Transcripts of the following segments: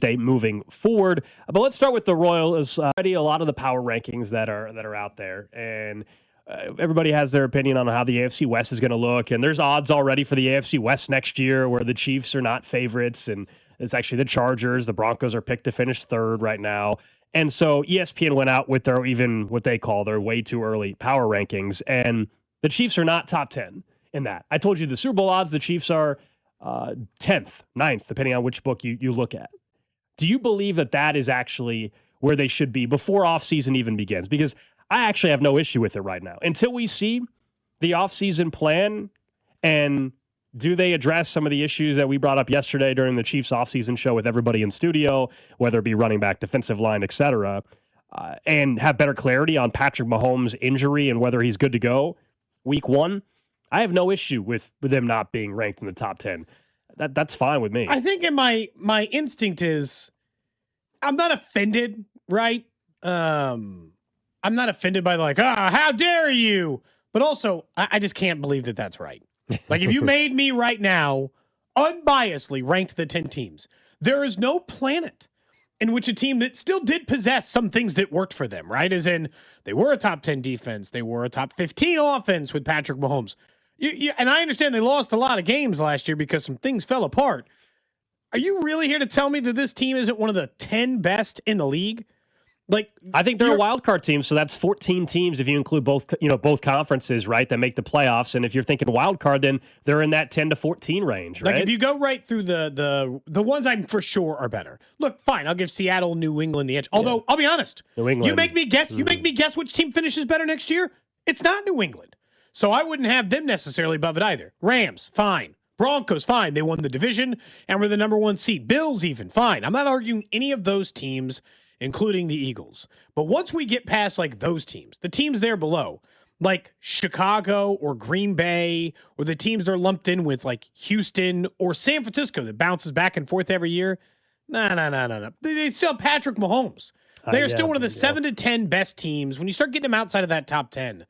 State moving forward. But let's start with the Royals. Already a lot of the power rankings that are out there, and everybody has their opinion on how the AFC West is going to look, and there's odds already for the AFC West next year where the Chiefs are not favorites, and it's actually the Chargers. The Broncos are picked to finish third right now. And so ESPN went out with their even what they call their way too early power rankings, and the Chiefs are not top 10 in that. I told you the Super Bowl odds, the Chiefs are 10th, 9th, depending on which book you look at. Do you believe that is actually where they should be before offseason even begins? Because I actually have no issue with it right now. Until we see the offseason plan and do they address some of the issues that we brought up yesterday during the Chiefs offseason show with everybody in studio, whether it be running back, defensive line, et cetera, and have better clarity on Patrick Mahomes' injury and whether he's good to go week one? I have no issue with them not being ranked in the top 10. That's fine with me. I think in my instinct is I'm not offended, right? I'm not offended by how dare you? But also, I just can't believe that that's right. Like, if you made me right now unbiasedly ranked the 10 teams, there is no planet in which a team that still did possess some things that worked for them, right? As in, they were a top 10 defense. They were a top 15 offense with Patrick Mahomes. And I understand they lost a lot of games last year because some things fell apart. Are you really here to tell me that this team isn't one of the 10 best in the league? Like, I think they're a wild card team, so that's 14 teams if you include both conferences, right, that make the playoffs. And if you're thinking wild card, then they're in that 10 to 14 range, right? Like, if you go right through the ones I'm for sure are better. Look, fine, I'll give Seattle, New England the edge. Although, I'll be honest, New England. You make me guess which team finishes better next year? It's not New England. So I wouldn't have them necessarily above it either. Rams, fine. Broncos, fine. They won the division and were the number 1 seed. Bills, even, fine. I'm not arguing any of those teams, including the Eagles. But once we get past those teams, the teams there below, like Chicago or Green Bay, or the teams they're lumped in with like Houston or San Francisco that bounces back and forth every year, no. They still have Patrick Mahomes. They are still one of the 7 to 10 best teams. When you start getting them outside of that top 10,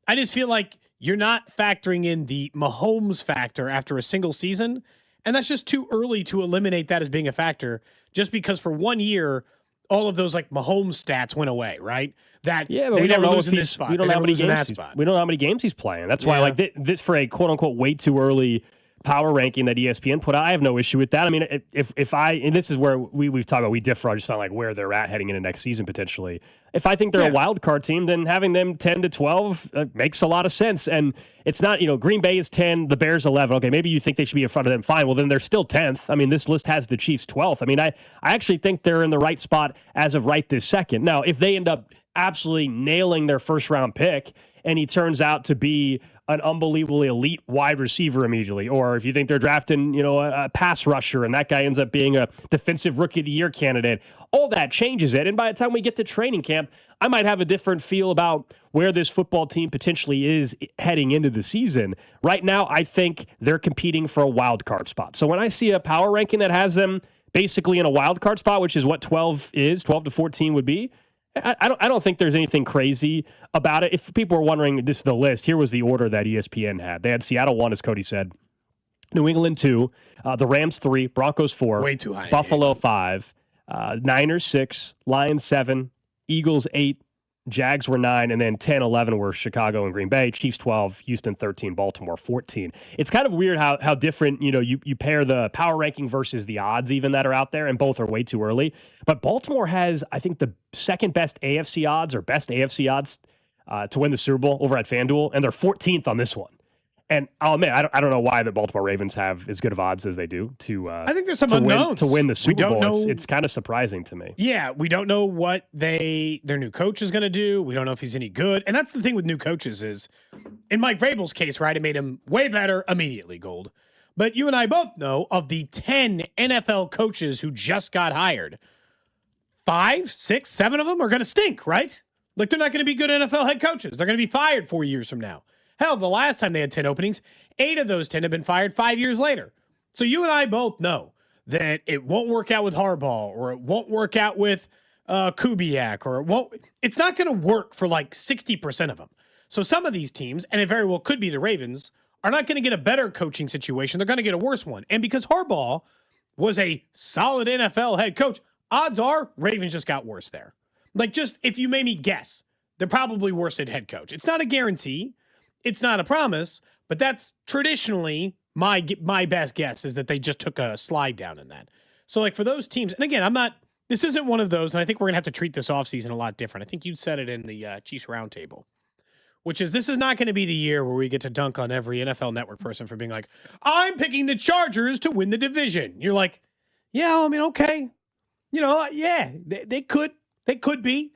I just feel like you're not factoring in the Mahomes factor after a single season, and that's just too early to eliminate that as being a factor just because for 1 year, all of those Mahomes stats went away, right? But we don't know if he's. We don't know how many games. We don't know how many games he's playing. That's why, this for a quote unquote way too early power ranking that ESPN put out, I have no issue with that. I mean, and this is where we've talked about we differ just on where they're at heading into next season potentially. If I think they're a wild card team, then having them 10 to 12 makes a lot of sense. And it's not, Green Bay is 10, the Bears 11. Okay, maybe you think they should be in front of them. Fine. Well, then they're still 10th. I mean, this list has the Chiefs 12th. I mean, I actually think they're in the right spot as of right this second. Now, if they end up absolutely nailing their first round pick and he turns out to be an unbelievably elite wide receiver immediately, or if you think they're drafting, a pass rusher and that guy ends up being a defensive rookie of the year candidate, all that changes it. And by the time we get to training camp, I might have a different feel about where this football team potentially is heading into the season. Right now, I think they're competing for a wild card spot. So when I see a power ranking that has them basically in a wild card spot, which is what 12 to 14 would be, I don't think there's anything crazy about it. If people are wondering, this is the list. Here was the order that ESPN had. They had Seattle 1, as Cody said, New England 2, the Rams 3, Broncos 4, way too high, Buffalo 5, Niners 6, Lions 7, Eagles 8, Jags were 9, and then 10, 11 were Chicago and Green Bay, Chiefs 12, Houston 13, Baltimore 14. It's kind of weird how different, you pair the power ranking versus the odds even that are out there, and both are way too early. But Baltimore has, I think, the second best AFC odds or best AFC odds to win the Super Bowl over at FanDuel, and they're 14th on this one. And I'll admit, I don't know why the Baltimore Ravens have as good of odds as they do to. I think there's some unknowns to win the Super Bowl. It's kind of surprising to me. Yeah, we don't know what their new coach is going to do. We don't know if he's any good. And that's the thing with new coaches is, in Mike Vrabel's case, right, it made him way better immediately, Gold. But you and I both know of the 10 NFL coaches who just got hired, 5, 6, 7 of them are going to stink, right? Like, they're not going to be good NFL head coaches. They're going to be fired 4 years from now. Hell, the last time they had 10 openings, 8 of those 10 have been fired 5 years later. So you and I both know that it won't work out with Harbaugh, or it won't work out with Kubiak, or it's not going to work for 60% of them. So some of these teams, and it very well could be the Ravens, are not going to get a better coaching situation. They're going to get a worse one. And because Harbaugh was a solid NFL head coach, odds are Ravens just got worse there. Like, just if you made me guess, they're probably worse at head coach. It's not a guarantee. It's not a promise, but that's traditionally my best guess, is that they just took a slide down in that. So, like, for those teams, and again, this isn't one of those, and I think we're going to have to treat this offseason a lot different. I think you said it in the Chiefs Roundtable, which is this is not going to be the year where we get to dunk on every NFL Network person for being like, I'm picking the Chargers to win the division. You're like, yeah, I mean, okay. Yeah, they could be.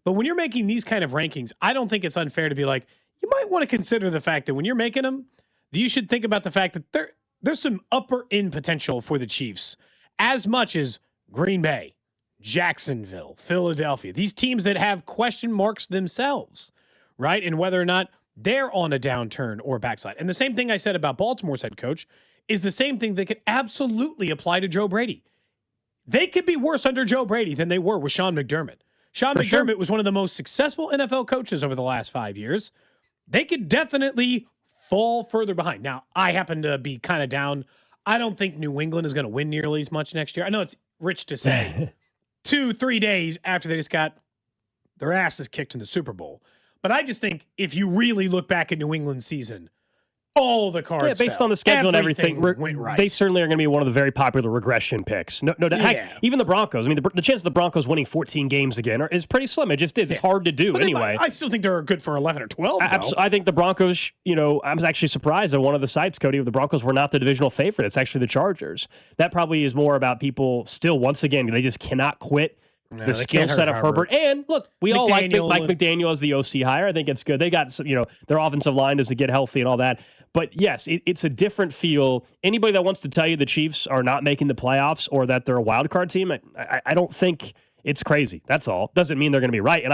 But when you're making these kind of rankings, I don't think it's unfair to be like, you might want to consider the fact that when you're making them, you should think about the fact that there's some upper end potential for the Chiefs as much as Green Bay, Jacksonville, Philadelphia, these teams that have question marks themselves, right? And whether or not they're on a downturn or backslide. And the same thing I said about Baltimore's head coach is the same thing that could absolutely apply to Joe Brady. They could be worse under Joe Brady than they were with Sean McDermott. Sean McDermott was one of the most successful NFL coaches over the last 5 years. They could definitely fall further behind. Now, I happen to be kind of down. I don't think New England is going to win nearly as much next year. I know it's rich to say 2-3 days after they just got their asses kicked in the Super Bowl. But I just think if you really look back at New England's season, all the cards based on the schedule and everything, went right. They certainly are going to be one of the very popular regression picks. No, heck, even the Broncos. I mean, the chance of the Broncos winning 14 games again is pretty slim. It just is. Yeah. It's hard to do anyway. I still think they're good for 11 or 12. I think the Broncos, I was actually surprised at one of the sites, Cody, the Broncos were not the divisional favorite. It's actually the Chargers. That probably is more about people still, once again, they just cannot quit the skill set of Herbert. And look, we all like Mike McDaniel as the OC hire. I think it's good. They got some, their offensive line is to get healthy and all that. But yes, it's a different feel. Anybody that wants to tell you the Chiefs are not making the playoffs or that they're a wild card team, I don't think it's crazy. That's all. Doesn't mean they're going to be right. And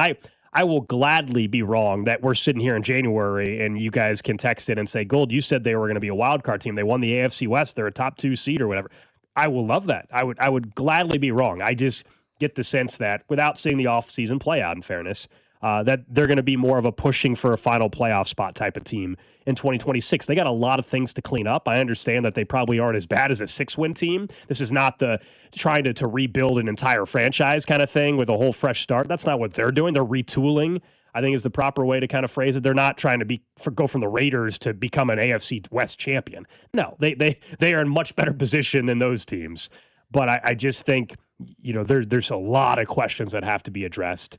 I will gladly be wrong that we're sitting here in January and you guys can text it and say, Gold, you said they were going to be a wild card team. They won the AFC West. They're a top 2 seed or whatever. I will love that. I would gladly be wrong. I just get the sense that without seeing the offseason play out, in fairness, that they're going to be more of a pushing for a final playoff spot type of team in 2026. They got a lot of things to clean up. I understand that they probably aren't as bad as a 6-win team. This is not the trying to rebuild an entire franchise kind of thing with a whole fresh start. That's not what they're doing. They're retooling, I think is the proper way to kind of phrase it. They're not trying to go from the Raiders to become an AFC West champion. No, they are in much better position than those teams. But I just think, there's a lot of questions that have to be addressed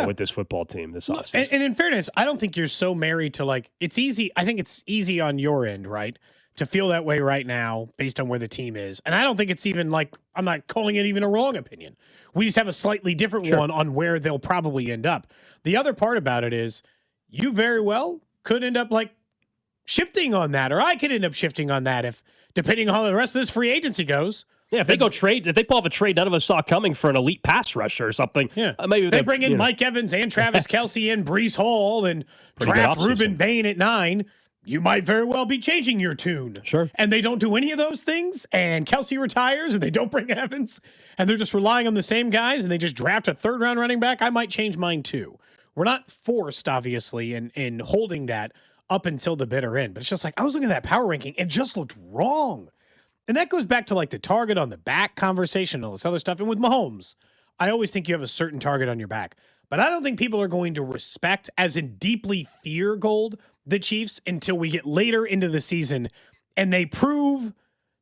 with this football team this offseason. And in fairness, I don't think you're so married to it's easy. I think it's easy on your end, right, to feel that way right now based on where the team is. And I don't think it's even I'm not calling it even a wrong opinion. We just have a slightly different one on where they'll probably end up. The other part about it is you very well could end up shifting on that, or I could end up shifting on that if depending on how the rest of this free agency goes. Yeah, if they pull off a trade none of us saw coming for an elite pass rusher or something. Yeah, maybe they bring in Mike Evans and Travis Kelce and Breece Hall and draft Ruben Bain at 9. You might very well be changing your tune. Sure. And they don't do any of those things, and Kelce retires, and they don't bring Evans, and they're just relying on the same guys, and they just draft a 3rd-round running back. I might change mine too. We're not forced, obviously, in holding that up until the bitter end. But it's just I was looking at that power ranking, it just looked wrong. And that goes back to the target on the back conversation and all this other stuff. And with Mahomes, I always think you have a certain target on your back. But I don't think people are going to respect, as in deeply fear, Gold, the Chiefs until we get later into the season and they prove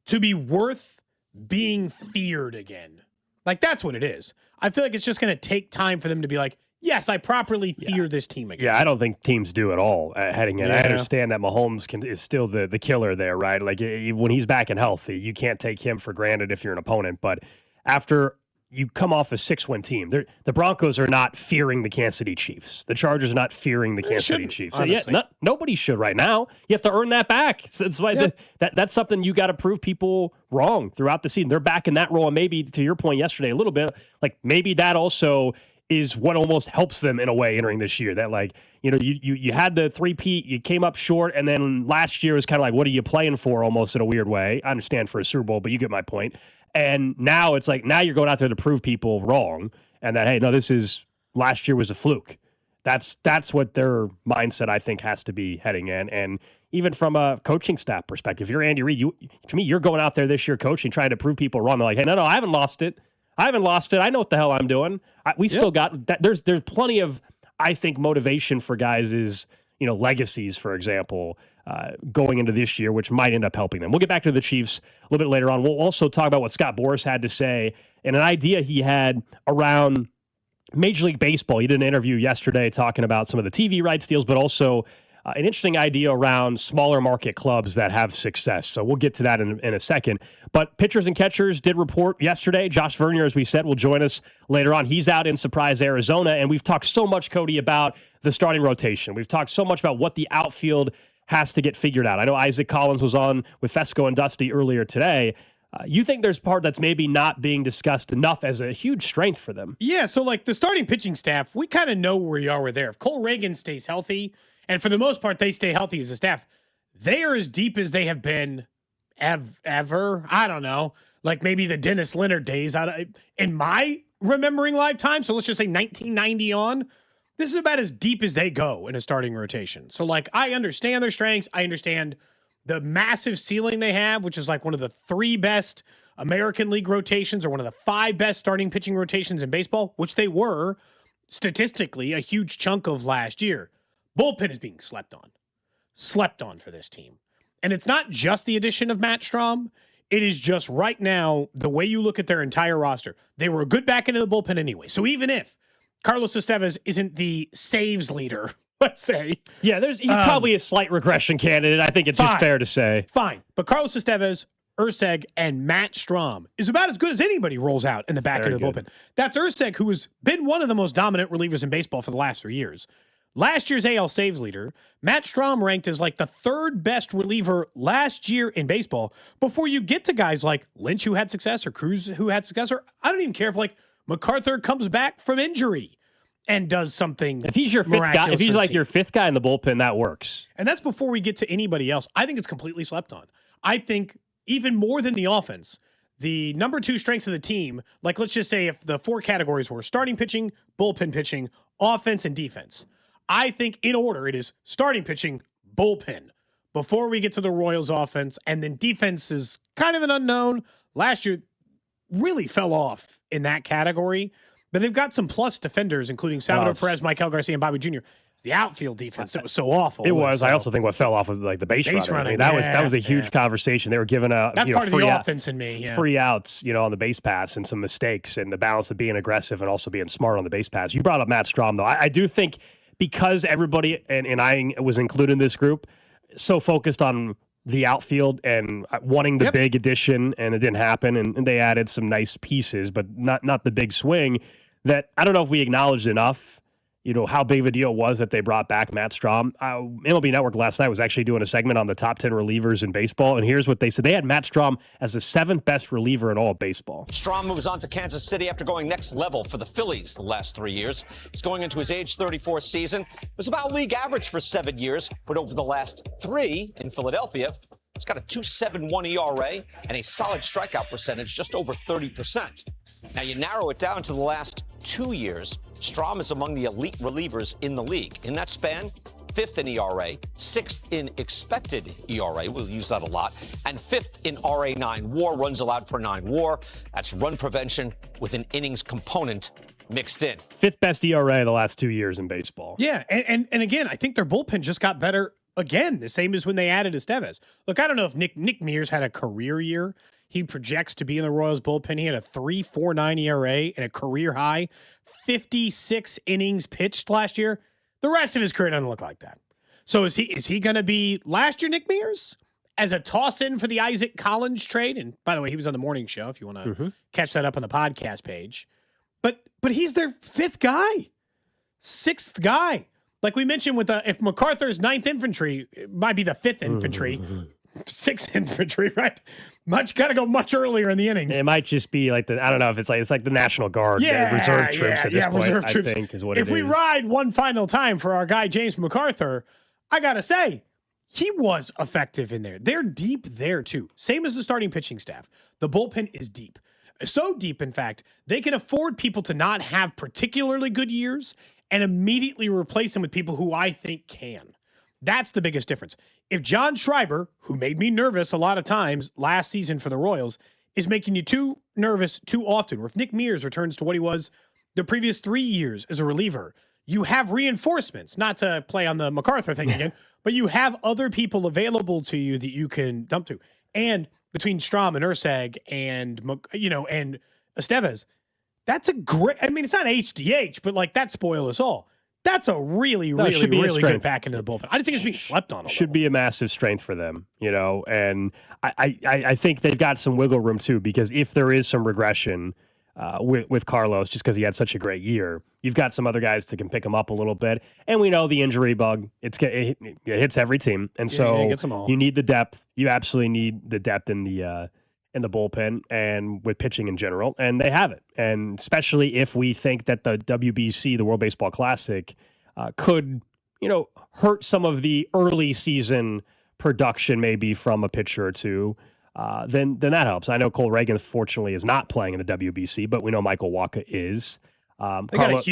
to be worth being feared again. That's what it is. I feel like it's just going to take time for them to be yes, I properly fear this team again. Yeah, I don't think teams do at all heading in. Yeah. I understand that Mahomes is still the killer there, right? When he's back and healthy, you can't take him for granted if you're an opponent. But after you come off a 6-win team, the Broncos are not fearing the Kansas City Chiefs. The Chargers are not fearing the Kansas City Chiefs. So nobody should right now. You have to earn that back. That's something you got to prove people wrong throughout the season. They're back in that role. And maybe, to your point yesterday, a little bit, maybe that also is what almost helps them in a way entering this year. That you had the 3-peat, you came up short, and then last year was kind of what are you playing for almost in a weird way. I understand for a Super Bowl, but you get my point. And now it's now you're going out there to prove people wrong and that, hey, no, last year was a fluke. That's what their mindset, I think, has to be heading in. And even from a coaching staff perspective. If you're Andy Reid, to me, you're going out there this year coaching, trying to prove people wrong. They're like, hey, no, I haven't lost it. I know what the hell I'm doing. We still got that. There's plenty of, I think, motivation for guys is, legacies, for example, going into this year, which might end up helping them. We'll get back to the Chiefs a little bit later on. We'll also talk about what Scott Boras had to say and an idea he had around Major League Baseball. He did an interview yesterday talking about some of the TV rights deals, but also an interesting idea around smaller market clubs that have success. So we'll get to that in a second. But pitchers and catchers did report yesterday. Josh Vernier, as we said, will join us later on. He's out in Surprise, Arizona. And we've talked so much, Cody, about the starting rotation. We've talked so much about what the outfield has to get figured out. I know Isaac Collins was on with Fesco and Dusty earlier today. You think there's part that's maybe not being discussed enough as a huge strength for them? Yeah, so like the starting pitching staff, we kind of know where you are there. If Cole Reagan stays healthy, and for the most part, they stay healthy as a staff, they are as deep as they have been ever. I don't know. Like maybe the Dennis Leonard days in my remembering lifetime. So let's just say 1990 on. This is about as deep as they go in a starting rotation. So like I understand their strengths. I understand the massive ceiling they have, which is like one of the 3 best American League rotations or one of the 5 best starting pitching rotations in baseball, which they were statistically a huge chunk of last year. Bullpen is being slept on for this team. And it's not just the addition of Matt Strahm. It is just right now, the way you look at their entire roster, they were a good back end of the bullpen anyway. So even if Carlos Estevez isn't the saves leader, let's say. Yeah, he's probably a slight regression candidate. I think it's just fair to say. Fine. But Carlos Estevez, Urseg, and Matt Strahm is about as good as anybody rolls out in the back end of the bullpen. That's Urseg, who has been one of the most dominant relievers in baseball for the last 3 years. Last year's AL saves leader, Matt Strahm ranked as like the 3rd best reliever last year in baseball before you get to guys like Lynch who had success or Cruz who had success, or I don't even care if like MacArthur comes back from injury and does something. If he's your 5th guy, if he's like your 5th guy in the bullpen, that works. And that's before we get to anybody else. I think it's completely slept on. I think even more than the offense, the number 2 strengths of the team, like let's just say if the 4 categories were starting pitching, bullpen pitching, offense, and defense, I think in order it is starting pitching, bullpen, before we get to the Royals offense, and then defense is kind of an unknown. Last year really fell off in that category, but they've got some plus defenders, including Salvador Perez, Maikel Garcia, and Bobby Jr. The outfield defense, it was so awful. It was. I also think what fell off was like the base running. I mean, that was a huge conversation. They were giving out that's part of the offense in me. Yeah. Free outs, on the base pass and some mistakes and the balance of being aggressive and also being smart on the base pass. You brought up Matt Strahm though. I do think because everybody and I was included in this group so focused on the outfield and wanting the big addition, and it didn't happen, and they added some nice pieces, but not the big swing. That I don't know if we acknowledged enough. How big of a deal it was that they brought back Matt Strahm. MLB Network last night was actually doing a segment on the top 10 relievers in baseball, and here's what they said. They had Matt Strahm as the 7th best reliever in all of baseball. Strahm moves on to Kansas City after going next level for the Phillies the last 3 years. He's going into his age 34 season. It was about league average for 7 years, but over the last 3 in Philadelphia, he's got a 2.71 ERA and a solid strikeout percentage, just over 30%. Now you narrow it down to the last 2 years. Strahm is among the elite relievers in the league. In that span, 5th in ERA, 6th in expected ERA, we'll use that a lot, and 5th in RA9 WAR, runs allowed per 9 WAR. That's run prevention with an innings component mixed in. 5th best ERA the last 2 years in baseball. Yeah, and again, I think their bullpen just got better again, the same as when they added Estevez. Look, I don't know if Nick Mears had a career year. He projects to be in the Royals bullpen. He had a 3.49 ERA and a career high 56 innings pitched last year. The rest of his career doesn't look like that. So is he going to be last year Nick Mears as a toss-in for the Isaac Collins trade? And by the way, he was on the morning show if you want to catch that up on the podcast page. But he's their 5th guy, 6th guy. Like we mentioned with if MacArthur's 9th infantry, it might be the 5th infantry. 6th infantry, right? Got to go much earlier in the innings. It might just be like I don't know if it's like the National Guard, reserve troops at this point. Reserve troops. I think is what it is. If we ride one final time for our guy James MacArthur, I gotta say he was effective in there. They're deep there too. Same as the starting pitching staff. The bullpen is deep. So deep, in fact, they can afford people to not have particularly good years and immediately replace them with people who I think can. That's the biggest difference. If John Schreiber, who made me nervous a lot of times last season for the Royals, is making you too nervous too often, or if Nick Mears returns to what he was the previous 3 years as a reliever, you have reinforcements, not to play on the MacArthur thing again, but you have other people available to you that you can dump to. And between Strahm and Ursag and, and Estevez, that's a great, I mean, it's not HDH, but like that spoil us all. That's a really good back into the bullpen. I just think it's being slept on. Should be a massive strength for them, and I think they've got some wiggle room too, because if there is some regression with Carlos, just because he had such a great year, you've got some other guys that can pick him up a little bit. And we know the injury bug, it hits every team. And so you need the depth. You absolutely need the depth in the bullpen and with pitching in general, and they have it. And especially if we think that the WBC, the World Baseball Classic, could, hurt some of the early season production maybe from a pitcher or two, then that helps. I know Cole Reagan, fortunately, is not playing in the WBC, but we know Michael Wacha is. Carlos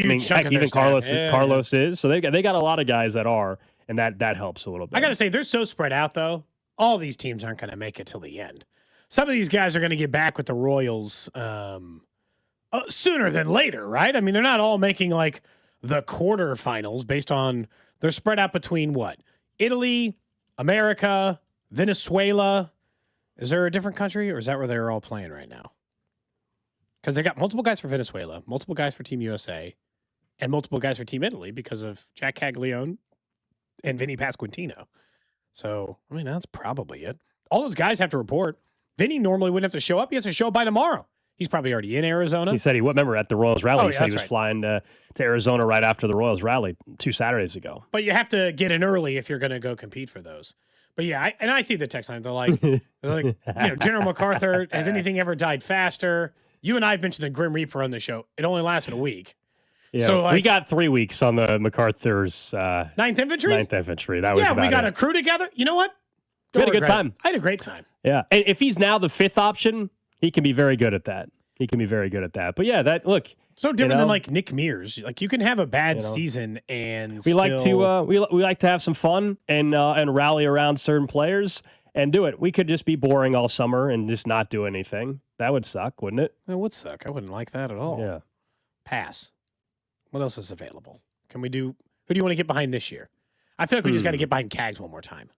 is. So they got a lot of guys that are, and that helps a little bit. I got to say, they're so spread out, though. All these teams aren't going to make it till the end. Some of these guys are going to get back with the Royals sooner than later, right? I mean, they're not all making like the quarterfinals based on they're spread out between what? Italy, America, Venezuela. Is there a different country, or is that where they're all playing right now? Because they got multiple guys for Venezuela, multiple guys for Team USA, and multiple guys for Team Italy because of Jack Caglione and Vinny Pasquantino. So, I mean, that's probably it. All those guys have to report. Vinny normally wouldn't have to show up. He has to show up by tomorrow. He's probably already in Arizona. He said remember, at the Royals rally, he said he was flying to Arizona right after the Royals rally 2 Saturdays ago. But you have to get in early if you're going to go compete for those. But yeah, I see the text line. They're like, General MacArthur, has anything ever died faster? You and I have mentioned the Grim Reaper on the show. It only lasted a week. Yeah, so we got 3 weeks on the MacArthur's 9th Infantry? 9th Infantry. That was about we got it. A crew together. You know what? We had a good time. I had a great time. Yeah. And if he's now the 5th option, he can be very good at that. But yeah, so different than like Nick Mears. Like you can have a bad season and we like to have some fun and rally around certain players and do it. We could just be boring all summer and just not do anything. That would suck, wouldn't it? It would suck. I wouldn't like that at all. Yeah. Pass. What else is available? Who do you want to get behind this year? I feel like we just got to get behind Cags one more time.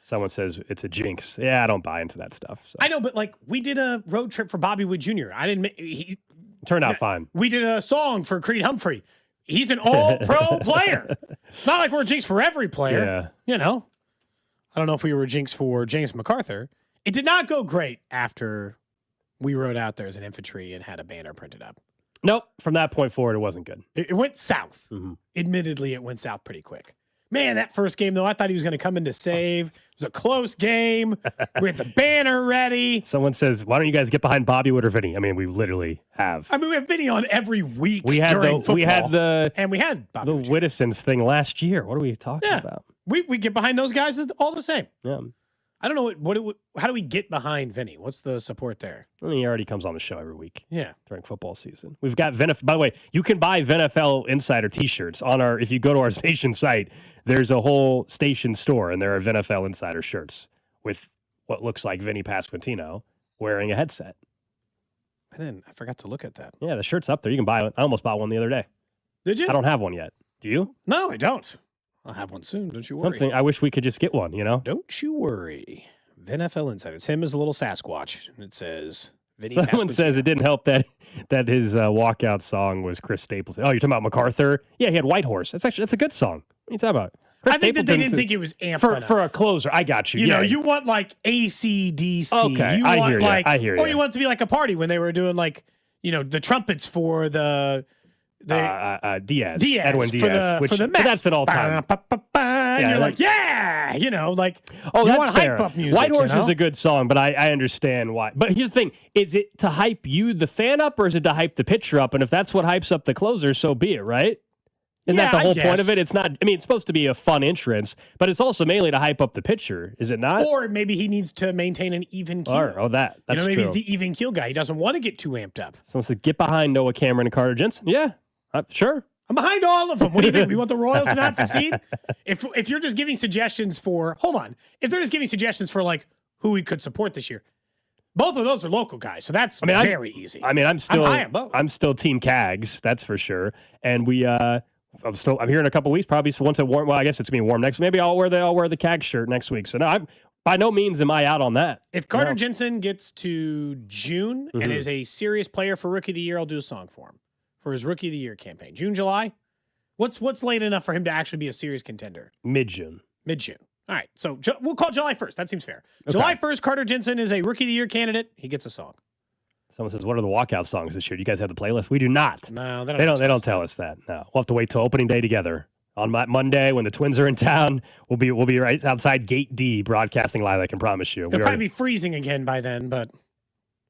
Someone says it's a jinx. Yeah, I don't buy into that stuff. So. I know, but like we did a road trip for Bobby Wood Jr. He turned out fine. We did a song for Creed Humphrey. He's an all-pro player. It's not like we're a jinx for every player. Yeah. I don't know if we were a jinx for James MacArthur. It did not go great after we rode out there as an infantry and had a banner printed up. Nope. From that point forward, it wasn't good. It went south. Mm-hmm. Admittedly, it went south pretty quick. Man, that first game, though, I thought he was going to come in to save. It was a close game. We had the banner ready. Someone says, why don't you guys get behind Bobby Wood or Vinny? I mean, we literally have. I mean, we have Vinny on every week during football. We had and we had Bobby the Whittisons thing last year. What are we talking about? We get behind those guys all the same. Yeah. I don't know how do we get behind Vinny? What's the support there? I mean, he already comes on the show every week. Yeah, during football season, we've got by the way, you can buy VNFL Insider T-shirts on if you go to our station site. There's a whole station store, and there are VNFL Insider shirts with what looks like Vinny Pasquantino wearing a headset. I forgot to look at that. Yeah, the shirt's up there. You can buy it. I almost bought one the other day. Did you? I don't have one yet. Do you? No, I don't. I'll have one soon. Don't you worry. I wish we could just get one, Don't you worry. VNFL Insider. It's him as a little Sasquatch. And it says, Vinny Someone says it didn't help that his walkout song was Chris Stapleton. Oh, you're talking about MacArthur? Yeah, he had White Horse. That's a good song. What are you talking about? I think that they didn't think it was amped for a closer. I got you. You know, you want like AC/DC. Okay, I hear you. Or you want it to be like a party when they were doing like, the trumpets for the Diaz, Edwin Diaz, for the Mets. That's an all-time. And you're like, that's fair. Hype up music, White Horse is a good song, but I understand why. But here's the thing: is it to hype you, the fan, up, or is it to hype the pitcher up? And if that's what hypes up the closer, so be it, right? Isn't that the whole point of it? It's not. I mean, it's supposed to be a fun entrance, but it's also mainly to hype up the pitcher, is it not? Or maybe he needs to maintain an even keel. That's maybe true. He's the even keel guy. He doesn't want to get too amped up. Someone says, get behind Noah Cameron and Carter Jensen. Yeah, sure. I'm behind all of them. What do you think? We want the Royals to not succeed? If you're just giving suggestions for, hold on. If they're just giving suggestions for like who we could support this year, both of those are local guys, so that's very easy. I mean, I'm high on both. I'm still Team Cags, that's for sure. And I'm here in a couple weeks, probably once it warm. Well, I guess it's gonna be warm next. Maybe I'll wear the Cags shirt next week. So no, I'm by no means am I out on that. If Carter Jensen gets to June and is a serious player for Rookie of the Year, I'll do a song for him for his Rookie of the Year campaign. June, July. What's late enough for him to actually be a serious contender? Mid-June. All right, so we'll call July 1st. That seems fair. Okay. July 1st, Carter Jensen is a Rookie of the Year candidate. He gets a song. Someone says, "What are the walkout songs this year? Do you guys have the playlist?" We do not. No, they don't tell us that. No, we'll have to wait till opening day together on Monday when the Twins are in town. We'll be right outside Gate D broadcasting live. I can promise you. It'll probably be freezing again by then. But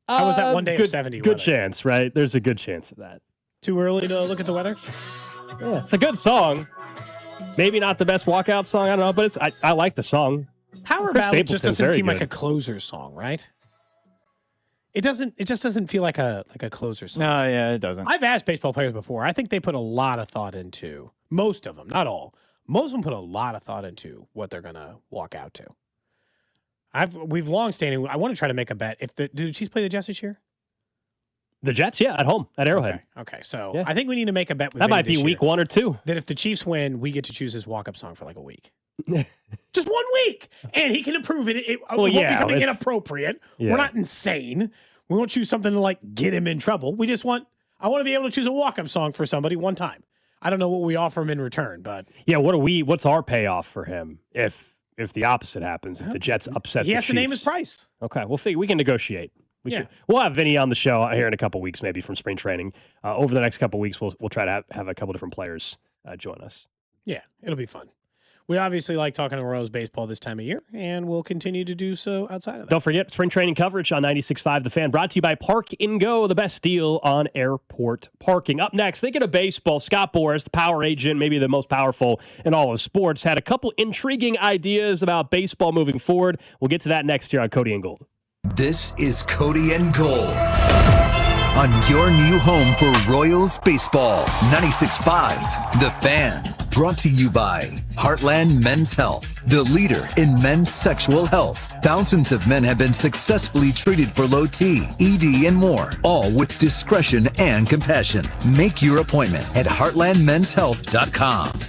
how was that one day of 70? Good chance, right? There's a good chance of that. Too early to look at the weather? Yeah, it's a good song. Maybe not the best walkout song. I don't know, but I like the song. Power Ballad just doesn't seem like a closer song, right? It just doesn't feel like a closer song. No, yeah, it doesn't. I've asked baseball players before. I think they put a lot of thought into, most of them, not all. Most of them put a lot of thought into what they're gonna walk out to. We've long standing. I want to try to make a bet. Did the Chiefs play the Jets this year? The Jets, yeah, at home at Arrowhead. Okay. So yeah. I think we need to make a bet with that might be week 1 or 2. That if the Chiefs win, we get to choose his walk-up song for like a week. Just 1 week, and he can approve it. It won't be something inappropriate. Yeah. We're not insane. We won't choose something to like get him in trouble. I want to be able to choose a walk-up song for somebody one time. I don't know what we offer him in return, but yeah, what's our payoff for him if the opposite happens? If the Jets upset, he has to name his price. Okay, we can negotiate. We'll have Vinny on the show here in a couple weeks, maybe from spring training. Over the next couple weeks, we'll try to have a couple different players join us. Yeah, it'll be fun. We obviously like talking to Royals baseball this time of year, and we'll continue to do so outside of that. Don't forget, spring training coverage on 96.5 The Fan, brought to you by Park & Go, the best deal on airport parking. Up next, thinking of baseball, Scott Boras, the power agent, maybe the most powerful in all of sports, had a couple intriguing ideas about baseball moving forward. We'll get to that next year on Cody and Gold. This is Cody and Gold on your new home for Royals baseball. 96.5 The Fan. Brought to you by Heartland Men's Health, the leader in men's sexual health. Thousands of men have been successfully treated for low T, ED, and more, all with discretion and compassion. Make your appointment at heartlandmenshealth.com.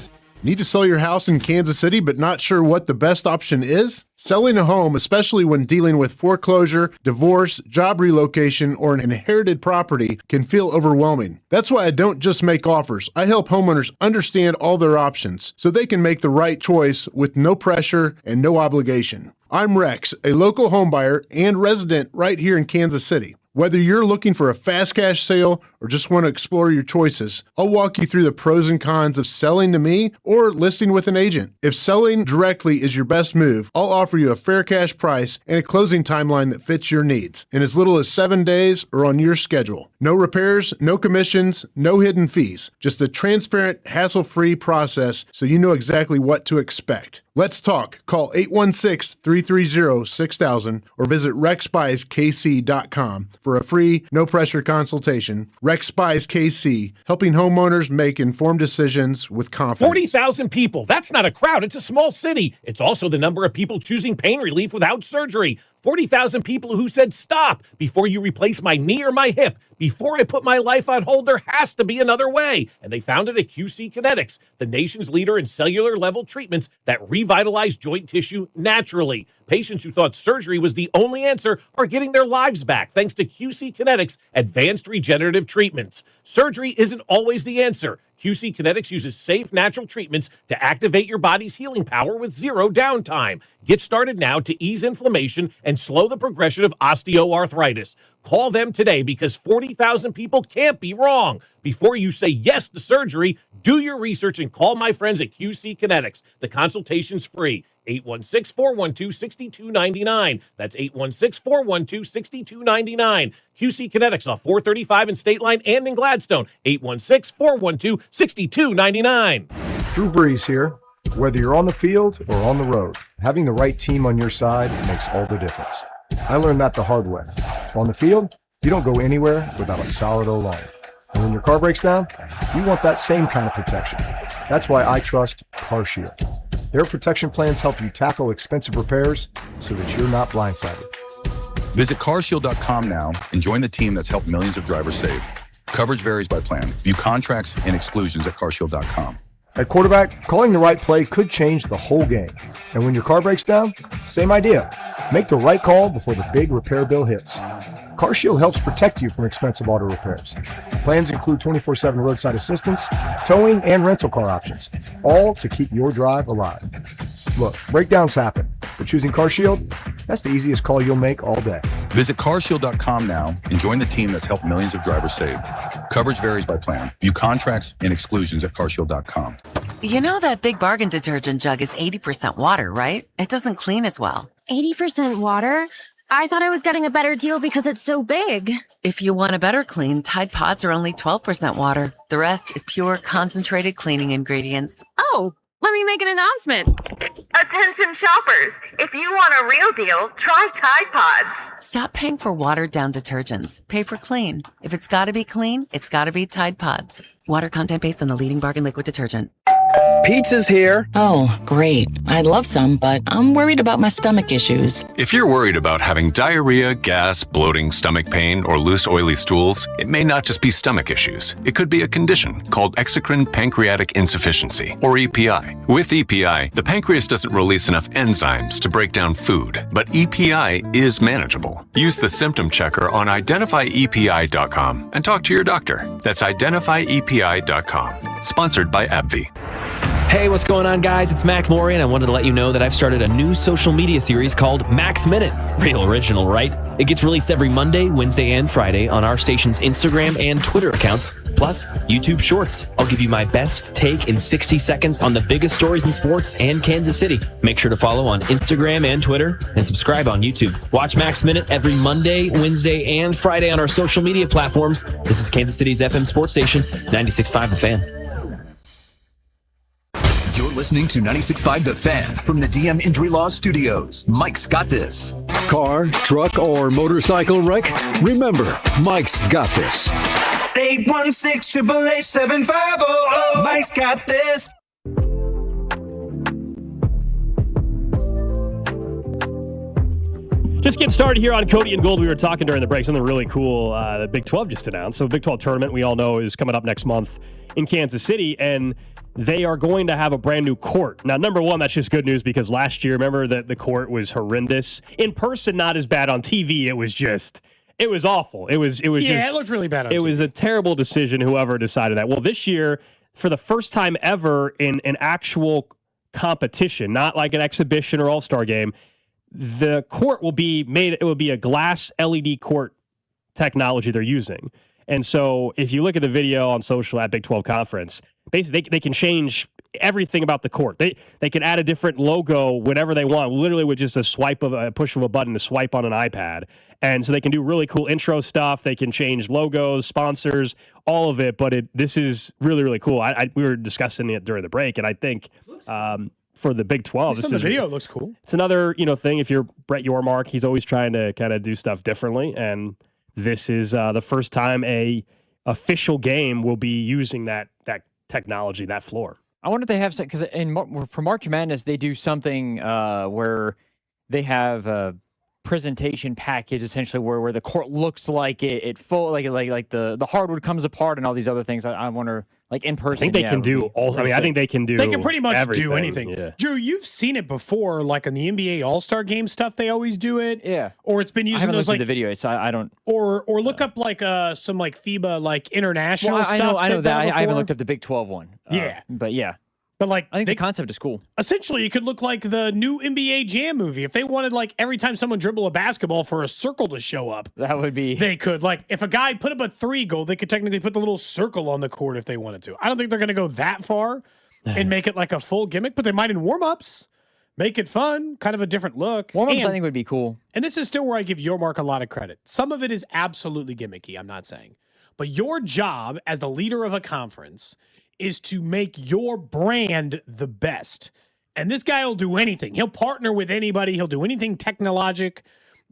Need to sell your house in Kansas City but not sure what the best option is? Selling a home, especially when dealing with foreclosure, divorce, job relocation, or an inherited property, can feel overwhelming. That's why I don't just make offers. I help homeowners understand all their options so they can make the right choice with no pressure and no obligation. I'm Rex, a local homebuyer and resident right here in Kansas City. Whether you're looking for a fast cash sale or just want to explore your choices, I'll walk you through the pros and cons of selling to me or listing with an agent. If selling directly is your best move, I'll offer you a fair cash price and a closing timeline that fits your needs in as little as 7 days or on your schedule. No repairs, no commissions, no hidden fees. Just a transparent, hassle-free process so you know exactly what to expect. Let's talk. Call 816-330-6000 or visit rexbuyskc.com for a free, no-pressure consultation. Rex Buys KC, helping homeowners make informed decisions with confidence. 40,000 people. That's not a crowd. It's a small city. It's also the number of people choosing pain relief without surgery. 40,000 people who said, stop, before you replace my knee or my hip. Before I put my life on hold, there has to be another way. And they found it at QC Kinetics, the nation's leader in cellular level treatments that revitalize joint tissue naturally. Patients who thought surgery was the only answer are getting their lives back thanks to QC Kinetics' advanced regenerative treatments. Surgery isn't always the answer. QC Kinetics uses safe, natural treatments to activate your body's healing power with zero downtime. Get started now to ease inflammation and slow the progression of osteoarthritis. Call them today because 40,000 people can't be wrong. Before you say yes to surgery, do your research and call my friends at QC Kinetics. The consultation's free. 816-412-6299. That's 816-412-6299. QC Kinetics off 435 in State Line and in Gladstone. 816-412-6299. Drew Brees here. Whether you're on the field or on the road, having the right team on your side makes all the difference. I learned that the hard way. On the field, you don't go anywhere without a solid O-line. And when your car breaks down, you want that same kind of protection. That's why I trust CarShield. Their protection plans help you tackle expensive repairs so that you're not blindsided. Visit carshield.com now and join the team that's helped millions of drivers save. Coverage varies by plan. View contracts and exclusions at carshield.com. At quarterback, calling the right play could change the whole game. And when your car breaks down, same idea. Make the right call before the big repair bill hits. CarShield helps protect you from expensive auto repairs. Plans include 24/7 roadside assistance, towing, and rental car options, all to keep your drive alive. Look, breakdowns happen, but choosing CarShield, that's the easiest call you'll make all day. Visit carshield.com now and join the team that's helped millions of drivers save. Coverage varies by plan. View contracts and exclusions at carshield.com. You know that Big Bargain detergent jug is 80% water, right? It doesn't clean as well. 80% water? I thought I was getting a better deal because it's so big. If you want a better clean, Tide Pods are only 12% water. The rest is pure concentrated cleaning ingredients. Oh, let me make an announcement. Attention shoppers, if you want a real deal, try Tide Pods. Stop paying for watered-down detergents. Pay for clean. If it's gotta be clean, it's gotta be Tide Pods. Water content based on the leading bargain liquid detergent. Pizza's here. Oh, great. I'd love some, but I'm worried about my stomach issues. If you're worried about having diarrhea, gas, bloating, stomach pain, or loose, oily stools, it may not just be stomach issues. It could be a condition called exocrine pancreatic insufficiency, or EPI. With EPI, the pancreas doesn't release enough enzymes to break down food, but EPI is manageable. Use the symptom checker on identifyepi.com and talk to your doctor. That's identifyepi.com. Sponsored by AbbVie. Hey, what's going on, guys? It's Mac Maury, and I wanted to let you know that I've started a new social media series called Mac's Minute. Real original, right? It gets released every Monday, Wednesday, and Friday on our station's Instagram and Twitter accounts, plus YouTube Shorts. I'll give you my best take in 60 seconds on the biggest stories in sports and Kansas City. Make sure to follow on Instagram and Twitter, and subscribe on YouTube. Watch Mac's Minute every Monday, Wednesday, and Friday on our social media platforms. This is Kansas City's FM sports station, 96.5 The Fan. You're listening to 96.5 The Fan from the DM Injury Law Studios. Mike's got this. Car, truck, or motorcycle wreck? Remember, Mike's got this. 816-888-7500. Mike's got this. Just getting started here on Cody and Gold. We were talking during the break, something really cool the Big 12 just announced. So Big 12 tournament, we all know, is coming up next month in Kansas City, and they are going to have a brand new court. Now, number one, that's just good news because last year, remember that the court was horrendous. In person, not as bad. On TV, it was awful. It looked really bad on TV. It was a terrible decision, whoever decided that. Well, this year, for the first time ever in an actual competition, not like an exhibition or all-star game, the court will be made, it will be a glass LED court technology they're using. And so if you look at the video on social at Big 12 Conference, basically they can change everything about the court. They can add a different logo whenever they want, literally with just a push of a button to swipe on an iPad. And so they can do really cool intro stuff. They can change logos, sponsors, all of it. But this is really, really cool. We were discussing it during the break, and I think for the Big 12, the video looks cool. It's another thing. If you're Brett Yormark, he's always trying to kind of do stuff differently, and this is the first time a official game will be using that technology, that floor. I wonder if they have some, because for March Madness they do something where they have a presentation package essentially where the court looks like it full like the hardwood comes apart and all these other things. I wonder, like in person. I think they can do all. I mean, I think they can do. They can pretty much everything. do anything. Yeah. Drew, you've seen it before, like in the NBA All-Star Game stuff. They always do it. Yeah. Or it's been used. I haven't in those looked at the video, so I don't. Or look up like some like FIBA like international stuff. I know that. I haven't looked up the Big 12 one. Yeah. But yeah. But like, I think the concept is cool. Essentially, it could look like the new NBA Jam movie. If they wanted, like, every time someone dribble a basketball for a circle to show up, that would be. They could, like, if a guy put up a 3 goal, they could technically put the little circle on the court if they wanted to. I don't think they're going to go that far and make it like a full gimmick, but they might in warm-ups make it fun, kind of a different look. Warm-ups, I think, would be cool. And this is still where I give Yormark a lot of credit. Some of it is absolutely gimmicky. I'm not saying, but your job as the leader of a conference is to make your brand the best. And this guy will do anything. He'll partner with anybody. He'll do anything technologic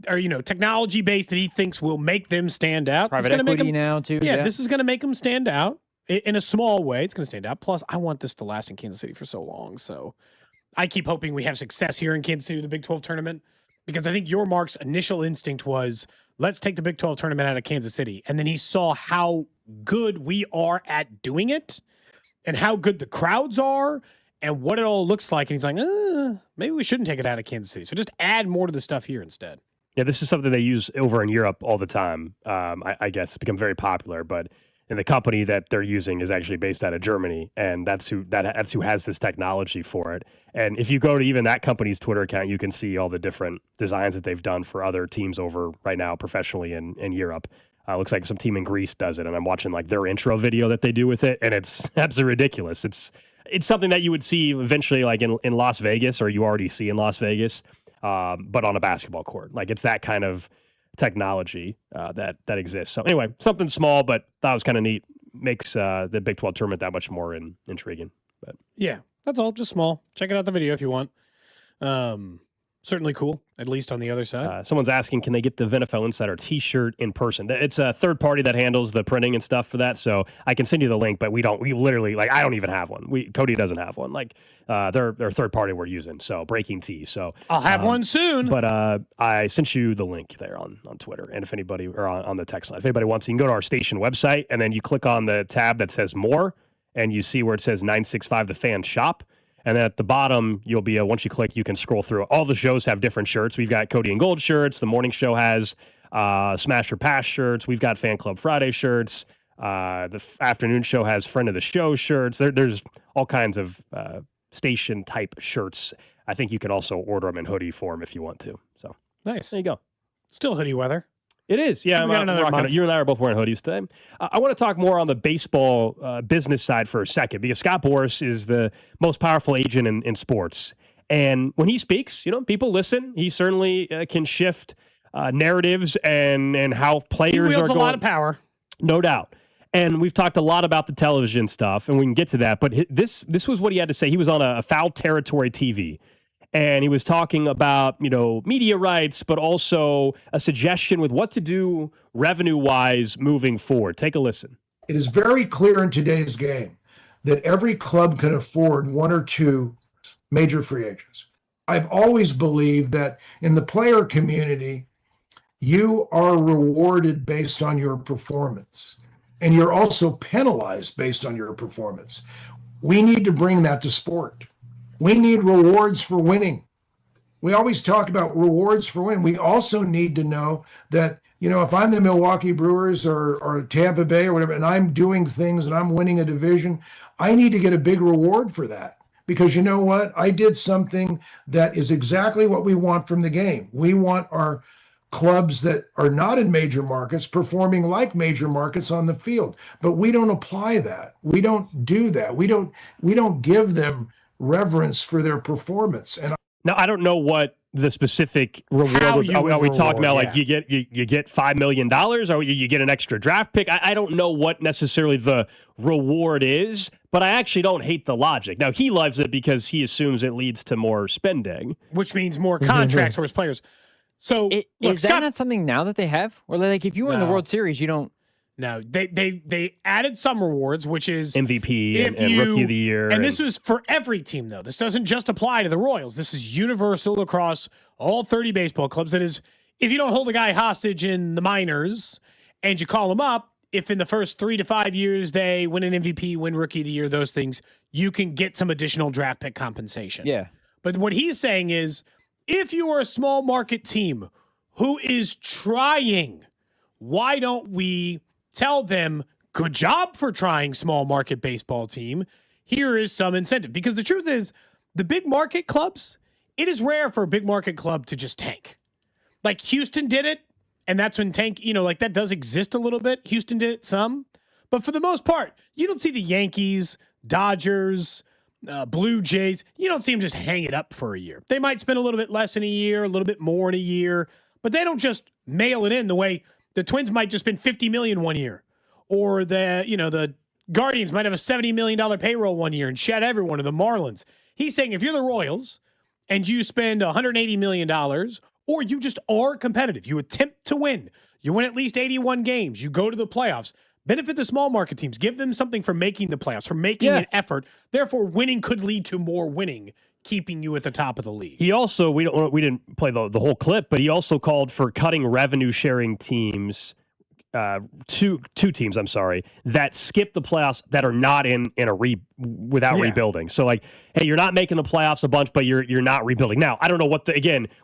technology based that he thinks will make them stand out. Private equity now too. Yeah, this is going to make them stand out in a small way. It's going to stand out. Plus, I want this to last in Kansas City for so long. So I keep hoping we have success here in Kansas City with the Big 12 tournament, because I think your Mark's initial instinct was, let's take the Big 12 tournament out of Kansas City. And then he saw how good we are at doing it and how good the crowds are and what it all looks like. And he's like, maybe we shouldn't take it out of Kansas City. So just add more to the stuff here instead. Yeah, this is something they use over in Europe all the time. I guess it's become very popular, but and the company that they're using is actually based out of Germany, and that's who has this technology for it. And if you go to even that company's Twitter account, you can see all the different designs that they've done for other teams over right now professionally in Europe. Looks like some team in Greece does it, and I'm watching like their intro video that they do with it, and it's absolutely ridiculous. It's something that you would see eventually like in Las Vegas, or you already see in Las Vegas, but on a basketball court. Like it's that kind of technology that exists. So anyway, something small, but that was kind of neat. Makes the Big 12 tournament that much more intriguing. But yeah, that's all. Just small. Check it out the video if you want. Certainly cool, at least on the other side. Someone's asking, can they get the VNFL Insider T-shirt in person? It's a third party that handles the printing and stuff for that, so I can send you the link, but we literally, like, I don't even have one. Cody doesn't have one. Like, they're a third party we're using, so Breaking T. So I'll have one soon. But I sent you the link there on Twitter, and if anybody, or on the text line, if anybody wants, you can go to our station website, and then you click on the tab that says More, and you see where it says 965 The Fan Shop. And then at the bottom, you'll be once you click, you can scroll through. All the shows have different shirts. We've got Cody and Gold shirts. The morning show has Smash or Pass shirts. We've got Fan Club Friday shirts. The afternoon show has Friend of the Show shirts. There's all kinds of station type shirts. I think you can also order them in hoodie form if you want to. So nice. There you go. Still hoodie weather. It is, yeah. We got another month. You and I are both wearing hoodies today. I want to talk more on the baseball business side for a second, because Scott Boras is the most powerful agent in sports. And when he speaks, people listen. He certainly can shift narratives and how players he wields are going. a lot of power. No doubt. And we've talked a lot about the television stuff, and we can get to that. But this was what he had to say. He was on a Foul Territory TV. And he was talking about, media rights, but also a suggestion with what to do revenue-wise moving forward. Take a listen. It is very clear in today's game that every club can afford one or two major free agents. I've always believed that in the player community, you are rewarded based on your performance, and you're also penalized based on your performance. We need to bring that to sport. We need rewards for winning. We always talk about rewards for winning. We also need to know that, if I'm the Milwaukee Brewers or Tampa Bay or whatever, and I'm doing things and I'm winning a division, I need to get a big reward for that. Because you know what? I did something that is exactly what we want from the game. We want our clubs that are not in major markets performing like major markets on the field. But we don't apply that. We don't do that. We don't give them reverence for their performance. And now, I don't know what the specific reward are we talking about? Like you get $5 million, or you get an extra draft pick. I don't know what necessarily the reward is, but I actually don't hate the logic. Now, he loves it because he assumes it leads to more spending, which means more contracts for his players. So is that not something now that they have? Or like if you win the World Series, you don't. No, they added some rewards, which is MVP and Rookie of the Year. And this was for every team, though. This doesn't just apply to the Royals. This is universal across all 30 baseball clubs. That is, if you don't hold a guy hostage in the minors and you call him up, if in the first 3 to 5 years they win an MVP, win Rookie of the Year, those things, you can get some additional draft pick compensation. Yeah. But what he's saying is, if you are a small market team who is trying, why don't we tell them, good job for trying, small market baseball team. Here is some incentive. Because the truth is, the big market clubs, it is rare for a big market club to just tank. Like Houston did it, and that's when that does exist a little bit. Houston did it some. But for the most part, you don't see the Yankees, Dodgers, Blue Jays. You don't see them just hang it up for a year. They might spend a little bit less in a year, a little bit more in a year, but they don't just mail it in the way the Twins might just spend $50 million one year, or the Guardians might have a $70 million payroll one year and shed everyone, or the Marlins. He's saying if you're the Royals and you spend $180 million, or you just are competitive. You attempt to win. You win at least 81 games. You go to the playoffs. Benefit the small market teams. Give them something for making the playoffs, for making an effort. Therefore, winning could lead to more winning, keeping you at the top of the league. He also, we didn't play the whole clip, but he also called for cutting revenue sharing teams, two teams, that skip the playoffs that are not without rebuilding. So like, hey, you're not making the playoffs a bunch, but you're not rebuilding. Now, I don't know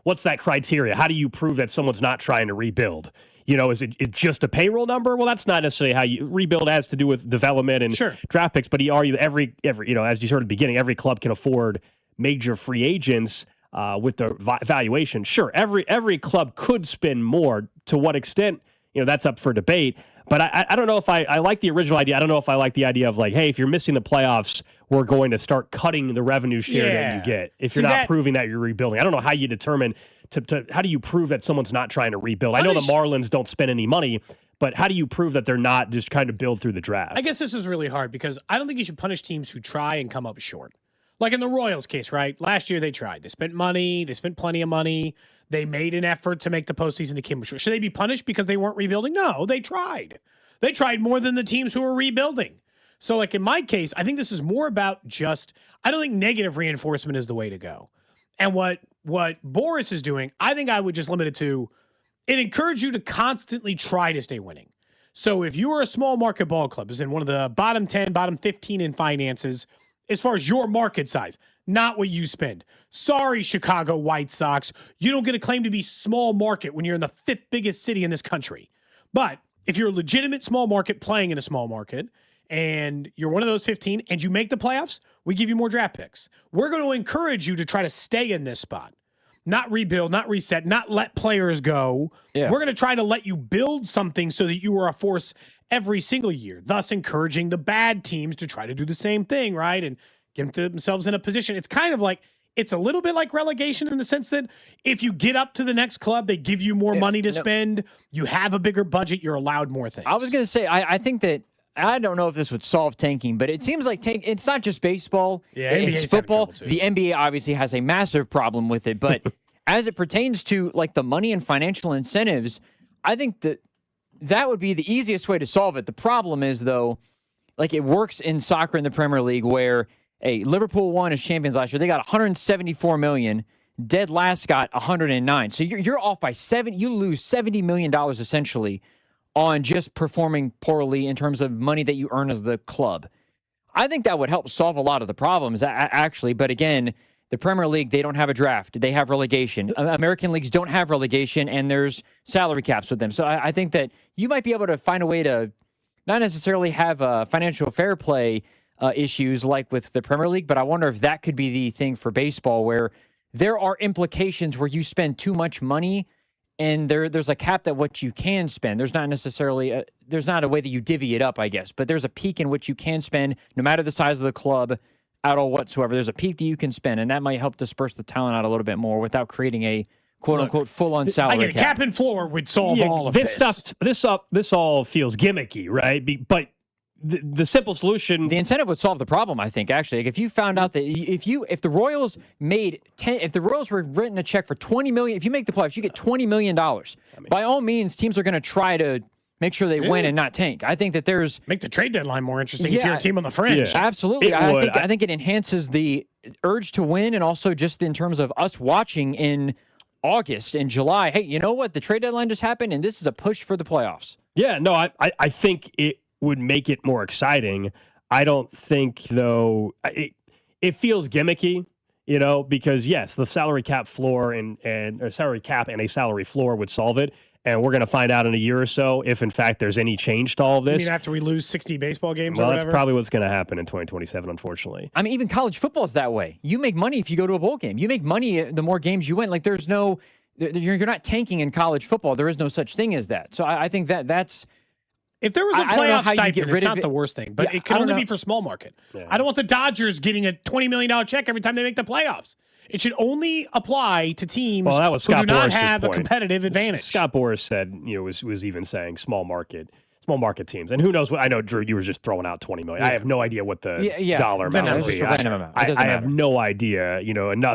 what's that criteria? How do you prove that someone's not trying to rebuild? Is it just a payroll number? Well, that's not necessarily how you rebuild. Has to do with development and draft picks. But he argued every as you heard at the beginning, every club can afford major free agents with the valuation. Sure, every club could spend more. To what extent? That's up for debate. But I don't know if I like the original idea. I don't know if I like the idea of like, hey, if you're missing the playoffs, we're going to start cutting the revenue share that you get if you're not proving that you're rebuilding. I don't know how you determine how do you prove that someone's not trying to rebuild? I know the Marlins don't spend any money, but how do you prove that they're not just trying to build through the draft? I guess this is really hard because I don't think you should punish teams who try and come up short. Like in the Royals case, right? Last year they tried. They spent money. They spent plenty of money. They made an effort to make the postseason. They came up short. Should they be punished because they weren't rebuilding? No, they tried. They tried more than the teams who were rebuilding. So like in my case, I think this is more about I don't think negative reinforcement is the way to go. And what Boris is doing, I think I would just limit it to, it encouraged you to constantly try to stay winning. So if you are a small market ball club, is in one of the bottom 10, bottom 15 in finances, as far as your market size, not what you spend. Sorry, Chicago White Sox. You don't get a claim to be small market when you're in the 5th biggest city in this country. But if you're a legitimate small market playing in a small market and you're one of those 15 and you make the playoffs, we give you more draft picks. We're going to encourage you to try to stay in this spot. Not rebuild, not reset, not let players go. Yeah. We're going to try to let you build something so that you are a force every single year, thus encouraging the bad teams to try to do the same thing, right? And get themselves in a position. It's kind of like, it's a little bit like relegation in the sense that if you get up to the next club, they give you more money to spend. You have a bigger budget. You're allowed more things. I was going to say, I think that, I don't know if this would solve tanking, but it seems like it's not just baseball. Yeah, it's football. The NBA obviously has a massive problem with it, but as it pertains to like the money and financial incentives, I think that would be the easiest way to solve it. The problem is, though, like it works in soccer in the Premier League where Liverpool won as champions last year. They got 174 million. Dead last got 109. So you're off by 7. You lose $70 million essentially on just performing poorly in terms of money that you earn as the club. I think that would help solve a lot of the problems, actually. But again, the Premier League, they don't have a draft. They have relegation. American leagues don't have relegation, and there's salary caps with them. So I think that you might be able to find a way to not necessarily have financial fair play issues like with the Premier League, but I wonder if that could be the thing for baseball where there are implications where you spend too much money and there's a cap that what you can spend. There's not necessarily there's not a way that you divvy it up, I guess, but there's a peak in which you can spend no matter the size of the club at all whatsoever. There's a peak that you can spend, and that might help disperse the talent out a little bit more without creating a quote-unquote full-on salary cap. Cap and floor would solve all of this. This all feels gimmicky, right? But the simple solution, the incentive would solve the problem. I think actually, like if you found out that if the Royals were written a check for $20 million, if you make the playoffs, you get $20 million. By all means, teams are going to try to make sure they win and not tank. I think that there's make the trade deadline more interesting if you're a team on the fringe. Yeah. Absolutely, I think it enhances the urge to win, and also just in terms of us watching in August and July. Hey, you know what? The trade deadline just happened, and this is a push for the playoffs. Yeah, no, I think it would make it more exciting. I don't think, though, it feels gimmicky, because yes, the salary cap floor and a salary cap and a salary floor would solve it. And we're going to find out in a year or so if, in fact, there's any change to all of this. You mean after we lose 60 baseball games or whatever? Well, that's probably what's going to happen in 2027, unfortunately. I mean, even college football is that way. You make money if you go to a bowl game. You make money the more games you win. Like, there's no – you're not tanking in college football. There is no such thing as that. So I think that's – if there was a playoff stipend, it's not the worst thing. But it can only be for small market. Yeah. I don't want the Dodgers getting a $20 million check every time they make the playoffs. It should only apply to teams who do not have a competitive advantage. Scott Boras said, was even saying small market teams. And who knows what, I know, Drew, you were just throwing out $20 million. I have no idea what the dollar amount would be. I have no idea,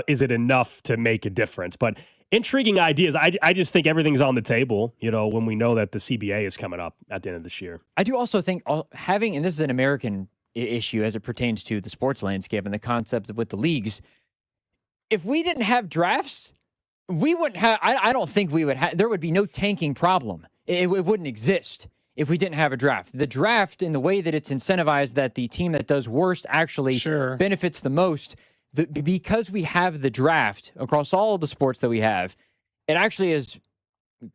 is it enough to make a difference? But intriguing ideas. I just think everything's on the table, when we know that the CBA is coming up at the end of this year. I do also think having, and this is an American issue as it pertains to the sports landscape and the concept with the leagues, if we didn't have drafts, we wouldn't have, I don't think we would have, there would be no tanking problem. It wouldn't exist if we didn't have a draft. The draft, in the way that it's incentivized that the team that does worst actually benefits the most, because we have the draft across all of the sports that we have, it actually has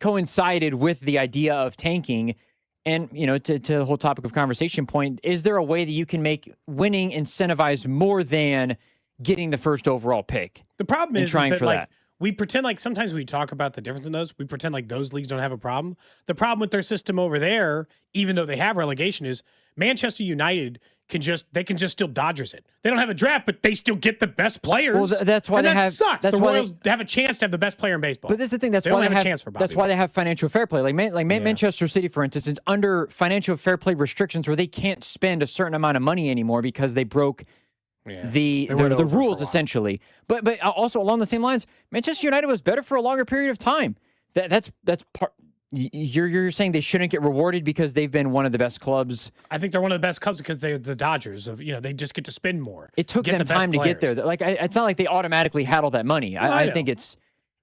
coincided with the idea of tanking. And, to the whole topic of conversation point, is there a way that you can make winning incentivize more than getting the first overall pick? The problem is trying that, for like, that. we pretend like sometimes we talk about the difference in those. We pretend like those leagues don't have a problem. The problem with their system over there, even though they have relegation, is Manchester United can just still Dodgers it. They don't have a draft, but they still get the best players. Well, that's why that have. sucks. That's the why Royals have a chance to have the best player in baseball. But this is the thing. That's they why don't they have a chance for Bobby. That's why they have financial fair play. Like Manchester City, for instance, is under financial fair play restrictions where they can't spend a certain amount of money anpart because they broke the rules essentially. But also along the same lines, Manchester United was better for a longer period of time. That's part. You're saying they shouldn't get rewarded because they've been one of the best clubs? I think they're one of the best clubs because they're the Dodgers. They just get to spend more. It took them time to get there. Like it's not like they automatically had all that money. I think it's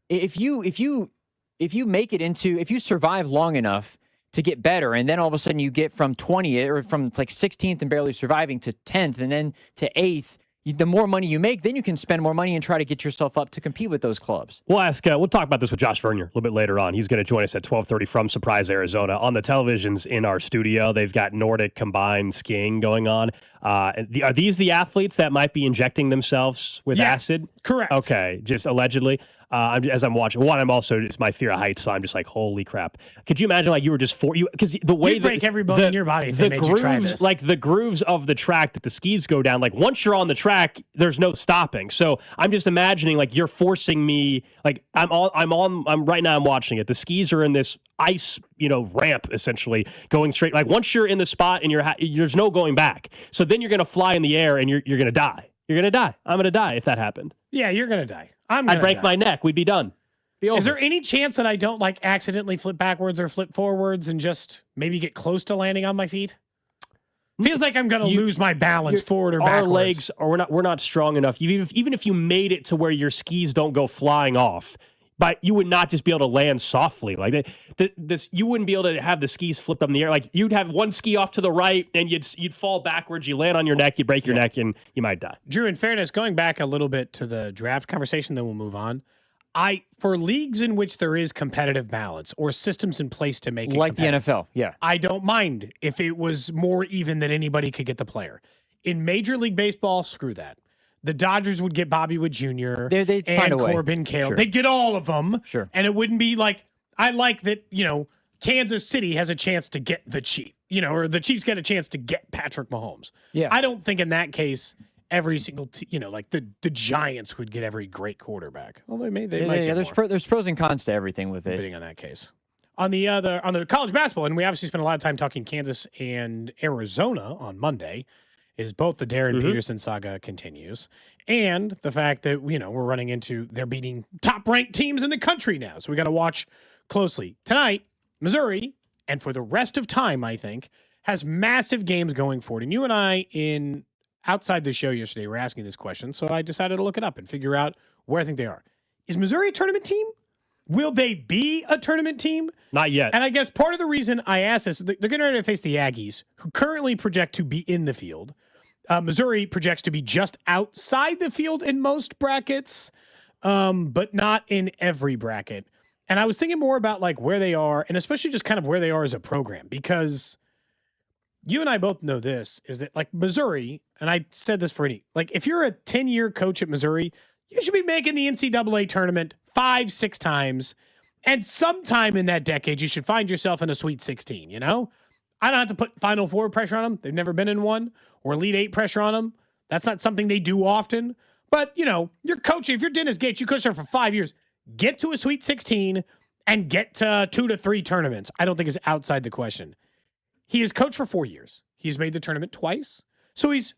if you make it into, if you survive long enough to get better, and then all of a sudden you get from 20th or from like 16th and barely surviving to 10th and then to 8th. The more money you make, then you can spend more money and try to get yourself up to compete with those clubs. We'll talk about this with Josh Vernier a little bit later on. He's going to join us at 12:30 from Surprise, Arizona. On the televisions in our studio, they've got Nordic combined skiing going on. Are these the athletes that might be injecting themselves with acid? Correct. Okay, just allegedly. As I'm watching, it's my fear of heights, so I'm just like, holy crap. Could you imagine, like, you were just because the way you'd break every bone in your body if they made you try this. Like the grooves of the track that the skis go down, like once you're on the track, there's no stopping. So I'm just imagining, like, you're forcing me, like I'm right now I'm watching it. The skis are in this ice, ramp essentially going straight. Like once you're in the spot and there's no going back. So then you're going to fly in the air and you're going to die. You're going to die. I'm going to die if that happened. Yeah, you're going to die. I'd break my neck. We'd be done. Is there any chance that I don't accidentally flip backwards or flip forwards and just maybe get close to landing on my feet? Feels like I'm going to lose my balance forward or backwards. Our legs we're not strong enough. Even if you made it to where your skis don't go flying off, but you would not just be able to land softly like this. You wouldn't be able to have the skis flipped up in the air. Like you'd have one ski off to the right, and you'd fall backwards. You land on your neck, you break your neck, and you might die. Drew, in fairness, going back a little bit to the draft conversation, then we'll move on. For leagues in which there is competitive balance or systems in place to make it like the NFL, I don't mind if it was more even that anybody could get the player. In Major League Baseball, screw that. The Dodgers would get Bobby Wood Jr. They'd and find a way. Corbin Cale. Sure. They'd get all of them. Sure. And it wouldn't be like, I like that, Kansas City has a chance to get the Chief, or the Chiefs get a chance to get Patrick Mahomes. Yeah. I don't think in that case, every single, like the Giants would get every great quarterback. Well, they might get more. There's pros and cons to everything with it. Depending on that case. On the college basketball, and we obviously spent a lot of time talking Kansas and Arizona on Monday, is both the Darren Peterson saga continues, and the fact that we're running into they're beating top-ranked teams in the country now. So we got to watch closely tonight. Missouri, and for the rest of time, I think, has massive games going forward. And you and I, outside the show yesterday, were asking this question, so I decided to look it up and figure out where I think they are. Is Missouri a tournament team? Will they be a tournament team? Not yet. And I guess part of the reason I asked this, they're getting ready to face the Aggies, who currently project to be in the field. Missouri projects to be just outside the field in most brackets, but not in every bracket. And I was thinking more about like where they are, and especially just kind of where they are as a program, because you and I both know this, is that like Missouri, and I said this for if you're a 10-year coach at Missouri, you should be making the NCAA tournament 5-6 times. And sometime in that decade, you should find yourself in a Sweet 16, I don't have to put Final Four pressure on them. They've never been in one. Or Elite 8 pressure on them. That's not something they do often. But, you're coaching. If you're Dennis Gates, you coach there for 5 years. Get to a Sweet 16 and get to 2 to 3 tournaments. I don't think is outside the question. He has coached for 4 years. He's made the tournament twice. So he's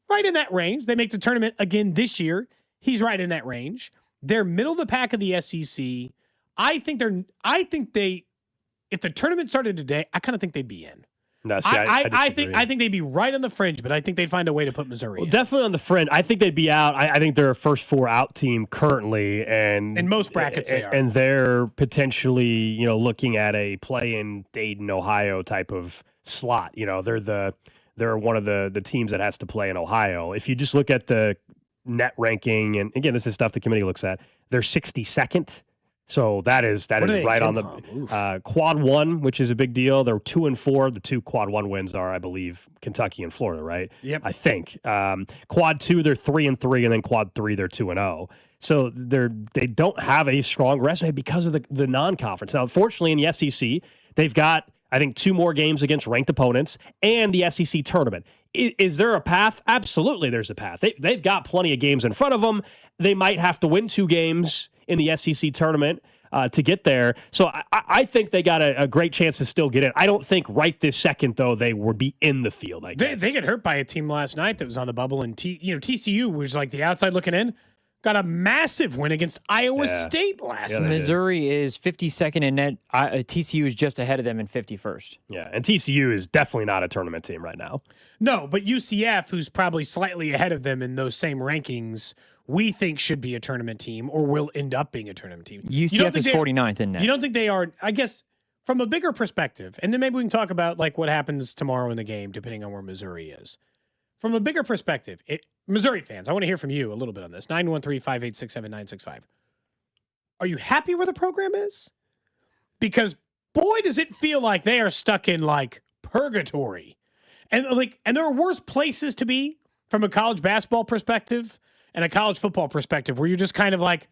right in that range. They make the tournament again this year. He's right in that range. they're middle of the pack of the SEC. I think if the tournament started today, I kind of think they'd be in. No, see, I think they'd be right on the fringe, but I think they'd find a way to put Missouri in. Definitely on the fringe. I think they'd be out. I think they're a first 4 out team currently, and in most brackets they are. And they're potentially, looking at a play in Dayton, Ohio type of slot. They're one of the teams that has to play in Ohio. If you just look at the net ranking, and again, this is stuff the committee looks at, they're 62nd. So that is right on the quad 1, which is a big deal. They're 2-4. The 2 quad 1 wins are, I believe, Kentucky and Florida, right? Yep. I think. Quad 2, they're 3-3, and then quad 3, they're 2-0. So they don't have a strong resume because of the non-conference. Now, unfortunately, in the SEC, they've got, I think, 2 more games against ranked opponents and the SEC tournament. Is there a path? Absolutely, there's a path. They've got plenty of games in front of them. They might have to win 2 games in the SEC tournament to get there. So I think they got a great chance to still get in. I don't think right this second, though, they would be in the field, I guess. They get hurt by a team last night that was on the bubble, and TCU was like the outside looking in. Got a massive win against Iowa State last night. Missouri is 52nd in net. TCU is just ahead of them in 51st. Yeah, and TCU is definitely not a tournament team right now. No, but UCF, who's probably slightly ahead of them in those same rankings, we think should be a tournament team or will end up being a tournament team. UCF is 49th in net. You don't think they are, I guess, from a bigger perspective, and then maybe we can talk about like what happens tomorrow in the game, depending on where Missouri is. From a bigger perspective, Missouri fans, I want to hear from you a little bit on this. 913-586-7965. Are you happy where the program is? Because boy, does it feel like they are stuck in like purgatory. And there are worse places to be from a college basketball perspective and a college football perspective where you're just kind of like,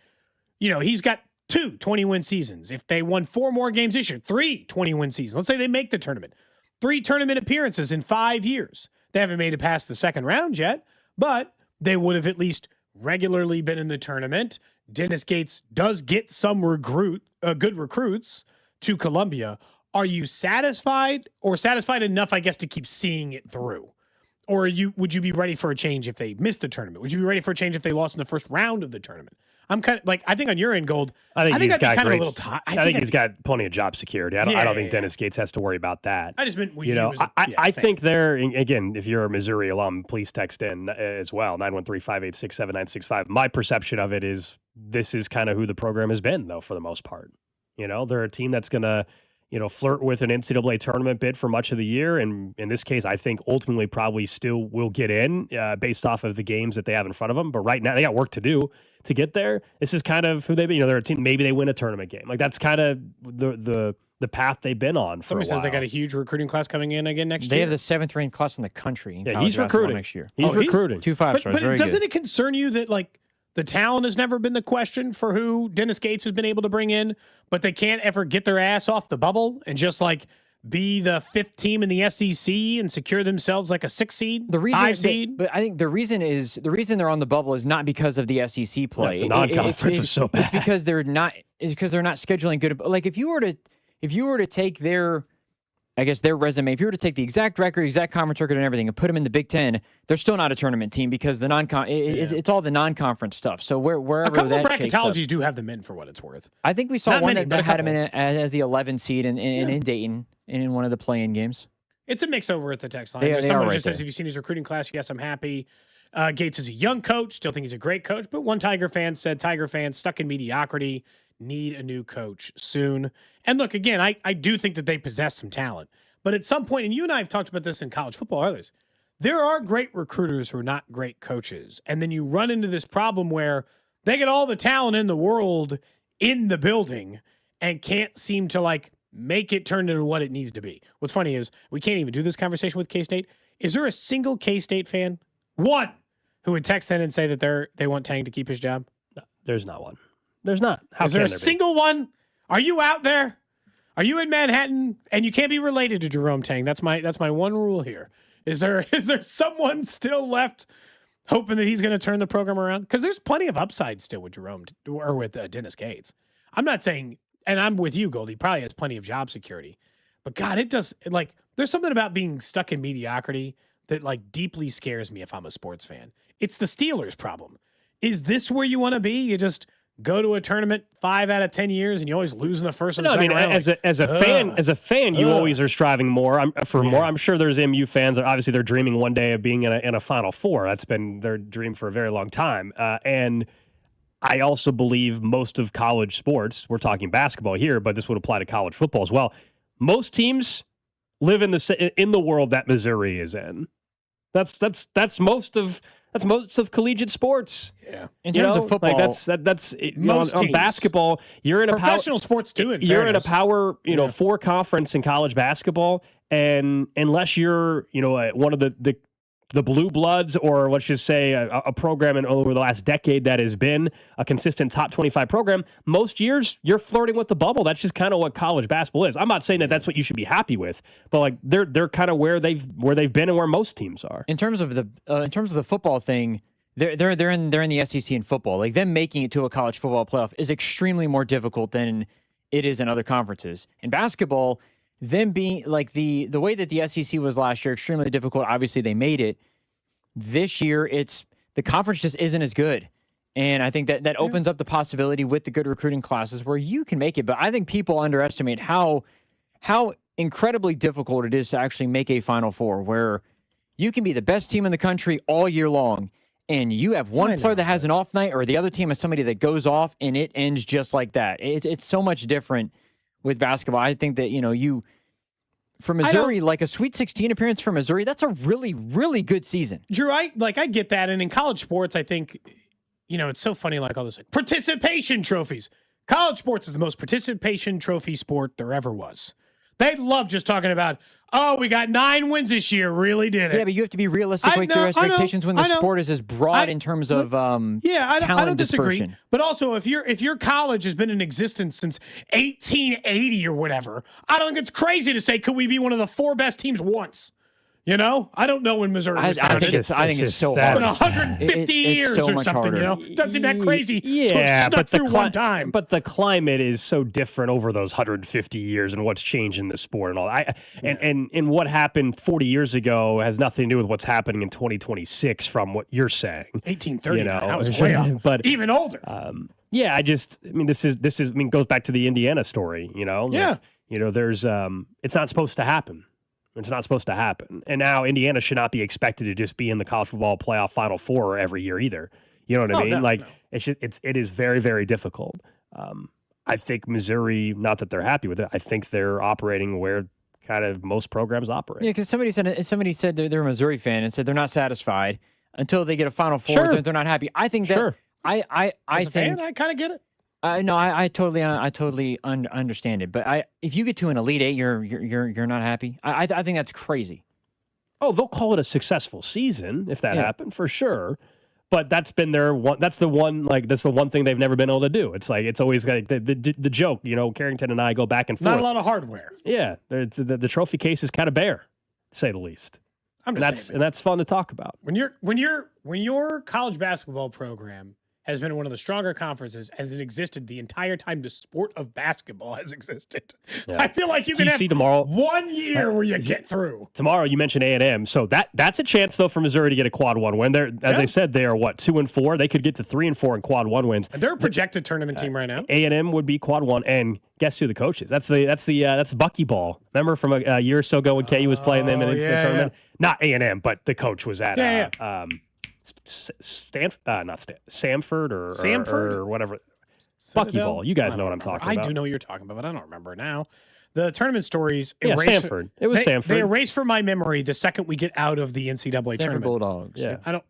he's got 2 20-win seasons. If they won 4 more games this year, 3 20-win seasons. Let's say they make the tournament. 3 tournament appearances in 5 years. They haven't made it past the second round yet, but they would have at least regularly been in the tournament. Dennis Gates does get some good recruits to Columbia. Are you satisfied enough, I guess, to keep seeing it through? Or would you be ready for a change if they missed the tournament? Would you be ready for a change if they lost in the first round of the tournament? I'm kind of like, I think on your end, Gold, I think he's got kind of a little tired. I think he's got plenty of job security. I don't think Dennis Gates has to worry about that. I just meant, I think they're, again, if you're a Missouri alum, please text in as well, 913-586-7965. My perception of it is this is kind of who the program has been, though, for the most part. They're a team that's going to, flirt with an NCAA tournament bid for much of the year. And in this case, I think ultimately probably still will get in based off of the games that they have in front of them. But right now they got work to do to get there. This is kind of who they've been. They're a team, maybe they win a tournament game. Like that's kind of the path they've been on for a while. Somebody says they got a huge recruiting class coming in again next year. They have the 7th ranked class in the country. Yeah, he's recruiting next year. He's recruiting. 2 5-stars. But doesn't it concern you that like the talent has never been the question for who Dennis Gates has been able to bring in, but they can't ever get their ass off the bubble and just like be the 5th team in the SEC and secure themselves like a 6 seed, 5 seed? But I think the reason they're on the bubble is not because of the SEC play. The non-conference was so bad. It's because they're not scheduling good. Like if you were to take their resume, if you were to take the exact record, exact conference record and everything and put them in the Big Ten, they're still not a tournament team because the it's all the non-conference stuff. So wherever a couple that of shakes up, bracketologies do have them in for what it's worth. I think we saw Not one many, that but had them in as the 11 seed in Dayton in one of the play-in games. It's a mix over at the text line. They There's are someone who right just says, there. have you seen his recruiting class? Yes, I'm happy. Gates is a young coach. Still think he's a great coach. But one Tiger fan said, Tiger fans stuck in mediocrity, need a new coach soon. And look, again, I do think that they possess some talent. But at some point, and you and I have talked about this in college football or others, there are great recruiters who are not great coaches. And then you run into this problem where they get all the talent in the world in the building and can't seem to like make it turn into what it needs to be. What's funny is we can't even do this conversation with K-State. Is there a single K-State fan, one, who would text in and say that they want Tang to keep his job? No, there's not one. There's not. How is there a single one? Are you out there? Are you in Manhattan? And you can't be related to Jerome Tang. That's my one rule here. Is there someone still left hoping that he's going to turn the program around? Because there's plenty of upside still with Jerome or with Dennis Gates. I'm not saying, and I'm with you, Gold. He probably has plenty of job security. But God, it does, like, there's something about being stuck in mediocrity that like deeply scares me if I'm a sports fan. It's the Steelers problem. Is this where you want to be? You just go to a tournament 5 out of 10 years and you always lose in the first and the second round. As a fan, you always are striving more. More. I'm sure there's MU fans. Obviously, they're dreaming one day of being in a Final Four. That's been their dream for a very long time. And I also believe most of college sports. We're talking basketball here, but this would apply to college football as well. Most teams live in the world that Missouri is in. That's most of collegiate sports. Yeah. In terms of football, that's on basketball. You're in a professional sports too. You're in a power 4 conference in college basketball, and unless you're one of the blue bloods, or let's just say a program over the last decade that has been a consistent top 25 program, most years you're flirting with the bubble. That's just kind of what college basketball is. I'm not saying that that's what you should be happy with, but like they're kind of where they've been and where most teams are. In terms of the football thing, they're in the SEC in football. Like them making it to a college football playoff is extremely more difficult than it is in other conferences. In basketball, them being like the way that the SEC was last year, extremely difficult. Obviously, they made it. This year, the conference just isn't as good. And I think that opens up the possibility with the good recruiting classes where you can make it. But I think people underestimate how incredibly difficult it is to actually make a Final Four, where you can be the best team in the country all year long, and you have one player that has an off night, or the other team has somebody that goes off, and it ends just like that. It's so much different with basketball. I think that, for Missouri, like a Sweet 16 appearance for Missouri, that's a really, really good season. Drew, I get that. And in college sports, I think, it's so funny, like all this participation trophies. College sports is the most participation trophy sport there ever was. They love just talking about, we got 9 wins this year. Really did it. Yeah, but you have to be realistic with your expectations when the sport is as broad in terms of talent I don't disagree. dispersion. But also, if your college has been in existence since 1880 or whatever, I don't think it's crazy to say, could we be one of the 4 best teams once? I don't know when Missouri was I think it's so hard. In 150 years so or much something, harder. It doesn't seem that crazy. Yeah, but one time. But the climate is so different over those 150 years, and what's changed in the sport and all. And what happened 40 years ago has nothing to do with what's happening in 2026. From what you're saying, 1830. That was way up, but even older. This goes back to the Indiana story. There's it's not supposed to happen. It's not supposed to happen. And now Indiana should not be expected to just be in the college football playoff Final Four every year either. You know what I mean? No. It is very, very difficult. I think Missouri, not that they're happy with it, I think they're operating where kind of most programs operate. Yeah, because somebody said they're a Missouri fan and said they're not satisfied until they get a Final Four. Sure. They're not happy. I think that sure. I As a think fan, I kind of get it. No, I totally understand it. But if you get to an Elite Eight, you're not happy. I think that's crazy. Oh, they'll call it a successful season if that happened for sure. But that's been their one. That's the one thing they've never been able to do. It's like it's always like the joke. Carrington and I go back and forth. Not a lot of hardware. Yeah, the trophy case is kind of bare, to say the least. I'm just saying, and that's fun to talk about. When your college basketball program has been one of the stronger conferences as it existed the entire time the sport of basketball has existed. Yeah. I feel like you can have tomorrow, 1 year where you get through. Tomorrow, you mentioned A&M. So that's a chance, though, for Missouri to get a quad 1 win. As I said, they are, 2-4? They could get to 3-4 in quad 1 wins. And they're a projected tournament team right now. A&M would be quad 1. And guess who the coach is? That's Bucky Ball. Remember from a year or so ago when KU was playing them in the tournament? Yeah. Not A&M, but the coach was at Samford or whatever. Bucky Ball. You guys know what I'm talking about. I do know what you're talking about, but I don't remember now. The tournament stories. Samford. It was Samford. They erase from my memory the second we get out of the NCAA tournament. Bulldogs. Yeah. I don't.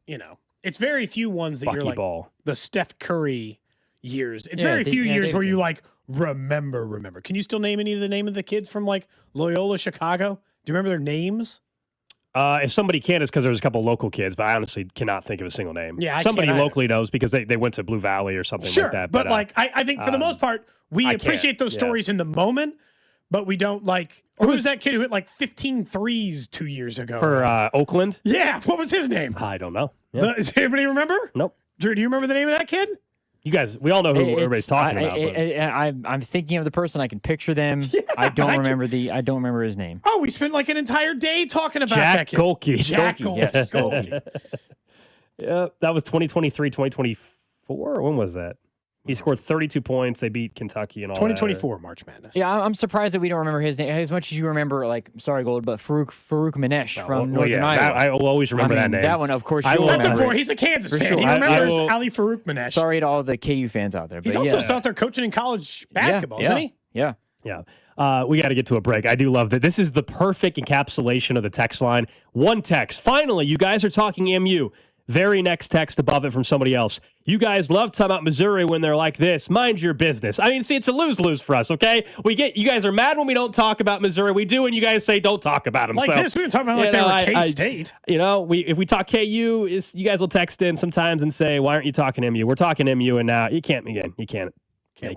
It's very few ones that Bucky you're like Ball. The Steph Curry years. It's very few years where you like remember. Can you still name any of the name of the kids from like Loyola Chicago? Do you remember their names? If somebody can, it's because there's a couple local kids, but I honestly cannot think of a single name. Yeah, somebody locally knows because they went to Blue Valley or something like that. But I think for the most part, we appreciate those stories in the moment, but we don't like. Or who was that kid who hit like 15 threes 2 years ago? For Oakland? Yeah, what was his name? I don't know. Yeah. Does anybody remember? Nope. Drew, do you remember the name of that kid? You guys, we all know who everybody's talking about. I'm thinking of the person. I can picture them. Yeah, I don't remember his name. Oh, we spent like an entire day talking about Jack that kid. Golke. Jack Golke. Yeah, that was 2023, 2024. When was that? He scored 32 points. They beat Kentucky and all 2024 March Madness. Yeah, I'm surprised that we don't remember his name as much as you remember, sorry, Gold, but Farouk Manesh from Northern Iowa. I will always remember that name. That one, of course, He's a Kansas fan. Sure. He remembers Ali Farouk Manesh. Sorry to all the KU fans out there. But he's also still out there coaching in college basketball, isn't he? Yeah. We got to get to a break. I do love that. This is the perfect encapsulation of the text line. One text. Finally, you guys are talking MU. Very next text above it from somebody else. You guys love talking about Missouri when they're like this. Mind your business. I mean, see, it's a lose-lose for us, okay? You guys are mad when we don't talk about Missouri. We do when you guys say don't talk about them. This, we were talking about they were K-State. If we talk KU, you guys will text in sometimes and say, why aren't you talking MU? We're talking MU, and now you can't make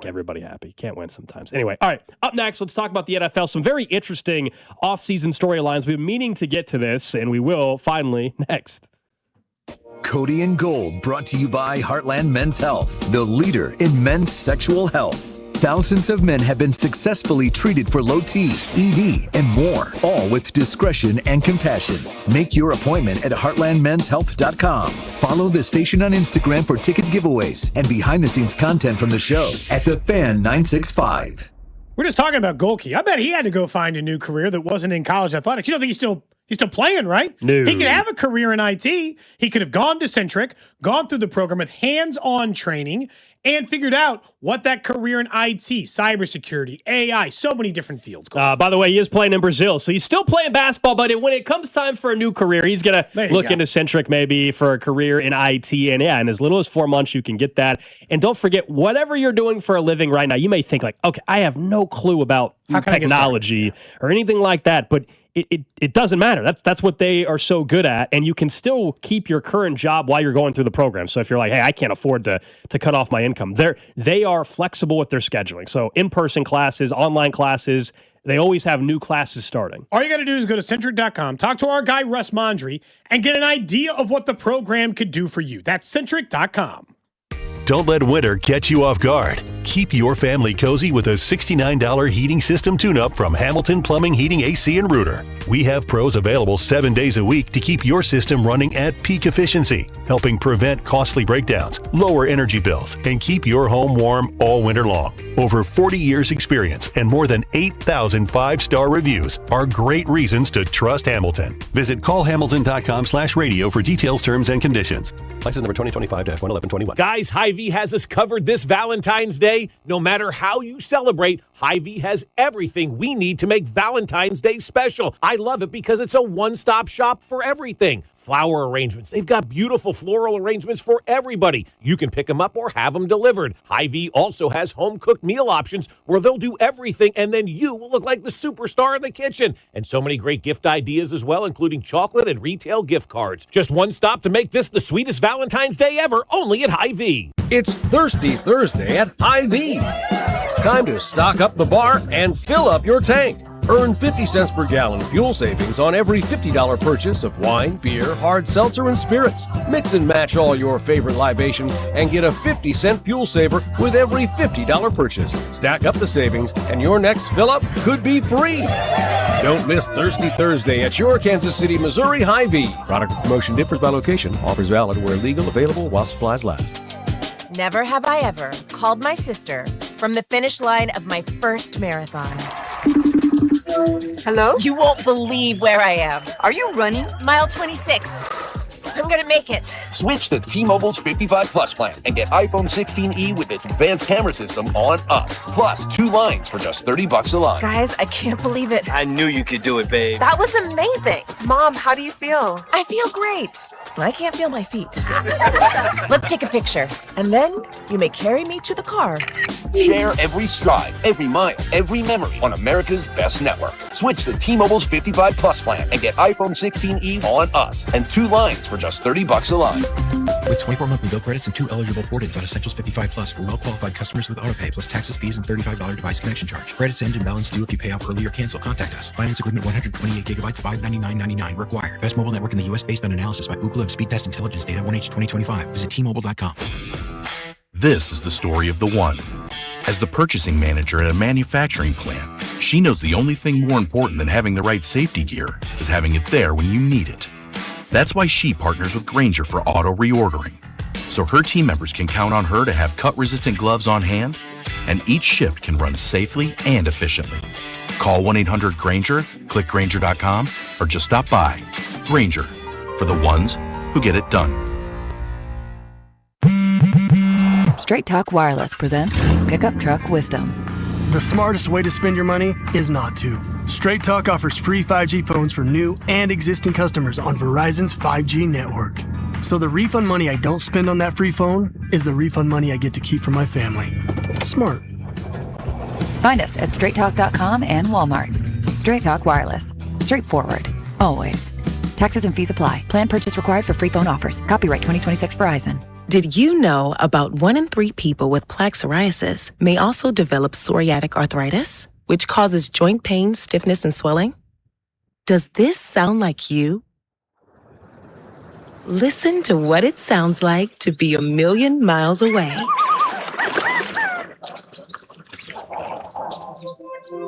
everybody happy. Can't win sometimes. Anyway, all right. Up next, let's talk about the NFL. Some very interesting offseason storylines. We've been meaning to get to this, and we will finally next. Cody and Gold, brought to you by Heartland Men's Health, the leader in men's sexual health. Thousands of men have been successfully treated for low T, ED, and more, all with discretion and compassion. Make your appointment at heartlandmenshealth.com. Follow the station on Instagram for ticket giveaways and behind-the-scenes content from the show at The Fan 965. We're just talking about Golke. I bet he had to go find a new career that wasn't in college athletics. You don't think he's still playing, right? No. He could have a career in IT. He could have gone to Centric, gone through the program with hands-on training, and figured out what that career in IT, cybersecurity, AI, so many different fields. By the way, he is playing in Brazil, so he's still playing basketball, but when it comes time for a new career, he's going to look into Centric maybe for a career in IT. And in as little as 4 months, you can get that. And don't forget, whatever you're doing for a living right now, you may think okay, I have no clue about technology or anything like that, but it doesn't matter. That's what they are so good at, and you can still keep your current job while you're going through the program. So if you're like, hey, I can't afford to cut off my income, they are flexible with their scheduling. So in-person classes, online classes, they always have new classes starting. All you got to do is go to Centric.com, talk to our guy Russ Mondry, and get an idea of what the program could do for you. That's Centric.com. Don't let winter catch you off guard. Keep your family cozy with a $69 heating system tune-up from Hamilton Plumbing, Heating, AC, and Rooter. We have pros available 7 days a week to keep your system running at peak efficiency, helping prevent costly breakdowns, lower energy bills, and keep your home warm all winter long. Over 40 years experience and more than 8,000 5-star reviews are great reasons to trust Hamilton. Visit callhamilton.com/radio for details, terms, and conditions. License number 2025-11121. Guys, Hy-Vee has us covered this Valentine's Day. No matter how you celebrate, Hy-Vee has everything we need to make Valentine's Day special. I love it because it's a one-stop shop for everything. Flower arrangements. They've got beautiful floral arrangements for everybody. You can pick them up or have them delivered. Hy-Vee also has home-cooked meal options where they'll do everything, and then you will look like the superstar in the kitchen. And so many great gift ideas as well, including chocolate and retail gift cards. Just one stop to make this the sweetest Valentine's Day ever, only at Hy-Vee. It's Thirsty Thursday at Hy-Vee. Time to stock up the bar and fill up your tank. Earn 50 cents per gallon fuel savings on every $50 purchase of wine, beer, hard seltzer, and spirits. Mix and match all your favorite libations and get a 50-cent fuel saver with every $50 purchase. Stack up the savings and your next fill-up could be free. Don't miss Thirsty Thursday at your Kansas City, Missouri Hy-Vee. Product promotion differs by location. Offers valid where legal, available while supplies last. Never have I ever called my sister from the finish line of my first marathon. Hello? You won't believe where I am. Are you running? Mile 26. I'm gonna make it. Switch to T-Mobile's 55 Plus plan and get iPhone 16e with its advanced camera system on us. Plus 2 lines for just $30 a line. Guys, I can't believe it. I knew you could do it, babe. That was amazing. Mom, how do you feel? I feel great. I can't feel my feet. Let's take a picture, and then you may carry me to the car. Share every stride, every mile, every memory on America's best network. Switch to T-Mobile's 55 Plus plan and get iPhone 16e on us and 2 lines for just $30 a line. With 24 monthly bill credits and 2 eligible port-ins on Essentials 55 Plus for well-qualified customers with autopay plus taxes, fees, and $35 device connection charge. Credits end and balance due if you pay off early or cancel. Contact us. Finance agreement 128 gigabytes, $599.99 required. Best mobile network in the U.S. based on analysis by Ookla of Speed Test Intelligence data 1H 2025. Visit T-Mobile.com. This is the story of the one. As the purchasing manager at a manufacturing plant, she knows the only thing more important than having the right safety gear is having it there when you need it. That's why she partners with Grainger for auto reordering, so her team members can count on her to have cut-resistant gloves on hand, and each shift can run safely and efficiently. Call 1-800-GRANGER, click Grainger.com, or just stop by. Grainger, for the ones who get it done. Straight Talk Wireless presents Pickup Truck Wisdom. The smartest way to spend your money is not to. Straight Talk offers free 5G phones for new and existing customers on Verizon's 5G network. So the refund money I don't spend on that free phone is the refund money I get to keep for my family. Smart. Find us at straighttalk.com and Walmart. Straight Talk Wireless. Straightforward. Always. Taxes and fees apply. Plan purchase required for free phone offers. Copyright 2026 Verizon. Did you know about 1 in 3 people with plaque psoriasis may also develop psoriatic arthritis, which causes joint pain, stiffness, and swelling? Does this sound like you? Listen to what it sounds like to be a million miles away.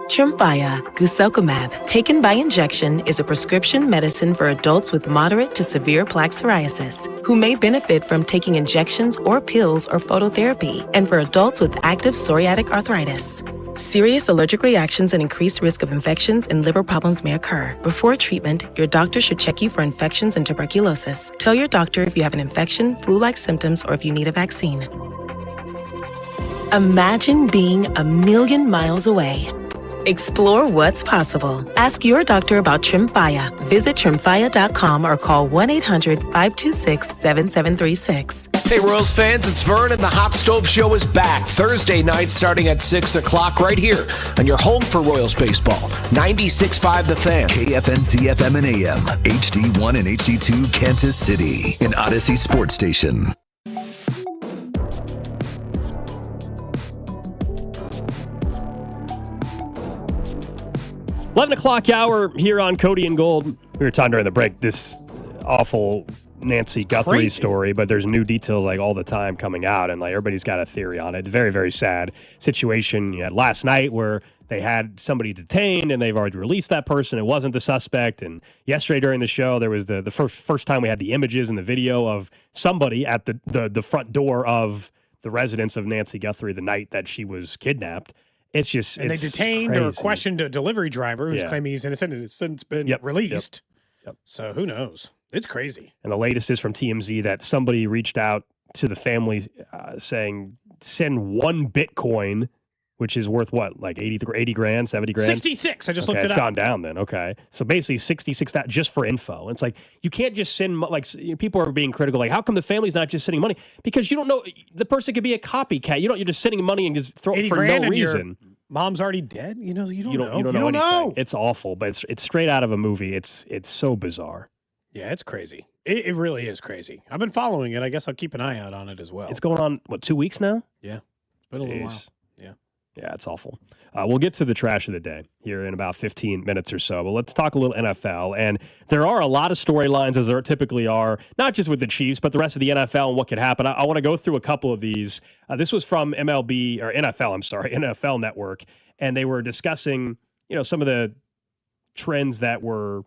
Tremfya guselkumab, taken by injection, is a prescription medicine for adults with moderate to severe plaque psoriasis who may benefit from taking injections or pills or phototherapy, and for adults with active psoriatic arthritis. Serious allergic reactions and increased risk of infections and liver problems may occur. Before treatment, your doctor should check you for infections and tuberculosis. Tell your doctor if you have an infection, flu-like symptoms, or if you need a vaccine. Imagine being a million miles away. Explore what's possible. Ask your doctor about Tremfya. Visit Tremfya.com or call 1-800-526-7736. Hey, Royals fans, it's Vern, and the Hot Stove Show is back Thursday night starting at 6 o'clock right here on your home for Royals baseball. 96.5 The Fan. KFNC FM and AM, HD1 and HD2 Kansas City, an Odyssey sports station. 11 o'clock hour here on Cody and Gold. We were talking during the break this awful Nancy Guthrie story, but there's new details like all the time coming out, and like everybody's got a theory on it. Very, very sad situation you had last night where they had somebody detained and they've already released that person. It wasn't the suspect. And yesterday during the show, there was the first time we had the images and the video of somebody at the front door of the residence of Nancy Guthrie the night that she was kidnapped. It's just, and they detained crazy. or questioned a delivery driver who's claiming he's innocent and has since been released. Yep. So who knows? It's crazy. And the latest is from TMZ that somebody reached out to the family saying, send 1 Bitcoin, which is worth what, like 80 grand, 70 grand? 66. I just looked it up. It's up. gone down then. Okay. So basically 66 that just for info. It's like, you can't just send, like, people are being critical. Like, how come the family's not just sending money? Because you don't know, the person could be a copycat. You're just sending money and just throw it for no reason. Mom's already dead. You don't know. You don't know. It's awful, but it's straight out of a movie. It's so bizarre. Yeah, it's crazy. It really is crazy. I've been following it. I guess I'll keep an eye out on it as well. It's going on, 2 weeks now? Yeah. It's been a little while. Yeah, it's awful. We'll get to the trash of the day here in about 15 minutes or so, but let's talk a little NFL. And there are a lot of storylines, as there typically are, not just with the Chiefs, but the rest of the NFL and what could happen. I want to go through a couple of these. This was from NFL Network, and they were discussing, some of the trends that we're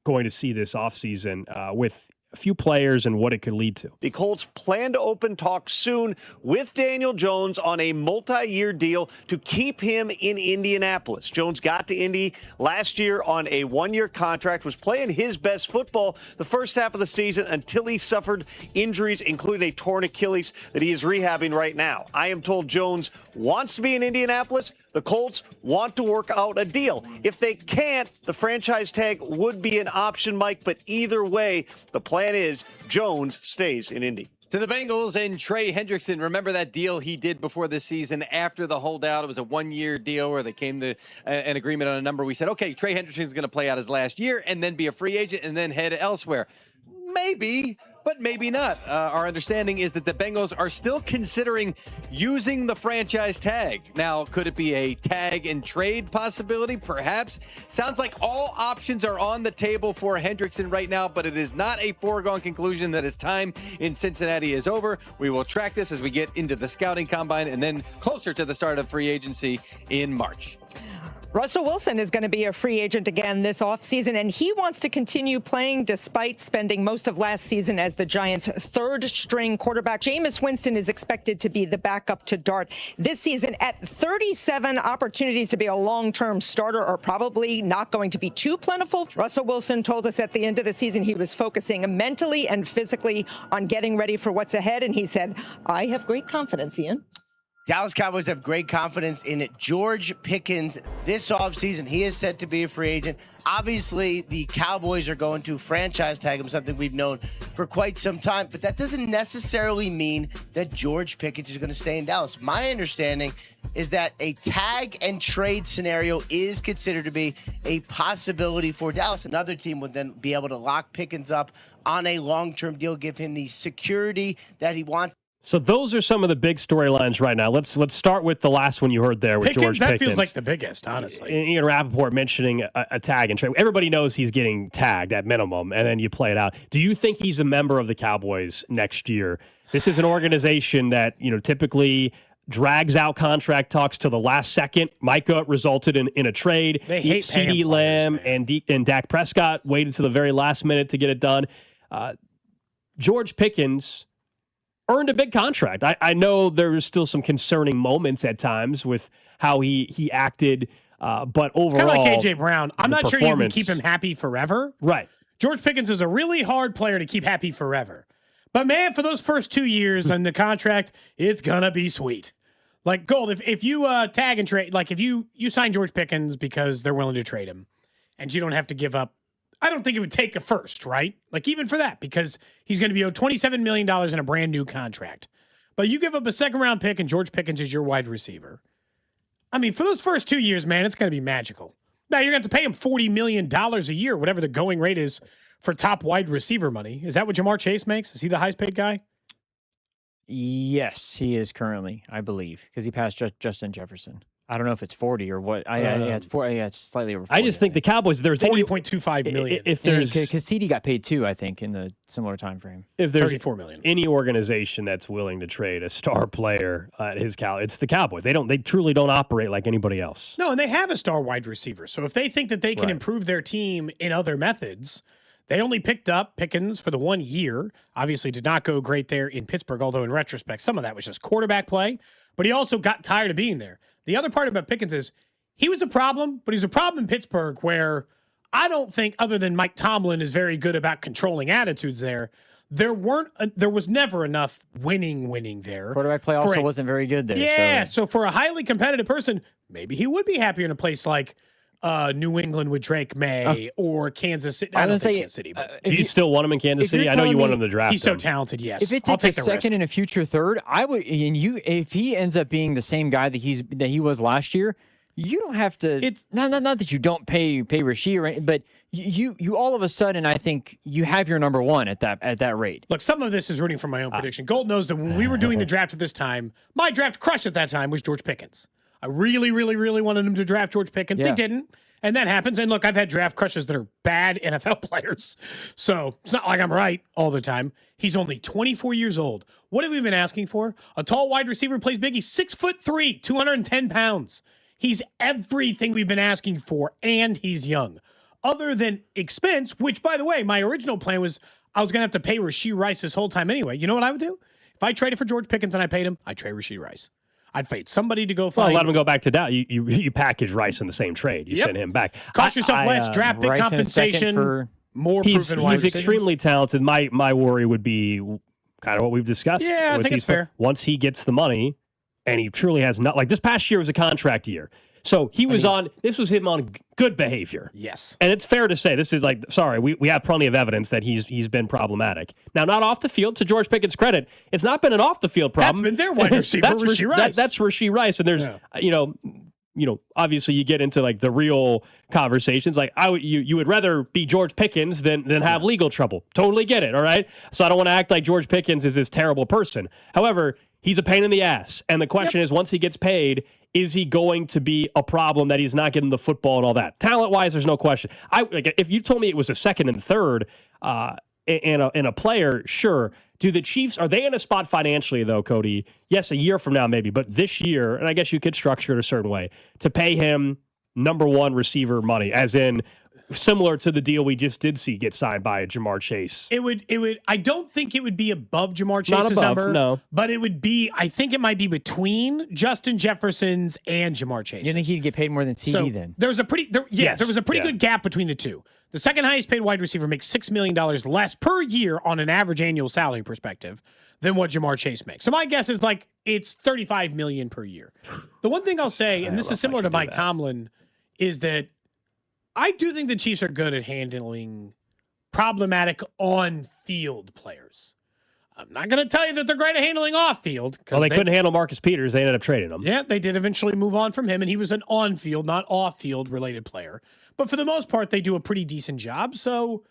going to see this offseason with a few players and what it could lead to. The Colts plan to open talks soon with Daniel Jones on a multi-year deal to keep him in Indianapolis. Jones got to Indy last year on a 1-year contract, was playing his best football the first half of the season until he suffered injuries, including a torn Achilles that he is rehabbing right now. I am told Jones wants to be in Indianapolis. The Colts want to work out a deal. If they can't, the franchise tag would be an option, Mike, but either way, the plan is Jones stays in Indy. To the Bengals and Trey Hendrickson. Remember that deal he did before this season after the holdout? It was a 1-year deal where they came to an agreement on a number. We said, okay, Trey Hendrickson's going to play out his last year and then be a free agent and then head elsewhere. Maybe, but maybe not. Our understanding is that the Bengals are still considering using the franchise tag. Now, could it be a tag and trade possibility? Perhaps. Sounds like all options are on the table for Hendrickson right now, but it is not a foregone conclusion that his time in Cincinnati is over. We will track this as we get into the scouting combine and then closer to the start of free agency in March. Russell Wilson is going to be a free agent again this offseason, and he wants to continue playing despite spending most of last season as the Giants' third-string quarterback. Jameis Winston is expected to be the backup to Dart this season. At 37, opportunities to be a long-term starter are probably not going to be too plentiful. Russell Wilson told us at the end of the season he was focusing mentally and physically on getting ready for what's ahead, and he said, I have great confidence, Ian. Dallas Cowboys have great confidence in George Pickens this offseason. He is set to be a free agent. Obviously, the Cowboys are going to franchise tag him, something we've known for quite some time, but that doesn't necessarily mean that George Pickens is going to stay in Dallas. My understanding is that a tag and trade scenario is considered to be a possibility for Dallas. Another team would then be able to lock Pickens up on a long-term deal, give him the security that he wants. So those are some of the big storylines right now. Let's start with the last one you heard there with George Pickens. That feels like the biggest, honestly. Ian Rappaport mentioning a tag and trade. Everybody knows he's getting tagged at minimum, and then you play it out. Do you think he's a member of the Cowboys next year? This is an organization that typically drags out contract talks to the last second. Micah resulted in a trade. They hate CeeDee Lamb and Dak Prescott waited to the very last minute to get it done. George Pickens earned a big contract. I know there's still some concerning moments at times with how he acted, but overall, kind of like A.J. Brown. I'm not sure you can keep him happy forever. Right. George Pickens is a really hard player to keep happy forever. But, man, for those first 2 years on the contract, it's going to be sweet. Like, Gold, if you tag and trade, like if you sign George Pickens because they're willing to trade him and you don't have to give up, I don't think it would take a first, right? Like even for that, because he's going to be owed $27 million in a brand new contract. But you give up a second-round pick and George Pickens is your wide receiver. I mean, for those first 2 years, man, it's going to be magical. Now, you're going to have to pay him $40 million a year, whatever the going rate is for top wide receiver money. Is that what Jamar Chase makes? Is he the highest-paid guy? Yes, he is currently, I believe, because he passed Justin Jefferson. I don't know if it's 40 or what. It's 40. Yeah, it's slightly over 40. I just think the Cowboys, there's 40.25 million. If there's because CeeDee got paid too, I think, in the similar time frame. If there's 34 million. Any organization that's willing to trade a star player at his it's the Cowboys. They truly don't operate like anybody else. No, and they have a star wide receiver. So if they think that they can improve their team in other methods, they only picked up Pickens for the 1 year. Obviously did not go great there in Pittsburgh, although in retrospect, some of that was just quarterback play. But he also got tired of being there. The other part about Pickens is he was a problem, but he's a problem in Pittsburgh where I don't think, other than Mike Tomlin is very good about controlling attitudes there, there was never enough winning there. Quarterback play also wasn't very good there. Yeah, so for a highly competitive person, maybe he would be happier in a place like New England with Drake May or Kansas City. I don't think Kansas City. But do you still want him in Kansas City? I know you want him to draft. He's so talented. Yes. If it takes a second and a future third, I would. And if he ends up being the same guy that he was last year, you don't have to. It's not that you don't pay Rasheed, right? But you all of a sudden, I think you have your number one at that rate. Look, some of this is rooting for my own prediction. Gold knows that when we were doing the draft at this time, my draft crush at that time was George Pickens. I really, really, really wanted him to draft George Pickens. Yeah. They didn't. And that happens. And look, I've had draft crushes that are bad NFL players. So it's not like I'm right all the time. He's only 24 years old. What have we been asking for? A tall wide receiver plays big. He's 6'3", 210 pounds. He's everything we've been asking for, and he's young. Other than expense, which, by the way, my original plan was I was going to have to pay Rashee Rice this whole time anyway. You know what I would do? If I traded for George Pickens and I paid him, I'd trade Rashee Rice. I'd fade somebody to go find. Well, let him go back to Dallas. You package Rice in the same trade. You send him back. Cost yourself less draft pick compensation for more proven wide He's extremely talented. My worry would be kind of what we've discussed. Yeah, I think it's fair. Once he gets the money, and he truly has not. Like this past year was a contract year. So he was this was him on good behavior. Yes. And it's fair to say, this is like, sorry, we have plenty of evidence that he's been problematic. Now, not off the field, to George Pickens' credit, it's not been an off the field problem. That's been their wide receiver, Rashee Rice. That's Rashee Rice. And there's, obviously you get into like the real conversations. Like you would rather be George Pickens than have legal trouble. Totally get it. All right. So I don't want to act like George Pickens is this terrible person. However, he's a pain in the ass. And the question is, once he gets paid, is he going to be a problem that he's not getting the football and all that? Talent-wise, there's no question. If you told me it was a second and third in a player, sure. Do the Chiefs, are they in a spot financially, though, Cody? Yes, a year from now maybe, but this year, and I guess you could structure it a certain way, to pay him number one receiver money, as in similar to the deal we just did see get signed by Jamar Chase. It would. I don't think it would be above Jamar Chase's number. No. But it would be, I think it might be between Justin Jefferson's and Jamar Chase. You think he'd get paid more than CD then? There was a pretty good gap between the two. The second highest paid wide receiver makes $6 million less per year on an average annual salary perspective than what Jamar Chase makes. So my guess is like it's $35 million per year. The one thing I'll say, and this is similar to Mike Tomlin, is that I do think the Chiefs are good at handling problematic on-field players. I'm not going to tell you that they're great at handling off-field. Well, they couldn't handle Marcus Peters. They ended up trading him. Yeah, they did eventually move on from him, and he was an on-field, not off-field related player. But for the most part, they do a pretty decent job. So,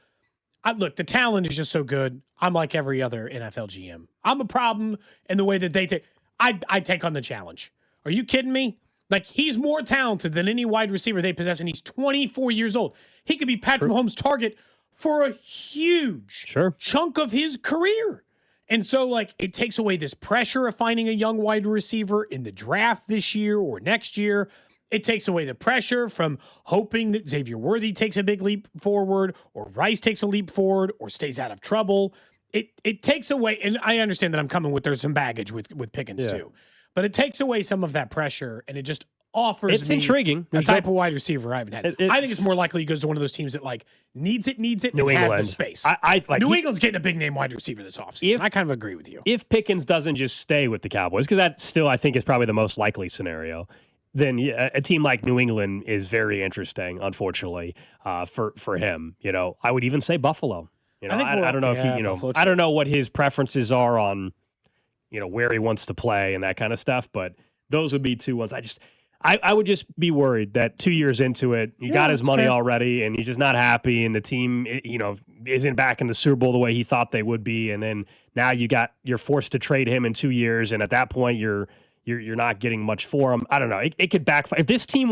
look, the talent is just so good. I'm like every other NFL GM. I'm a problem in the way that they take. I take on the challenge. Are you kidding me? Like, he's more talented than any wide receiver they possess, and he's 24 years old. He could be Patrick Mahomes' target for a huge chunk of his career. And so, like, it takes away this pressure of finding a young wide receiver in the draft this year or next year. It takes away the pressure from hoping that Xavier Worthy takes a big leap forward or Rice takes a leap forward or stays out of trouble. It takes away, and I understand that I'm coming with, there's some baggage with Pickens too. But it takes away some of that pressure, and it just offers me intriguing. a type of wide receiver I haven't had. I think it's more likely he goes to one of those teams that like needs it, New and England has the space. New England's getting a big name wide receiver this offseason. I kind of agree with you. If Pickens doesn't just stay with the Cowboys, because that still I think is probably the most likely scenario, then a team like New England is very interesting, unfortunately, for him. You know, I would even say Buffalo. You know, I don't know if he, I don't know what his preferences are on, where he wants to play and that kind of stuff, but those would be two ones. I would just be worried that 2 years into it, he got his money already and he's just not happy, and the team, isn't back in the Super Bowl the way he thought they would be, and then now you're forced to trade him in 2 years, and at that point you're not getting much for him. I don't know. It could backfire. If this team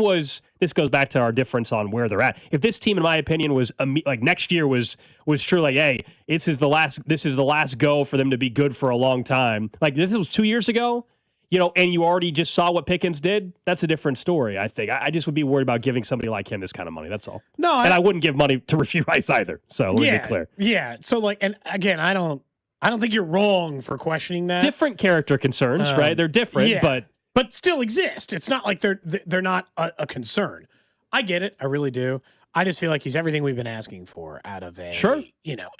this goes back to our difference on where they're at. If this team, in my opinion, was like next year was true, like, hey, this is the last go for them to be good for a long time. Like this was 2 years ago, and you already just saw what Pickens did. That's a different story, I think. I just would be worried about giving somebody like him this kind of money. That's all. No, and I wouldn't give money to Rashee Rice either. So let me be clear. Yeah. So like, and again, I don't think you're wrong for questioning that. Different character concerns, right? They're different, but still exist. It's not like they're not a concern. I get it. I really do. I just feel like he's everything we've been asking for out of a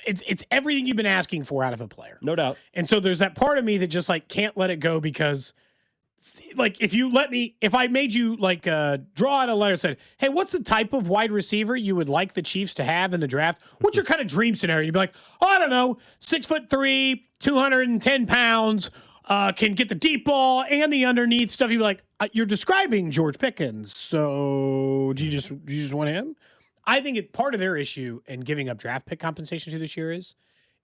it's everything you've been asking for out of a player. No doubt. And so there's that part of me that just like can't let it go, because like if I made you like draw out a letter that said, hey, what's the type of wide receiver you would like the Chiefs to have in the draft? What's your kind of dream scenario? You'd be like, I don't know, 6'3", 210 pounds, can get the deep ball and the underneath stuff. You'd be like, you're describing George Pickens, so do you just want him? I think part of their issue in giving up draft pick compensation to this year is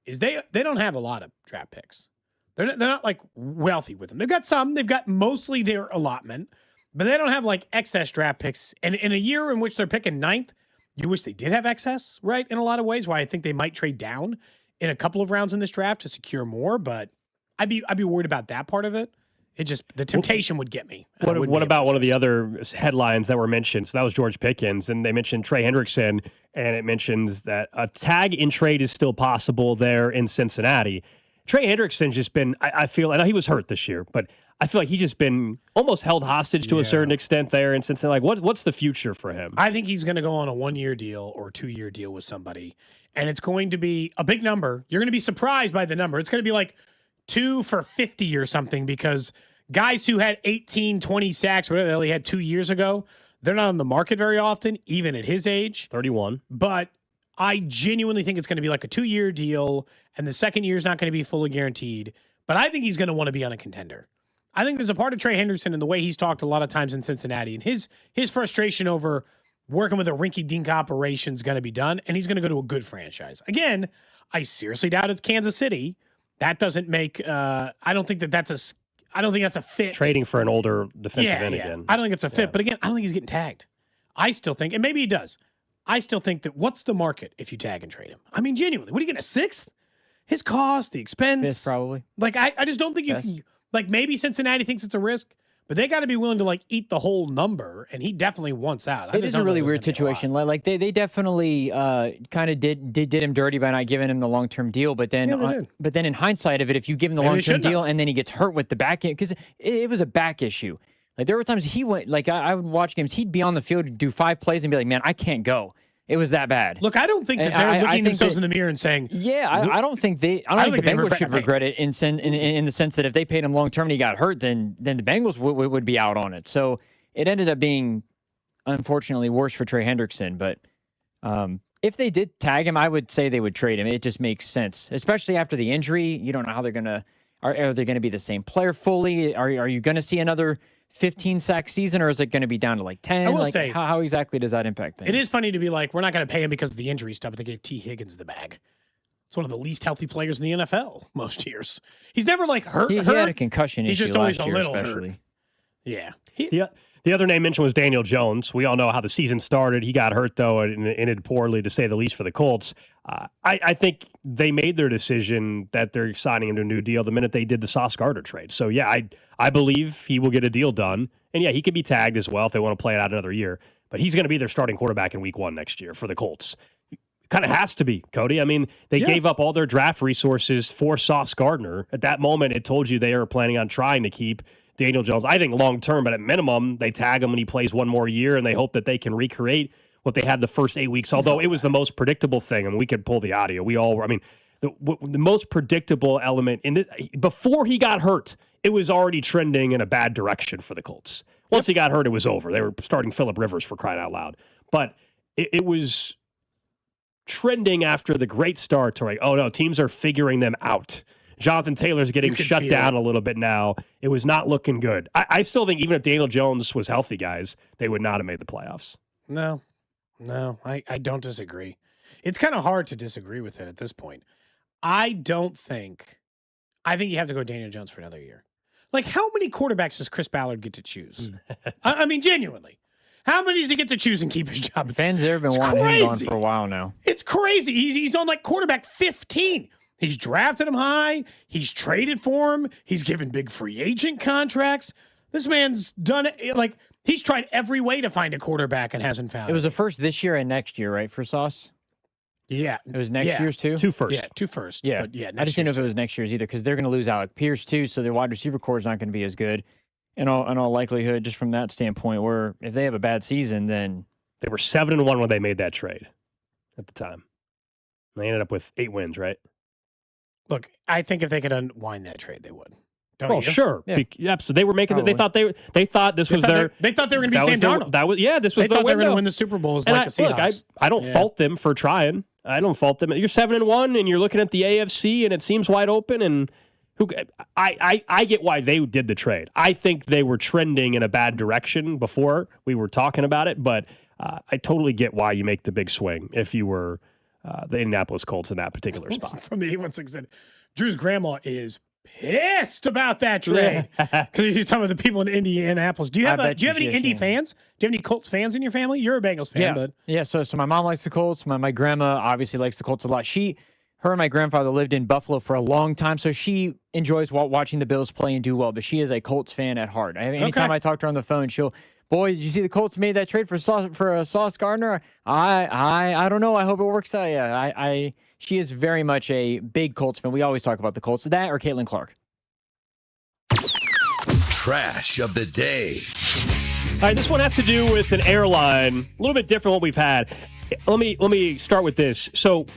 they don't have a lot of draft picks. They're not like wealthy with them. They've got some. They've got mostly their allotment, but they don't have like excess draft picks. And in a year in which they're picking ninth, you wish they did have excess, right? In a lot of ways, why I think they might trade down in a couple of rounds in this draft to secure more. But I'd be worried about that part of it. It just, the temptation would get me. What about one of the other headlines that were mentioned? So that was George Pickens, and they mentioned Trey Hendrickson, and it mentions that a tag in trade is still possible there in Cincinnati. Trey Hendrickson's just been, I feel, I know he was hurt this year, but I feel like he's just been almost held hostage to a certain extent there in Cincinnati. Like, what's the future for him? I think he's going to go on a 1-year deal or 2-year deal with somebody, and it's going to be a big number. You're going to be surprised by the number. It's going to be like 2 for $50 or something, because guys who had 18, 20 sacks, whatever the hell he had 2 years ago, they're not on the market very often, even at his age. 31. But I genuinely think it's going to be like a 2-year deal, and the second year is not going to be fully guaranteed. But I think he's going to want to be on a contender. I think there's a part of Trey Hendrickson and the way he's talked a lot of times in Cincinnati, and his frustration over working with a rinky-dink operation is going to be done, and he's going to go to a good franchise. Again, I seriously doubt it's Kansas City. That doesn't make I don't think that's a fit. Trading for an older defensive end again. I don't think it's a fit. But again, I don't think he's getting tagged. I still think, and maybe he does, I still think that what's the market if you tag and trade him? I mean, genuinely, what are you getting, a 6th? His cost, the expense. 5th, probably. Like, I just don't think you can, like, maybe Cincinnati thinks it's a risk, but they got to be willing to like eat the whole number, and he definitely wants out. It is a really weird situation. Like they definitely kind of did him dirty by not giving him the long-term deal, but then in hindsight of it, if you give him the long-term deal and then he gets hurt with the back end, because it was a back issue. Like there were times he went, like I would watch games, he'd be on the field, do 5 plays, and be like, man, I can't go. It was that bad. Look, I don't think that they're looking themselves in the mirror and saying, "Yeah, I don't think the Bengals should regret it in the sense that if they paid him long term and he got hurt, then the Bengals would be out on it." So it ended up being, unfortunately, worse for Trey Hendrickson. But if they did tag him, I would say they would trade him. It just makes sense, especially after the injury. You don't know how they're gonna are they going to be the same player fully? Are you going to see another 15-sack season, or is it going to be down to like 10? I will say, how exactly does that impact things? It is funny to be like, we're not going to pay him because of the injury stuff, but they gave T. Higgins the bag. It's one of the least healthy players in the NFL most years. He's never like hurt. He had a concussion He's issue just always last a year, little especially. Hurt. Yeah. The other name mentioned was Daniel Jones. We all know how the season started. He got hurt, though, and ended poorly, to say the least, for the Colts. I think they made their decision that they're signing him to a new deal the minute they did the Sauce Gardner trade. So, yeah, I believe he will get a deal done. And, yeah, he could be tagged as well if they want to play it out another year. But he's going to be their starting quarterback in week 1 next year for the Colts. Kind of has to be, Cody. I mean, they gave up all their draft resources for Sauce Gardner. At that moment, it told you they are planning on trying to keep Daniel Jones. I think long-term, but at minimum, they tag him when he plays one more year, and they hope that they can recreate what they had the first 8 weeks, although it was the most predictable thing, and we could pull the audio. The most predictable element in this, before he got hurt, it was already trending in a bad direction for the Colts. Once he got hurt, it was over. They were starting Phillip Rivers, for crying out loud. But it was trending after the great start to like, oh no, teams are figuring them out. Jonathan Taylor's getting shut down a little bit now. It was not looking good. I still think even if Daniel Jones was healthy, guys, they would not have made the playoffs. No, I don't disagree. It's kind of hard to disagree with it at this point. I think you have to go Daniel Jones for another year. Like, how many quarterbacks does Chris Ballard get to choose? I mean, genuinely. How many does he get to choose and keep his job? Fans there have been wanting him gone for a while now. It's crazy. He's on like quarterback 15. He's drafted him high. He's traded for him. He's given big free agent contracts. This man's done it. Like, he's tried every way to find a quarterback and hasn't found it. It was the first this year and next year, right, for Sauce? Yeah. It was next year's too? 2 first. Yeah, 2 first. Yeah. But yeah, I just didn't know if it was next year's either, because they're going to lose Alec Pierce too, so their wide receiver core is not going to be as good. In all likelihood, just from that standpoint, where if they have a bad season, then they were 7-1 when they made that trade at the time. They ended up with 8 wins, right? Look, I think if they could unwind that trade, they would. Don't you? Sure. Yeah. So they were making. They thought this was their. They thought they were going to be Sam Darnold. This was they their thought they were going window. to win the Super Bowls And like the Seahawks. I don't fault them for trying. I don't fault them. You're 7-1, and you're looking at the AFC, and it seems wide open. And I get why they did the trade. I think they were trending in a bad direction before we were talking about it, but I totally get why you make the big swing if you were the Indianapolis Colts in that particular spot. From the 816 said, Drew's grandma is pissed about that trade because he's talking about the people in Indianapolis. Do you have any Indy fans? Do you have any Colts fans in your family? You're a Bengals fan, bud. Yeah. So my mom likes the Colts. My grandma obviously likes the Colts a lot. Her and my grandfather lived in Buffalo for a long time, so she enjoys watching the Bills play and do well. But she is a Colts fan at heart. Anytime I talk to her on the phone, she'll, boys, did you see the Colts made that trade for Sauce Gardner? I don't know. I hope it works out. Yeah, she is very much a big Colts fan. We always talk about the Colts. That or Caitlin Clark. Trash of the day. All right, this one has to do with an airline, a little bit different what we've had. Let me start with this. So,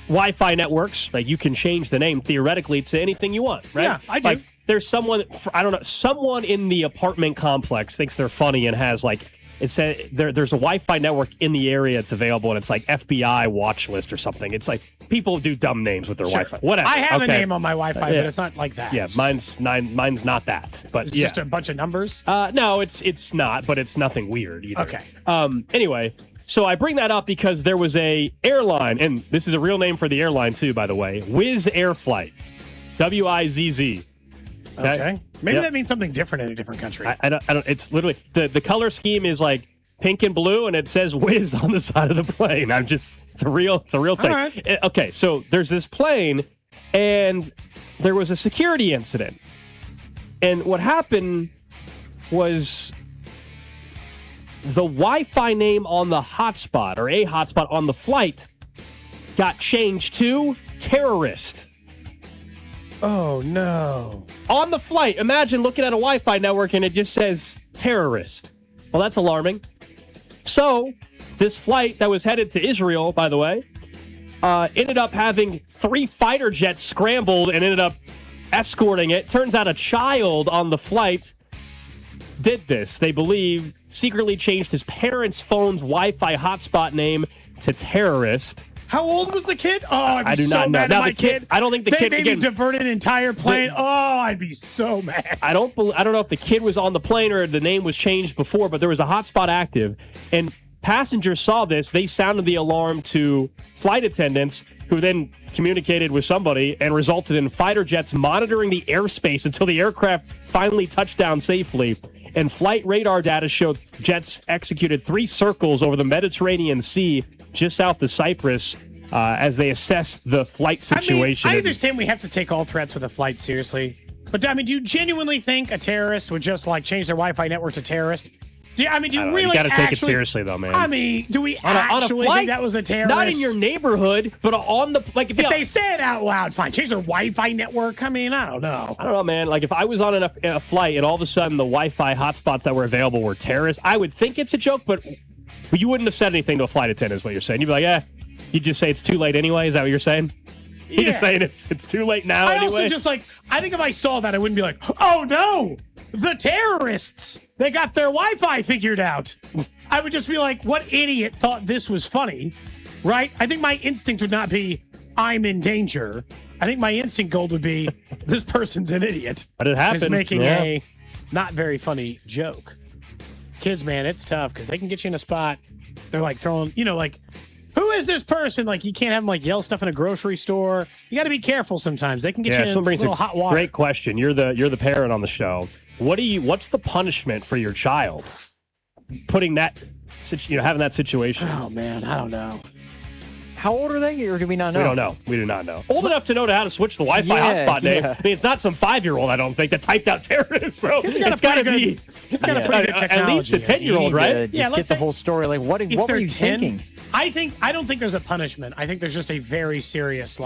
Wi-Fi networks, like you can change the name theoretically to anything you want, right? Yeah, I do. Like, there's someone, I don't know, someone in the apartment complex thinks they're funny and has like, it said there's a Wi-Fi network in the area. It's available, and it's like FBI watch list or something. It's like people do dumb names with their Wi-Fi. Whatever. I have a name on my Wi-Fi, but it's not like that. Yeah, mine's not that. But it's just a bunch of numbers. No, it's not. But it's nothing weird either. Okay. Anyway, so I bring that up because there was a airline, and this is a real name for the airline too, by the way. Wizz Air Flight, WIZZ. Okay. Maybe that means something different in a different country. I don't. It's literally the color scheme is like pink and blue, and it says Wiz on the side of the plane. It's a real thing. All right. Okay, so there's this plane, and there was a security incident, and what happened was the Wi-Fi name on the hotspot, or a hotspot on the flight, got changed to terrorist. Oh, no. On the flight, imagine looking at a Wi-Fi network and it just says terrorist. Well, that's alarming. So, this flight that was headed to Israel, by the way, ended up having 3 fighter jets scrambled and ended up escorting it. Turns out a child on the flight did this. They believe secretly changed his parents' phone's Wi-Fi hotspot name to terrorist. How old was the kid? Oh, I'd be I do so not know. mad Now, at my the kid, I don't think the they kid maybe again, diverted an entire plane. I'd be so mad. I don't know if the kid was on the plane or the name was changed before, but there was a hotspot active, and passengers saw this. They sounded the alarm to flight attendants, who then communicated with somebody and resulted in fighter jets monitoring the airspace until the aircraft finally touched down safely. And flight radar data showed jets executed 3 circles over the Mediterranean Sea just south of Cyprus as they assess the flight situation. I understand we have to take all threats with a flight seriously. But, do you genuinely think a terrorist would just, change their Wi-Fi network to terrorist? Do you really you got to take it seriously, though, man. Do we actually flight, think that was a terrorist? Not in your neighborhood, but on the... if they say it out loud, fine. Change their Wi-Fi network? I don't know. I don't know, man. If I was on a flight and all of a sudden the Wi-Fi hotspots that were available were terrorists, I would think it's a joke, but you wouldn't have said anything to a flight attendant is what you're saying. You'd be like, you'd just say it's too late anyway. Is that what you're saying? You're just saying it's too late now anyway? Also I think if I saw that, I wouldn't be like, oh no, the terrorists, they got their Wi-Fi figured out. I would just be like, what idiot thought this was funny, right? I think my instinct would not be, I'm in danger. I think my instinct goal would be, this person's an idiot. But it happened. Is making a not very funny joke. Kids, man, it's tough because they can get you in a spot. They're throwing, who is this person? You can't have them yell stuff in a grocery store. You got to be careful sometimes. They can get you in a little hot water. Great question. You're the parent on the show. What's the punishment for your child? Putting that, having that situation. Oh man, I don't know. How old are they, or do we not know? We don't know. We do not know. Old enough to know how to switch the Wi-Fi hotspot name. I mean, it's not some 5-year-old, I don't think, that typed out terrorist. So it's got to be at least a 10-year-old, right? Just get the whole story. What were you thinking? I don't think there's a punishment. I think there's just a very serious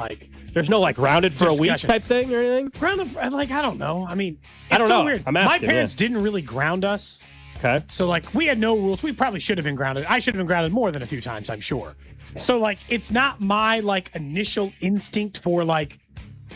There's no grounded for a week type thing or anything. Grounded I don't know. I mean, I don't know. Weird. I'm asking, my parents didn't really ground us. Okay. So we had no rules. We probably should have been grounded. I should have been grounded more than a few times, I'm sure. So it's not my initial instinct for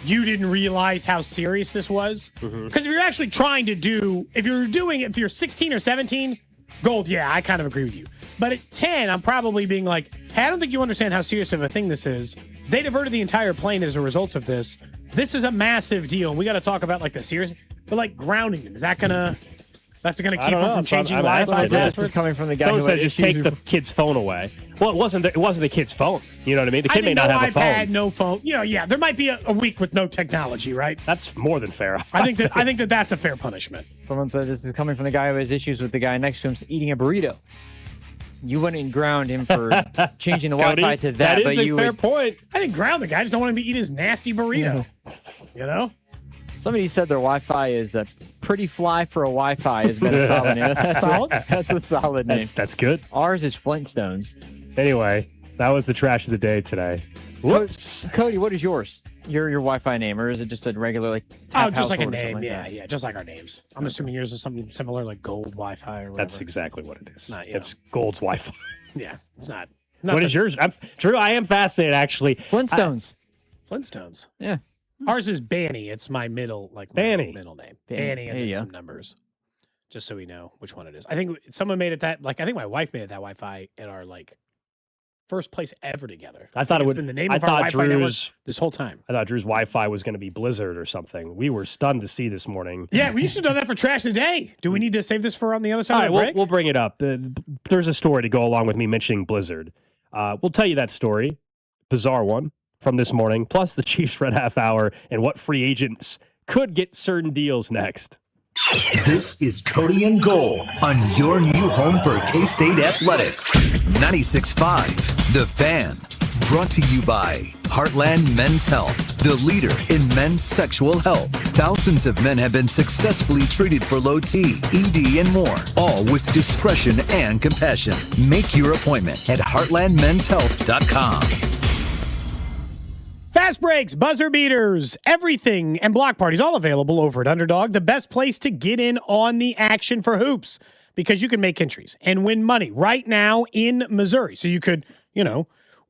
you didn't realize how serious this was. Because if you're actually trying to if you're 16 or 17, Gold, yeah, I kind of agree with you. But at 10, I'm probably being hey, I don't think you understand how serious of a thing this is. They diverted the entire plane as a result of this. This is a massive deal. And we got to talk about the serious, but grounding them. Is that that's going to keep them from changing Wi-Fi? This is coming from the guy Someone who said just take the kid's phone away. Well, it wasn't the kid's phone. You know what I mean? The kid may not have a phone. iPad, no phone. There might be a week with no technology, right? That's more than fair. I think that's a fair punishment. Someone said this is coming from the guy who has issues with the guy next to him eating a burrito. You wouldn't ground him for changing the Wi-Fi to that, that is but a you fair would. point. I didn't ground the guy. I just don't want him to eat his nasty burrito. Somebody said their Wi-Fi is pretty fly for a Wi-Fi has been a solid name. That's a solid name. That's good. Ours is Flintstones. Anyway, that was the trash of the day today. Whoops. Cody, what is yours? Your Wi-Fi name, or is it just a regular tap just like a household or name? something Yeah, just like our names. I'm assuming yours is something similar, like Gold Wi-Fi or whatever. That's exactly what it is. Not, it's Gold's Wi-Fi. Yeah, it's not. What is yours? Drew, I am fascinated, actually. Flintstones. Flintstones. Yeah. Ours is Banny. It's my middle, Banny. middle name. Banny and then some numbers. Just so we know which one it is. I think someone made it that, I think my wife made it that Wi-Fi at our, first place ever together. I thought it would been the name of our Wi-Fi network this whole time. I thought Drew's Wi-Fi was going to be Blizzard or something. We were stunned to see this morning. Yeah, we should have done that for Trash of the Day. Do we need to save this for on the other side All of the right, break? we'll bring it up. There's a story to go along with me mentioning Blizzard. We'll tell you that story, bizarre one, from this morning, plus the Chiefs Red Half Hour and what free agents could get certain deals next. This is Cody and Gold on your new home for K-State Athletics. 96.5, The Fan. Brought to you by Heartland Men's Health, the leader in men's sexual health. Thousands of men have been successfully treated for low T, ED, and more, all with discretion and compassion. Make your appointment at heartlandmenshealth.com. Fast breaks, buzzer beaters, everything, and block parties all available over at Underdog, the best place to get in on the action for hoops, because you can make entries and win money right now in Missouri. So you could,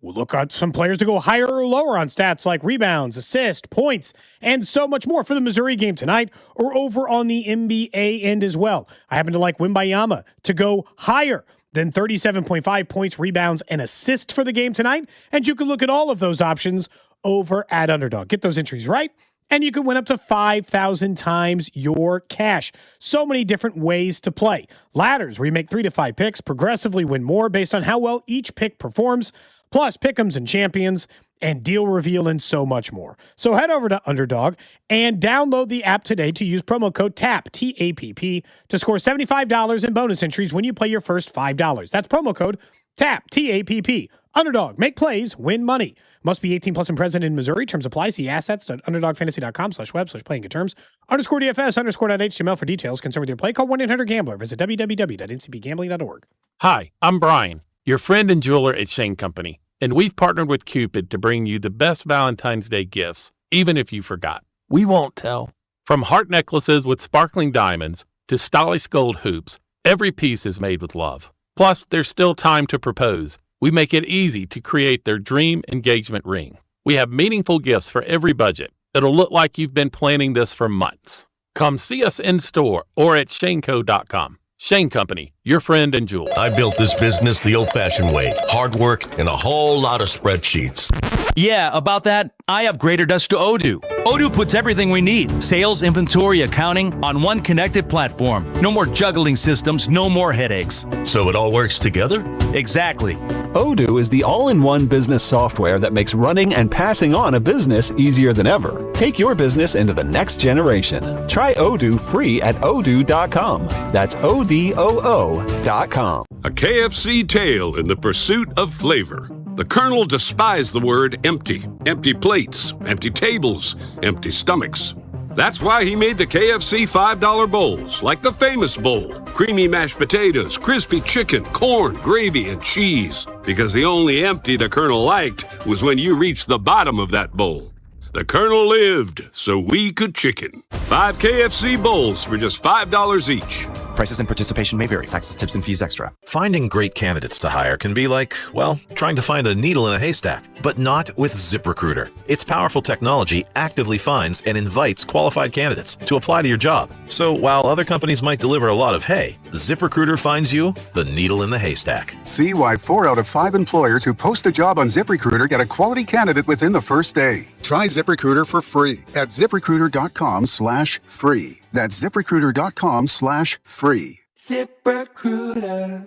we'll look at some players to go higher or lower on stats like rebounds, assists, points, and so much more for the Missouri game tonight or over on the NBA end as well. I happen to like Wimbayama to go higher than 37.5 points, rebounds, and assists for the game tonight. And you can look at all of those options over at Underdog. Get those entries right, and you can win up to 5,000 times your cash. So many different ways to play. Ladders, where you make 3 to 5 picks, progressively win more based on how well each pick performs, plus pick'ems and champions, and deal reveal, and so much more. So head over to Underdog and download the app today to use promo code TAPP, T-A-P-P, to score $75 in bonus entries when you play your first $5. That's promo code TAPP, T-A-P-P. Underdog, make plays, win money. Must be 18 plus and present in Missouri. Terms apply. See assets.underdogfantasy.com/web/playing terms. _DFS_.html for details. Concerned with your play, call 1-800-GAMBLER. Visit www.ncbgambling.org. Hi, I'm Brian, your friend and jeweler at Shane Company, and we've partnered with Cupid to bring you the best Valentine's Day gifts, even if you forgot. We won't tell. From heart necklaces with sparkling diamonds to stylish gold hoops, every piece is made with love. Plus, there's still time to propose. We make it easy to create their dream engagement ring. We have meaningful gifts for every budget. It'll look like you've been planning this for months. Come see us in store or at shaneco.com. Shane Company, your friend and jeweler. I built this business the old-fashioned way. Hard work and a whole lot of spreadsheets. Yeah, about that, I upgraded us to Odoo. Odoo puts everything we need, sales, inventory, accounting, on one connected platform. No more juggling systems, no more headaches. So it all works together? Exactly. Odoo is the all-in-one business software that makes running and passing on a business easier than ever. Take your business into the next generation. Try Odoo free at odoo.com. That's ODOO.com. A KFC tale in the pursuit of flavor. The Colonel despised the word empty. Empty plates, empty tables, empty stomachs. That's why he made the KFC $5 bowls, like the famous bowl. Creamy mashed potatoes, crispy chicken, corn, gravy, and cheese. Because the only empty the Colonel liked was when you reached the bottom of that bowl. The Colonel lived, so we could chicken. 5 KFC bowls for just $5 each. Prices and participation may vary. Taxes, tips, and fees extra. Finding great candidates to hire can be like, well, trying to find a needle in a haystack, but not with ZipRecruiter. Its powerful technology actively finds and invites qualified candidates to apply to your job. So while other companies might deliver a lot of hay, ZipRecruiter finds you the needle in the haystack. See why 4 out of 5 employers who post a job on ZipRecruiter get a quality candidate within the first day. Try ZipRecruiter for free at ZipRecruiter.com/free. That's ZipRecruiter.com/free. ZipRecruiter.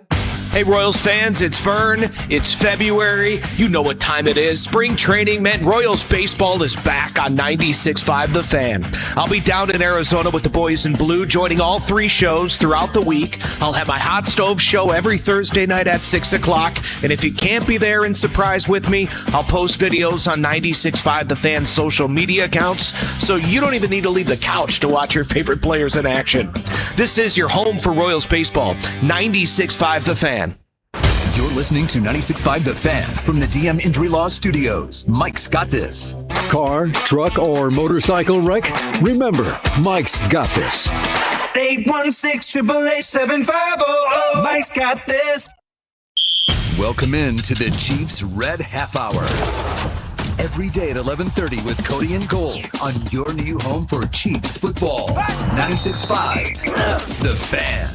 Hey Royals fans, it's Vern. It's February. You know what time it is. Spring training meant Royals baseball is back on 96.5 The Fan. I'll be down in Arizona with the boys in blue, joining all 3 shows throughout the week. I'll have my hot stove show every Thursday night at 6 o'clock. And if you can't be there and surprise with me, I'll post videos on 96.5 The Fan's social media accounts, so you don't even need to leave the couch to watch your favorite players in action. This is your home for Royals baseball, 96.5 The Fan. You're listening to 96.5 The Fan from the DM Injury Law Studios. Mike's got this. Car, truck, or motorcycle wreck? Remember, Mike's got this. 816-888-7500. Mike's got this. Welcome in to the Chiefs Red Half Hour. Every day at 11:30 with Cody and Gold on your new home for Chiefs football. 96.5 The Fan.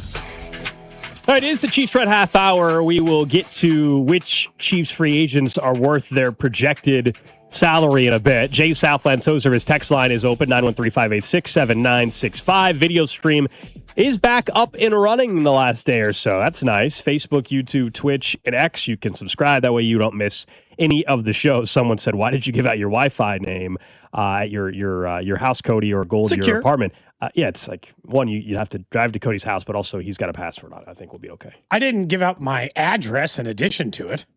All right, it is the Chiefs Red Half Hour. We will get to which Chiefs free agents are worth their projected salary in a bit. Jay Southland Tozer, his text line is open, 913-586-7965. Video stream is back up and running the last day or so. That's nice. Facebook, YouTube, Twitch, and X. You can subscribe. That way you don't miss any of the shows. Someone said, why did you give out your Wi-Fi name at your house, Cody, or Gold, your apartment? Yeah, it's like, one, you'd have to drive to Cody's house, but also he's got a password on it. I think we'll be okay. I didn't give out my address in addition to it.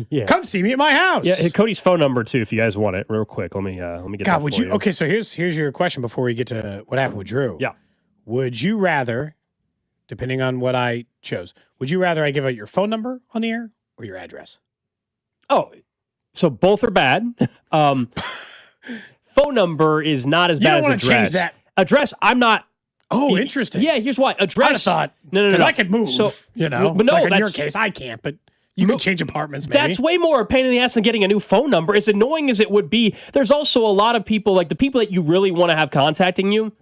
Yeah. Come see me at my house. Yeah, Cody's phone number too, if you guys want it, real quick. Let me get God, that would for you? Okay, so here's your question before we get to what happened with Drew. Yeah. Would you rather, depending on what I chose, would you rather I give out your phone number on the air or your address? Oh, so both are bad. Phone number is not as bad as address. Change that. Address, I'm not. Oh, interesting. Yeah, here's why. Address. I thought. No. Because I could move. So, but no, like in your case, I can't. But you can change apartments. Maybe. That's way more a pain in the ass than getting a new phone number. As annoying as it would be, there's also a lot of people, like the people that you really want to have contacting you.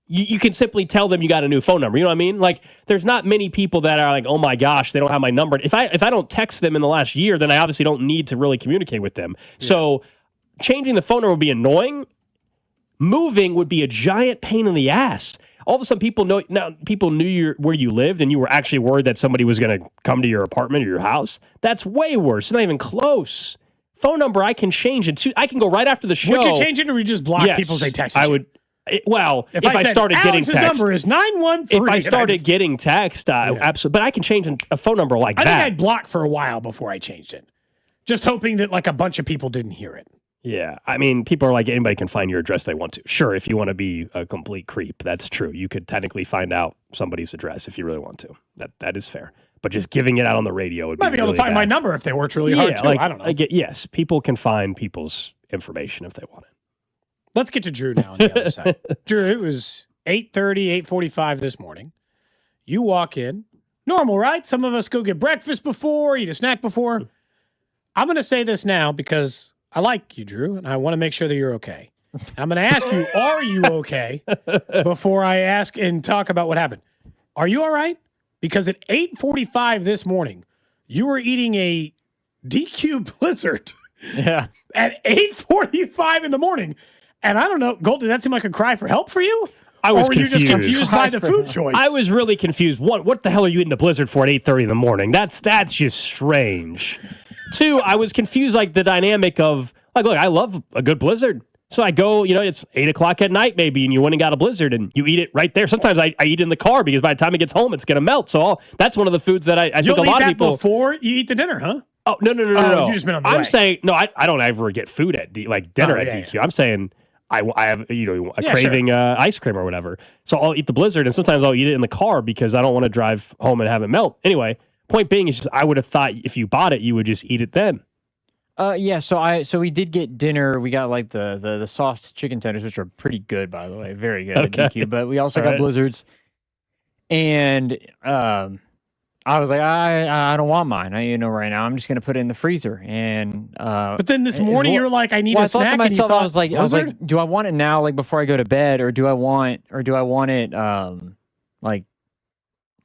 You can simply tell them you got a new phone number. You know what I mean? Like, there's not many people that are like, oh my gosh, they don't have my number. If I don't text them in the last year, then I obviously don't need to really communicate with them. Yeah. So changing the phone number would be annoying. Moving would be a giant pain in the ass. All of a sudden, people knew where you lived, and you were actually worried that somebody was going to come to your apartment or your house. That's way worse. It's not even close. Phone number I can change it. I can go right after the show. Would you change it, or would you just block people as they text you? I would. If I said, started getting Alex's text, number is 913. If I started getting text, absolutely. But I can change a phone number like that. I think I'd block for a while before I changed it, just hoping that like a bunch of people didn't hear it. Yeah, I mean, people are like, anybody can find your address they want to. Sure, if you want to be a complete creep, that's true. You could technically find out somebody's address if you really want to. That is fair. But just giving it out on the radio would might be able really to find bad. my number if they worked really hard too. I don't know. Yes, people can find people's information if they want it. Let's get to Drew now on the other side. Drew, it was 8:30, 8:45 this morning. You walk in. Normal, right? Some of us go get breakfast before, eat a snack before. I'm going to say this now because I like you, Drew, and I want to make sure that you're okay. I'm going to ask you, are you okay? Before I ask and talk about what happened. Are you all right? Because at 8:45 this morning, you were eating a DQ Blizzard. Yeah. At 8:45 in the morning. And I don't know, Gold, did that seem like a cry for help for you? I was or were confused. you just confused by the food choice? I was really confused. One, what the hell are you eating the Blizzard for at 8:30 in the morning? That's just strange. Two, I was confused, like the dynamic of, like, look, I love a good Blizzard. So I go, it's 8 o'clock at night maybe, and you went and got a Blizzard, and you eat it right there. Sometimes I eat it in the car because by the time it gets home, it's going to melt. So that's one of the foods that I think a lot of people. Before you eat the dinner, huh? Oh, no. You just been on the I'm way. saying, no, I don't ever get food at dinner at DQ. Yeah. I'm saying I have craving ice cream or whatever. So I'll eat the Blizzard, and sometimes I'll eat it in the car because I don't want to drive home and have it melt. Anyway, point being is just I would have thought if you bought it, you would just eat it then. Yeah, so we did get dinner. We got like the soft chicken tenders, which are pretty good, by the way, very good at DQ. But we also got Blizzards, and I was like, I don't want mine. Right now, I'm just gonna put it in the freezer. And but then this morning you were like, I need a snack. I thought to myself, I was like, do I want it now, like before I go to bed, or do I want it like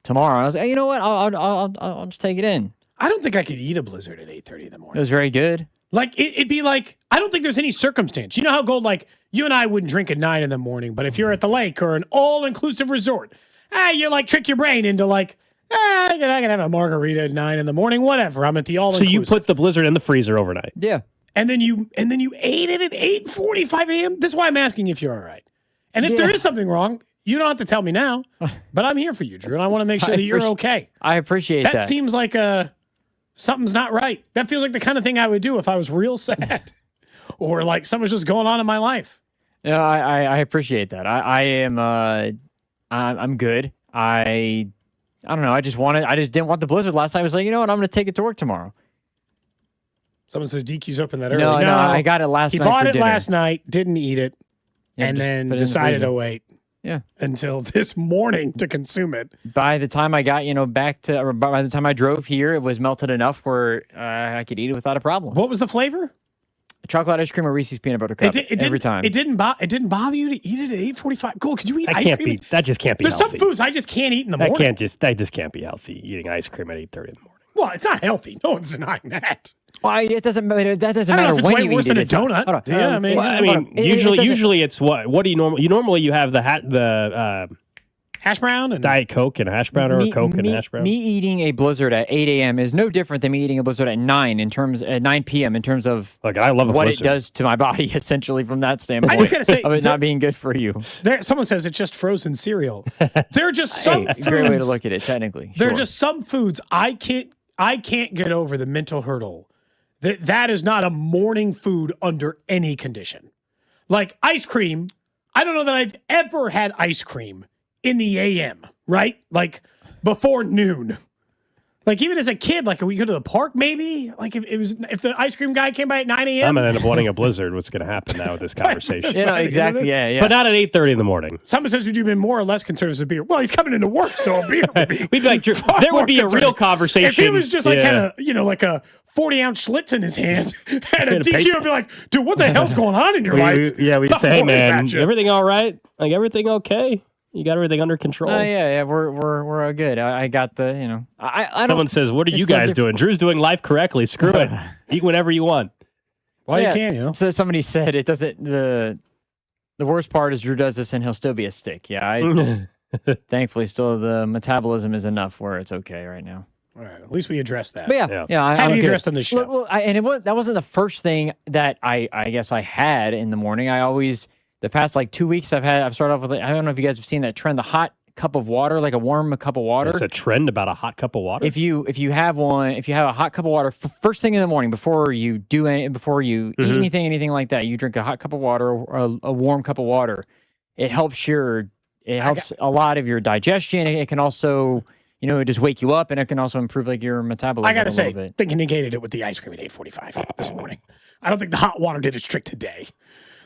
tomorrow? And I was like, you know what, I'll just take it in. I don't think I could eat a Blizzard at 8:30 in the morning. It was very good. Like, it'd be like, I don't think there's any circumstance. You know how, Gold, like, you and I wouldn't drink at 9 in the morning, but if you're at the lake or an all-inclusive resort, you, like, trick your brain into, like, I can have a margarita at 9 in the morning, whatever. I'm at the all-inclusive. So you put the Blizzard in the freezer overnight. Yeah. And then you ate it at 8:45 a.m.? This is why I'm asking if you're all right. And if there is something wrong, you don't have to tell me now, but I'm here for you, Drew, and I want to make sure that you're okay. I appreciate that. That seems like something's not right. That feels like the kind of thing I would do if I was real sad or like something's just going on in my life. Yeah, I appreciate that. I am I'm good. I don't know. I just didn't want the Blizzard last night. I was like, you know what? I'm going to take it to work tomorrow. Someone says DQ's open that early. No, I got it last night. He bought for it dinner. last night, didn't eat it, and then decided to wait. Yeah. Until this morning to consume it. By the time I got, by the time I drove here, it was melted enough where I could eat it without a problem. What was the flavor? Chocolate ice cream or Reese's peanut butter cup every time. It didn't bother you to eat it at 8:45. Cool. Could you eat ice cream? That just can't be There's healthy. some foods I just can't eat in the morning. That just can't be healthy, eating ice cream at 8:30 in the morning. Well, it's not healthy. No one's denying that. Well, it doesn't matter. That doesn't I don't matter know if when it's way you worse eat than it. a donut. Yeah, usually it's what? What do you normally you have the hash brown and Diet Coke and hash brown, or a Coke and hash brown. Me eating a Blizzard at 8 a.m. is no different than me eating a Blizzard at 9 p.m. in terms of I love what Blizzard. it does to my body, essentially, from that standpoint. I just gotta say, of it not being good for you. Someone says it's just frozen cereal. There are just some foods. Great way to look at it, technically. There are just some foods I can't get over the mental hurdle that is not a morning food under any condition. Like ice cream, I don't know that I've ever had ice cream in the AM, right? Like before noon. Like even as a kid, like we go to the park, maybe. Like if the ice cream guy came by at 9 a.m. I'm gonna end up wanting a blizzard. What's gonna happen now with this conversation? Exactly. Yeah. But not at 8:30 in the morning. Someone says, would you have been more or less concerned as a beer? Well, he's coming into work, so a beer would be. We'd be like, there would be a real conversation. If he was just like had a, like a 40-ounce Schlitz in his hand and a DQ, would be like, dude, what the hell's going on in your life? We'd say, hey man, everything all right? Like everything okay? You got everything under control? Yeah, we're all good. I got the, I Someone says, what are you guys doing? Drew's doing life correctly. Screw it. Eat whenever you want. Well, you can, So somebody said it doesn't, the worst part is Drew does this and he'll still be a stick. Yeah, thankfully still the metabolism is enough where it's okay right now. All right, at least we addressed that. But yeah. Have I'm you good. addressed on the show? That wasn't the first thing that I guess I had in the morning. I always, the past like 2 weeks I've started off with, I don't know if you guys have seen that trend, the hot cup of water, like a warm cup of water. It's a trend about a hot cup of water. If you have a hot cup of water first thing in the morning before you do eat anything like that, you drink a hot cup of water or a warm cup of water. It helps a lot of your digestion. It can also just wake you up, and it can also improve like your metabolism. I gotta say, bit. I think he negated it with the ice cream at 8:45 this morning. I don't think the hot water did its trick today.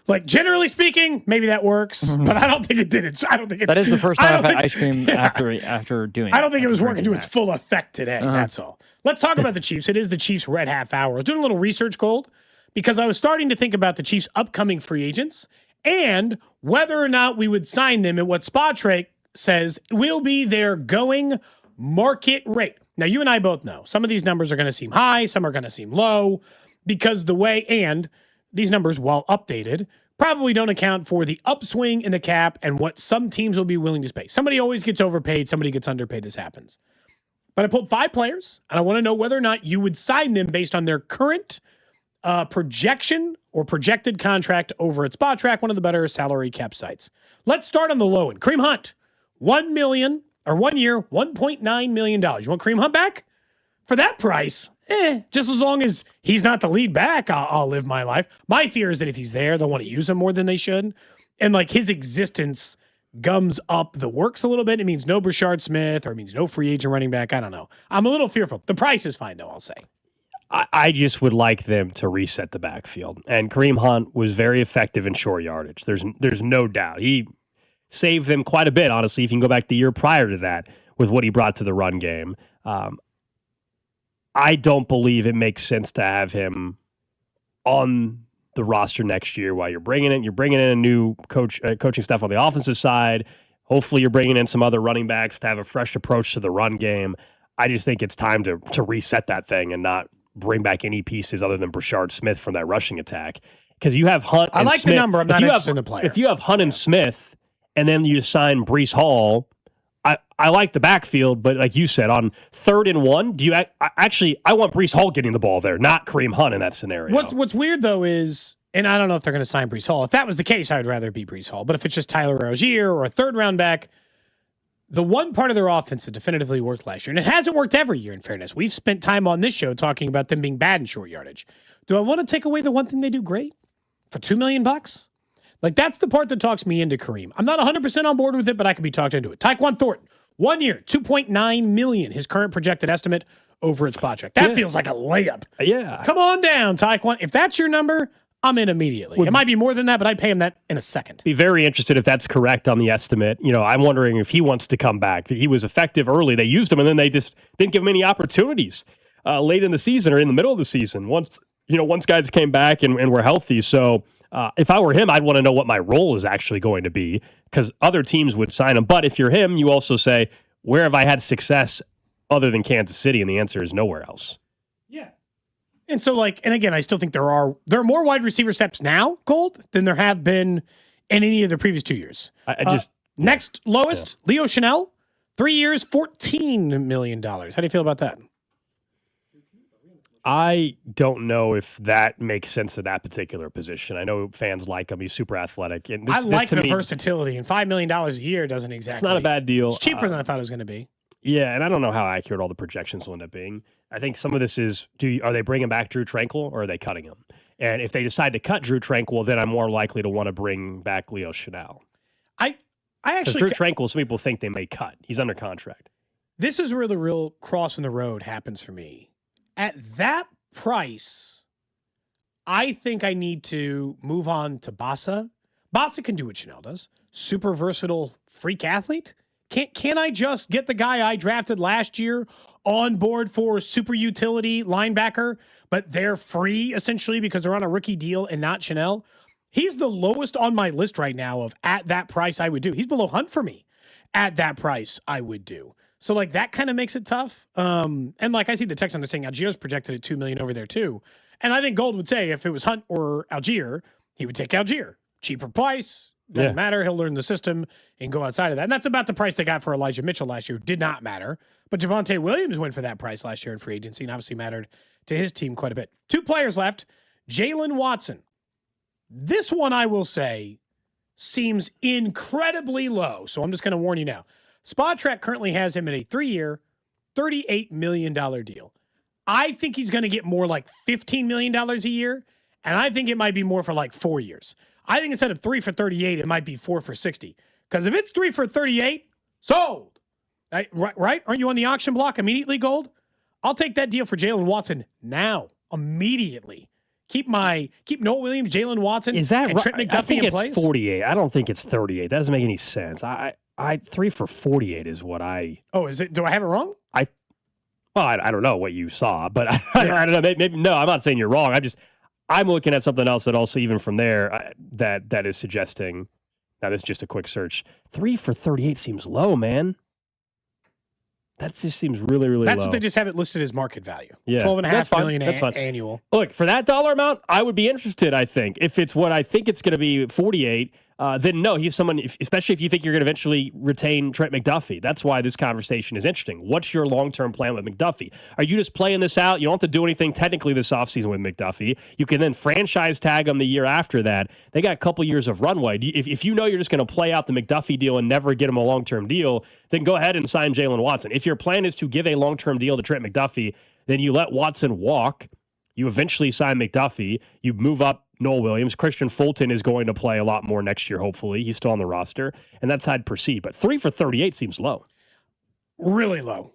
Like generally speaking, maybe that works, but I don't think it did it. I don't think it's. That is the first time I've had ice cream after doing. I don't think it was working to its full effect today. That's all. Let's talk about the Chiefs. It is the Chiefs' red half hour. I was doing a little research, Gold, because I was starting to think about the Chiefs' upcoming free agents and whether or not we would sign them at what Spotrac says will be their going market rate. Now, you and I both know some of these numbers are going to seem high, some are going to seem low, because the way and these numbers, while updated, probably don't account for the upswing in the cap and what some teams will be willing to pay. Somebody always gets overpaid. Somebody gets underpaid. This happens. But I pulled 5 players, and I want to know whether or not you would sign them based on their current projection or projected contract over at Spotrac, one of the better salary cap sites. Let's start on the low end. Kareem Hunt, $1 million or 1 year, $1.9 million. You want Kareem Hunt back? For that price, just as long as he's not the lead back, I'll live my life. My fear is that if he's there, they'll want to use him more than they should. And like his existence gums up the works a little bit. It means no Brashard Smith or it means no free agent running back. I don't know. I'm a little fearful. The price is fine, though, I'll say. I just would like them to reset the backfield. And Kareem Hunt was very effective in short yardage. There's no doubt. He saved them quite a bit, honestly, if you can go back the year prior to that with what he brought to the run game. I don't believe it makes sense to have him on the roster next year while you're bringing in a new coaching staff on the offensive side. Hopefully you're bringing in some other running backs to have a fresh approach to the run game. I just think it's time to reset that thing and not bring back any pieces other than Brashard Smith from that rushing attack. Because you have Hunt and Smith. The number. I'm not interested in the player. If you have Hunt and Smith and then you sign Breece Hall, I like the backfield, but like you said, on 3rd and 1, I want Breece Hall getting the ball there, not Kareem Hunt in that scenario. What's weird, though, is, and I don't know if they're going to sign Breece Hall. If that was the case, I would rather be Breece Hall. But if it's just Tyler Rozier or a 3rd-round back, the one part of their offense that definitively worked last year, and it hasn't worked every year, in fairness. We've spent time on this show talking about them being bad in short yardage. Do I want to take away the one thing they do great for $2 million? Like, that's the part that talks me into Kareem. I'm not 100% on board with it, but I can be talked into it. Tyquan Thornton, 1 year, $2.9 million, his current projected estimate over at Spotrac. That feels like a layup. Yeah. Come on down, Tyquan. If that's your number, I'm in immediately. It might be more than that, but I'd pay him that in a second. Be very interested if that's correct on the estimate. I'm wondering if he wants to come back. He was effective early. They used him, and then they just didn't give him any opportunities late in the season or in the middle of the season. Once guys came back and were healthy. So if I were him, I'd want to know what my role is actually going to be because other teams would sign him. But if you're him, you also say, where have I had success other than Kansas City? And the answer is nowhere else. Yeah. And so, and again, I still think there are more wide receiver steps now, Gold, than there have been in any of the previous 2 years. Next lowest, Leo Chanel, 3 years, $14 million. How do you feel about that? I don't know if that makes sense at that particular position. I know fans like him. He's super athletic. And I like the versatility, and $5 million a year doesn't exactly. It's not a bad deal. It's cheaper than I thought it was going to be. Yeah, and I don't know how accurate all the projections will end up being. I think some of this is, are they bringing back Drew Tranquil or are they cutting him? And if they decide to cut Drew Tranquil, then I'm more likely to want to bring back Leo Chanel. I actually... Drew Tranquil, some people think they may cut. He's under contract. This is where the real cross in the road happens for me. At that price, I think I need to move on to Bassa. Bassa can do what Chanel does. Super versatile freak athlete. Can't I just get the guy I drafted last year on board for super utility linebacker, but they're free essentially because they're on a rookie deal and not Chanel? He's the lowest on my list right now of at that price I would do. He's below Hunt for me. At that price I would do. So like that kind of makes it tough. And like I see the text on the saying Algier's projected at $2 million over there too. And I think Gold would say if it was Hunt or Algier, he would take Algier. Cheaper price. Doesn't matter. He'll learn the system and go outside of that. And that's about the price they got for Elijah Mitchell last year. Did not matter. But Javonte Williams went for that price last year in free agency and obviously mattered to his team quite a bit. 2 players left. Jalen Watson. This one, I will say, seems incredibly low. So I'm just going to warn you now. Spotrac currently has him in a 3-year, $38 million deal. I think he's going to get more like $15 million a year. And I think it might be more for like 4 years. I think instead of 3 for 38, it might be 4 for 60. Because if it's 3 for 38, sold. Right? Aren't you on the auction block immediately, Gold? I'll take that deal for Jalen Watson now, immediately. Keep Noah Williams, Jalen Watson, Is that and Trent right? McDuffie I think in it's place. 48. I don't think it's 38. That doesn't make any sense. I 3 for 48 is what I. Oh, is it? Do I have it wrong? I don't know what you saw, but I don't know. Maybe no. I'm not saying you're wrong. I'm looking at something else that also, even from there, that is suggesting. Now, this is just a quick search. 3 for 38 seems low, man. That just seems really, really low. That's what they just have it listed as market value. Yeah, $12.5 million annual. Look, for that dollar amount, I would be interested, I think. If it's what I think it's going to be, 48, then no, he's someone, especially if you think you're going to eventually retain Trent McDuffie. That's why this conversation is interesting. What's your long-term plan with McDuffie? Are you just playing this out? You don't have to do anything technically this offseason with McDuffie. You can then franchise tag him the year after that. They got a couple years of runway. If you know you're just going to play out the McDuffie deal and never get him a long-term deal, then go ahead and sign Jalen Watson. If your plan is to give a long-term deal to Trent McDuffie, then you let Watson walk. You eventually sign McDuffie. You move up Noel Williams. Christian Fulton is going to play a lot more next year, hopefully. He's still on the roster. And that's how I'd proceed. But 3 for 38 seems low. Really low.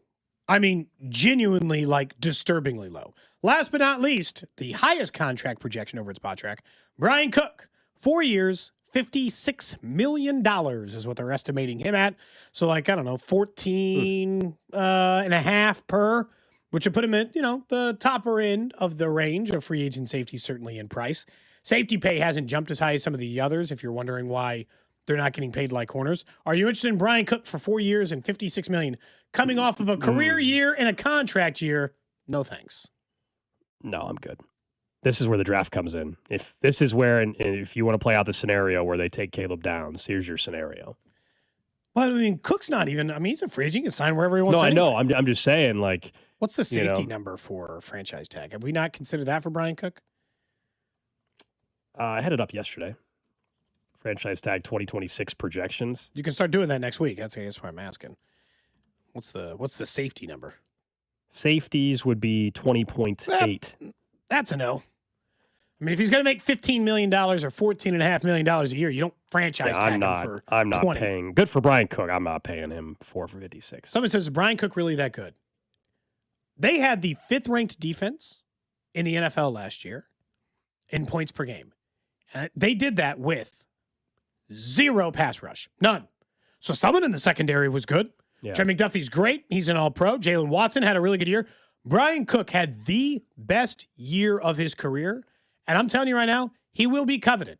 I mean, genuinely, like, disturbingly low. Last but not least, the highest contract projection over at Spotrac, Brian Cook. 4 years, $56 million is what they're estimating him at. So, like, I don't know, 14 and a half per, which would put him at, the topper end of the range of free agent safety, certainly in price. Safety pay hasn't jumped as high as some of the others, if you're wondering why they're not getting paid like corners. Are you interested in Brian Cook for 4 years and $56 million, coming off of a career year and a contract year? No, thanks. No, I'm good. This is where the draft comes in. If this is where, and if you want to play out the scenario where they take Caleb Downs, here's your scenario. But I mean, Cook's not even. I mean, he's a free agent. He can sign wherever he wants. No, I anyway. know. I'm just saying, like, what's the safety number for franchise tag? Have we not considered that for Brian Cook? I had it up yesterday. Franchise tag 2026 projections. You can start doing that next week. That's why I'm asking. What's the safety number? Safeties would be 20.8. That's a no. I mean, if he's going to make $15 million or $14.5 million a year, you don't franchise tag him for I'm not 20. paying. Good for Brian Cook. I'm not paying him 4 for 56. Someone says, is Brian Cook really that good? They had the 5th ranked defense in the NFL last year in points per game. And they did that with 0 pass rush. None. So someone in the secondary was good. Yeah. Trent McDuffie's great. He's an all-pro. Jalen Watson had a really good year. Brian Cook had the best year of his career. And I'm telling you right now, he will be coveted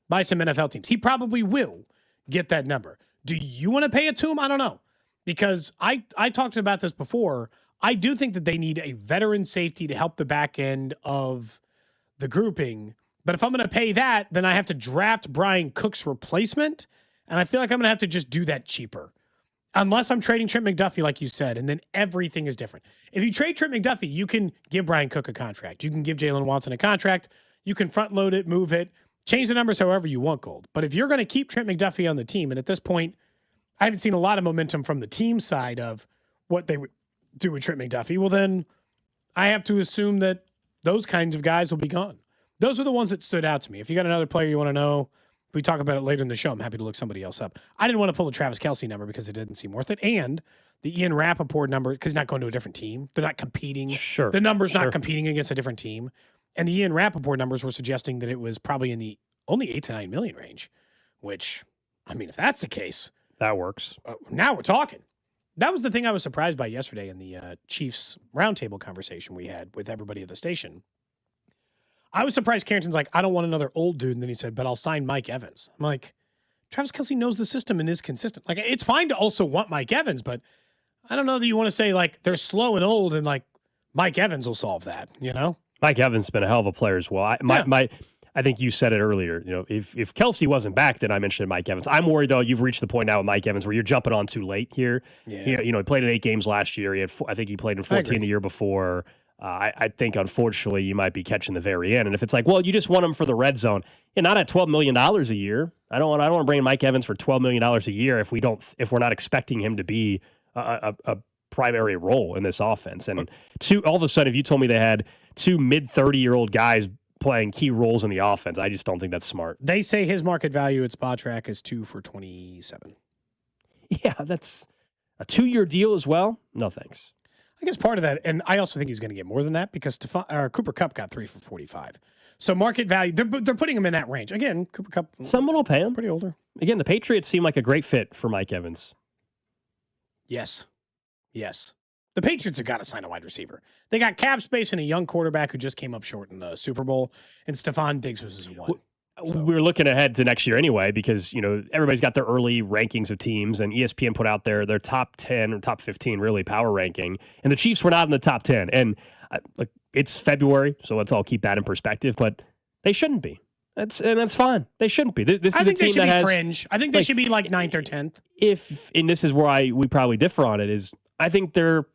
by some NFL teams. He probably will get that number. Do you want to pay it to him? I don't know. Because I talked about this before. I do think that they need a veteran safety to help the back end of the grouping. But if I'm going to pay that, then I have to draft Brian Cook's replacement. And I feel like I'm going to have to just do that cheaper. Unless I'm trading Trent McDuffie, like you said, and then everything is different. If you trade Trent McDuffie, you can give Brian Cook a contract. You can give Jalen Watson a contract. You can front load it, move it, change the numbers however you want, Gold. But if you're going to keep Trent McDuffie on the team, and at this point, I haven't seen a lot of momentum from the team side of what they would do with Trent McDuffie, well, then I have to assume that those kinds of guys will be gone. Those are the ones that stood out to me. If you got another player you want to know, if we talk about it later in the show, I'm happy to look somebody else up. I didn't want to pull the Travis Kelce number because it didn't seem worth it. And the Ian Rappaport number, because he's not going to a different team. They're not competing. Sure. The number's not competing against a different team. And the Ian Rappaport numbers were suggesting that it was probably in the only 8 to 9 million range, which, I mean, if that's the case. That works. Now we're talking. That was the thing I was surprised by yesterday in the Chiefs roundtable conversation we had with everybody at the station. I was surprised Carrington's like, I don't want another old dude. And then he said, but I'll sign Mike Evans. I'm like, Travis Kelce knows the system and is consistent. Like, it's fine to also want Mike Evans, but I don't know that you want to say, like, they're slow and old and, like, Mike Evans will solve that, you know? Mike Evans has been a hell of a player as well. I think you said it earlier. You know, if Kelce wasn't back, then I mentioned Mike Evans. I'm worried, though, you've reached the point now with Mike Evans where you're jumping on too late here. Yeah. He played in 8 games last year. I think he played in 14 the year before. I think, unfortunately, you might be catching the very end. And if it's like, well, you just want him for the red zone, not at $12 million a year. I don't want to bring in Mike Evans for $12 million a year if we're not expecting him to be a primary role in this offense. And all of a sudden, if you told me they had 2 mid-30-year-old guys playing key roles in the offense, I just don't think that's smart. They say his market value at Spotrac is 2 for $27. Yeah, that's a 2-year deal as well. No thanks. I guess part of that, and I also think he's going to get more than that because Cooper Kupp got 3 for $45. So market value, they're putting him in that range. Again, Cooper Kupp. Someone will pay him. Pretty older. Again, the Patriots seem like a great fit for Mike Evans. Yes. The Patriots have got to sign a wide receiver. They got cap space and a young quarterback who just came up short in the Super Bowl, and Stephon Diggs was his one. We're looking ahead to next year anyway because, everybody's got their early rankings of teams, and ESPN put out their top 10 or top 15 really power ranking, and the Chiefs were not in the top 10. And it's February, so let's all keep that in perspective, but they shouldn't be. That's fine. They shouldn't be. This is a team that has fringe. I think they should be like 9th or 10th. And this is where we probably differ on it, is I think they're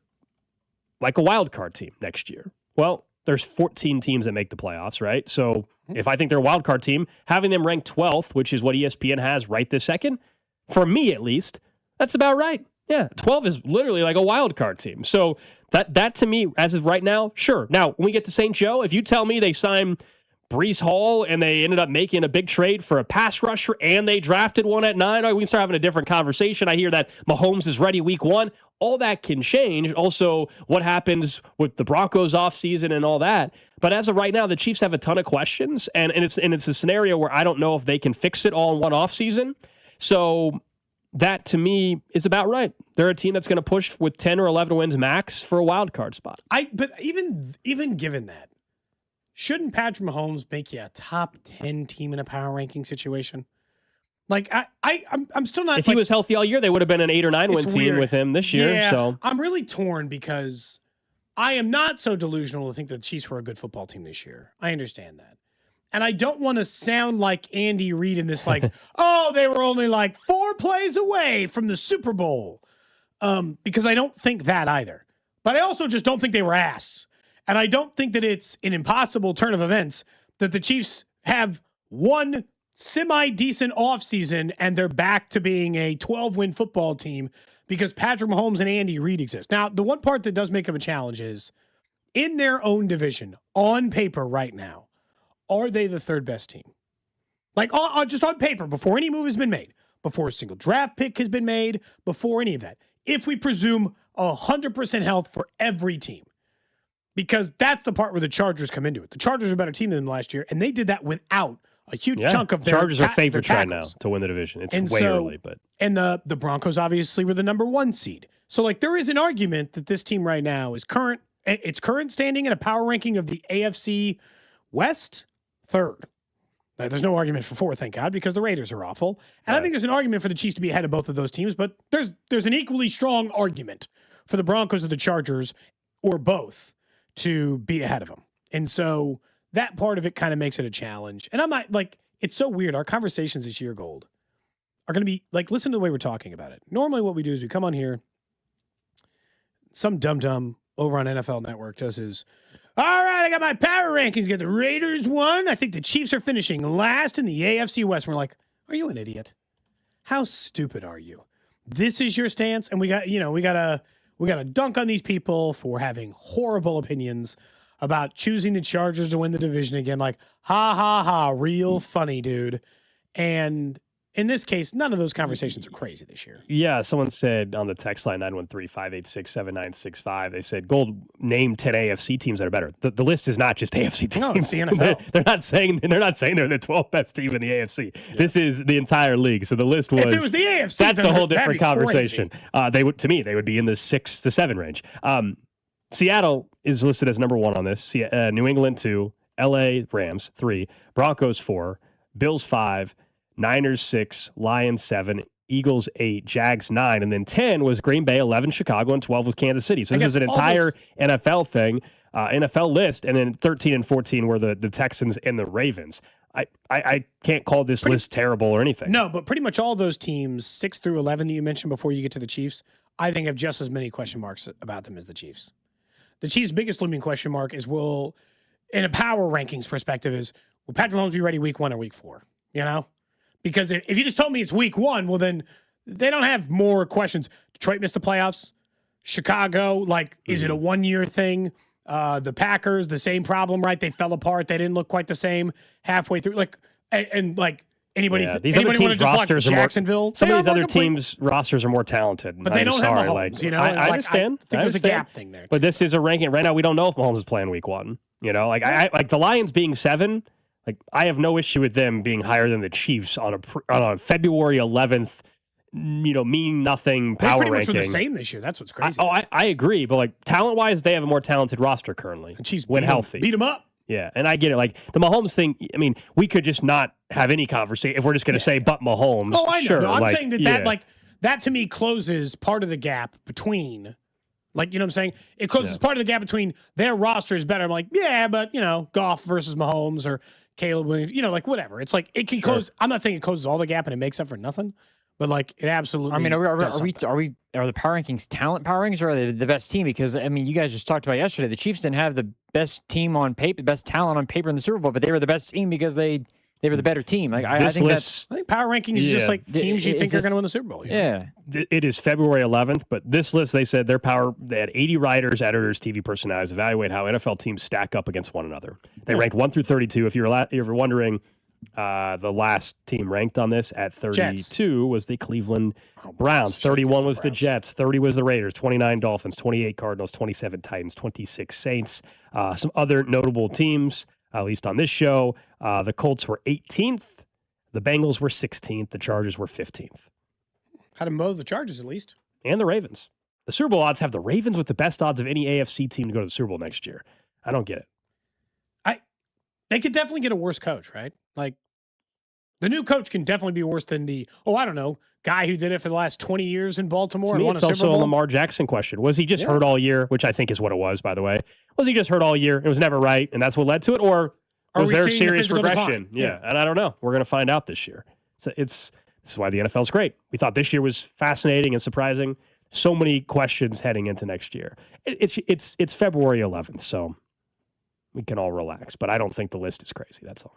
like a wild card team next year. Well, there's 14 teams that make the playoffs, right? So if I think they're a wild card team, having them ranked 12th, which is what ESPN has right this second, for me at least, that's about right. Yeah, 12 is literally like a wild card team. So that to me, as of right now, sure. Now, when we get to St. Joe, if you tell me they signed Breece Hall and they ended up making a big trade for a pass rusher and they drafted one at 9, we can start having a different conversation. I hear that Mahomes is ready week 1. All that can change. Also, what happens with the Broncos offseason and all that. But as of right now, the Chiefs have a ton of questions, and it's a scenario where I don't know if they can fix it all in one offseason. So that, to me, is about right. They're a team that's going to push with 10 or 11 wins max for a wild card spot. But even given that, shouldn't Patrick Mahomes make you a top 10 team in a power ranking situation? Like, I'm still not. If he was healthy all year, they would have been an 8 or 9 win team with him this year. Yeah, so I'm really torn because I am not so delusional to think that the Chiefs were a good football team this year. I understand that. And I don't want to sound like Andy Reid in this, like, oh, they were only like 4 plays away from the Super Bowl. Because I don't think that either. But I also just don't think they were ass. And I don't think that it's an impossible turn of events that the Chiefs have one semi-decent offseason and they're back to being a 12-win football team because Patrick Mahomes and Andy Reid exist. Now, the one part that does make them a challenge is in their own division, on paper right now, are they the third best team? Like, just on paper, before any move has been made, before a single draft pick has been made, before any of that. If we presume 100% health for every team. Because that's the part where the Chargers come into it. The Chargers are a better team than them last year, and they did that without a huge chunk of their Chargers are favorites right now to win the division. It's way early, but the Broncos obviously were the number 1 seed. So like there is an argument that this team right now is current standing in a power ranking of the AFC West 3rd. Now, there's no argument for 4, thank God, because the Raiders are awful. And I think there's an argument for the Chiefs to be ahead of both of those teams, but there's an equally strong argument for the Broncos or the Chargers or both to be ahead of them. And so that part of it kind of makes it a challenge. And I'm not like, it's so weird. Our conversations this year, Gold, are going to be like, listen to the way we're talking about it. Normally what we do is we come on here, some dum-dum over on NFL Network does his, all right, I got my power rankings. Got the Raiders 1. I think the Chiefs are finishing last in the AFC West. We're like, are you an idiot? How stupid are you? This is your stance. And we got We got to dunk on these people for having horrible opinions about choosing the Chargers to win the division again. Like, ha, ha, ha, real funny, dude. And in this case, none of those conversations are crazy this year. Yeah, someone said on the text line 913-586-7965, they said, Gold, name 10 AFC teams that are better. The list is not just AFC teams. No, it's the NFL. They're not saying they're the 12th best team in the AFC. Yeah. This is the entire league. So the list was. If it was the AFC, that's a whole different conversation. Crazy. To me, they would be in the 6 to 7 range. Seattle is listed as number 1 on this. New England 2, LA Rams 3, Broncos 4, Bills 5, Niners 6, Lions 7, Eagles 8, Jags 9, and then 10 was Green Bay, 11 Chicago, and 12 was Kansas City. So this is an entire NFL thing, NFL list, and then 13 and 14 were the Texans and the Ravens. I can't call this list terrible or anything. No, but pretty much all those teams, 6 through 11 that you mentioned before you get to the Chiefs, I think have just as many question marks about them as the Chiefs. The Chiefs' biggest looming question mark is in a power rankings perspective, will Patrick Mahomes be ready week 1 or week 4? You know? Because if you just told me it's week 1, well, then they don't have more questions. Detroit missed the playoffs. Chicago, is it a 1-year thing? The Packers, the same problem, right? They fell apart. They didn't look quite the same halfway through. Anybody want to rosters are Jacksonville? Some of these other teams' rosters are more talented. But they don't have Mahomes, I understand. I think there's a gap thing there. But this is a ranking. Right now, we don't know if Mahomes is playing week 1. The Lions being 7, I have no issue with them being higher than the Chiefs on a February 11th, mean nothing power ranking. They pretty much were the same this year. That's what's crazy. I agree. But talent-wise, they have a more talented roster currently. And Chiefs when healthy. Beat them up. Yeah, and I get it. The Mahomes thing, we could just not have any conversation if we're just going to say, but Mahomes. Oh, I know. Sure, no, I'm saying that to me closes part of the gap between, you know what I'm saying? It closes part of the gap between their roster is better. I'm like, yeah, but, Goff versus Mahomes or Caleb Williams, whatever. It's it can close. I'm not saying it closes all the gap and it makes up for nothing, but it absolutely. Are the power rankings talent power rankings, or are they the best team? Because you guys just talked about yesterday. The Chiefs didn't have the best team on paper, the best talent on paper in the Super Bowl, but they were the best team because they were the better team. I think power ranking is just teams you think are going to win the Super Bowl. Yeah. It is February 11th, but this list, they said they had 80 writers, editors, TV personalities evaluate how NFL teams stack up against one another. They ranked 1 through 32. If you're wondering, the last team ranked on this at 32 Jets. Was the Cleveland Browns. 31 was the Jets. 30 was the Raiders. 29 Dolphins. 28 Cardinals. 27 Titans. 26 Saints. Some other notable teams, at least on this show. The Colts were 18th. The Bengals were 16th. The Chargers were 15th. Had to mow the Chargers at least. And the Ravens. The Super Bowl odds have the Ravens with the best odds of any AFC team to go to the Super Bowl next year. I don't get it. They could definitely get a worse coach, right? The new coach can definitely be worse than guy who did it for the last 20 years in Baltimore. To me, it's also a Lamar Jackson question. Was he just hurt all year, which I think is what it was, by the way? Was he just hurt all year? It was never right, and that's what led to it? Or was there a serious regression? Yeah, and I don't know. We're going to find out this year. So this is why the NFL is great. We thought this year was fascinating and surprising. So many questions heading into next year. It's February 11th, so we can all relax. But I don't think the list is crazy. That's all.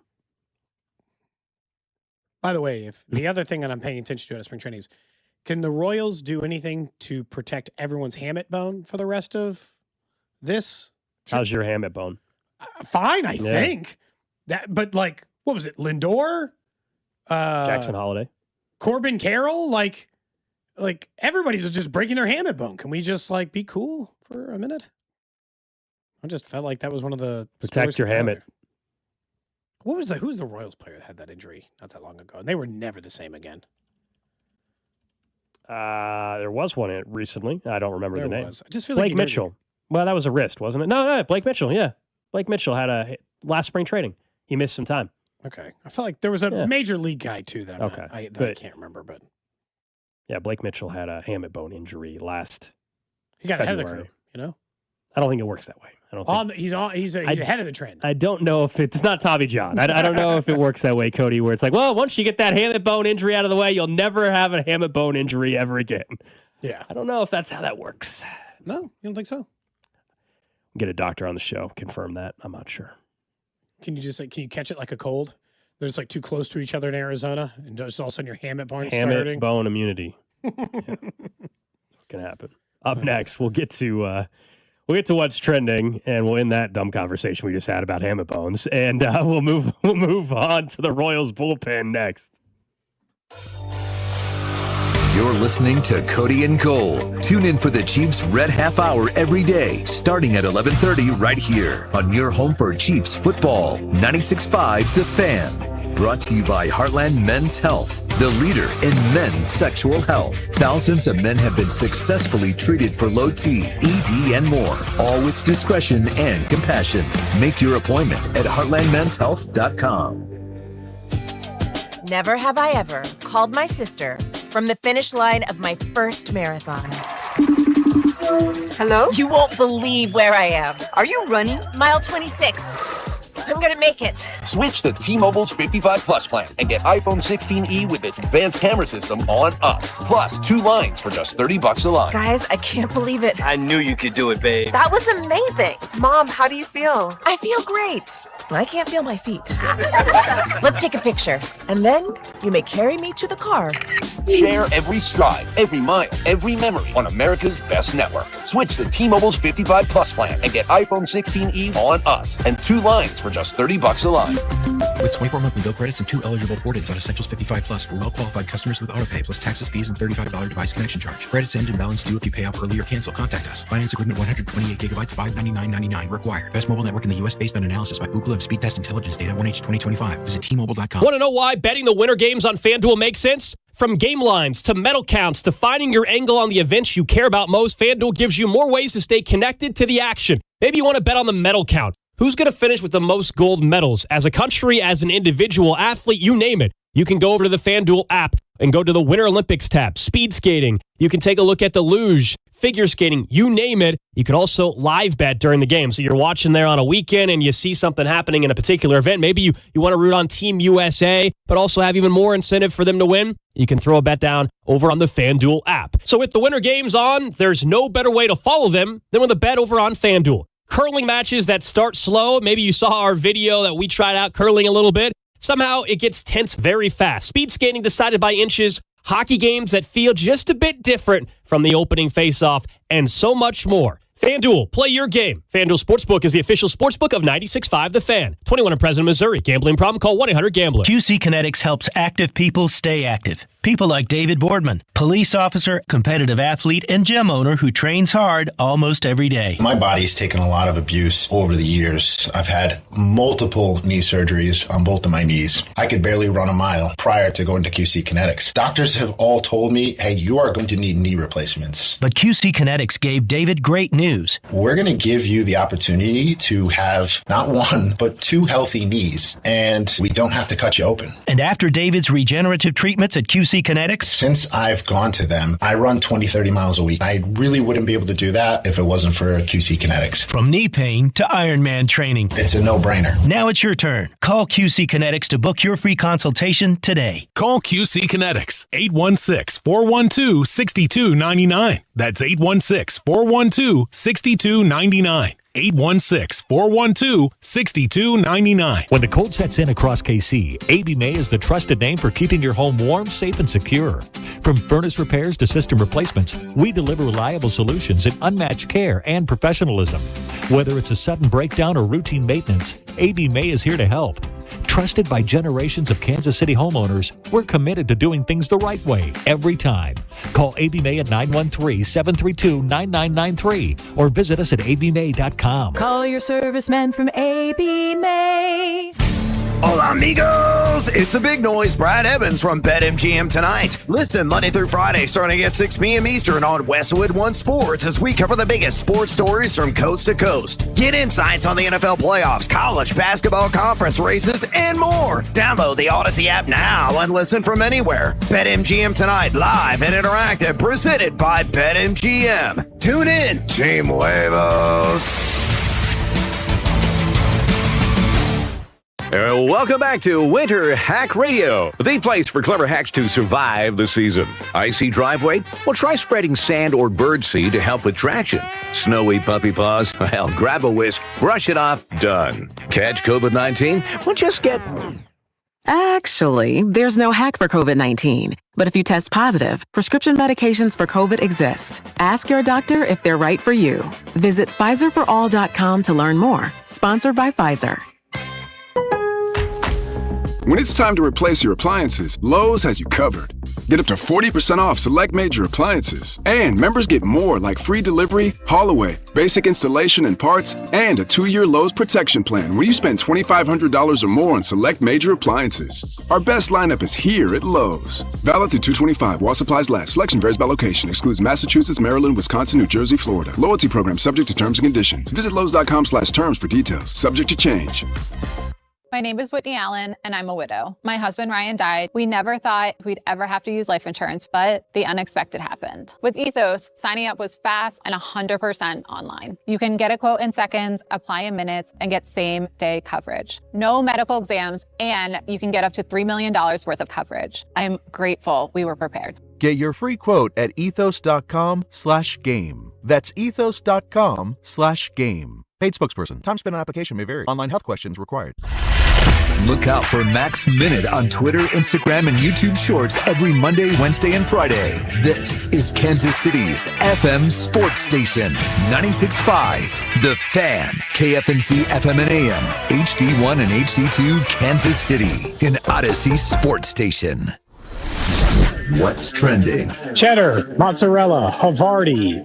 By the way, if the other thing that I'm paying attention to at spring training is, can the Royals do anything to protect everyone's hamate bone for the rest of this? How's your hamate bone? Fine, I think. But what was it? Lindor? Jackson Holiday? Corbin Carroll? Everybody's just breaking their hamate bone. Can we just be cool for a minute? I just felt like that was one of the protect your hamate. Who's the Royals player that had that injury not that long ago? And they were never the same again. There was one recently. I don't remember the name. I just feel Blake Mitchell. Well, that was a wrist, wasn't it? No, Blake Mitchell. Yeah, Blake Mitchell had a last spring training. He missed some time. Okay, I felt like there was a major league guy too that I can't remember, but yeah, Blake Mitchell had a hamate bone injury last. He got February. ahead of the curve, I don't think it works that way. I don't think he's ahead of the trend. I don't know if it's not Tommy John. I don't know if it works that way, Cody, where it's once you get that hamate bone injury out of the way, you'll never have a hamate bone injury ever again. Yeah. I don't know if that's how that works. No, you don't think so? Get a doctor on the show, confirm that. I'm not sure. Can you catch it like a cold? They're just too close to each other in Arizona, and just all of a sudden your hamate bone starts hurting? Bone immunity. Yeah. Can happen. Up next, we'll get to what's trending, and we'll end that dumb conversation we just had about Ham and Bones, and we'll move on to the Royals bullpen next. You're listening to Cody and Gold. Tune in for the Chiefs Red Half Hour every day, starting at 11:30 right here on your home for Chiefs football. 96.5 The Fan. Brought to you by Heartland Men's Health, the leader in men's sexual health. Thousands of men have been successfully treated for low T, ED, and more, all with discretion and compassion. Make your appointment at heartlandmenshealth.com. Never have I ever called my sister from the finish line of my first marathon. Hello? You won't believe where I am. Are you running? Mile 26. I'm gonna make it. Switch to T-Mobile's 55 Plus plan and get iPhone 16e with its advanced camera system on us. Plus 2 lines for just $30 a line. Guys, I can't believe it. I knew you could do it, babe. That was amazing. Mom, how do you feel? I feel great. I can't feel my feet. Let's take a picture. And then you may carry me to the car. Share every stride, every mile, every memory on America's best network. Switch to T-Mobile's 55 Plus plan and get iPhone 16e on us and 2 lines for just $30 a line. With 24 monthly bill credits and 2 eligible port-ins on Essentials 55 Plus for well-qualified customers with autopay plus taxes, fees, and $35 device connection charge. Credits end and balance due if you pay off early or cancel. Contact us. Finance agreement 128 gigabytes, $599.99 required. Best mobile network in the U.S. based on analysis by Ookla of Speed Test Intelligence Data 1H 2025. Visit T-Mobile.com. Want to know why betting the winter games on FanDuel makes sense? From game lines to medal counts to finding your angle on the events you care about most, FanDuel gives you more ways to stay connected to the action. Maybe you want to bet on the medal count. Who's going to finish with the most gold medals? As a country, as an individual, athlete, you name it. You can go over to the FanDuel app and go to the Winter Olympics tab, speed skating. You can take a look at the luge, figure skating, you name it. You can also live bet during the game. So you're watching there on a weekend and you see something happening in a particular event. Maybe you want to root on Team USA, but also have even more incentive for them to win. You can throw a bet down over on the FanDuel app. So with the Winter Games on, there's no better way to follow them than with a bet over on FanDuel. Curling matches that start slow. Maybe you saw our video that we tried out curling a little bit. Somehow it gets tense very fast. Speed skating decided by inches. Hockey games that feel just a bit different from the opening face-off, and so much more. FanDuel, play your game. FanDuel Sportsbook is the official sportsbook of 96.5 The Fan. 21 in President, Missouri. Gambling problem? Call 1-800-GAMBLER. QC Kinetics helps active people stay active. People like David Boardman, police officer, competitive athlete, and gym owner who trains hard almost every day. My body's taken a lot of abuse over the years. I've had multiple knee surgeries on both of my knees. I could barely run a mile prior to going to QC Kinetics. Doctors have all told me, hey, you are going to need knee replacements. But QC Kinetics gave David great news. We're going to give you the opportunity to have not 1, but 2 healthy knees, and we don't have to cut you open. And after David's regenerative treatments at QC Kinetics? Since I've gone to them, I run 20, 30 miles a week. I really wouldn't be able to do that if it wasn't for QC Kinetics. From knee pain to Ironman training. It's a no-brainer. Now it's your turn. Call QC Kinetics to book your free consultation today. Call QC Kinetics, 816-412-6299. That's 816-412-6299. 816-412-6299. When the cold sets in across KC, AB May is the trusted name for keeping your home warm, safe, and secure. From furnace repairs to system replacements, we deliver reliable solutions in unmatched care and professionalism. Whether it's a sudden breakdown or routine maintenance, AB May is here to help. Trusted by generations of Kansas City homeowners, we're committed to doing things the right way every time. Call AB May at 913-732-9993 or visit us at abmay.com. Call your serviceman from AB May. Hola, amigos! It's a big noise. Brad Evans from BetMGM tonight. Listen Monday through Friday starting at 6 p.m. Eastern on Westwood One Sports as we cover the biggest sports stories from coast to coast. Get insights on the NFL playoffs, college basketball conference races, and more. Download the Odyssey app now and listen from anywhere. BetMGM tonight, live and interactive, presented by BetMGM. Tune in, Team Huevos. Welcome back to Winter Hack Radio, the place for clever hacks to survive the season. Icy driveway? Well, try spreading sand or birdseed to help with traction. Snowy puppy paws? Well, grab a whisk, brush it off, done. Catch COVID-19? Well, just get Actually, there's no hack for COVID-19. But if you test positive, prescription medications for COVID exist. Ask your doctor if they're right for you. Visit PfizerForAll.com to learn more. Sponsored by Pfizer. When it's time to replace your appliances, Lowe's has you covered. Get up to 40% off select major appliances. And members get more like free delivery, haul away, basic installation and parts, and a 2-year Lowe's protection plan when you spend $2,500 or more on select major appliances. Our best lineup is here at Lowe's. Valid through 2/25 while supplies last. Selection varies by location. Excludes Massachusetts, Maryland, Wisconsin, New Jersey, Florida. Loyalty program subject to terms and conditions. Visit Lowes.com/terms for details. Subject to change. My name is Whitney Allen, and I'm a widow. My husband, Ryan, died. We never thought we'd ever have to use life insurance, but the unexpected happened. With Ethos, signing up was fast and 100% online. You can get a quote in seconds, apply in minutes, and get same-day coverage. No medical exams, and you can get up to $3 million worth of coverage. I'm grateful we were prepared. Get your free quote at ethos.com/game. That's ethos.com/game. Paid spokesperson. Time spent on application may vary. Online health questions required. Look out for Max Minute on Twitter, Instagram, and YouTube Shorts every Monday, Wednesday, and Friday. This is Kansas City's FM sports station, 96.5 The Fan, KFNC FM and AM, HD1 and HD2, Kansas City, an Odyssey sports station. What's trending? Cheddar, mozzarella, Havarti.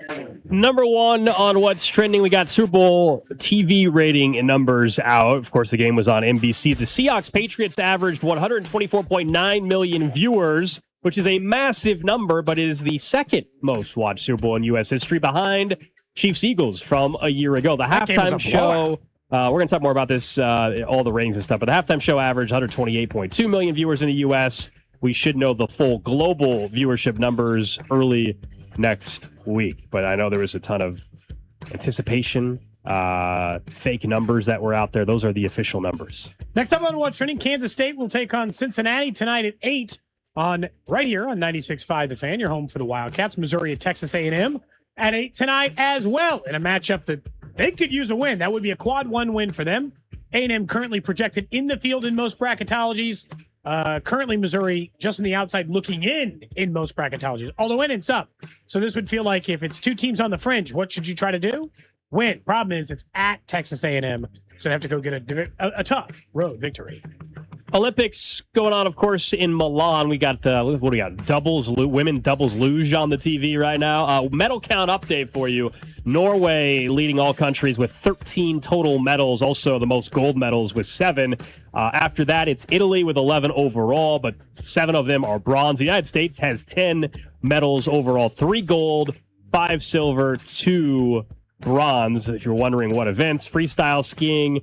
Number one on what's trending, we got Super Bowl TV rating and numbers out. Of course, the game was on NBC. The Seahawks-Patriots averaged 124.9 million viewers, which is a massive number, but is the second most watched Super Bowl in U.S. history, behind Chiefs-Eagles from a year ago. The halftime show, we're going to talk more about this, all the ratings and stuff, but the halftime show averaged 128.2 million viewers in the U.S. We should know the full global viewership numbers early next week, but I know there was a ton of anticipation, fake numbers that were out there. Those are the official numbers. Next up on What's Trending, Kansas State will take on Cincinnati tonight at 8 on right here on 96.5 The Fan. Your home for the Wildcats. Missouri at Texas A&M at 8 tonight as well, in a matchup that they could use a win. That would be a quad one win for them. A&M currently projected in the field in most bracketologies. Currently, Missouri just on the outside looking in most bracketologies, although in it's up. So this would feel like if it's two teams on the fringe, what should you try to do? Win. Problem is it's at Texas A&M, so they have to go get a tough road victory. Olympics going on, of course, in Milan. We got, what do we got? Women doubles luge on the TV right now. Medal count update for you. Norway leading all countries with 13 total medals, also the most gold medals with 7. After that, it's Italy with 11 overall, but 7 of them are bronze. The United States has 10 medals overall, 3 gold, 5 silver, 2 bronze. If you're wondering what events, freestyle skiing,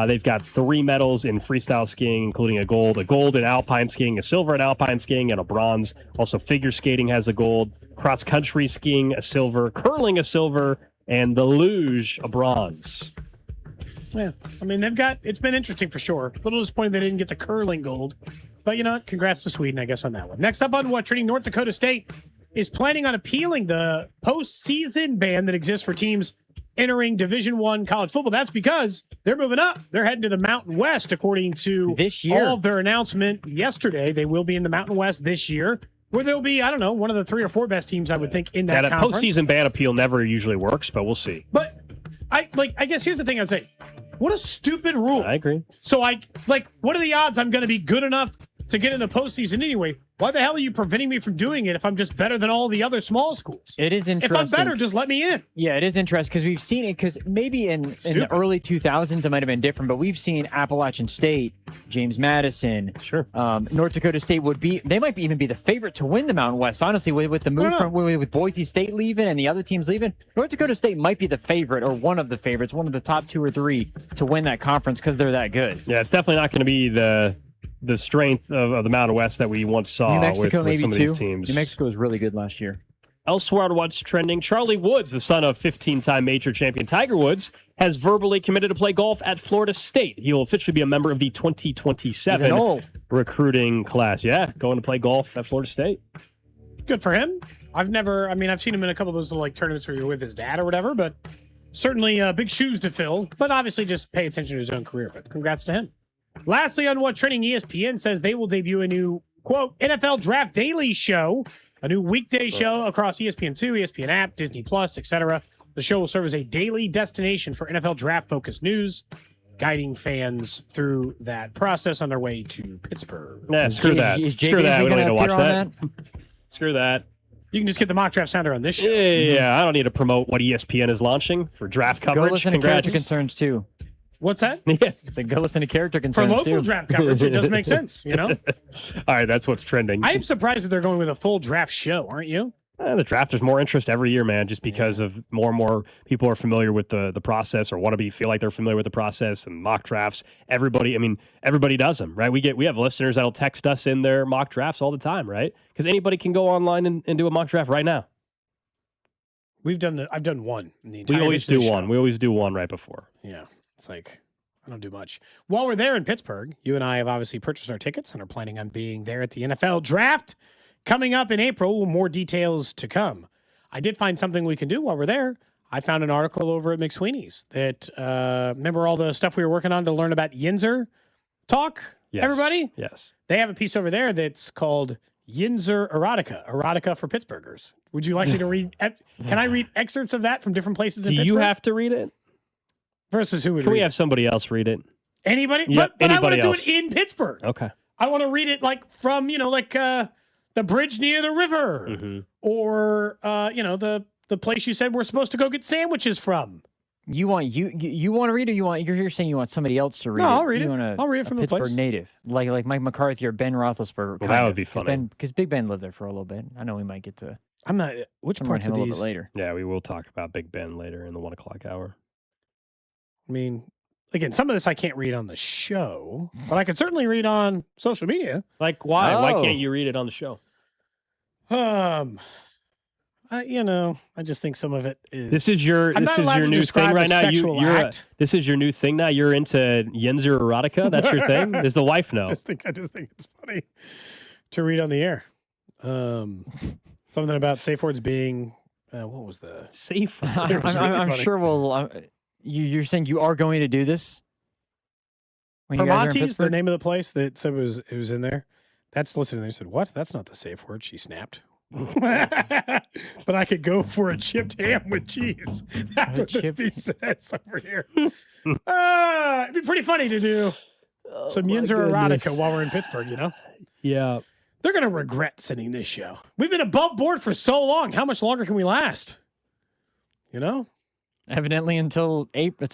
they've got 3 medals in freestyle skiing, including a gold in alpine skiing, a silver in alpine skiing, and a bronze. Also, figure skating has a gold, cross-country skiing, a silver, curling, a silver, and the luge, a bronze. Yeah, I mean, it's been interesting for sure. A little disappointed they didn't get the curling gold. But you know what? Congrats to Sweden, I guess, on that one. Next up on What Trending, North Dakota State is planning on appealing the postseason ban that exists for teams entering Division I college football. That's because they're moving up. They're heading to the Mountain West, according to this year. All of their announcement yesterday. They will be in the Mountain West this year, where they'll be, I don't know, one of the 3 or 4 best teams, I would think, in that conference. That postseason ban appeal never usually works, but we'll see. But I guess here's the thing I'd say. What a stupid rule. I agree. So what are the odds I'm going to be good enough to get in the postseason anyway? Why the hell are you preventing me from doing it if I'm just better than all the other small schools? It is interesting. If I'm better, just let me in. Yeah, it is interesting because we've seen it, because maybe in the early 2000s it might have been different, but we've seen Appalachian State, James Madison, North Dakota State they might even be the favorite to win the Mountain West. Honestly, with the move with Boise State leaving and the other teams leaving, North Dakota State might be the favorite or one of the favorites, one of the top 2 or 3 to win that conference because they're that good. Yeah, it's definitely not going to be the strength of the Mountain West that we once saw with some of these teams. New Mexico was really good last year. Elsewhere on What's Trending, Charlie Woods, the son of 15-time major champion Tiger Woods, has verbally committed to play golf at Florida State. He will officially be a member of the 2027 recruiting class. Yeah, going to play golf at Florida State. Good for him. I've seen him in a couple of those little tournaments where you're with his dad or whatever, but certainly big shoes to fill. But obviously just pay attention to his own career. But congrats to him. Lastly, on What's Trending, ESPN says they will debut a new, quote, NFL Draft Daily show, a new weekday show across ESPN2, ESPN app, Disney Plus, etc. The show will serve as a daily destination for NFL draft-focused news, guiding fans through that process on their way to Pittsburgh. Nah, screw that. Screw that. We don't need to watch that. Screw that. You can just get the mock draft sounder on this show. Yeah. I don't need to promote what ESPN is launching for draft coverage. Go listen to Character Concerns, too. What's that? Yeah. So go listen to Character Concerns, for local too. draft coverage, it does make sense, you know? All right, that's what's trending. I am surprised that they're going with a full draft show, aren't you? The draft, there's more interest every year, man, just because of more and more people are familiar with the process or want to feel like they're familiar with the process and mock drafts. Everybody does them, right? We have listeners that'll text us in their mock drafts all the time, right? Because anybody can go online and do a mock draft right now. I've done one in the entire We always do one. show. We always do one right before. Yeah. It's like, I don't do much. While we're there in Pittsburgh, you and I have obviously purchased our tickets and are planning on being there at the NFL draft coming up in April. More details to come. I did find something we can do while we're there. I found an article over at McSweeney's that, remember all the stuff we were working on to learn about Yinzer talk, Yes. everybody? Yes. They have a piece over there that's called Yinzer Erotica for Pittsburghers. Would you like me to read? Can I read excerpts of that from different places in Do Pittsburgh? you have to read it? Versus who would Can read we it? have somebody else read it? Anybody? Yeah, but I want anybody to do else. it in Pittsburgh. Okay. I want to read it like from, the bridge near the river Mm-hmm. or, the place you said we're supposed to go get sandwiches from. You want to read it? You're saying you want somebody else to read No, it? I'll read You it. want I'll read it from the Pittsburgh place. native, like Mike McCarthy or Ben Roethlisberger. Well, that would be funny. Because Big Ben lived there for a little bit. I know we might get to. I'm not. Which somewhere parts him of a little these? bit later. Yeah, we will talk about Big Ben later in the 1 o'clock hour. I mean, again, some of this I can't read on the show, but I can certainly read on social media. Like, why? Why Oh. can't you read it on the show? I just think some of it is. This is your I'm not allowed to new thing describe right a now. sexual act. This is your new thing now. You're into Yinzer erotica. That's your thing. Does the wife know? I just think it's funny to read on the air. Something about safe words being what was the safe? I'm sure we'll. You're saying you are going to do this? When you guys are in Permonti's, the Pittsburgh? name of the place that said it was in there. That's listed in there. Said, what? That's not the safe word. She snapped. But I could go for a chipped ham with cheese. That's what the piece says over here. It'd be pretty funny to do some Yinzer erotica while we're in Pittsburgh, Yeah. They're going to regret sending this show. We've been above board for so long. How much longer can we last? Evidently until April.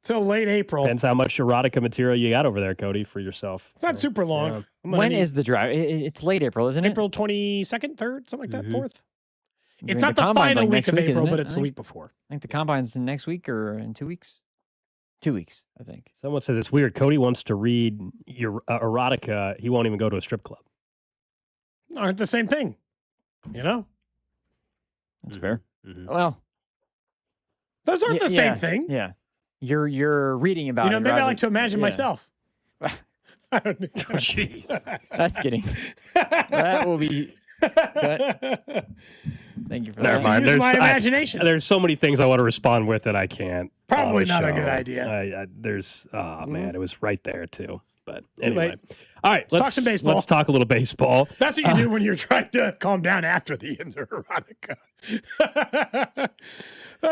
Till late April. Depends how much erotica material you got over there, Cody, for yourself. It's not super long. Yeah. When is the drive? It's late April, isn't it? April 22nd, 3rd, something like that, 4th. I It's mean, not the combine's final like week next of week, April, isn't but it? it's I the think- week before. I think the combine's next week or in 2 weeks. 2 weeks, I think. Someone says it's weird. Cody wants to read your erotica. He won't even go to a strip club. Aren't the same thing, That's fair. Well, Those aren't the same thing. Yeah, you're reading about. it Maybe I rather- like to imagine yeah. myself. I don't know. Jeez. That's kidding. That will be. Thank you for Never that. mind. Use my imagination. There's so many things I want to respond with that I can't. Probably on the not a show. good idea. Man, it was right there too. But Too anyway, late. all right. Let's talk some baseball. Let's talk a little baseball. That's what you do when you're trying to calm down after the Yinzer erotica. All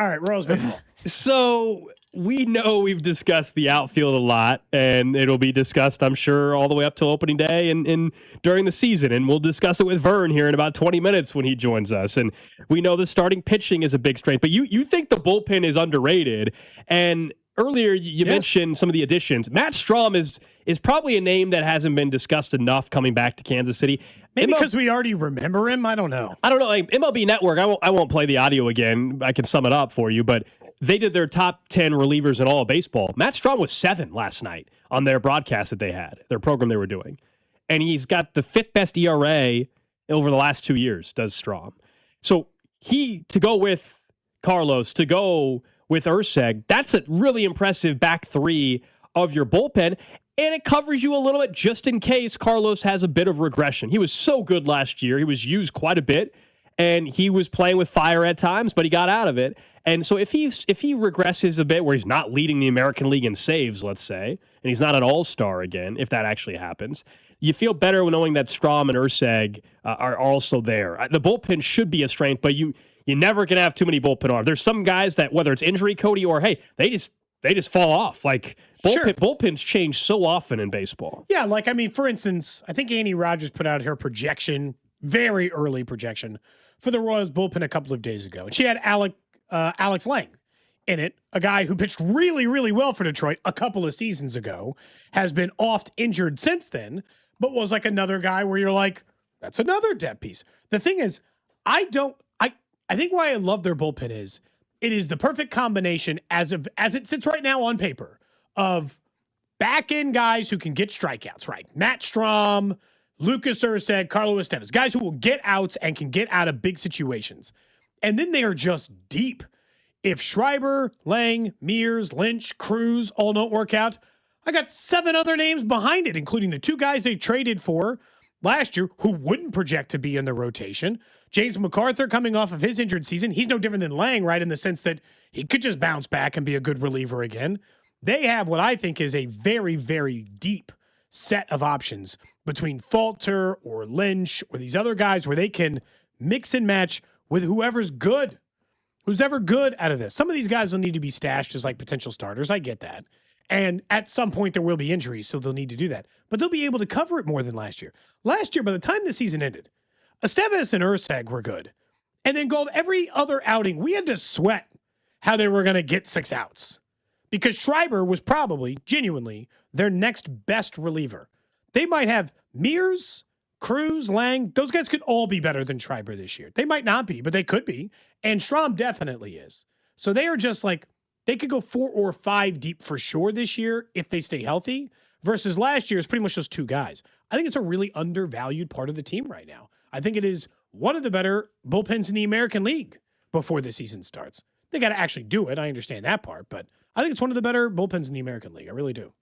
right, Royals baseball. So we know we've discussed the outfield a lot, and it'll be discussed, I'm sure, all the way up till opening day and during the season. And we'll discuss it with Vern here in about 20 minutes when he joins us. And we know the starting pitching is a big strength, but you think the bullpen is underrated. And earlier you mentioned some of the additions. Matt Strahm is probably a name that hasn't been discussed enough coming back to Kansas City. Maybe because we already remember him. I don't know. Like MLB Network, I won't play the audio again. I can sum it up for you, but they did their top 10 relievers in all of baseball. Matt Strahm was 7 last night on their broadcast that they had, their program they were doing. And he's got the 5th best ERA over the last 2 years, does Strahm. So to go with Carlos, to go with Urseg, that's a really impressive back three of your bullpen. And it covers you a little bit just in case Carlos has a bit of regression. He was so good last year. He was used quite a bit. and he was playing with fire at times, but he got out of it. And so if he regresses a bit where he's not leading the American League in saves, let's say, and he's not an all-star again, if that actually happens, you feel better knowing that Strom and Urseg are also there. The bullpen should be a strength, but you never can have too many bullpen arms. There's some guys that, whether it's injury, Cody, or hey, they just fall off. Like bullpens change so often in baseball. Yeah, like I mean, for instance, I think Annie Rogers put out her projection, very early projection, for the Royals bullpen a couple of days ago, and she had Alex Lang in it, a guy who pitched really, really well for Detroit a couple of seasons ago, has been oft injured since then, but was like another guy where you're like, that's another depth piece. The thing is, I think why I love their bullpen is it is the perfect combination as it sits right now on paper of back end guys who can get strikeouts, right? Matt Strom, Lucas Urseg, Carlos Estevez, guys who will get outs and can get out of big situations. And then they are just deep. If Schreiber, Lang, Mears, Lynch, Cruz all don't work out, I got 7 other names behind it, including the 2 guys they traded for last year who wouldn't project to be in the rotation. James MacArthur coming off of his injured season. He's no different than Lang, right, in the sense that he could just bounce back and be a good reliever again. They have what I think is a very, very deep set of options between Falter or Lynch or these other guys where they can mix and match with whoever's good. Who's ever good out of this. Some of these guys will need to be stashed as like potential starters. I get that. And at some point there will be injuries, so they'll need to do that. But they'll be able to cover it more than last year. Last year, by the time the season ended, Estevez and Urseg were good. And then Gold, every other outing, we had to sweat how they were going to get 6 outs. Because Schreiber was probably, genuinely, their next best reliever. They might have Mears, Cruz, Lang. Those guys could all be better than Schreiber this year. They might not be, but they could be. And Strom definitely is. So they are just like, they could go 4 or 5 deep for sure this year if they stay healthy, versus last year is pretty much just 2 guys. I think it's a really undervalued part of the team right now. I think it is one of the better bullpens in the American League before the season starts. They got to actually do it. I understand that part, but I think it's one of the better bullpens in the American League. I really do.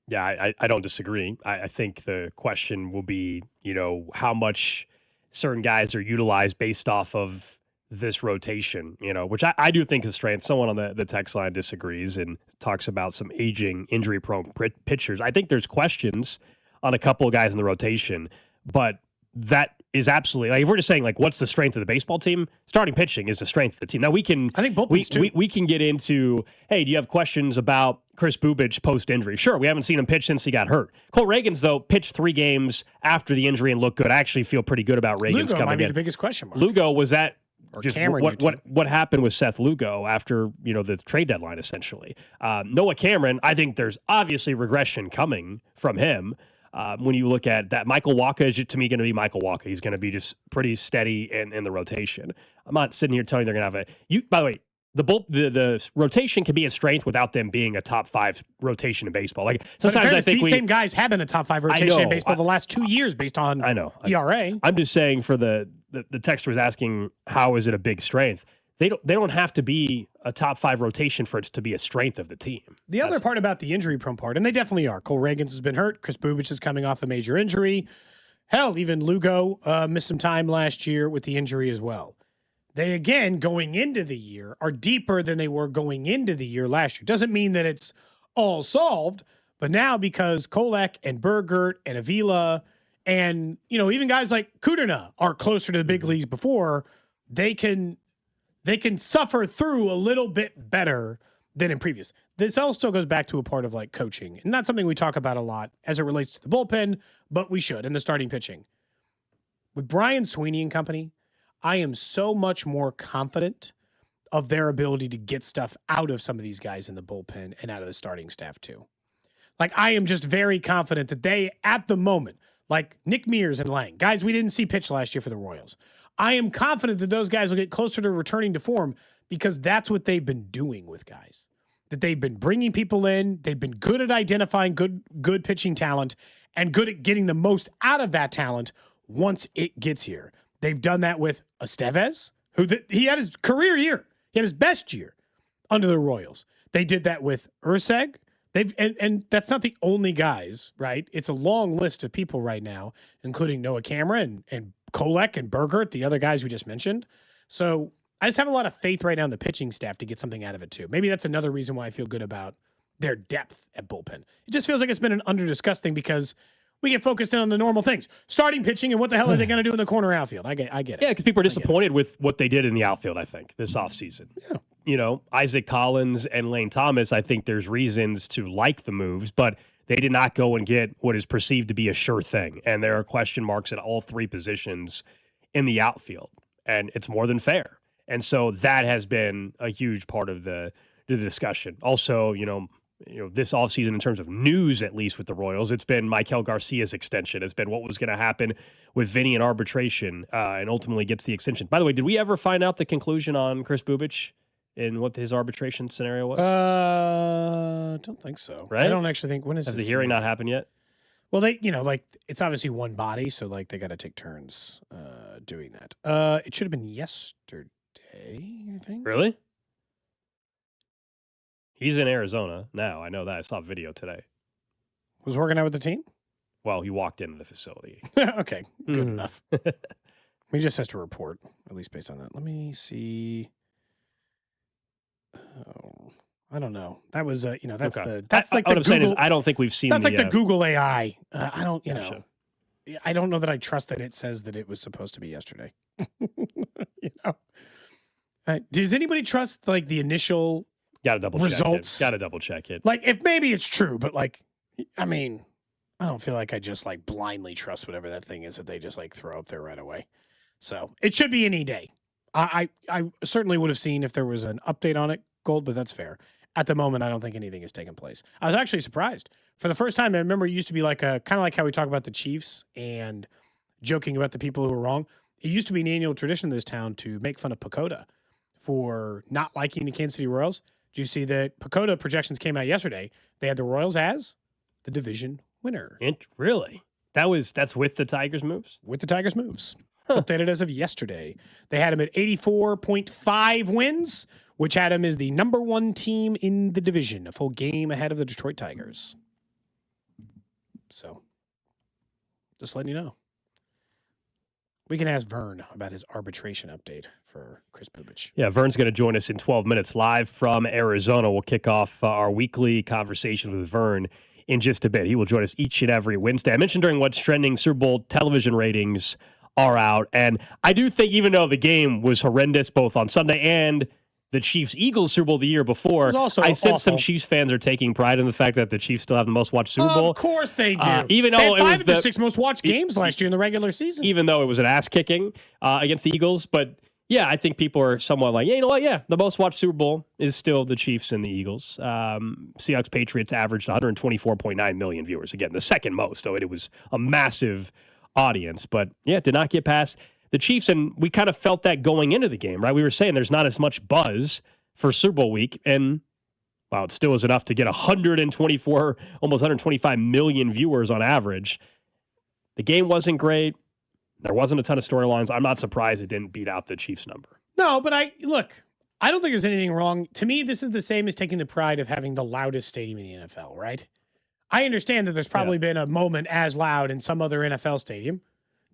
Yeah, I don't disagree. I think the question will be, how much certain guys are utilized based off of this rotation, which I do think is strength. Someone on the text line disagrees and talks about some aging, injury-prone pitchers. I think there's questions on a couple of guys in the rotation, but that is absolutely, like, if we're just saying, like, what's the strength of the baseball team? Starting pitching is the strength of the team. Now, I think we can get into, hey, do you have questions about Chris Bubich post-injury? Sure, we haven't seen him pitch since he got hurt. Cole Reagans, though, pitched 3 games after the injury and looked good. I actually feel pretty good about Reagans Lugo coming might be in. the biggest question mark. Lugo, was that or just Cameron, what happened with Seth Lugo after the trade deadline, essentially? Noah Cameron, I think there's obviously regression coming from him. When you look at that, Michael Wacha is, to me, going to be Michael Wacha. He's going to be just pretty steady in the rotation. I'm not sitting here telling you they're going to have by the way, the rotation can be a strength without them being a top 5 rotation in baseball. Like, sometimes I think these same guys have been a top 5 rotation in baseball the last 2 years based on ERA. I'm just saying, for the texter was asking, how is it a big strength? They don't have to be a top 5 rotation for it to be a strength of the team. The other part about the injury-prone part, and they definitely are. Cole Reagans has been hurt. Chris Bubich is coming off a major injury. Hell, even Lugo missed some time last year with the injury as well. They, again, going into the year, are deeper than they were going into the year last year. Doesn't mean that it's all solved, but now because Kolek and Bergert and Avila and, even guys like Kudrna are closer to the big leagues before, they can suffer through a little bit better than in previous. This also goes back to a part of like coaching, and not something we talk about a lot as it relates to the bullpen, but we should in the starting pitching. With Brian Sweeney and company, I am so much more confident of their ability to get stuff out of some of these guys in the bullpen and out of the starting staff too. Like, I am just very confident that they, at the moment, like Nick Mears and Lang, guys we didn't see pitch last year for the Royals, I am confident that those guys will get closer to returning to form because that's what they've been doing with guys. That they've been bringing people in, they've been good at identifying good pitching talent and good at getting the most out of that talent once it gets here. They've done that with Estevez, who he had his career year. He had his best year under the Royals. They did that with Urseg. And that's not the only guys, right? It's a long list of people right now, including Noah Cameron and Kolek and Bergert, the other guys we just mentioned. So I just have a lot of faith right now in the pitching staff to get something out of it too. Maybe that's another reason why I feel good about their depth at bullpen. It just feels like it's been an under-discussed thing because we get focused in on the normal things. Starting pitching and what the hell are they going to do in the corner outfield? I get it. Yeah, because people are disappointed with what they did in the outfield, I think, this offseason. Yeah. You know, Isaac Collins and Lane Thomas, I think there's reasons to like the moves, but they did not go and get what is perceived to be a sure thing. And there are question marks at all three positions in the outfield. And it's more than fair. And so that has been a huge part of the discussion. Also, you know, this offseason in terms of news, at least with the Royals, it's been Michael Garcia's extension. It's been what was going to happen with Vinny in arbitration and ultimately gets the extension. By the way, did we ever find out the conclusion on Chris Bubich and what his arbitration scenario was? I don't think so. Right? I don't actually think. When is Has this the hearing not happened yet? Well, they, it's obviously one body, so like they got to take turns doing that. It should have been yesterday, I think. Really? He's in Arizona now. I know that. I saw a video today. Was working out with the team? Well, he walked into the facility. Okay, good enough. He just has to report, at least based on that. Let me see. Oh, I don't know. That was, that's Okay. that's like what the I'm saying is Google- I don't think we've seen That's like the the Google AI. I don't, Gotcha. I don't know that I trust that it says that it was supposed to be yesterday. Does anybody trust like the initial Got to double results? check it. Got to double check it. Like, if maybe it's true, but like, I mean, I don't feel like I just like blindly trust whatever that thing is that they just like throw up there right away. So it should be any day. I certainly would have seen if there was an update on it, Gold, but that's fair. At the moment, I don't think anything has taken place. I was actually surprised. For the first time, I remember it used to be like kind of like how we talk about the Chiefs and joking about the people who were wrong. It used to be an annual tradition in this town to make fun of Pacoda for not liking the Kansas City Royals. Did you see that Pacoda projections came out yesterday? They had the Royals as the division winner. Really? That's with the Tigers moves? With the Tigers moves. It's updated as of yesterday. They had him at 84.5 wins, which had him as the number one team in the division, a full game ahead of the Detroit Tigers. So, just letting you know. We can ask Vern about his arbitration update for Chris Bubich. Yeah, Vern's going to join us in 12 minutes live from Arizona. We'll kick off our weekly conversation with Vern in just a bit. He will join us each and every Wednesday. I mentioned during What's Trending, Super Bowl television ratings are out. And I do think even though the game was horrendous both on Sunday and the Chiefs-Eagles Super Bowl the year before, I sense some Chiefs fans are taking pride in the fact that the Chiefs still have the most watched Super Bowl. Of course they do. Even they though had it five was of the the 6 most watched games last year in the regular season. Even though it was an ass-kicking against the Eagles. But, yeah, I think people are somewhat like, yeah, you know what? Yeah, the most watched Super Bowl is still the Chiefs and the Eagles. Seahawks-Patriots averaged 124.9 million viewers. Again, the second most, so it was a massive audience. But, yeah, it did not get past the Chiefs, and we kind of felt that going into the game, right? We were saying there's not as much buzz for Super Bowl week, and wow, it still was enough to get 124, almost 125 million viewers on average. The game wasn't great. There wasn't a ton of storylines. I'm not surprised it didn't beat out the Chiefs number. No, but I don't think there's anything wrong. To me, this is the same as taking the pride of having the loudest stadium in the NFL, right? I understand that there's probably been a moment as loud in some other NFL stadium.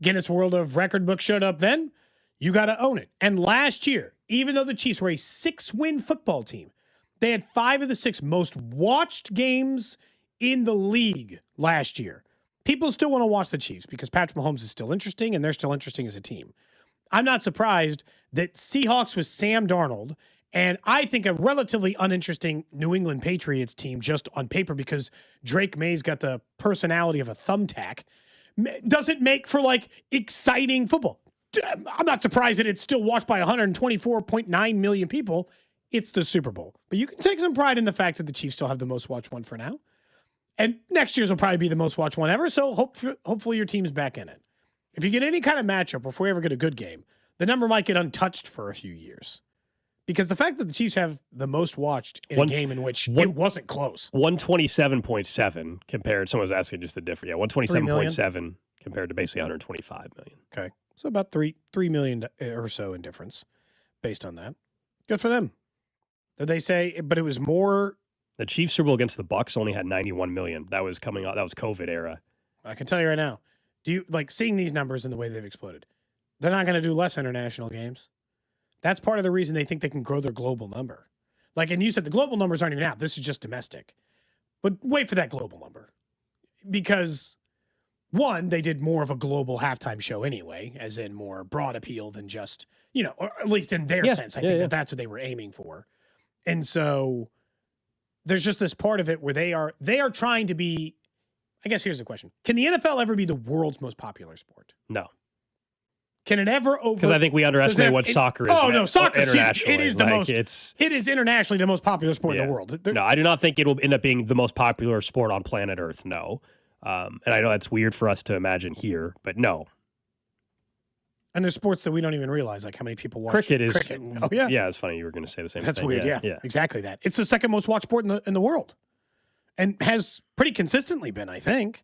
Guinness World of Record book showed up then. You got to own it. And last year, even though the Chiefs were a 6-win football team, they had 5 of the 6 most watched games in the league last year. People still want to watch the Chiefs because Patrick Mahomes is still interesting and they're still interesting as a team. I'm not surprised that Seahawks was Sam Darnold and I think a relatively uninteresting New England Patriots team just on paper because Drake May's got the personality of a thumbtack doesn't make for like exciting football. I'm not surprised that it's still watched by 124.9 million people. It's the Super Bowl. But you can take some pride in the fact that the Chiefs still have the most watched one for now. And next year's will probably be the most watched one ever, so hopefully your team's back in it. If you get any kind of matchup, or if we ever get a good game, the number might get untouched for a few years. Because the fact that the Chiefs have the most watched in a game in which it wasn't close. 127.7 compared, someone was asking just the difference. Yeah, 127.7 compared to basically 125 million. Okay. So about 3 million or so in difference based on that. Good for them. Did they say, but it was more. The Chiefs Super Bowl against the Bucs only had 91 million. That was coming out. That was COVID era. I can tell you right now. Do you like seeing these numbers and the way they've exploded? They're not going to do less international games. That's part of the reason they think they can grow their global number. Like, and you said the global numbers aren't even out. This is just domestic. But wait for that global number. Because, one, they did more of a global halftime show anyway, as in more broad appeal than just, or at least in their sense. I think that's what they were aiming for. And so there's just this part of it where they are trying to be, I guess here's the question. Can the NFL ever be the world's most popular sport? No. Can it ever over? Because I think we underestimate what soccer is. Oh no, soccer internationally. It is the most. It is internationally the most popular sport in the world. No, I do not think it will end up being the most popular sport on planet Earth. No, and I know that's weird for us to imagine here, but no. And there's sports that we don't even realize, like how many people watch cricket. Oh yeah, yeah. It's funny you were going to say the same. That's thing. weird. Yeah, exactly that. It's the second most watched sport in the world, and has pretty consistently been, I think,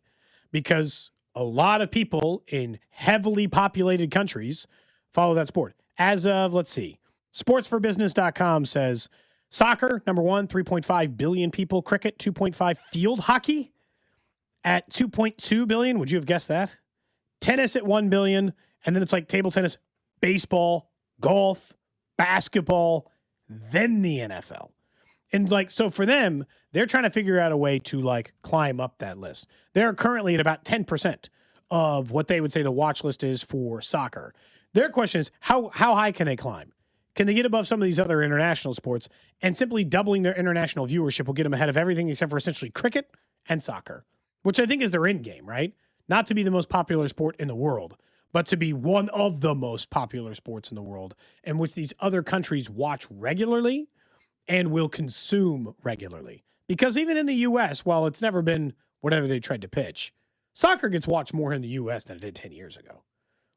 because a lot of people in heavily populated countries follow that sport. As of, let's see, sportsforbusiness.com says soccer, number 1, 3.5 billion people. Cricket, 2.5. Field hockey at 2.2 billion. Would you have guessed that? Tennis at 1 billion. And then it's like table tennis, baseball, golf, basketball, then the NFL. And like, so for them, they're trying to figure out a way to like climb up that list. They're currently at about 10% of what they would say the watch list is for soccer. Their question is, how high can they climb? Can they get above some of these other international sports? And simply doubling their international viewership will get them ahead of everything except for essentially cricket and soccer, which I think is their end game, right? Not to be the most popular sport in the world, but to be one of the most popular sports in the world, and which these other countries watch regularly and will consume regularly. Because even in the U.S., while it's never been whatever they tried to pitch, soccer gets watched more in the U.S. than it did 10 years ago,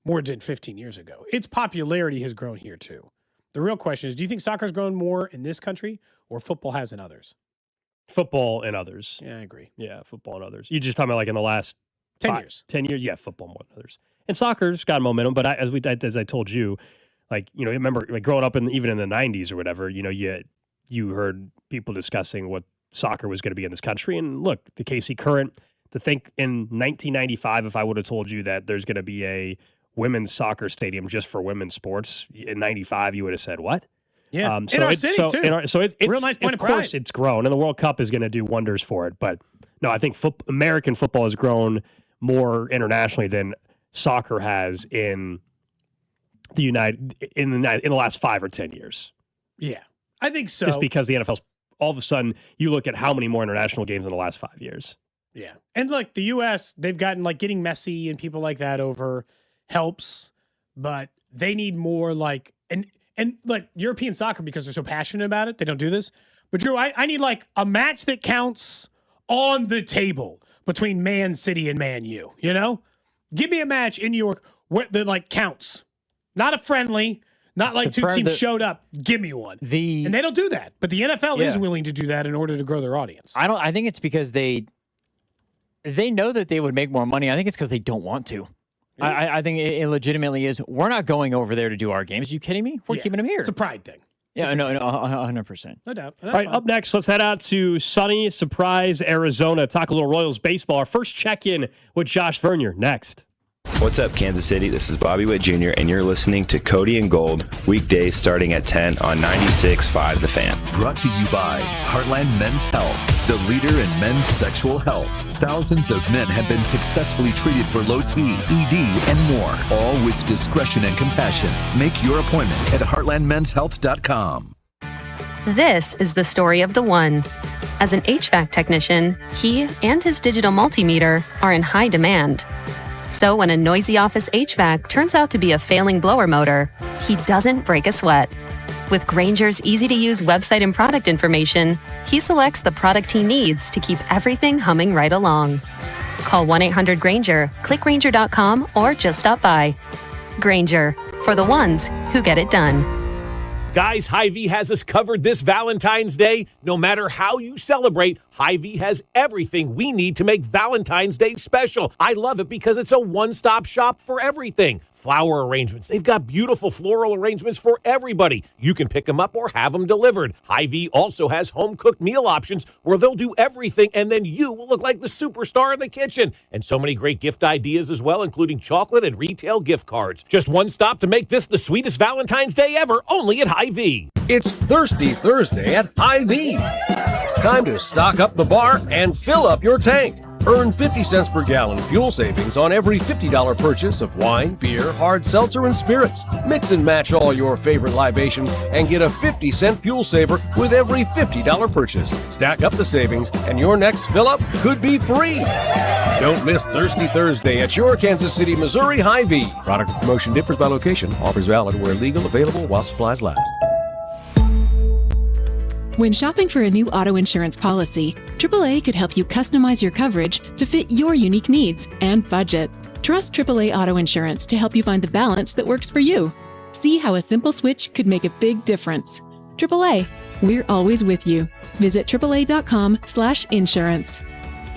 more than it did 15 years ago. Its popularity has grown here too. The real question is, do you think soccer's grown more in this country or football has in others? Football and others. Yeah, I agree. Yeah, football and others. You just talking about like in the last 10 years. 10 years, yeah, football more than others. And soccer's got momentum, but as I told you, like, remember like growing up even in the 90s or whatever, you heard people discussing what soccer was going to be in this country. And look, the KC Current, to think in 1995, if I would have told you that there's going to be a women's soccer stadium just for women's sports in 95, you would have said, what? Yeah, in our city, too. It's real nice point of course, it's grown, and the World Cup is going to do wonders for it. But no, I think American football has grown more internationally than soccer has in the last 5 or 10 years. Yeah, I think so. Just because the NFL's all of a sudden, you look at how many more international games in the last 5 years. Yeah, and look, the U.S. they've gotten like getting Messi and people like that over helps, but they need more like and like European soccer, because they're so passionate about it, they don't do this. But Drew, I need like a match that counts on the table between Man City and Man U. Give me a match in New York that like counts, not a friendly, not like two teams showed up. Give me one. And they don't do that, but the NFL is willing to do that in order to grow their audience. I think it's because they know that they would make more money. I think it's because they don't want to. I think it legitimately is. We're not going over there to do our games. Are you kidding me? We're keeping them here. It's a pride thing. Yeah, no, 100%. No doubt. All right, up next, let's head out to sunny Surprise, Arizona. Talk a little Royals baseball. Our first check-in with Josh Vernier next. What's up, Kansas City? This is Bobby Witt Jr., and you're listening to Cody and Gold, weekdays starting at 10 on 96.5 The Fan. Brought to you by Heartland Men's Health, the leader in men's sexual health. Thousands of men have been successfully treated for low T, ED, and more, all with discretion and compassion. Make your appointment at heartlandmenshealth.com. This is the story of the one. As an HVAC technician, he and his digital multimeter are in high demand. So when a noisy office HVAC turns out to be a failing blower motor, he doesn't break a sweat. With Grainger's easy-to-use website and product information, he selects the product he needs to keep everything humming right along. Call 1-800-GRAINGER, click Grainger.com, or just stop by. Grainger, for the ones who get it done. Guys, Hy-Vee has us covered this Valentine's Day. No matter how you celebrate, Hy-Vee has everything we need to make Valentine's Day special. I love it because it's a one-stop shop for everything. Flower arrangements. They've got beautiful floral arrangements for everybody. You can pick them up or have them delivered. Hy-Vee also has home-cooked meal options where they'll do everything, and then you will look like the superstar in the kitchen. And so many great gift ideas as well, including chocolate and retail gift cards. Just one stop to make this the sweetest Valentine's Day ever, only at Hy-Vee. It's Thirsty Thursday at Hy-Vee. Time to stock up the bar and fill up your tank. Earn 50 cents per gallon fuel savings on every $50 purchase of wine, beer, hard seltzer, and spirits. Mix and match all your favorite libations and get a 50-cent fuel saver with every $50 purchase. Stack up the savings and your next fill-up could be free. Don't miss Thirsty Thursday at your Kansas City, Missouri Hy-Vee. Product promotion differs by location. Offers valid where legal, available while supplies last. When shopping for a new auto insurance policy, AAA could help you customize your coverage to fit your unique needs and budget. Trust AAA Auto Insurance to help you find the balance that works for you. See how a simple switch could make a big difference. AAA, we're always with you. Visit AAA.com/insurance.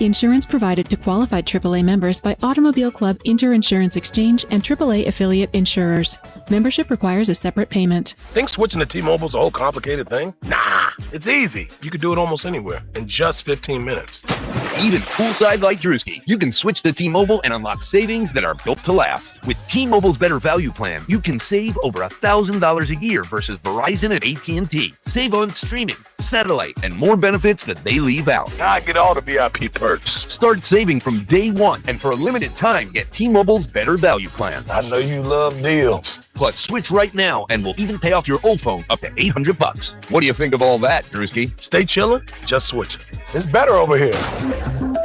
Insurance provided to qualified AAA members by Automobile Club Inter-Insurance Exchange and AAA affiliate insurers. Membership requires a separate payment. Think switching to T-Mobile's a whole complicated thing? Nah, it's easy. You could do it almost anywhere in just 15 minutes. Even poolside like Drewski, you can switch to T-Mobile and unlock savings that are built to last. With T-Mobile's Better Value Plan, you can save over $1,000 a year versus Verizon and AT&T. Save on streaming, satellite, and more benefits that they leave out. I get all the VIP perks. Start saving from day one, and for a limited time, get T-Mobile's Better Value Plan. I know you love deals. Plus, switch right now, and we'll even pay off your old phone up to $800. What do you think of all that, Drewski? Stay chillin', just switch it. It's better over here.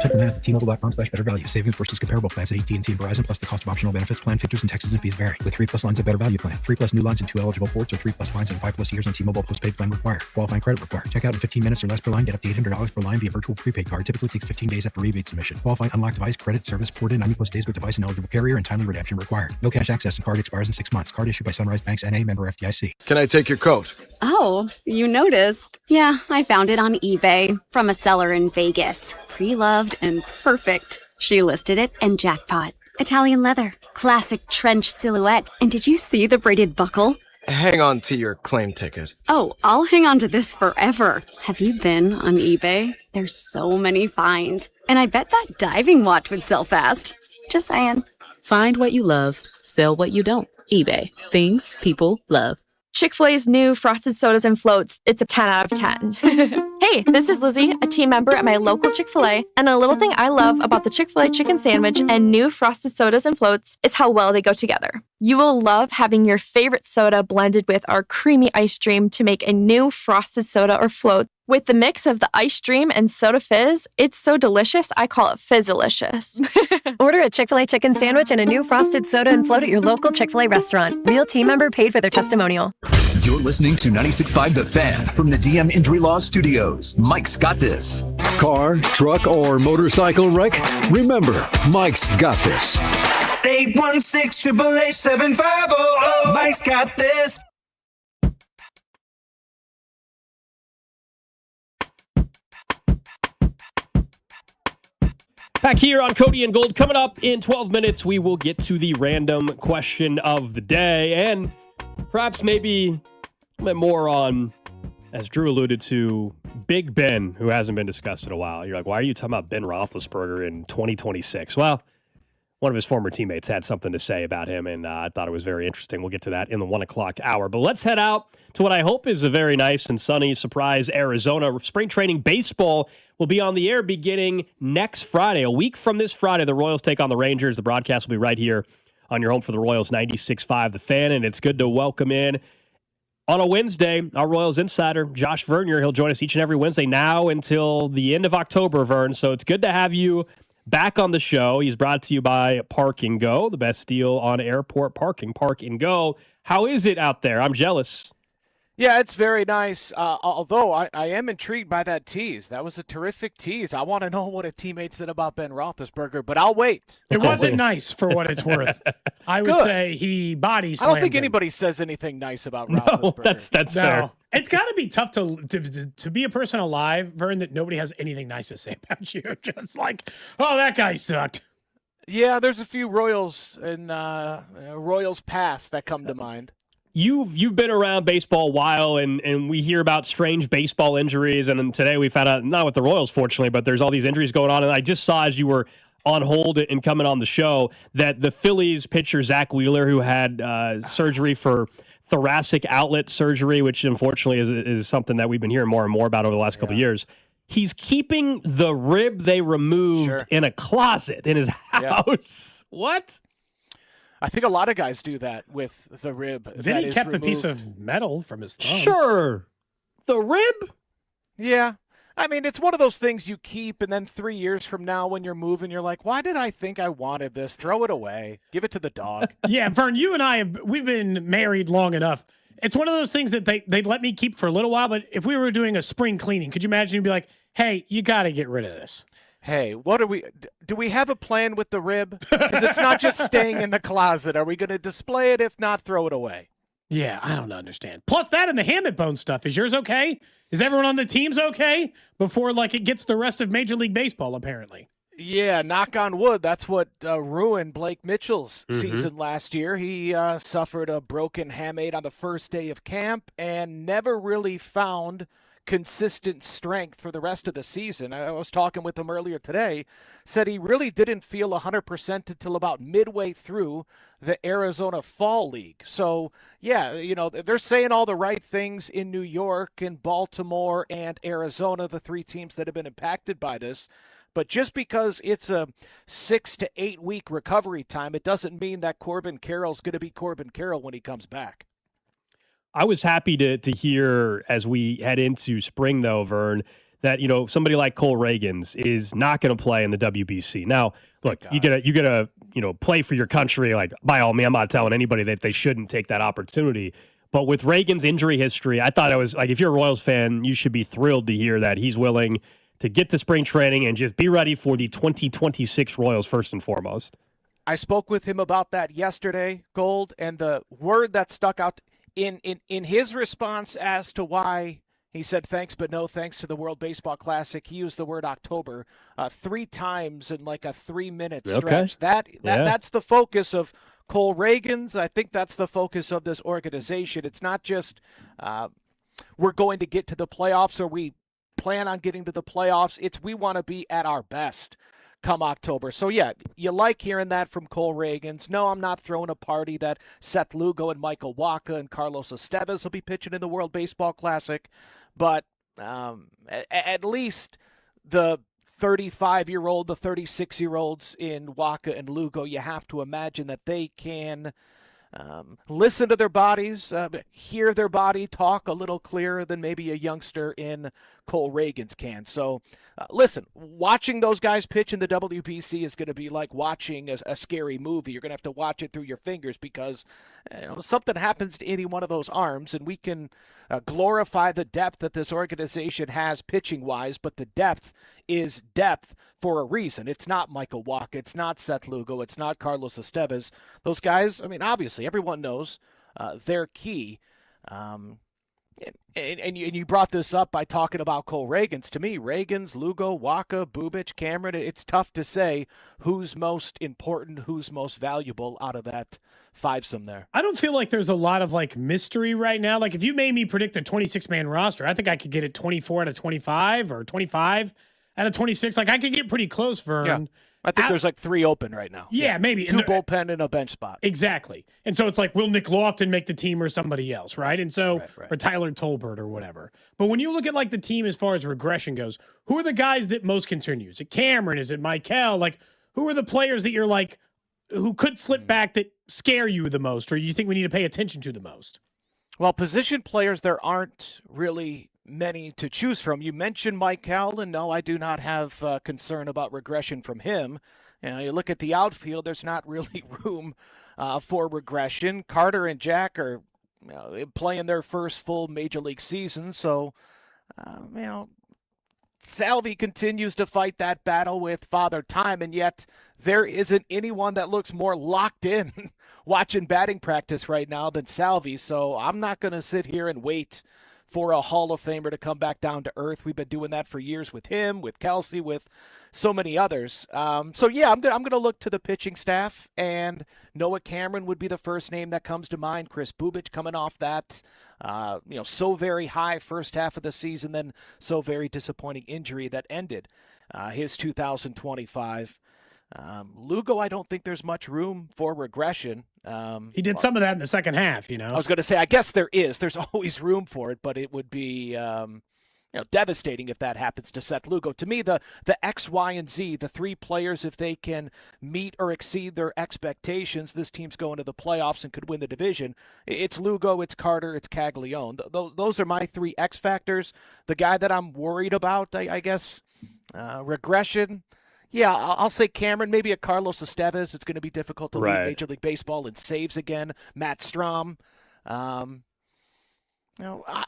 Check them out at T-Mobile.com/better value. Savings versus comparable plans at AT&T and Verizon, plus the cost of optional benefits. Plan features and taxes and fees vary. With 3+ lines of Better Value Plan, 3+ new lines and 2 eligible ports, or 3+ lines and 5+ years on T-Mobile postpaid plan required. Qualifying credit required. Check out in 15 minutes or less per line. Get up to $800 per line via virtual prepaid card. Typically takes 15 days after rebate submission. Qualifying unlocked device credit service ported 90+ days with device and eligible carrier, and timely redemption required. No cash access and card expires in 6 months. Card issued by Sunrise Banks N.A. member FDIC. Can I take your coat? Oh, you noticed. Yeah, I found it on eBay from a seller in Vegas. Pre-loved and perfect. She listed it and jackpot. Italian leather, classic trench silhouette. And did you see the braided buckle? Hang on to your claim ticket. Oh, I'll hang on to this forever. Have you been on eBay? There's so many finds. And I bet that diving watch would sell fast. Just saying. Find what you love, sell what you don't. eBay. Things people love. Chick-fil-A's new Frosted Sodas and Floats. It's a 10 out of 10. Hey, this is Lizzie, a team member at my local Chick-fil-A, and a little thing I love about the Chick-fil-A chicken sandwich and new Frosted Sodas and Floats is how well they go together. You will love having your favorite soda blended with our creamy ice stream to make a new frosted soda or float. With the mix of the ice stream and soda fizz, it's so delicious, I call it Fizzalicious. Order a Chick-fil-A chicken sandwich and a new frosted soda and float at your local Chick-fil-A restaurant. Real team member paid for their testimonial. You're listening to 96.5 The Fan from the DM Injury Law Studios. Mike's got this. Car, truck, or motorcycle wreck? Remember, Mike's got this. 816-888-7500. Mike's got this. Back here on Cody and Gold. Coming up in 12 minutes, we will get to the random question of the day, and perhaps maybe a bit more on, as Drew alluded to, Big Ben, who hasn't been discussed in a while. You're like, why are you talking about Ben Roethlisberger in 2026? Well, one of his former teammates had something to say about him, and I thought it was very interesting. We'll get to that in the 1 o'clock hour. But let's head out to what I hope is a very nice and sunny surprise, Arizona. Spring training baseball will be on the air beginning next Friday. A week from this Friday, the Royals take on the Rangers. The broadcast will be right here on your home for the Royals, 96.5 The Fan, and it's good to welcome in on a Wednesday our Royals insider, Josh Vern. He'll join us each and every Wednesday now until the end of October, Vern. So it's good to have you back on the show. He's brought to you by Park and Go, the best deal on airport parking. Park and Go. How is it out there? I'm jealous. Yeah, it's very nice. Although I am intrigued by that tease. That was a terrific tease. I want to know what a teammate said about Ben Roethlisberger, but I'll wait. It wasn't nice for what it's worth. I would say he body slammed I don't think him. anybody says anything nice about Roethlisberger. That's fair. It's got to be tough to be a person alive, Vern, that nobody has anything nice to say about you. Just like, oh, that guy sucked. Yeah, there's a few Royals and Royals past that come to mind. You've been around baseball a while, and we hear about strange baseball injuries. And then today we found out, not with the Royals, fortunately, but there's all these injuries going on. And I just saw as you were on hold and coming on the show that the Phillies pitcher Zach Wheeler, who had surgery for thoracic outlet surgery, which unfortunately is something that we've been hearing more and more about over the last couple of years. He's keeping the rib they removed in a closet in his house. Yeah. What? I think a lot of guys do that with the rib. Then he kept a piece of metal from his thumb. Sure. The rib? Yeah. I mean, it's one of those things you keep, and then 3 years from now when you're moving, you're like, why did I think I wanted this? Throw it away. Give it to the dog. Yeah, Vern, you and I, we've been married long enough. It's one of those things that they'd let me keep for a little while, but if we were doing a spring cleaning, could you imagine you'd be like, hey, you got to get rid of this? Hey, do we have a plan with the rib? Because it's not just staying in the closet. Are we going to display it? If not, throw it away. Yeah, I don't understand. Plus that and the hammock bone stuff. Is yours okay? Is everyone on the team's okay? Before, it gets the rest of Major League Baseball, apparently. Yeah, knock on wood. That's what ruined Blake Mitchell's season last year. He suffered a broken hamate on the first day of camp and never really found consistent strength for the rest of the season. I was talking with him earlier today, said he really didn't feel 100% until about midway through the Arizona Fall League. So, yeah, they're saying all the right things in New York and Baltimore and Arizona, the three teams that have been impacted by this. But just because it's a 6 to 8 week recovery time, it doesn't mean that Corbin Carroll's going to be Corbin Carroll when he comes back. I was happy to hear as we head into spring, though, Vern, that somebody like Cole Reagans is not going to play in the WBC. Now, look, you gotta play for your country. Like, by all means, I'm not telling anybody that they shouldn't take that opportunity. But with Reagan's injury history, I thought it was like, if you're a Royals fan, you should be thrilled to hear that he's willing to get to spring training and just be ready for the 2026 Royals first and foremost. I spoke with him about that yesterday, Gold, and the word that stuck out in his response as to why he said thanks but no thanks to the World Baseball Classic, he used the word October 3 times in like a 3-minute stretch. That's the focus of Cole Reagans. I think that's the focus of this organization. It's not just we're going to get to the playoffs or we plan on getting to the playoffs. It's we want to be at our best come October. So, yeah, you like hearing that from Cole Reagans. No, I'm not throwing a party that Seth Lugo and Michael Wacha and Carlos Estevez will be pitching in the World Baseball Classic. But at least the 35-year-old, the 36-year-olds in Wacha and Lugo, you have to imagine that they can listen to their bodies, hear their body talk a little clearer than maybe a youngster in Cole Reagans can. So, listen, watching those guys pitch in the WBC is going to be like watching a scary movie. You're going to have to watch it through your fingers because something happens to any one of those arms, and we can glorify the depth that this organization has pitching-wise, but the depth is depth for a reason. It's not Michael Wacha. It's not Seth Lugo. It's not Carlos Estevez. Those guys, I mean, obviously, everyone knows they're key. And you brought this up by talking about Cole Reagans. To me, Reagans, Lugo, Wacha, Bubic, Cameron, it's tough to say who's most important, who's most valuable out of that fivesome there. I don't feel like there's a lot of mystery right now. Like if you made me predict a 26-man roster, I think I could get it 24 out of 25 or 25 out of 26. Like I could get pretty close, Vern. Yeah. I think there's 3 open right now. Yeah, maybe. 2 bullpen and a bench spot. Exactly. And so it's like, will Nick Lofton make the team or somebody else, right? And so, or Tyler Tolbert or whatever. But when you look at the team as far as regression goes, who are the guys that most concern you? Is it Cameron? Is it Michael? Who are the players that you're who could slip back that scare you the most or you think we need to pay attention to the most? Well, position players, there aren't really many to choose from. You mentioned Mike Cowell, and no, I do not have concern about regression from him. You look at the outfield, there's not really room for regression. Carter and Jack are playing their first full major league season. So, Salvi continues to fight that battle with Father Time, and yet there isn't anyone that looks more locked in watching batting practice right now than Salvi. So I'm not going to sit here and wait for a Hall of Famer to come back down to earth. We've been doing that for years with him, with Kelsey, with so many others. I'm going to look to the pitching staff, and Noah Cameron would be the first name that comes to mind. Chris Bubich coming off that, so very high first half of the season, then so very disappointing injury that ended his 2025. Lugo, I don't think there's much room for regression. He did some of that in the second half, I was going to say, I guess there is. There's always room for it, but it would be devastating if that happens to Seth Lugo. To me, the X, Y, and Z, the three players, if they can meet or exceed their expectations, this team's going to the playoffs and could win the division. It's Lugo, it's Carter, it's Caglione. Those are my three X factors. The guy that I'm worried about, I guess, regression. Yeah, I'll say Cameron, maybe a Carlos Estevez. It's going to be difficult to lead Major League Baseball in saves again. Matt Strom.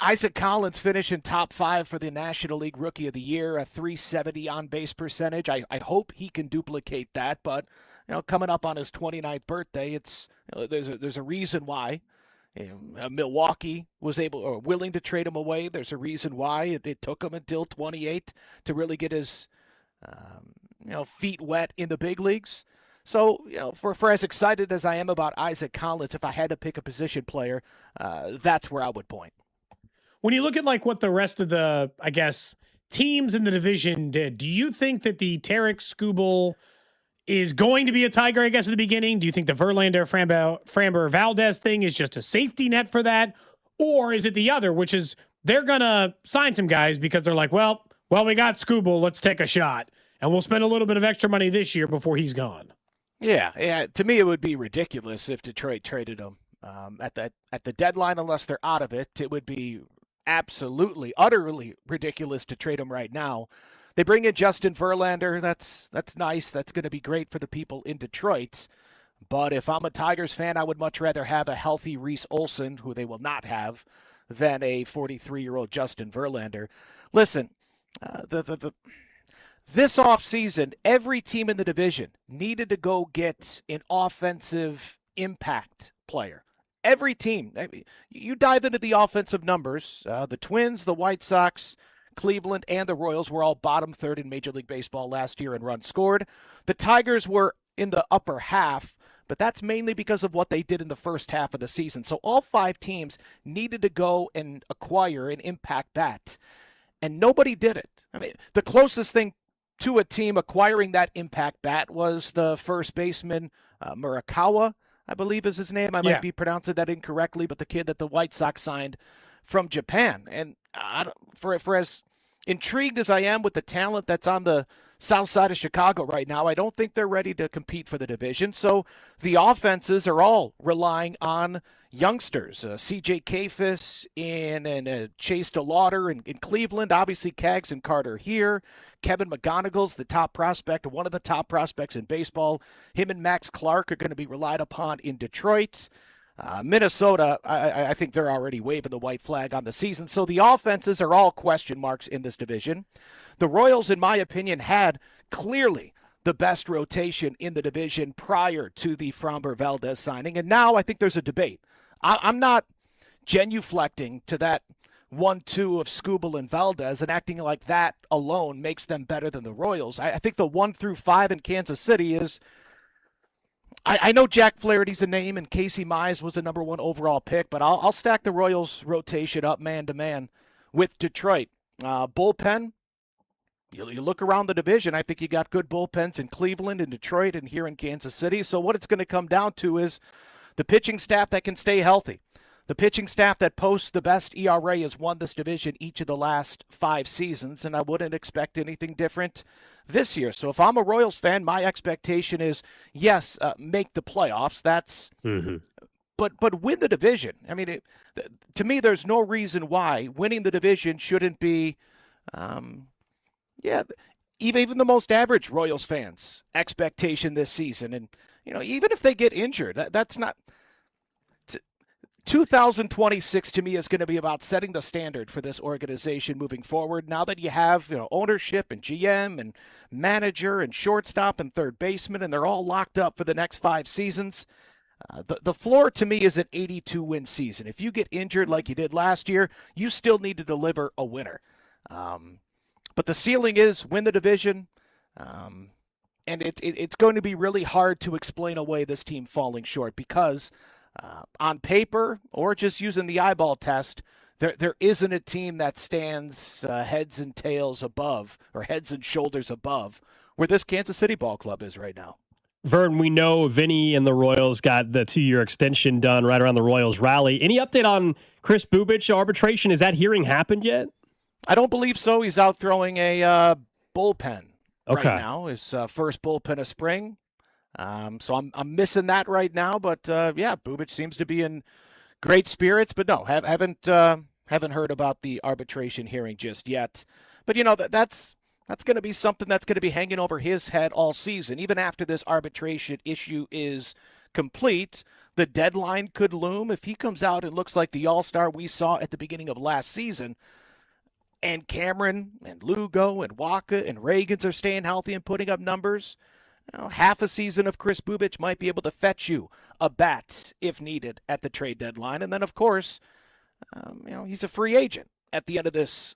Isaac Collins finishing top 5 for the National League Rookie of the Year, a .370 on-base percentage. I hope he can duplicate that, but coming up on his 29th birthday, it's there's a reason why. Milwaukee was willing to trade him away. There's a reason why it took him until 28 to really get his feet wet in the big leagues. So, for as excited as I am about Isaac Collins, if I had to pick a position player, that's where I would point. When you look at what the rest of the, I guess, teams in the division did, do you think that the Tarek Skubal is going to be a Tiger, I guess, at the beginning? Do you think the Verlander, Framber, Valdez thing is just a safety net for that? Or is it the other, which is they're going to sign some guys because they're like, well, we got Skubal, let's take a shot. And we'll spend a little bit of extra money this year before he's gone. Yeah. To me, it would be ridiculous if Detroit traded him at the deadline, unless they're out of it. It would be absolutely, utterly ridiculous to trade him right now. They bring in Justin Verlander. That's nice. That's going to be great for the people in Detroit. But if I'm a Tigers fan, I would much rather have a healthy Reese Olson, who they will not have, than a 43-year-old Justin Verlander. Listen, this offseason, every team in the division needed to go get an offensive impact player. Every team. You dive into the offensive numbers. The Twins, the White Sox, Cleveland, and the Royals were all bottom third in Major League Baseball last year in runs scored. The Tigers were in the upper half, but that's mainly because of what they did in the first half of the season. So all 5 teams needed to go and acquire an impact bat, and nobody did it. I mean, the closest thing to a team acquiring that impact bat was the first baseman, Murakawa, I believe is his name. I might be pronouncing that incorrectly, but the kid that the White Sox signed from Japan. And for as intrigued as I am with the talent that's on the south side of Chicago right now, I don't think they're ready to compete for the division. So the offenses are all relying on youngsters. C.J. Kafis and Chase DeLauder in Cleveland. Obviously, Kaggs and Carter here. Kevin McGonigal's the top prospect, one of the top prospects in baseball. Him and Max Clark are going to be relied upon in Detroit. Minnesota, I think they're already waving the white flag on the season. So the offenses are all question marks in this division. The Royals, in my opinion, had clearly the best rotation in the division prior to the Framber Valdez signing. And now I think there's a debate. I'm not genuflecting to that 1-2 of Skubal and Valdez and acting like that alone makes them better than the Royals. I think the 1 through 5 in Kansas City is, I know Jack Flaherty's a name and Casey Mize was a number 1 overall pick, but I'll stack the Royals rotation up man to man with Detroit. Bullpen, you look around the division, I think you got good bullpens in Cleveland and Detroit and here in Kansas City. So what it's going to come down to is the pitching staff that can stay healthy. The pitching staff that posts the best ERA has won this division each of the last 5 seasons, and I wouldn't expect anything different this year. So if I'm a Royals fan, my expectation is, yes, make the playoffs. That's but win the division. I mean, to me, there's no reason why winning the division shouldn't be, even the most average Royals fans' expectation this season. And, even if they get injured, that's not... 2026 to me is going to be about setting the standard for this organization moving forward. Now that you have ownership and GM and manager and shortstop and third baseman, and they're all locked up for the next 5 seasons, the floor to me is an 82-win season. If you get injured like you did last year, you still need to deliver a winner. But the ceiling is win the division, and it's going to be really hard to explain away this team falling short because on paper or just using the eyeball test, there isn't a team that stands heads and tails above or heads and shoulders above where this Kansas City ball club is right now. Vern, we know Vinny and the Royals got the 2-year extension done right around the Royals rally. Any update on Chris Bubic arbitration? Has that hearing happened yet? I don't believe so. He's out throwing a bullpen right now. His first bullpen of spring. So I'm missing that right now. But Bubic seems to be in great spirits. But no, haven't heard about the arbitration hearing just yet. But that's going to be something that's going to be hanging over his head all season. Even after this arbitration issue is complete, the deadline could loom if he comes out and looks like the all-star we saw at the beginning of last season. And Cameron and Lugo and Waka and Reagans are staying healthy and putting up numbers. Half a season of Chris Bubic might be able to fetch you a bat if needed at the trade deadline. And then, of course, he's a free agent at the end of this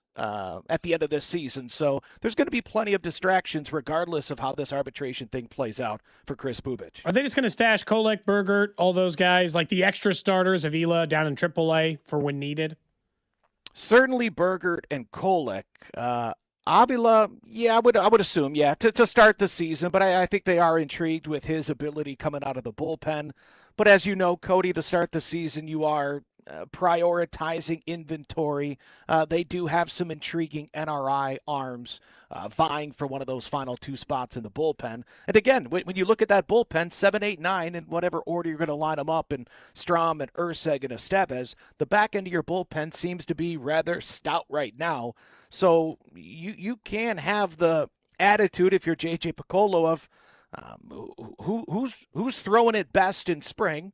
season. So there's going to be plenty of distractions regardless of how this arbitration thing plays out for Chris Bubic. Are they just going to stash Kolek, Bergert, all those guys, like the extra starters of Ela down in AAA for when needed? Certainly Bergert and Kolek. Avila, I would assume, to start the season, but I think they are intrigued with his ability coming out of the bullpen. But as you know, Cody, to start the season, you are prioritizing inventory. They do have some intriguing NRI arms vying for one of those final 2 spots in the bullpen. And again, when you look at that bullpen, 7, 8, 9, in whatever order you're going to line them up, and Strom and Urseg and Estevez, the back end of your bullpen seems to be rather stout right now. So you can have the attitude, if you're J.J. Piccolo, of who's throwing it best in spring.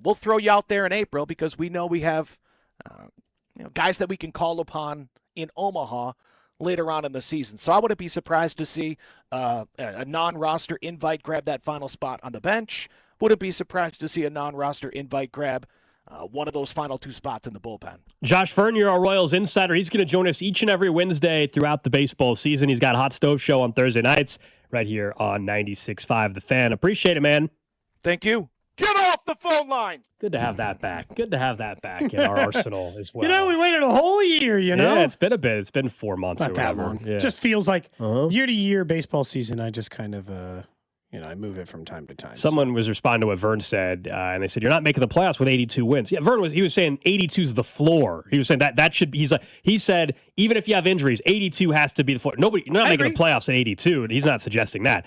We'll throw you out there in April because we know we have guys that we can call upon in Omaha later on in the season. So I wouldn't be surprised to see a non-roster invite grab that final spot on the bench. Wouldn't be surprised to see a non-roster invite grab one of those final 2 spots in the bullpen. Josh Vern, you're our Royals insider. He's going to join us each and every Wednesday throughout the baseball season. He's got Hot Stove Show on Thursday nights right here on 96.5 The Fan. Appreciate it, man. Thank you. Get off the phone line. Good to have that back. Good to have that back in our arsenal as well. We waited a whole year, Yeah, it's been a bit. It's been 4 months Not or that whatever. long. Yeah. Just feels like year to year baseball season, I just kind of, I move it from time to time. Someone was responding to what Vern said, and they said, you're not making the playoffs with 82 wins. Yeah, Vern was saying 82 is the floor. He was saying that should be, he said, even if you have injuries, 82 has to be the floor. You're not making the playoffs at 82, and he's not suggesting that.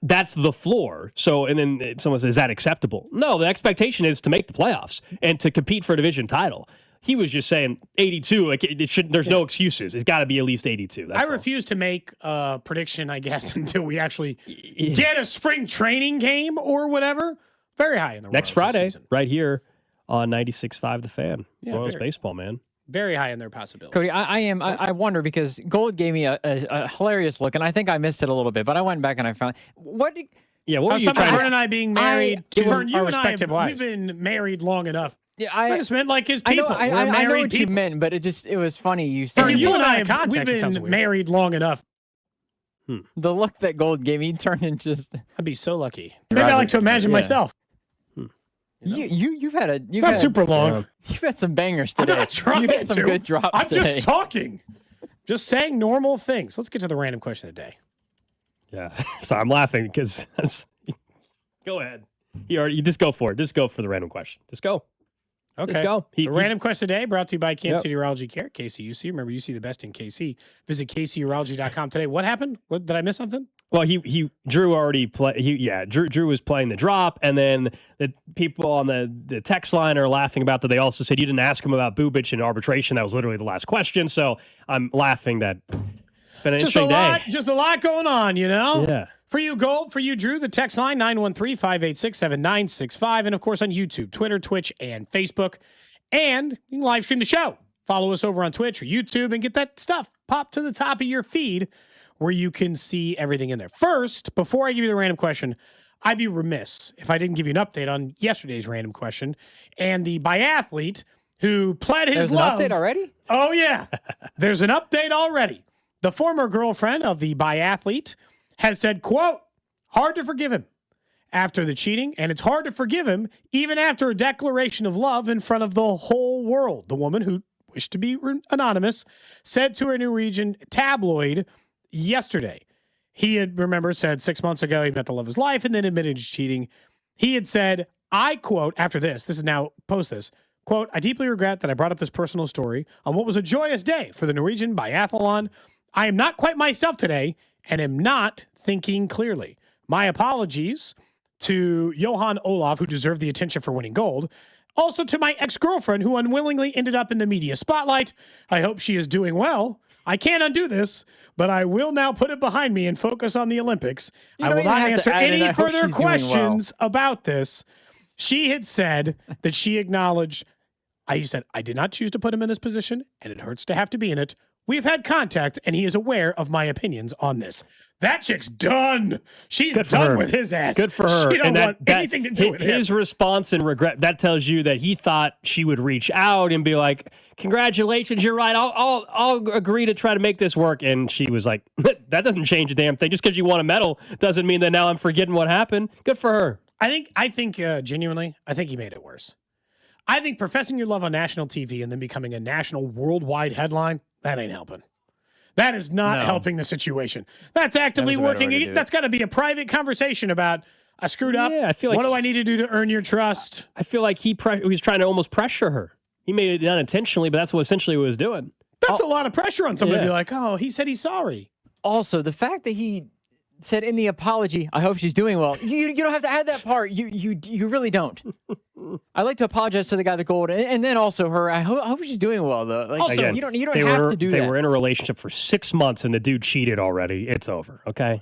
That's the floor. So, and then someone says, is that acceptable? No, the expectation is to make the playoffs and to compete for a division title. He was just saying 82, like it should. There's no excuses. It's got to be at least 82. That's I refuse to make a prediction, I guess, until we actually get a spring training game or whatever. Very high in the next Royals Friday, this season. right here on 96.5 The Fan. Yeah, Royals very. baseball, man. Very high in their possibilities. Cody, I wonder because Gold gave me a hilarious look, and I think I missed it a little bit, but I went back and I found what were you trying Vern and I being married to Vern, our respective wives. We've been married long enough. Yeah, I just meant like his people. I know what you meant, but it was funny you said. Vern, you and I we've been married long enough. The look that Gold gave me turned into just. I'd be so lucky. Maybe I like to imagine myself. You've had a. It's not super long. You've had some bangers today. I'm not trying You've had some good drops I'm today. just talking. Just saying normal things. Let's get to the random question of the day. Yeah. So I'm laughing because go ahead. You just go for it. Just go for the random question. Just go. Okay. Let's go. The random question today brought to you by Kansas City Urology Care, KCUC. Remember, you see the best in KC. Visit kcurology.com today. What happened? Did I miss something? Well, Drew already Drew was playing the drop, and then the people on the text line are laughing about that. They also said you didn't ask him about Bubic and arbitration. That was literally the last question. So I'm laughing that it's been an interesting day. Just a lot going on, you know? Yeah. For you, Gold. For you, Drew, the text line, 913-586-7965. And, of course, on YouTube, Twitter, Twitch, and Facebook. And you can live stream the show. Follow us over on Twitch or YouTube and get that stuff popped to the top of your feed where you can see everything in there. First, before I give you the random question, I'd be remiss if I didn't give you an update on yesterday's random question and the biathlete who pled his love. There's an update already? Oh, yeah. There's an update already. The former girlfriend of the biathlete has said, quote, hard to forgive him after the cheating, and it's hard to forgive him even after a declaration of love in front of the whole world. The woman, who wished to be anonymous, said to her Norwegian tabloid yesterday. He had, remember, said 6 months ago he met the love of his life and then admitted to cheating. He had said, I quote, after this is now post this, quote, I deeply regret that I brought up this personal story on what was a joyous day for the Norwegian biathlon. I am not quite myself today and am not thinking clearly. My apologies to Johan Olav, who deserved the attention for winning gold. Also to my ex-girlfriend, who unwillingly ended up in the media spotlight. I hope she is doing well. I can't undo this, but I will now put it behind me and focus on the Olympics. I will not answer any further questions about this. She had said that she acknowledged, I did not choose to put him in this position, and it hurts to have to be in it. We've had contact, and he is aware of my opinions on this. That chick's done. She's done with his ass. Good for her. She don't want anything to do with him. His response and regret, that tells you that he thought she would reach out and be like, congratulations, you're right. I'll agree to try to make this work. And she was like, that doesn't change a damn thing. Just because you won a medal doesn't mean that now I'm forgetting what happened. Good for her. I think genuinely, I think he made it worse. I think professing your love on national TV and then becoming a national worldwide headline, that ain't helping. That is not helping the situation. That's actively working. That's got to be a private conversation about, I screwed up. Yeah, I feel like, what do I need to do to earn your trust? I feel like he was trying to almost pressure her. He made it unintentionally, but that's what essentially he was doing. That's a lot of pressure on somebody to be like, oh, he said he's sorry. Also, the fact that he said in the apology, I hope she's doing well. You don't have to add that part. You really don't. I like to apologize to the guy that gold, and then also her. I hope she's doing well though. Like, also, you don't have to do that. They were in a relationship for 6 months, and the dude cheated already. It's over. Okay.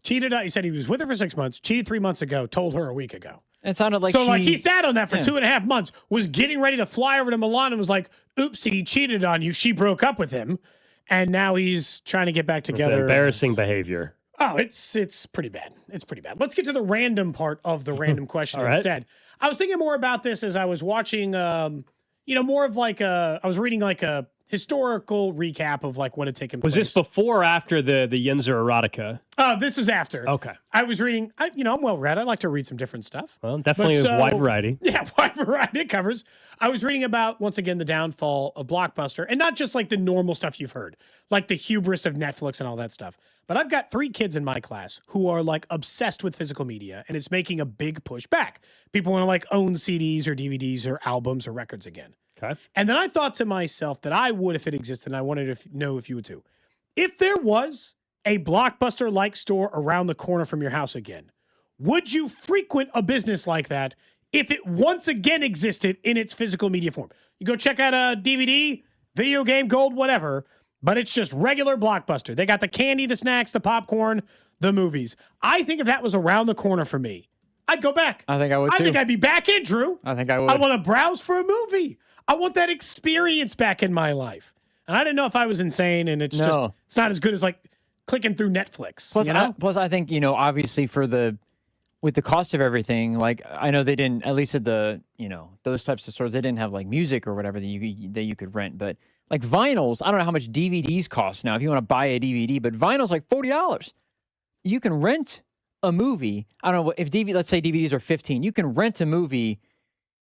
Cheated. He said he was with her for 6 months. Cheated 3 months ago. Told her a week ago. It sounded like like he sat on that for 2.5 months. Was getting ready to fly over to Milan and was like, "Oops, he cheated on you." She broke up with him, and now he's trying to get back together. It's embarrassing behavior. Oh, it's pretty bad. It's pretty bad. Let's get to the random part of the random question instead. I was thinking more about this as I was watching, more of like I was reading like a historical recap of like what had taken place. Was this before or after the Yinzer erotica? This was after. Okay. I was reading, I'm well read. I like to read some different stuff. Well, definitely a wide variety. Yeah, wide variety. It covers. I was reading about, once again, the downfall of Blockbuster, and not just like the normal stuff you've heard, like the hubris of Netflix and all that stuff. But I've got 3 kids in my class who are like obsessed with physical media, and it's making a big push back. People want to like own CDs or DVDs or albums or records again. Okay. And then I thought to myself that I would if it existed, and I wanted to know if you would too. If there was a Blockbuster-like store around the corner from your house again, would you frequent a business like that if it once again existed in its physical media form? You go check out a DVD, video game, gold, whatever, but it's just regular Blockbuster. They got the candy, the snacks, the popcorn, the movies. I think if that was around the corner for me, I'd go back. I think I would too. I think I'd be back in, Drew. I think I would. I want to browse for a movie. I want that experience back in my life. And I didn't know if I was insane, and it's just, it's not as good as like clicking through Netflix. Plus, I think, obviously with the cost of everything, like I know they didn't, at least at the, those types of stores, they didn't have like music or whatever that you could rent. But like vinyls, I don't know how much DVDs cost now if you want to buy a DVD, but vinyl's like $40. You can rent a movie. I don't know if let's say DVDs are $15. You can rent a movie.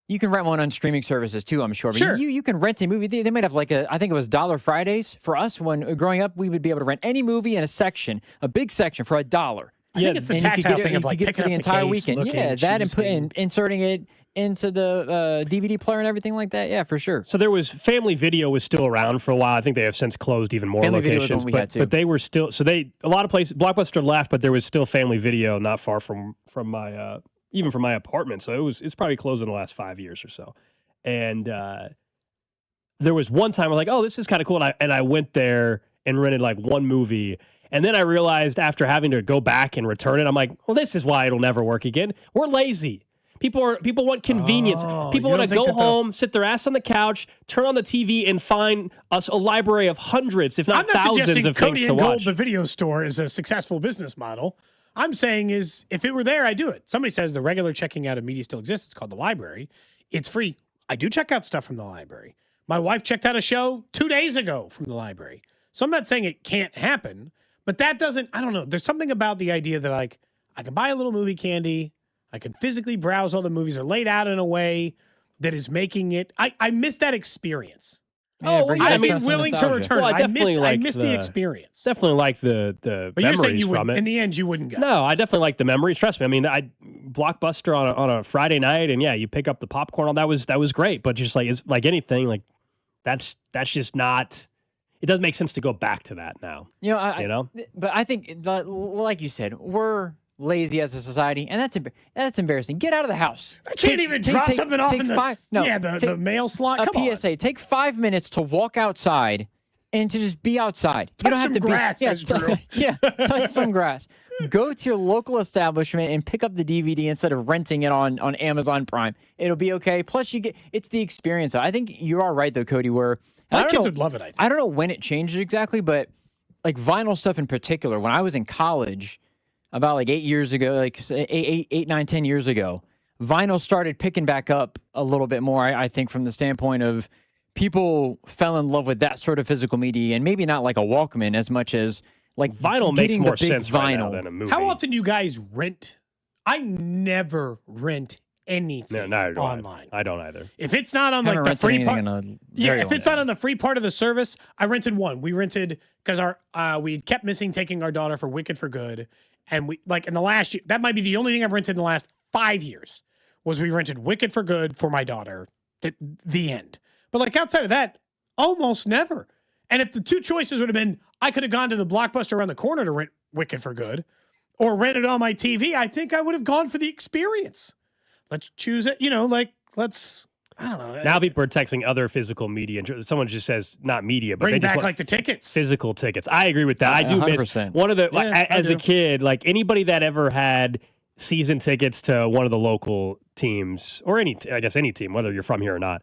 You can rent one on streaming services too, I'm sure. But sure. You can rent a movie. They might have like I think it was $1 Fridays for us when growing up. We would be able to rent any movie in a big section for $1. I think it's the tactile thing of like picking up the entire weekend. Yeah, that and inserting it into the DVD player and everything like that. Yeah, for sure. So there was Family Video was still around for a while. I think they have since closed even more locations. But they were still a lot of places. Blockbuster left, but there was still Family Video not far from my even from my apartment. So it's probably closed in the last 5 years or so. And there was one time I was like, oh, this is kind of cool. And I went there and rented like one movie. And then I realized after having to go back and return it, I'm like, well, this is why it'll never work again. We're lazy. People want convenience. People want to go home, sit their ass on the couch, turn on the TV, and find us a library of hundreds, if not thousands, of Cody things to and Gold, watch. the video store, is a successful business model. I'm saying is, if it were there, I'd do it. Somebody says the regular checking out of media still exists. It's called the library. It's free. I do check out stuff from the library. My wife checked out a show 2 days ago from the library. So I'm not saying it can't happen, but that doesn't, I don't know. There's something about the idea that like I can buy a little movie candy. I can physically browse all the movies. They're laid out in a way that is making it. I miss that experience. Yeah, I'd be willing to return. Well, I missed the experience. Definitely like the But you're saying memories you from would, it. in the end, you wouldn't go. No, I definitely like the memories. Trust me. I mean, I Blockbuster on a Friday night, and yeah, you pick up the popcorn. All that was great. But just like it's like anything, like that's just not. It doesn't make sense to go back to that now. But I think, like you said, we're lazy as a society, and that's embarrassing. Get out of the house. I can't even drop something off in the mail slot. Come on. PSA. Take 5 minutes to walk outside and to just be outside. You don't have to grass, touch some grass. Go to your local establishment and pick up the DVD instead of renting it on Amazon Prime. It'll be okay. Plus, it's the experience. I think you are right though, Cody. Where my kids would love it. I don't know when it changed exactly, but like vinyl stuff in particular. When I was in college, about like 8 years ago, like 10 years ago, vinyl started picking back up a little bit more. I think from the standpoint of people fell in love with that sort of physical media, and maybe not like a Walkman as much as like vinyl makes more sense right now than a movie. How often do you guys rent? I never rent anything online. I don't either. If it's not on like the free part, if it's not on the free part of the service, I rented one. We rented because we kept missing taking our daughter for Wicked for Good, and we like in the last year. That might be the only thing I've rented in the last 5 years. Was we rented Wicked for Good for my daughter. The end. But like outside of that, almost never. And if the two choices would have been, I could have gone to the Blockbuster around the corner to rent Wicked for Good, or rent it on my TV, I think I would have gone for the experience. Let's choose it. Let's. I don't know. Now people are texting other physical media. Someone just says not media, but bring they just back want like the tickets, physical tickets. I agree with that. I do 100%. Miss one of the as a kid, like anybody that ever had season tickets to one of the local teams or any team, whether you're from here or not.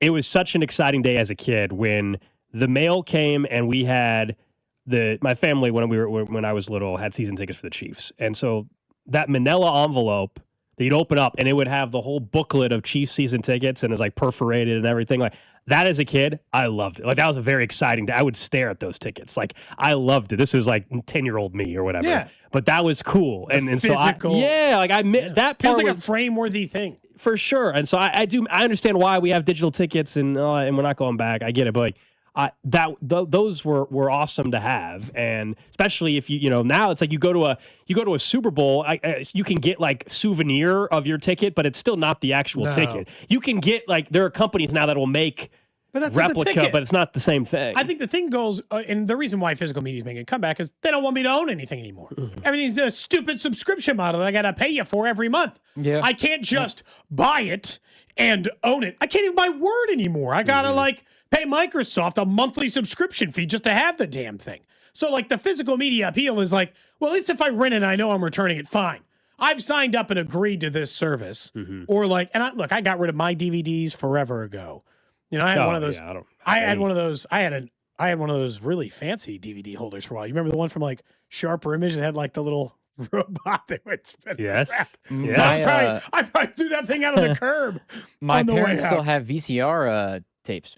It was such an exciting day as a kid when the mail came and we had my family when I was little had season tickets for the Chiefs, and so that manila envelope that you'd open up and it would have the whole booklet of Chiefs season tickets and it's like perforated and everything. Like that as a kid, I loved it. Like that was a very exciting day. I would stare at those tickets. Like I loved it. This is like 10-year-old me or whatever. Yeah. But that was cool. And so that part feels like a frame-worthy thing. For sure. And so I understand why we have digital tickets and we're not going back. I get it. But those were awesome to have, and especially if you now it's like you go to a Super Bowl, you can get like souvenir of your ticket, but it's still not the actual ticket. You can get like there are companies now that will make replica, but it's not the same thing. I think the thing goes, and the reason why physical media is making a comeback is they don't want me to own anything anymore. Everything's a stupid subscription model that I got to pay you for every month. Yeah, I can't just buy it and own it. I can't even buy Word anymore. I gotta pay Microsoft a monthly subscription fee just to have the damn thing. So like the physical media appeal is like, well, at least if I rent it and I know I'm returning it, fine. I've signed up and agreed to this service. Or like, and I got rid of my DVDs forever ago. I had one of those. Yeah, I had one of those. I had one of those really fancy DVD holders for a while. You remember the one from like Sharper Image that had like the little robot that would spin? Yes. I probably threw that thing out of the curb. My parents still have VCR tapes.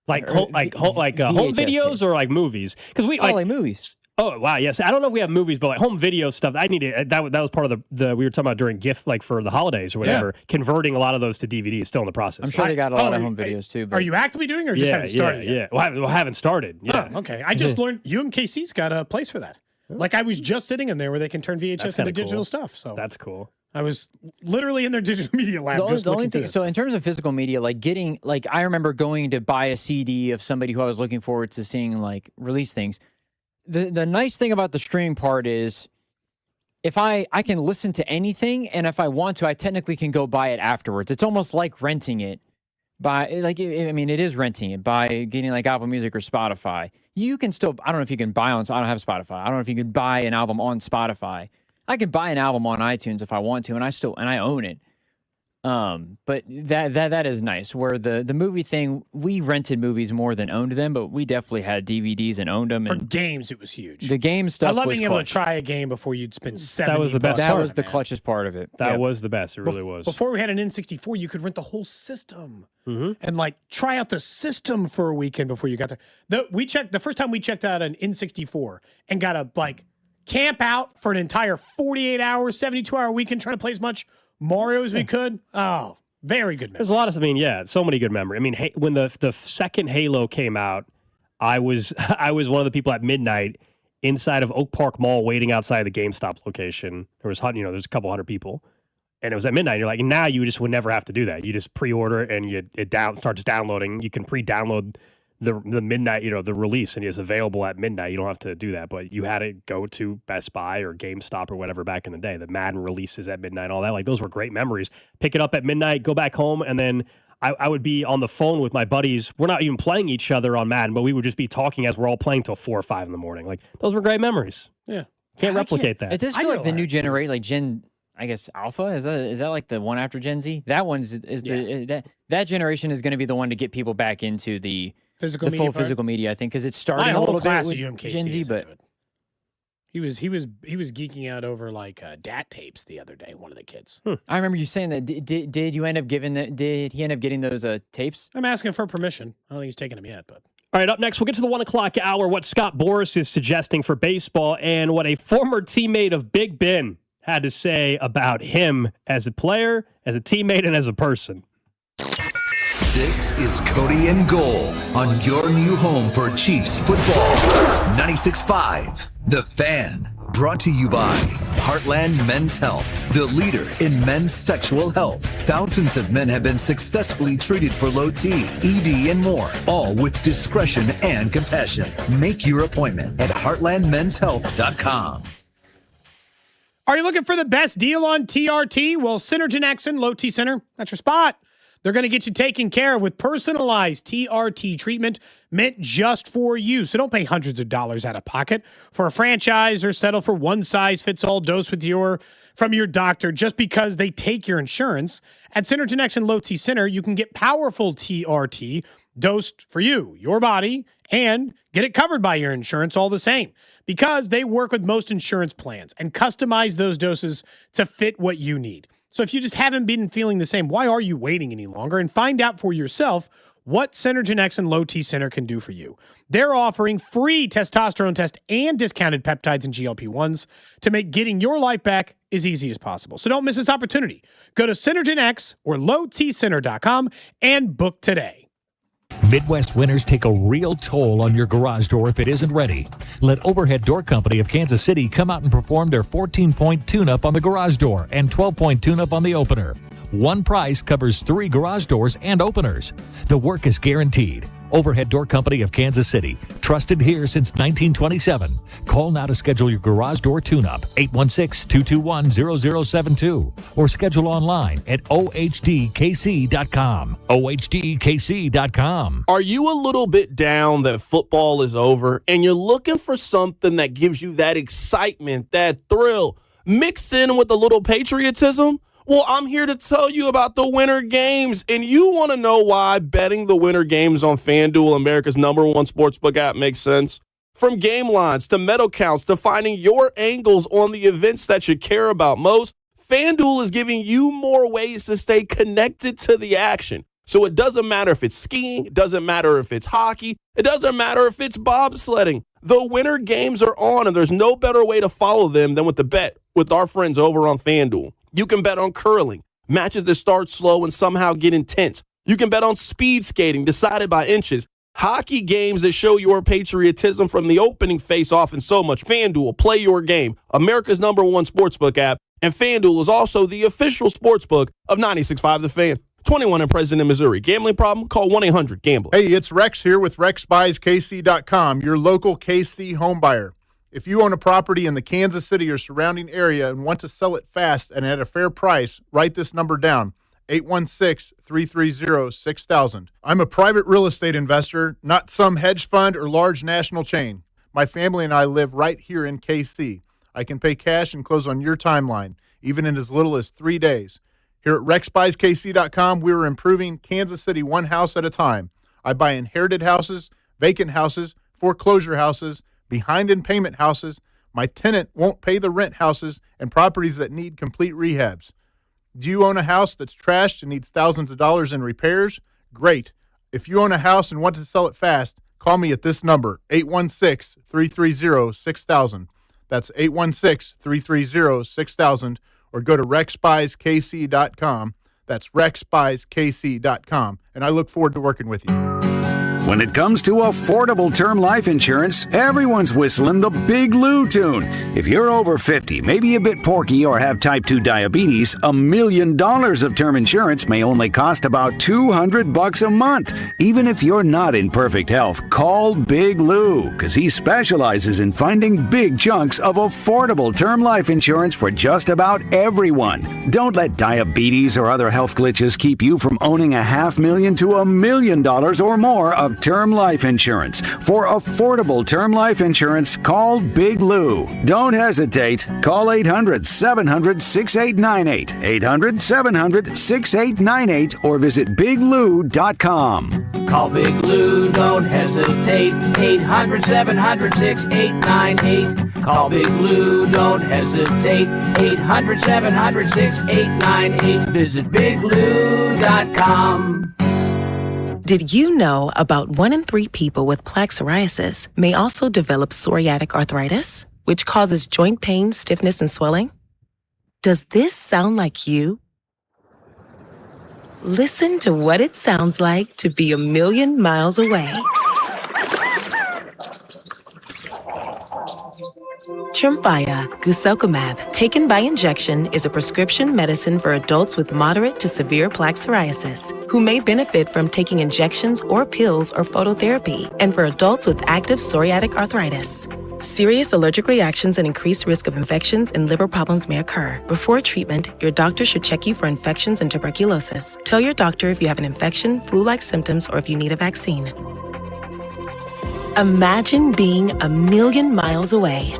Like home videos or like movies? Because we like movies. Oh wow, yes. I don't know if we have movies, but like home video stuff. I needed that was part of the we were talking about during gift like for the holidays or whatever. Converting a lot of those to DVDs, still in the process. I'm sure they got a lot of home videos too. But are you actively doing it or just haven't started? Yeah. Well, I haven't started. Yeah. Oh, okay. I just learned UMKC's got a place for that. Like I was just sitting in there where they can turn VHS into digital stuff. So that's cool. I was literally in their digital media lab. The only thing, so in terms of physical media, I remember going to buy a CD of somebody who I was looking forward to seeing release things. The nice thing about the streaming part is if I can listen to anything, and if I want to, I technically can go buy it afterwards. It's almost like renting it, it is renting it by getting like Apple Music or Spotify. You can still, I don't know if you can buy I don't have Spotify. I don't know if you can buy an album on Spotify. I could buy an album on iTunes if I want to, and I own it. But that is nice. Where the movie thing, we rented movies more than owned them, but we definitely had DVDs and owned them. For And games, it was huge. the game stuff I love was being able to clutch. try a game before you'd spend $70. That was the best That part, was the man. clutchest part of it. That was the best. It really was. Before we had an N64, you could rent the whole system and like try out the system for a weekend before you got there. The first time we checked out an N64 and got to like camp out for an entire 48-hour, 72-hour weekend trying to play as much Mario as we could. Oh, very good memories. There's a lot of, so many good memories. I mean, when the second Halo came out, I was one of the people at midnight inside of Oak Park Mall waiting outside the GameStop location. There was, there's a couple hundred people, and it was at midnight. You're like, now you just would never have to do that. You just pre-order it and it starts downloading. You can pre-download the midnight, the release, and it's available at midnight. You don't have to do that, but you had to go to Best Buy or GameStop or whatever back in the day. The Madden releases at midnight, all that. Like, those were great memories. Pick it up at midnight, go back home, and then I would be on the phone with my buddies. We're not even playing each other on Madden, but we would just be talking as we're all playing till 4 or 5 in the morning. Like, those were great memories. Yeah. Can't replicate that. It does feel like the new generation, like Gen, I guess Alpha, is that like the one after Gen Z? That one's that generation is going to be the one to get people back into the full physical media, I think, because it's starting a little bit with Gen Z, but he was geeking out over like DAT tapes the other day. One of the kids. I remember you saying that. Did you end up giving that? Did he end up getting those tapes? I'm asking for permission. I don't think he's taken them yet, but. All right, up next, we'll get to the 1 o'clock hour, what Scott Boras is suggesting for baseball and what a former teammate of Big Ben had to say about him as a player, as a teammate, and as a person. This is Cody and Gold on your new home for Chiefs football. 96.5, The Fan. Brought to you by Heartland Men's Health, the leader in men's sexual health. Thousands of men have been successfully treated for low T, ED, and more, all with discretion and compassion. Make your appointment at heartlandmenshealth.com. Are you looking for the best deal on TRT? Well, Synergen X and Low T Center, that's your spot. They're going to get you taken care of with personalized TRT treatment meant just for you. So don't pay hundreds of dollars out of pocket for a franchise or settle for one-size-fits-all dose from your doctor just because they take your insurance. At Synergen X and Low T Center, you can get powerful TRT dosed for you, your body, and get it covered by your insurance all the same because they work with most insurance plans and customize those doses to fit what you need. So if you just haven't been feeling the same, why are you waiting any longer? And find out for yourself what Synergen X and Low T Center can do for you. They're offering free testosterone test and discounted peptides and GLP-1s to make getting your life back as easy as possible. So don't miss this opportunity. Go to Synergen X or lowtcenter.com and book today. Midwest winters take a real toll on your garage door if it isn't ready. Let Overhead Door Company of Kansas City come out and perform their 14-point tune-up on the garage door and 12-point tune-up on the opener. One price covers 3 garage doors and openers. The work is guaranteed. Overhead Door Company of Kansas City. Trusted here since 1927. Call now to schedule your garage door tune-up, 816-221-0072. Or schedule online at OHDKC.com. OHDKC.com. Are you a little bit down that football is over and you're looking for something that gives you that excitement, that thrill, mixed in with a little patriotism? Well, I'm here to tell you about the Winter Games, and you want to know why betting the Winter Games on FanDuel, America's #1 sportsbook app, makes sense? From game lines to medal counts to finding your angles on the events that you care about most, FanDuel is giving you more ways to stay connected to the action. So it doesn't matter if it's skiing, it doesn't matter if it's hockey, it doesn't matter if it's bobsledding. The Winter Games are on, and there's no better way to follow them than with the bet with our friends over on FanDuel. You can bet on curling, matches that start slow and somehow get intense. You can bet on speed skating, decided by inches, hockey games that show your patriotism from the opening face-off, and so much. FanDuel, play your game, America's #1 sportsbook app, and FanDuel is also the official sportsbook of 96.5 The Fan. 21 and present in Missouri. Gambling problem? Call 1-800-GAMBLER. Hey, it's Rex here with RexBuysKC.com, your local KC home buyer. If you own a property in the Kansas City or surrounding area and want to sell it fast and at a fair price, write this number down, 816-330-6000. I'm a private real estate investor, not some hedge fund or large national chain. My family and I live right here in KC. I can pay cash and close on your timeline, even in as little as 3 days. Here at RexBuysKC.com, we're improving Kansas City one house at a time. I buy inherited houses, vacant houses, foreclosure houses, behind in payment houses, my tenant won't pay the rent houses, and properties that need complete rehabs. Do you own a house that's trashed and needs thousands of dollars in repairs? Great. If you own a house and want to sell it fast, call me at this number, 816-330-6000. That's 816-330-6000, or go to RexBuysKC.com. That's RexBuysKC.com, and I look forward to working with you. When it comes to affordable term life insurance, everyone's whistling the Big Lou tune. If you're over 50, maybe a bit porky, or have type 2 diabetes, $1 million of term insurance may only cost about $200 a month. Even if you're not in perfect health, call Big Lou, because he specializes in finding big chunks of affordable term life insurance for just about everyone. Don't let diabetes or other health glitches keep you from owning $500,000 to $1 million or more of term life insurance. For affordable term life insurance, call Big Lou. Don't hesitate. Call 800-700-6898, 800-700-6898, or visit biglou.com. Call Big Lou, don't hesitate. 800-700-6898. Call Big Lou, don't hesitate. 800-700-6898. Visit biglou.com. Did you know about 1 in 3 people with plaque psoriasis may also develop psoriatic arthritis, which causes joint pain, stiffness, and swelling? Does this sound like you? Listen to what it sounds like to be 1,000,000 miles away. Tremfya guselkumab, taken by injection, is a prescription medicine for adults with moderate to severe plaque psoriasis who may benefit from taking injections or pills or phototherapy, and for adults with active psoriatic arthritis. Serious allergic reactions and increased risk of infections and liver problems may occur. Before treatment, your doctor should check you for infections and tuberculosis. Tell your doctor if you have an infection, flu-like symptoms, or if you need a vaccine. Imagine being 1,000,000 miles away.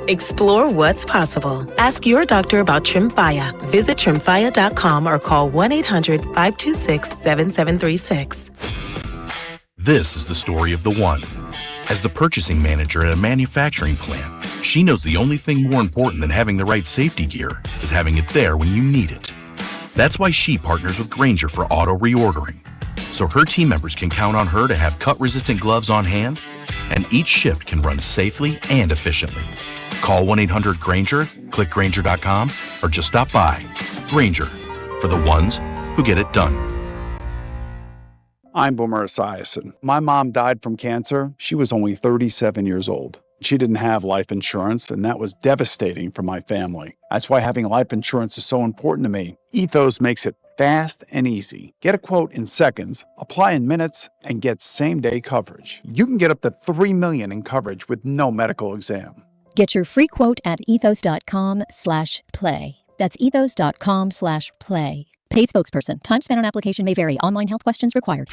Explore what's possible. Ask your doctor about Tremfya. Visit Tremfya.com or call 1-800-526-7736. This is the story of the one. As the purchasing manager at a manufacturing plant, she knows the only thing more important than having the right safety gear is having it there when you need it. That's why she partners with Grainger for auto reordering, so her team members can count on her to have cut-resistant gloves on hand, and each shift can run safely and efficiently. Call 1-800-GRAINGER, click Grainger.com, or just stop by. Grainger, for the ones who get it done. I'm Boomer Esiason. My mom died from cancer. She was only 37 years old. She didn't have life insurance, and that was devastating for my family. That's why having life insurance is so important to me. Ethos makes it fast and easy. Get a quote in seconds, apply in minutes, and get same-day coverage. You can get up to $3 million in coverage with no medical exam. Get your free quote at ethos.com/play. That's ethos.com/play. Paid spokesperson. Time spent on application may vary. Online health questions required.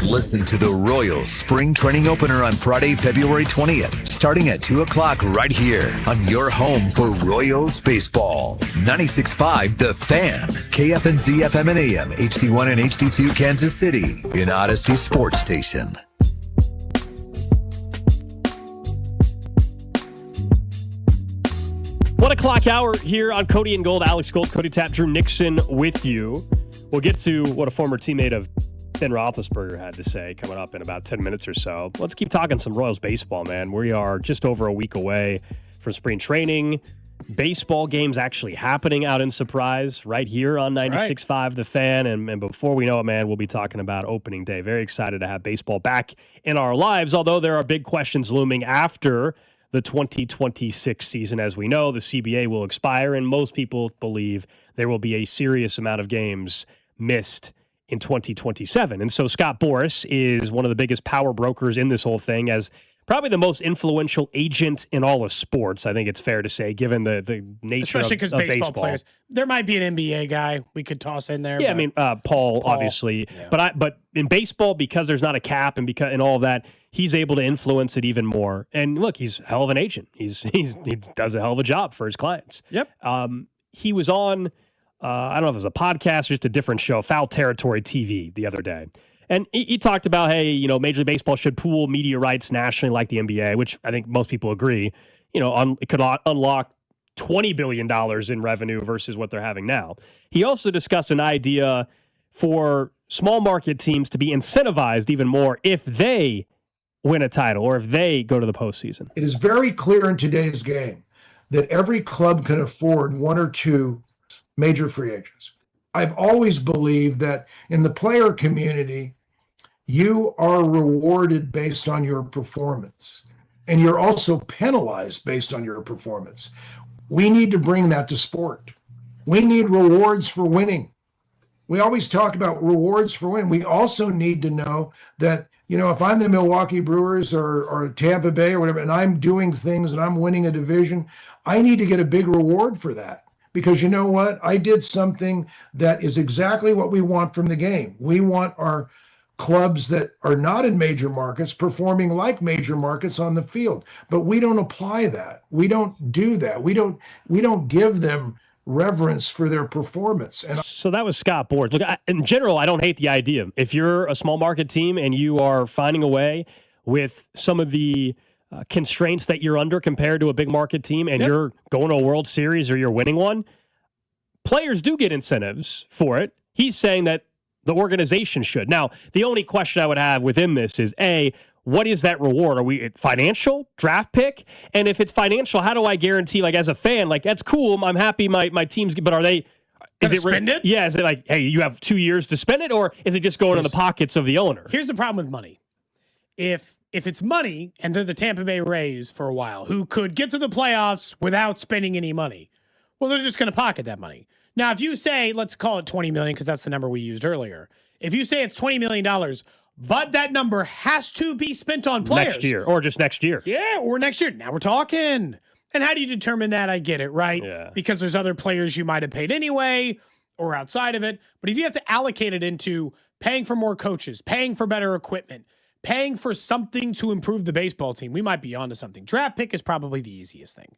Listen to the Royals Spring Training Opener on Friday, February 20th, starting at 2 o'clock right here on your home for Royals baseball. 96.5 The Fan, KFNZ FM and AM, HD1 and HD2 Kansas City, in Odyssey Sports Station. 1 o'clock hour here on Cody and Gold. Alex Gold, Cody Tapp, Drew Nixon with you. We'll get to what a former teammate of Ben Roethlisberger had to say coming up in about 10 minutes or so. Let's keep talking some Royals baseball, man. We are just over a week away from spring training. Baseball games actually happening out in Surprise right here on 96.5 The Fan. And before we know it, man, we'll be talking about opening day. Very excited to have baseball back in our lives, although there are big questions looming after the 2026 season. As we know, the CBA will expire, and most people believe there will be a serious amount of games missed in 2027. And so Scott Boras is one of the biggest power brokers in this whole thing, as probably the most influential agent in all of sports. I think it's fair to say, given the nature especially of because baseball baseball. players. There might be an NBA guy we could toss in there. Yeah, but I mean Paul, obviously, yeah. but in baseball, because there's not a cap and all of that, he's able to influence it even more. And look, he's a hell of an agent. He does a hell of a job for his clients. Yep. He was on I don't know if it was a podcast or just a different show, Foul Territory TV, the other day. And he talked about, hey, Major League Baseball should pool media rights nationally like the NBA, which I think most people agree. It could unlock $20 billion in revenue versus what they're having now. He also discussed an idea for small market teams to be incentivized even more if they win a title or if they go to the postseason. It is very clear in today's game that every club can afford one or two major free agents. I've always believed that in the player community, you are rewarded based on your performance, and you're also penalized based on your performance. We need to bring that to sport. We need rewards for winning. We always talk about rewards for winning. We also need to know that, if I'm the Milwaukee Brewers or Tampa Bay or whatever, and I'm doing things and I'm winning a division, I need to get a big reward for that. Because you know what? I did something that is exactly what we want from the game. We want our clubs that are not in major markets performing like major markets on the field, but we don't apply that. We don't do that. We don't give them reverence for their performance. And so that was Scott Boras. Look, in general, I don't hate the idea. If you're a small market team and you are finding a way with some of the constraints that you're under compared to a big market team and you're going to a World Series or you're winning one, players do get incentives for it. He's saying that the organization should. Now, the only question I would have within this is, A, what is that reward? Are we financial, draft pick? And if it's financial, how do I guarantee, as a fan, that's cool, I'm happy my team's, but are they... Is it spend it? Yeah, is it like, hey, you have 2 years to spend it, or is it just going in the pockets of the owner? Here's the problem with money. If it's money and they're the Tampa Bay Rays for a while, who could get to the playoffs without spending any money, well, they're just going to pocket that money. Now, if you say, let's call it $20 million, because that's the number we used earlier. If you say it's $20 million, but that number has to be spent on players. Next year, or just next year. Yeah, or next year. Now we're talking. And how do you determine that? I get it, right? Yeah. Because there's other players you might have paid anyway or outside of it. But if you have to allocate it into paying for more coaches, paying for better equipment, paying for something to improve the baseball team, we might be onto something. Draft pick is probably the easiest thing.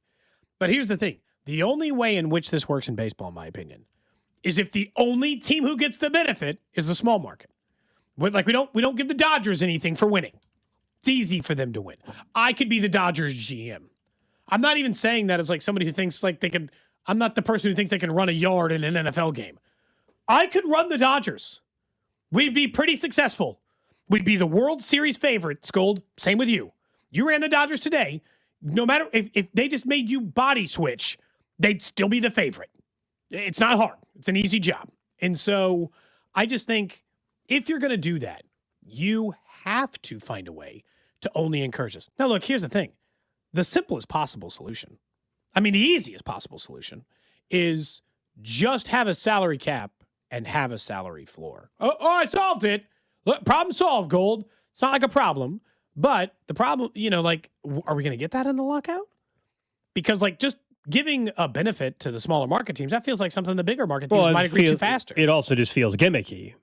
But here's the thing. The only way in which this works in baseball, in my opinion, is if the only team who gets the benefit is the small market. We don't give the Dodgers anything for winning. It's easy for them to win. I could be the Dodgers GM. I'm not even saying that as somebody who thinks they can. I'm not the person who thinks they can run a yard in an NFL game. I could run the Dodgers. We'd be pretty successful. We'd be the World Series favorite, Scold. Same with you. You ran the Dodgers today. No matter if they just made you body switch, they'd still be the favorite. It's not hard. It's an easy job. And so I just think if you're going to do that, you have to find a way to only encourage us. Now, look, here's the thing. The simplest possible solution, the easiest possible solution is just have a salary cap and have a salary floor. Oh, I solved it. Look, problem solved, Gold. It's not like a problem. But the problem, are we going to get that in the lockout? Because, just giving a benefit to the smaller market teams, that feels like something the bigger market teams might agree to faster. It also just feels gimmicky,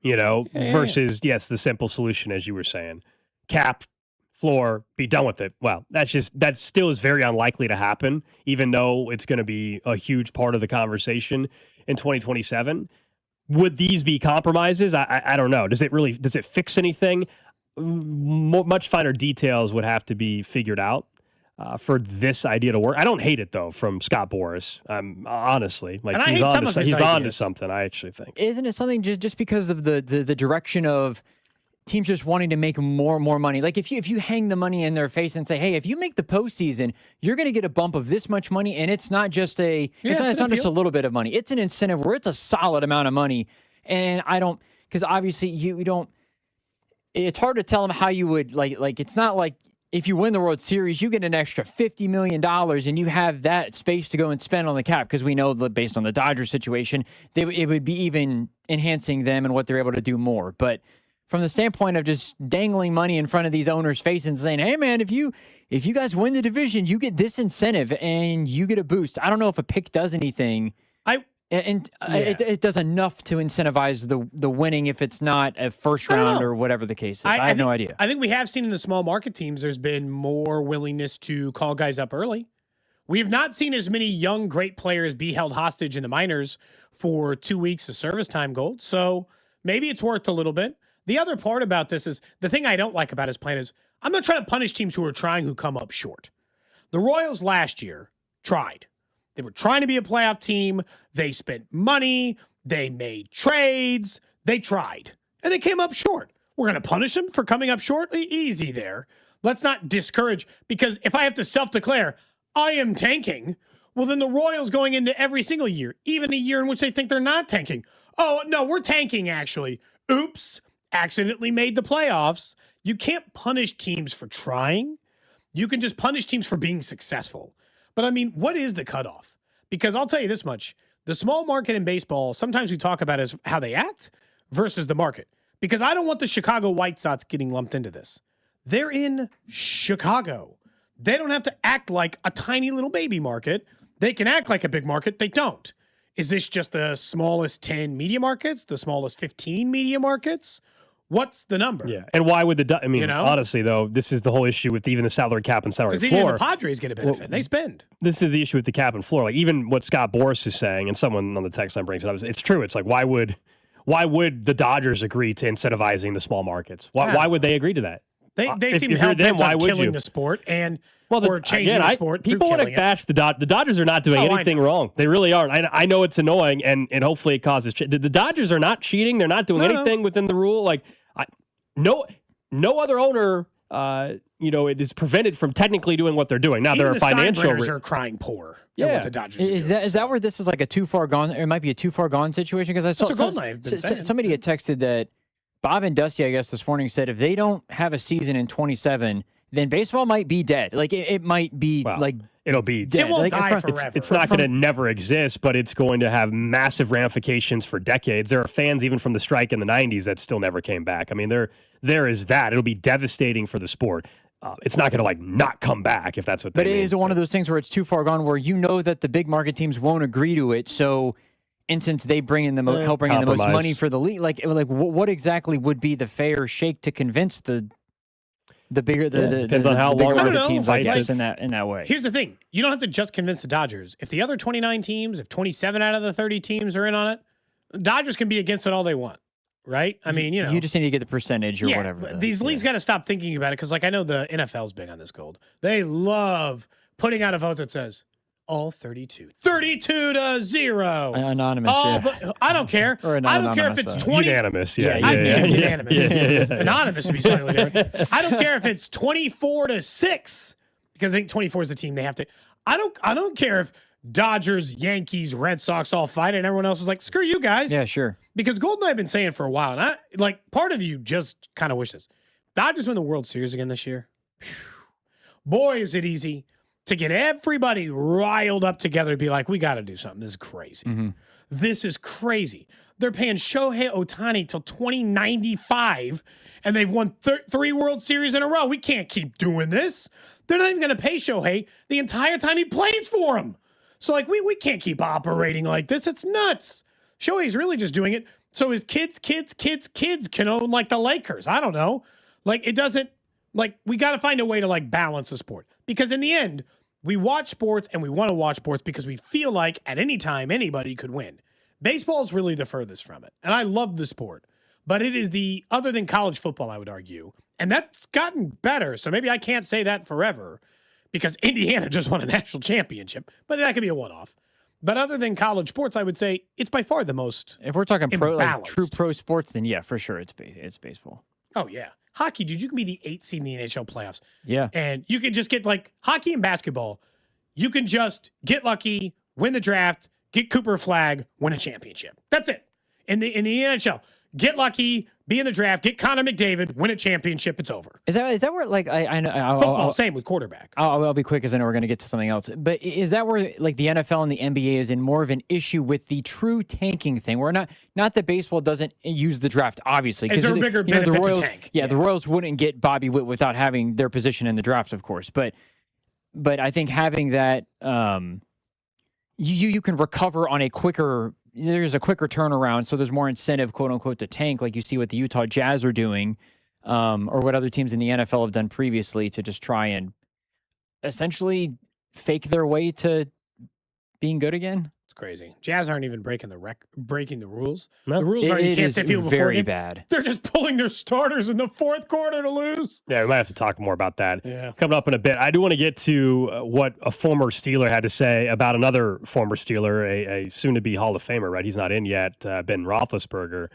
versus, yes, the simple solution, as you were saying. Cap, floor, be done with it. Well, that still is very unlikely to happen, even though it's going to be a huge part of the conversation in 2027. Would these be compromises? I don't know. Does it fix anything? Much finer details would have to be figured out for this idea to work. I don't hate it though from Scott Boras. Honestly, he's on to something. I actually think. Isn't it something just because of the direction of teams just wanting to make more money? If you hang the money in their face and say, hey, if you make the postseason, you're going to get a bump of this much money, and it's not just it's not just a little bit of money. It's an incentive where it's a solid amount of money, and because obviously you don't. It's hard to tell them how you would like. It's not like if you win the World Series, you get an extra $50 million and you have that space to go and spend on the cap, because we know that based on the Dodgers situation, it would be even enhancing them and what they're able to do more. But from the standpoint of just dangling money in front of these owners' faces and saying, hey, man, if you guys win the division, you get this incentive and you get a boost. I don't know if a pick does anything. It does enough to incentivize the winning if it's not a first round or whatever the case is. I have no idea. I think we have seen in the small market teams there's been more willingness to call guys up early. We have not seen as many young, great players be held hostage in the minors for 2 weeks of service time, Gold. So maybe it's worth a little bit. The other part about this is the thing I don't like about his plan is I'm not trying to punish teams who are trying who come up short. The Royals last year tried. They were trying to be a playoff team. They spent money. They made trades. They tried. And they came up short. We're going to punish them for coming up short? Easy there. Let's not discourage. Because if I have to self-declare, I am tanking, well, then the Royals going into every single year, even a year in which they think they're not tanking. Oh, no, we're tanking, actually. Oops, accidentally made the playoffs. You can't punish teams for trying. You can just punish teams for being successful. But, I mean, what is the cutoff? Because I'll tell you this much. The small market in baseball, sometimes we talk about as how they act versus the market. Because I don't want the Chicago White Sox getting lumped into this. They're in Chicago. They don't have to act like a tiny little baby market. They can act like a big market. They don't. Is this just the smallest 10 media markets? The smallest 15 media markets? What's the number? Yeah, and why would honestly, though, this is the whole issue with even the salary cap and salary floor. Because even the Padres get a benefit. Well, they spend. This is the issue with the cap and floor. Like, even what Scott Boras is saying, and someone on the text line brings it up, it's true. It's like, why would the Dodgers agree to incentivizing the small markets? Why would they agree to that? They seem hell-bent on killing the sport and or changing the sport. People want to bash the Dodgers. The Dodgers are not doing anything wrong. They really aren't. I know it's annoying, and hopefully it causes the Dodgers are not cheating. They're not doing anything within the rule. Like, no other owner, it is prevented from technically doing what they're doing. Now, there are financial. Steinbrenners are crying poor. Yeah, what the Dodgers is that where this is like a too far gone? It might be a too far gone situation because I saw somebody had texted that Bob and Dusty, I guess, this morning said if they don't have a season in 27, then baseball might be dead. Like it might be it'll be dead. It won't die forever. It's not going to never exist, but it's going to have massive ramifications for decades. There are fans even from the strike in the 90s that still never came back. I mean, there is that. It'll be devastating for the sport. It's not going to not come back if that's what they mean. But it is one of those things where it's too far gone where you know that the big market teams won't agree to it. So, and since they bring in help bring in the most money for the league, like what exactly would be the fair shake to convince the bigger depends on how long the teams, I guess, in that way. Here's the thing: you don't have to just convince the Dodgers. If the other 29 teams, if 27 out of the 30 teams are in on it, the Dodgers can be against it all they want, right? I mean, you just need to get the percentage or whatever. These leagues got to stop thinking about it because, I know the NFL's big on this, Gold. They love putting out a vote that says all 32 to 0. Anonymous. I don't care. Or I don't care if it's 20. Unanimous. Unanimous. Anonymous would be slightly different. I don't care if it's 24-6 because I think 24 is the team they have to. I don't care if Dodgers, Yankees, Red Sox all fight and everyone else is like, screw you guys. Yeah, sure. Because Gold and I have been saying for a while, and part of you just kind of wish this. Dodgers win the World Series again this year. Whew. Boy, is it easy to get everybody riled up together to be like, we got to do something. This is crazy. Mm-hmm. This is crazy. They're paying Shohei Ohtani till 2095, and they've won 3 World Series in a row. We can't keep doing this. They're not even going to pay Shohei the entire time he plays for them. So, we can't keep operating like this. It's nuts. Shohei's really just doing it so his kids can own, the Lakers. I don't know. It doesn't, we got to find a way to, balance the sport. Because in the end, we watch sports and we want to watch sports because we feel like at any time anybody could win. Baseball is really the furthest from it. And I love the sport. But it is other than college football, I would argue. And that's gotten better. So maybe I can't say that forever because Indiana just won a national championship. But that could be a one-off. But other than college sports, I would say it's by far the most If we're talking true pro sports, then yeah, for sure it's baseball. Oh, yeah. Hockey, dude, you can be the 8th seed in the NHL playoffs. Yeah. And you can just get hockey and basketball. You can just get lucky, win the draft, get Cooper Flag, win a championship. That's it. In the NHL, get lucky, be in the draft, get Connor McDavid, win a championship, it's over. Is that where, like, I know Football, same with quarterback. I'll be quick because I know we're going to get to something else. But is that where, like, the NFL and the NBA is in more of an issue with the true tanking thing? Where not that baseball doesn't use the draft, obviously. Is there a bigger benefit the Royals, to tank? Yeah, the Royals wouldn't get Bobby Witt without having their position in the draft, of course. But I think having that, you can recover on a quicker. There's a quicker turnaround, so there's more incentive, quote unquote, to tank, like you see what the Utah Jazz are doing, or what other teams in the NFL have done previously to just try and essentially fake their way to being good again. It's crazy. Jazz aren't even breaking the rules. No. The rules are you can't say people very before bad. They're just pulling their starters in the fourth quarter to lose. Yeah, we might have to talk more about that. Yeah. Coming up in a bit. I do want to get to what a former Steeler had to say about another former Steeler, a soon-to-be Hall of Famer, right? He's not in yet, Ben Roethlisberger.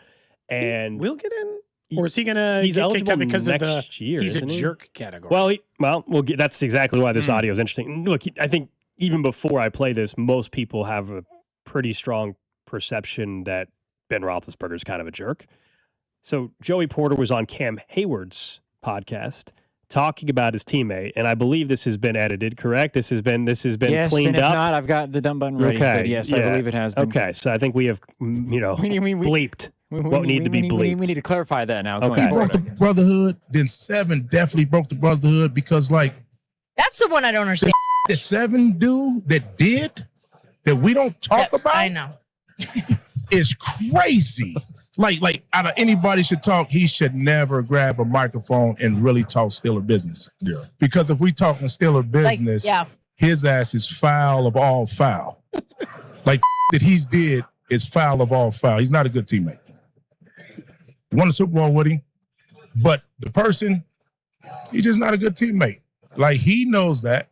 And we'll get in? Or is he going to he's get kicked eligible out because next of year, he's a isn't he? jerk category? Well, we'll get, that's exactly why this audio is interesting. Look, I think even before I play this, most people have a pretty strong perception that Ben Roethlisberger is kind of a jerk. So Joey Porter was on Cam Hayward's podcast talking about his teammate, and I believe this has been edited, correct? This has been yes, cleaned and if up. not, I've got the dumb button ready. Okay, But yes, yeah. I believe it has been. Okay, so I think we have, bleeped what need to be bleeped. We need to clarify that now. Okay. Going He broke the forward. brotherhood. Then 7 definitely broke the brotherhood because, like, That's the one I don't understand. the 7 dude that we don't talk about. I know. Is crazy. Like out of anybody should talk, he should never grab a microphone and really talk Steeler business. Yeah. Because if we talking Steeler business, his ass is foul of all foul. Like that he's did is foul of all foul. He's not a good teammate. Won a Super Bowl with him, but the person, he's just not a good teammate. Like he knows that.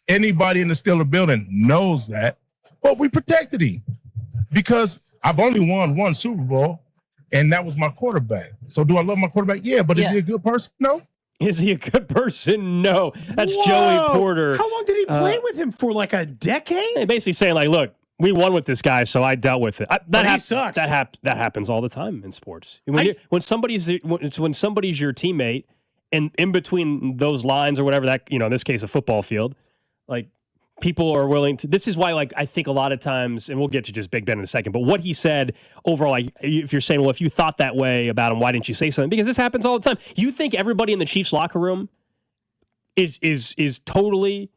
Anybody in the Steeler building knows that. But we protected him because I've only won one Super Bowl, and that was my quarterback. So do I love my quarterback? Yeah, but is he a good person? No. Is he a good person? No. That's Whoa! Joey Porter. How long did he play with him for? Like a decade? They're basically saying, like, look, we won with this guy, so I dealt with it. He sucks. That happens all the time in sports. When somebody's your teammate, and in between those lines or whatever, that, in this case, a football field, like, people are willing to. This is why, like, I think a lot of times, and we'll get to just Big Ben in a second, but what he said overall, like, if you're saying, well, if you thought that way about him, why didn't you say something? Because this happens all the time. You think everybody in the Chiefs locker room is totally,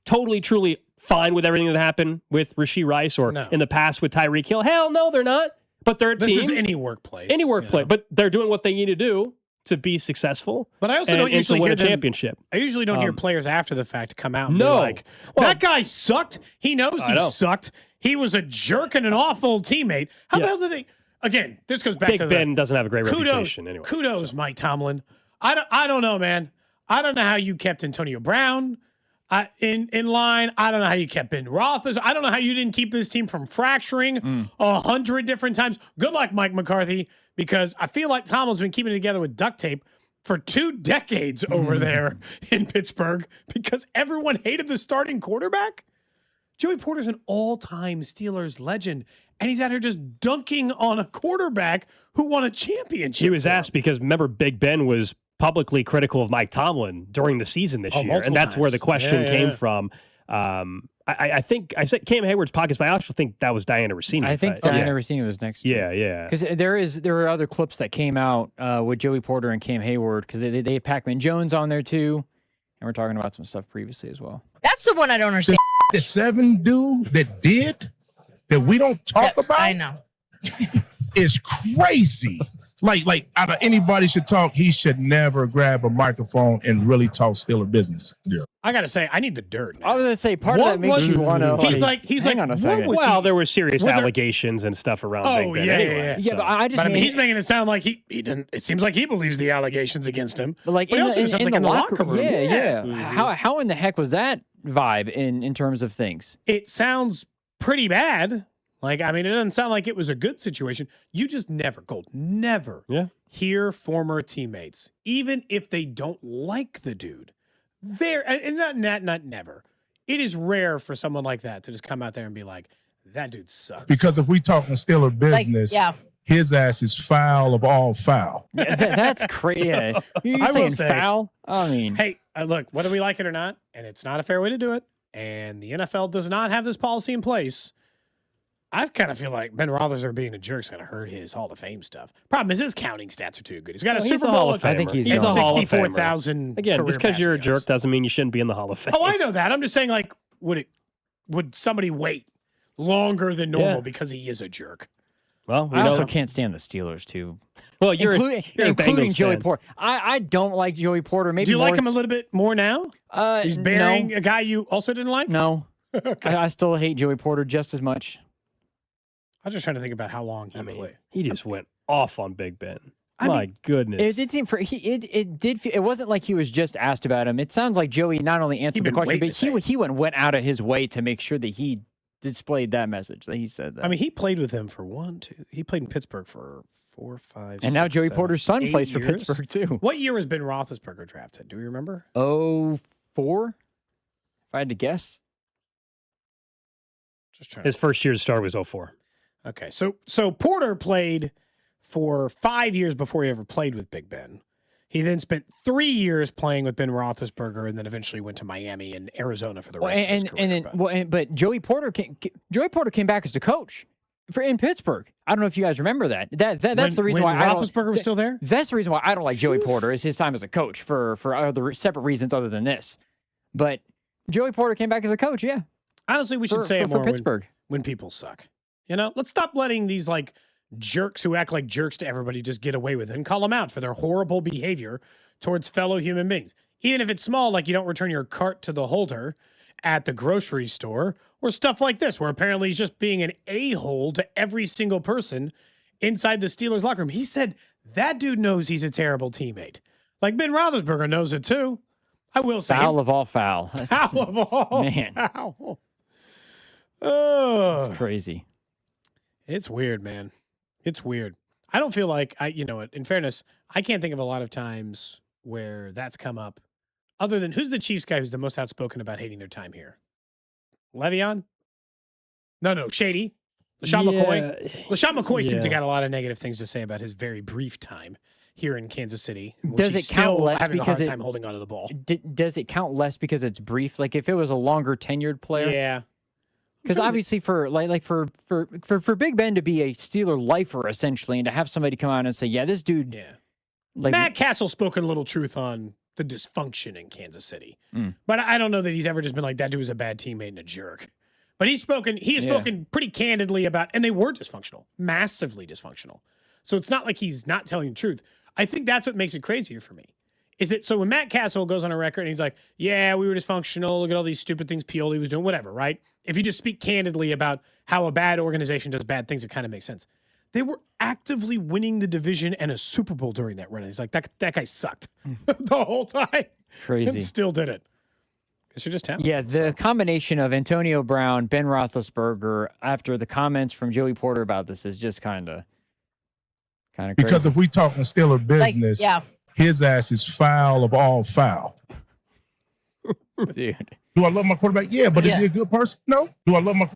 truly fine with everything that happened with Rashee Rice or in the past with Tyreek Hill? Hell no, they're not. But they're a team. This is any workplace. But they're doing what they need to do to be successful. But I also don't usually win hear a championship. I usually don't hear players after the fact come out and No. be like, that guy sucked. He knows I he know. sucked. He was a jerk and an awful teammate. How the hell did they? Again, this goes back Big to Ben doesn't have a great reputation anyway. Kudos, Mike Tomlin. I don't know, man. I don't know how you kept Antonio Brown in line. I don't know how you kept Ben Roethlisberger. I don't know how you didn't keep this team from fracturing 100 different times. Good luck, Mike McCarthy, because I feel like Tomlin's been keeping it together with duct tape for 2 decades over there in Pittsburgh because everyone hated the starting quarterback. Joey Porter's an all-time Steelers legend, and he's out here just dunking on a quarterback who won a championship. He was asked because, remember, Big Ben was publicly critical of Mike Tomlin during the season this year, and that's where the question came from. I think I said Cam Hayward's podcast, but I also think that was Diana Rossini. I think Diana Rossini was next year. Yeah. Because there were other clips that came out with Joey Porter and Cam Hayward because they had Pac-Man Jones on there too, and we're talking about some stuff previously as well. That's the one I don't understand. The 7 dude that we don't talk about. I know. Is crazy. Like out of anybody should talk, he should never grab a microphone and really talk Steeler business. Yeah. I gotta say, I need the dirt. Now. I was gonna say part of that makes you want to. He's like, hang on a second. Well, there were serious allegations and stuff around Big Ben anyway. Yeah, but I just mean, he's making it sound like he didn't. It seems like he believes the allegations against him. But like he in also sounds like the locker room. Yeah. How in the heck was that vibe in terms of things? It sounds pretty bad. Like, I mean, it doesn't sound like it was a good situation. You just never hear former teammates, even if they don't like the dude. And not never. It is rare for someone like that to just come out there and be like, that dude sucks. Because if we talking Steeler business, his ass is foul of all foul. That's crazy. Yeah. You're saying foul? I mean, hey, look, whether we like it or not, and it's not a fair way to do it, and the NFL does not have this policy in place, I kind of feel like Ben Roethlisberger being a jerk is going to hurt his Hall of Fame stuff. Problem is his counting stats are too good. He's got a Super Bowl. I think he's a 64,000. Again, just because you're a jerk doesn't mean you shouldn't be in the Hall of Fame. Oh, I know that. I'm just saying, like, would somebody wait longer than normal because he is a jerk? Well, I also can't stand the Steelers too. Well, you're including Joey Porter. I don't like Joey Porter. Maybe do you like him a little bit more now? He's burying a guy you also didn't like. No, okay. I still hate Joey Porter just as much. I was just trying to think about how long he played. He just went off on Big Ben. My goodness. It did seem it wasn't like he was just asked about him. It sounds like Joey not only answered the question, but he went out of his way to make sure that he displayed that message, that he said that. I mean, he played with him for he played in Pittsburgh for 4, 5, and now Joey 7, Porter's son plays for years. Pittsburgh too. What year was Ben Roethlisberger drafted? Do we remember? 04, if I had to guess. Just trying. His first year to start was 04. Okay, so Porter played for 5 years before he ever played with Big Ben. He then spent 3 years playing with Ben Roethlisberger, and then eventually went to Miami and Arizona for the rest of his career. But Joey Porter came back as the coach in Pittsburgh. I don't know if you guys remember that. That's the reason why Roethlisberger was still there. That's the reason why I don't like Joey Porter is his time as a coach for other separate reasons other than this. But Joey Porter came back as a coach. Yeah, honestly, we should say it more for Pittsburgh when people suck. You know, let's stop letting these like jerks who act like jerks to everybody just get away with it and call them out for their horrible behavior towards fellow human beings. Even if it's small, like you don't return your cart to the holder at the grocery store or stuff like this, where apparently he's just being an a-hole to every single person inside the Steelers locker room. He said that dude knows he's a terrible teammate. Like Ben Roethlisberger knows it too. I will say. Foul of all foul. Foul of all man. Foul. Oh. It's crazy. It's weird, man. It's weird. I don't feel like in fairness, I can't think of a lot of times where that's come up other than who's the Chiefs guy who's the most outspoken about hating their time here? Le'Veon? No, Shady. LaShawn McCoy. LaShawn McCoy seems to got a lot of negative things to say about his very brief time here in Kansas City. Does it count less having because a hard time holding onto the ball? Does it count less because it's brief? Like if it was a longer tenured player? Yeah. Because obviously, for Big Ben to be a Steeler lifer essentially, and to have somebody come out and say, "Yeah, this dude," Matt Castle spoken a little truth on the dysfunction in Kansas City, but I don't know that he's ever just been like that dude was a bad teammate and a jerk. But he has spoken pretty candidly about, and they were dysfunctional, massively dysfunctional. So it's not like he's not telling the truth. I think that's what makes it crazier for me. So when Matt Castle goes on a record and he's like, yeah, we were dysfunctional, look at all these stupid things Pioli was doing, whatever, right? If you just speak candidly about how a bad organization does bad things, it kind of makes sense. They were actively winning the division and a Super Bowl during that run. He's like, that guy sucked the whole time. Crazy. And still did it. Because you're just talented. Yeah, the combination of Antonio Brown, Ben Roethlisberger, after the comments from Joey Porter about this is just kind of crazy. Because if we talking Steeler business, his ass is foul of all foul. Dude. Do I love my quarterback? Yeah, but is he a good person? No. Do I love my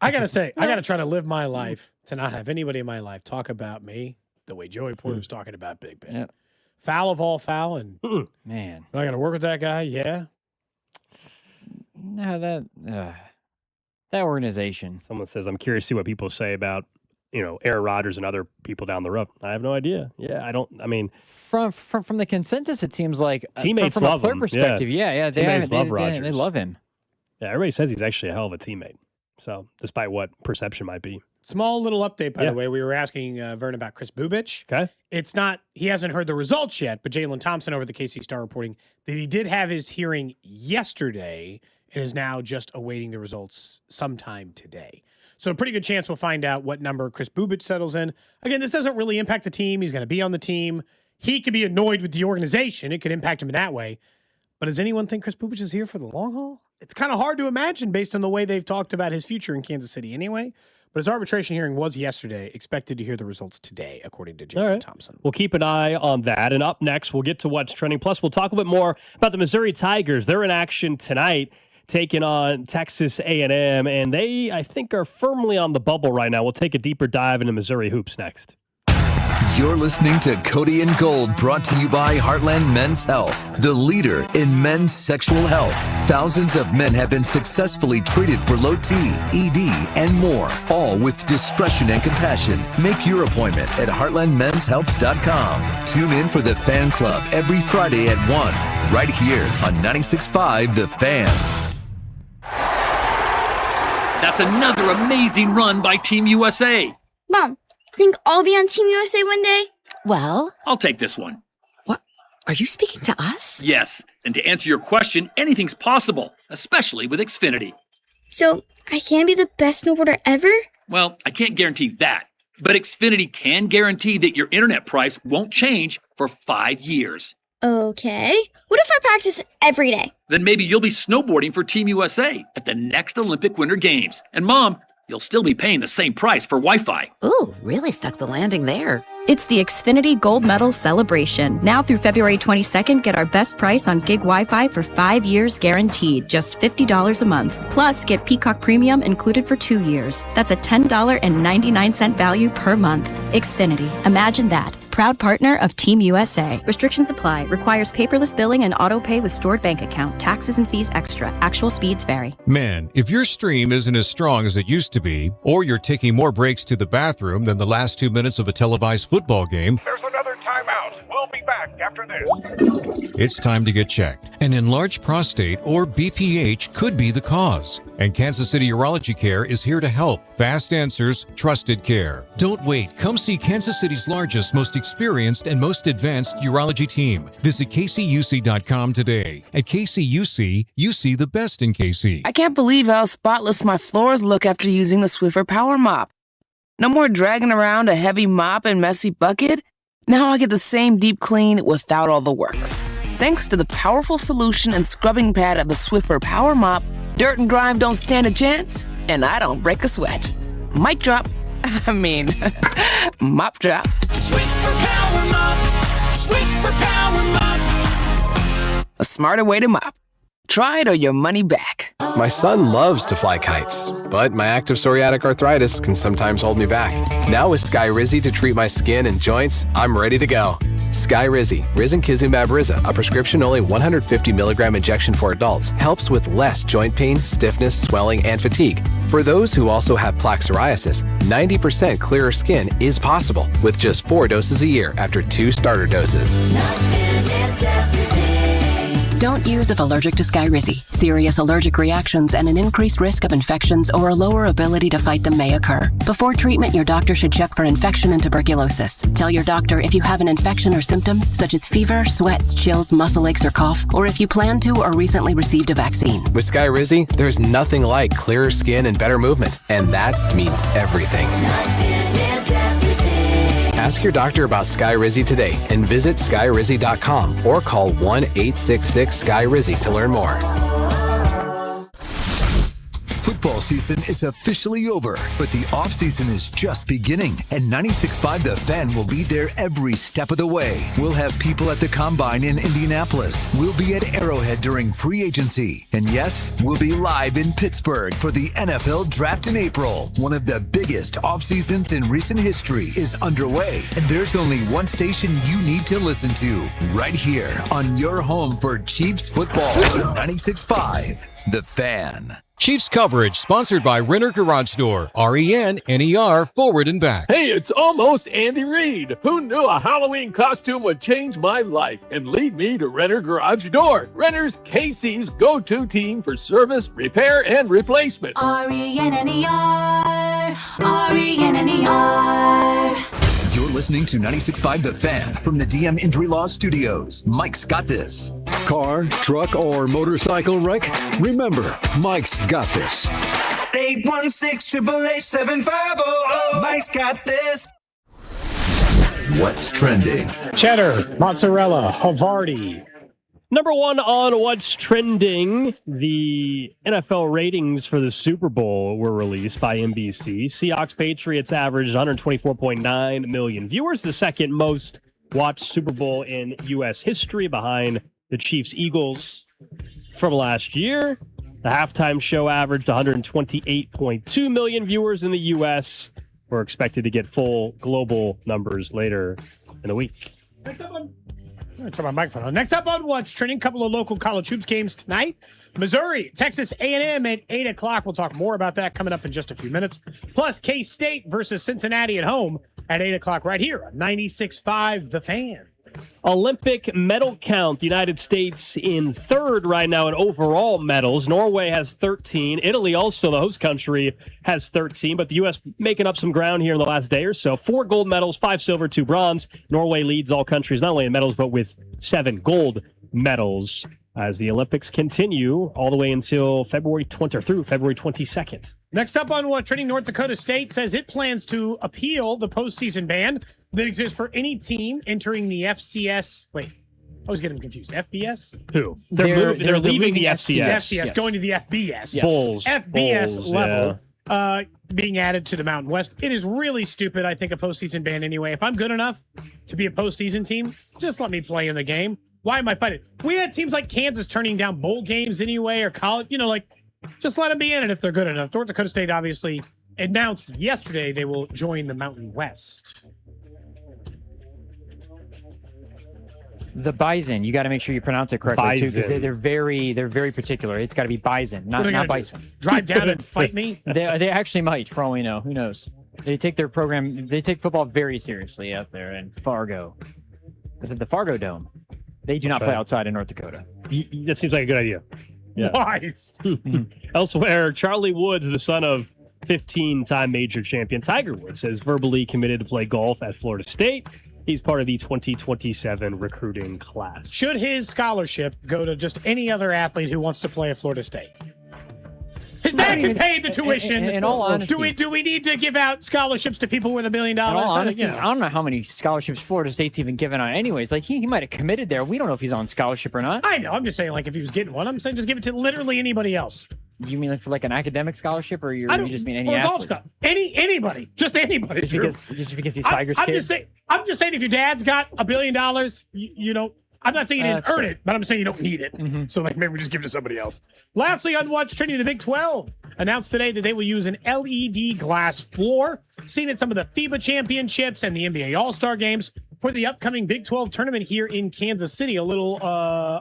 I got to say, I got to try to live my life to not have anybody in my life talk about me the way Joey Porter was talking about Big Ben. Yep. Foul of all foul. And man, I got to work with that guy. Yeah. No, that organization. Someone says, I'm curious to see what people say about, Aaron Rodgers and other people down the road. I have no idea. Yeah, From the consensus, it seems like teammates from love a player him. perspective, yeah, teammates love Rodgers. They love him. Yeah, everybody says he's actually a hell of a teammate. So, despite what perception might be. Small little update, by the way. We were asking Vern about Chris Bubich. Okay. He hasn't heard the results yet, but Jalen Thompson over the KC Star reporting that he did have his hearing yesterday and is now just awaiting the results sometime today. So a pretty good chance we'll find out what number Chris Bubich settles in. Again, this doesn't really impact the team. He's going to be on the team. He could be annoyed with the organization. It could impact him in that way. But does anyone think Chris Bubich is here for the long haul? It's kind of hard to imagine based on the way they've talked about his future in Kansas City anyway. But his arbitration hearing was yesterday. Expected to hear the results today, according to Jalen Thompson. We'll keep an eye on that. And up next, we'll get to what's trending. Plus, we'll talk a bit more about the Missouri Tigers. They're in action tonight, taking on Texas A&M. And they, I think, are firmly on the bubble right now. We'll take a deeper dive into Missouri hoops next. You're listening to Cody and Gold, brought to you by Heartland Men's Health, the leader in men's sexual health. Thousands of men have been successfully treated for low T, ED, and more, all with discretion and compassion. Make your appointment at heartlandmenshealth.com. Tune in for the Fan Club every Friday at 1, right here on 96.5 The Fan. That's another amazing run by Team USA. Mom, think I'll be on Team USA one day? Well, I'll take this one. What? Are you speaking to us? Yes, and to answer your question, anything's possible, especially with Xfinity. So, I can be the best snowboarder ever? Well, I can't guarantee that, but Xfinity can guarantee that your internet price won't change for 5 years. Okay. What if I practice every day? Then maybe you'll be snowboarding for Team USA at the next Olympic Winter Games. And Mom, you'll still be paying the same price for Wi-Fi. Ooh, really stuck the landing there. It's the Xfinity Gold Medal Celebration. Now through February 22nd, get our best price on gig Wi-Fi for 5 years guaranteed, just $50 a month. Plus, get Peacock Premium included for 2 years. That's a $10.99 value per month. Xfinity. Imagine that. Proud partner of Team USA. Restrictions apply. Requires paperless billing and auto pay with stored bank account. Taxes and fees extra. Actual speeds vary. Man, if your stream isn't as strong as it used to be, or you're taking more breaks to the bathroom than the last 2 minutes of a televised football game, there's another timeout. We'll be back after this. it's time to get checked. An enlarged prostate, or BPH, could be the cause. And Kansas City Urology Care is here to help. Fast answers, trusted care. Don't wait. Come see Kansas City's largest, most experienced, and most advanced urology team. Visit kcuc.com today. At KCUC, you see the best in KC. I can't believe how spotless my floors look after using the Swiffer Power Mop. No more dragging around a heavy mop and messy bucket. Now I get the same deep clean without all the work. Thanks to the powerful solution and scrubbing pad of the Swiffer Power Mop, dirt and grime don't stand a chance, and I don't break a sweat. Mic drop. Mop drop. Swiffer Power Mop. Swiffer Power Mop. A smarter way to mop. Try it or your money back. My son loves to fly kites, but my active psoriatic arthritis can sometimes hold me back. Now with Skyrizi to treat my skin and joints, I'm ready to go. Skyrizi, risankizumab Riza, a prescription-only 150 milligram injection for adults, helps with less joint pain, stiffness, swelling, and fatigue. For those who also have plaque psoriasis, 90% clearer skin is possible with just 4 doses a year after 2 starter doses. Don't use if allergic to Skyrizi. Serious allergic reactions and an increased risk of infections or a lower ability to fight them may occur. Before treatment, your doctor should check for infection and tuberculosis. Tell your doctor if you have an infection or symptoms such as fever, sweats, chills, muscle aches, or cough, or if you plan to or recently received a vaccine. With Skyrizi, there's nothing like clearer skin and better movement, and that means everything. Ask your doctor about Skyrizi today and visit skyrizi.com or call 1-866-SKY-RIZZI to learn more. Football season is officially over, but the offseason is just beginning, and 96.5 The Fan will be there every step of the way. We'll have people at the Combine in Indianapolis. We'll be at Arrowhead during free agency. And yes, we'll be live in Pittsburgh for the NFL Draft in April. One of the biggest off seasons in recent history is underway, and there's only one station you need to listen to, right here on your home for Chiefs football. 96.5 The Fan. Chiefs coverage sponsored by Renner Garage Door. RENNER forward and back. Hey, it's almost Andy Reid. Who knew a Halloween costume would change my life and lead me to Renner Garage Door? Renner's KC's go-to team for service, repair, and replacement. RENNER. RENNER. You're listening to 96.5 The Fan from the DM Injury Law Studios. Mike's got this. Car, truck, or motorcycle wreck? Remember, Mike's got this. 816-888-7500. Mike's got this. What's trending? Cheddar, mozzarella, Havarti. Number one on What's Trending, the NFL ratings for the Super Bowl were released by NBC. Seahawks Patriots averaged 124.9 million viewers, the second most watched Super Bowl in U.S. history, behind the Chiefs Eagles from last year. The halftime show averaged 128.2 million viewers in the U.S. we're expected to get full global numbers later in the week. Next up on, I'm going to turn my microphone on. Next up on What's Trending, couple of local college hoops games tonight. Missouri, Texas A&M at 8 o'clock. We'll talk more about that coming up in just a few minutes. Plus, K-State versus Cincinnati at home at 8 o'clock right here on 96.5 The Fan. Olympic medal count. The United States in third right now in overall medals. Norway has 13. Italy, also the host country, has 13. But the U.S. making up some ground here in the last day or so. 4 gold medals, 5 silver, 2 bronze. Norway leads all countries, not only in medals, but with 7 gold medals as the Olympics continue all the way until February 20 or through February 22nd. Next up on What Trending, North Dakota State says it plans to appeal the postseason ban that exists for any team entering the FCS. Wait, I was getting confused. FBS? Who? They're leaving the FCS. FCS, going to the FBS. Yes. Bowls. FBS level. Yeah. Being added to the Mountain West. It is really stupid, I think, a postseason ban anyway. If I'm good enough to be a postseason team, just let me play in the game. Why am I fighting? We had teams like Kansas turning down bowl games anyway, or college, just let them be in it if they're good enough. North Dakota State obviously announced yesterday they will join the Mountain West. The Bison, you got to make sure you pronounce it correctly too, because they're very particular. It's got to be Bison, not Bison. Drive down and fight me? They actually might, for all we know. Who knows? They take their program. They take football very seriously out there in Fargo, the Fargo Dome. They do not play outside in North Dakota. That seems like a good idea. Yeah. Wise. Elsewhere, Charlie Woods, the son of 15-time major champion Tiger Woods, has verbally committed to play golf at Florida State. He's part of the 2027 recruiting class. Should his scholarship go to just any other athlete who wants to play at Florida State? His dad can pay the tuition. In all honesty, do we need to give out scholarships to people with $1 million? In all honesty, I don't know how many scholarships Florida State's even given out. Anyways, like he might have committed there. We don't know if he's on scholarship or not. I know. I'm just saying, like, if he was getting one, I'm saying just give it to literally anybody else. You mean for like an academic scholarship, or you just mean any athlete? Anybody, just anybody. Just because he's Tiger's kid. I'm just saying, if your dad's got $1 billion, you know. I'm not saying you didn't earn it, but I'm saying you don't need it. Mm-hmm. So, maybe we just give it to somebody else. Lastly, on What's Trending, the Big 12 announced today that they will use an LED glass floor, seen at some of the FIBA championships and the NBA All-Star games for the upcoming Big 12 tournament here in Kansas City, a little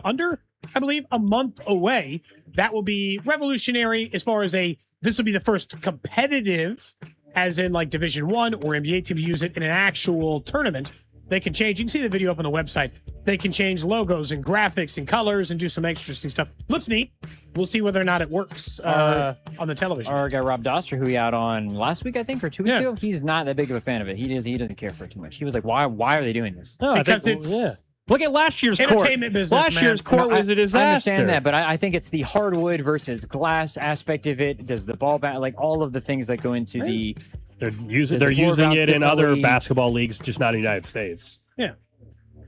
under, I believe, a month away. That will be revolutionary as far as this will be the first competitive, as in like Division I or NBA team to use it in an actual tournament. They can change. You can see the video up on the website. They can change logos and graphics and colors and do some interesting stuff. Looks neat. We'll see whether or not it works on the television. Our guy Rob Doster, who we had on last week, I think, or 2 weeks ago, he's not that big of a fan of it. He doesn't care for it too much. He was like, "Why are they doing this?" No, because it's look at last year's court. Entertainment business. Last year's court was a disaster. I understand that, but I think it's the hardwood versus glass aspect of it. Does the ball back, like all of the things that go into the. They're using it in other basketball leagues, just not in the United States. Yeah.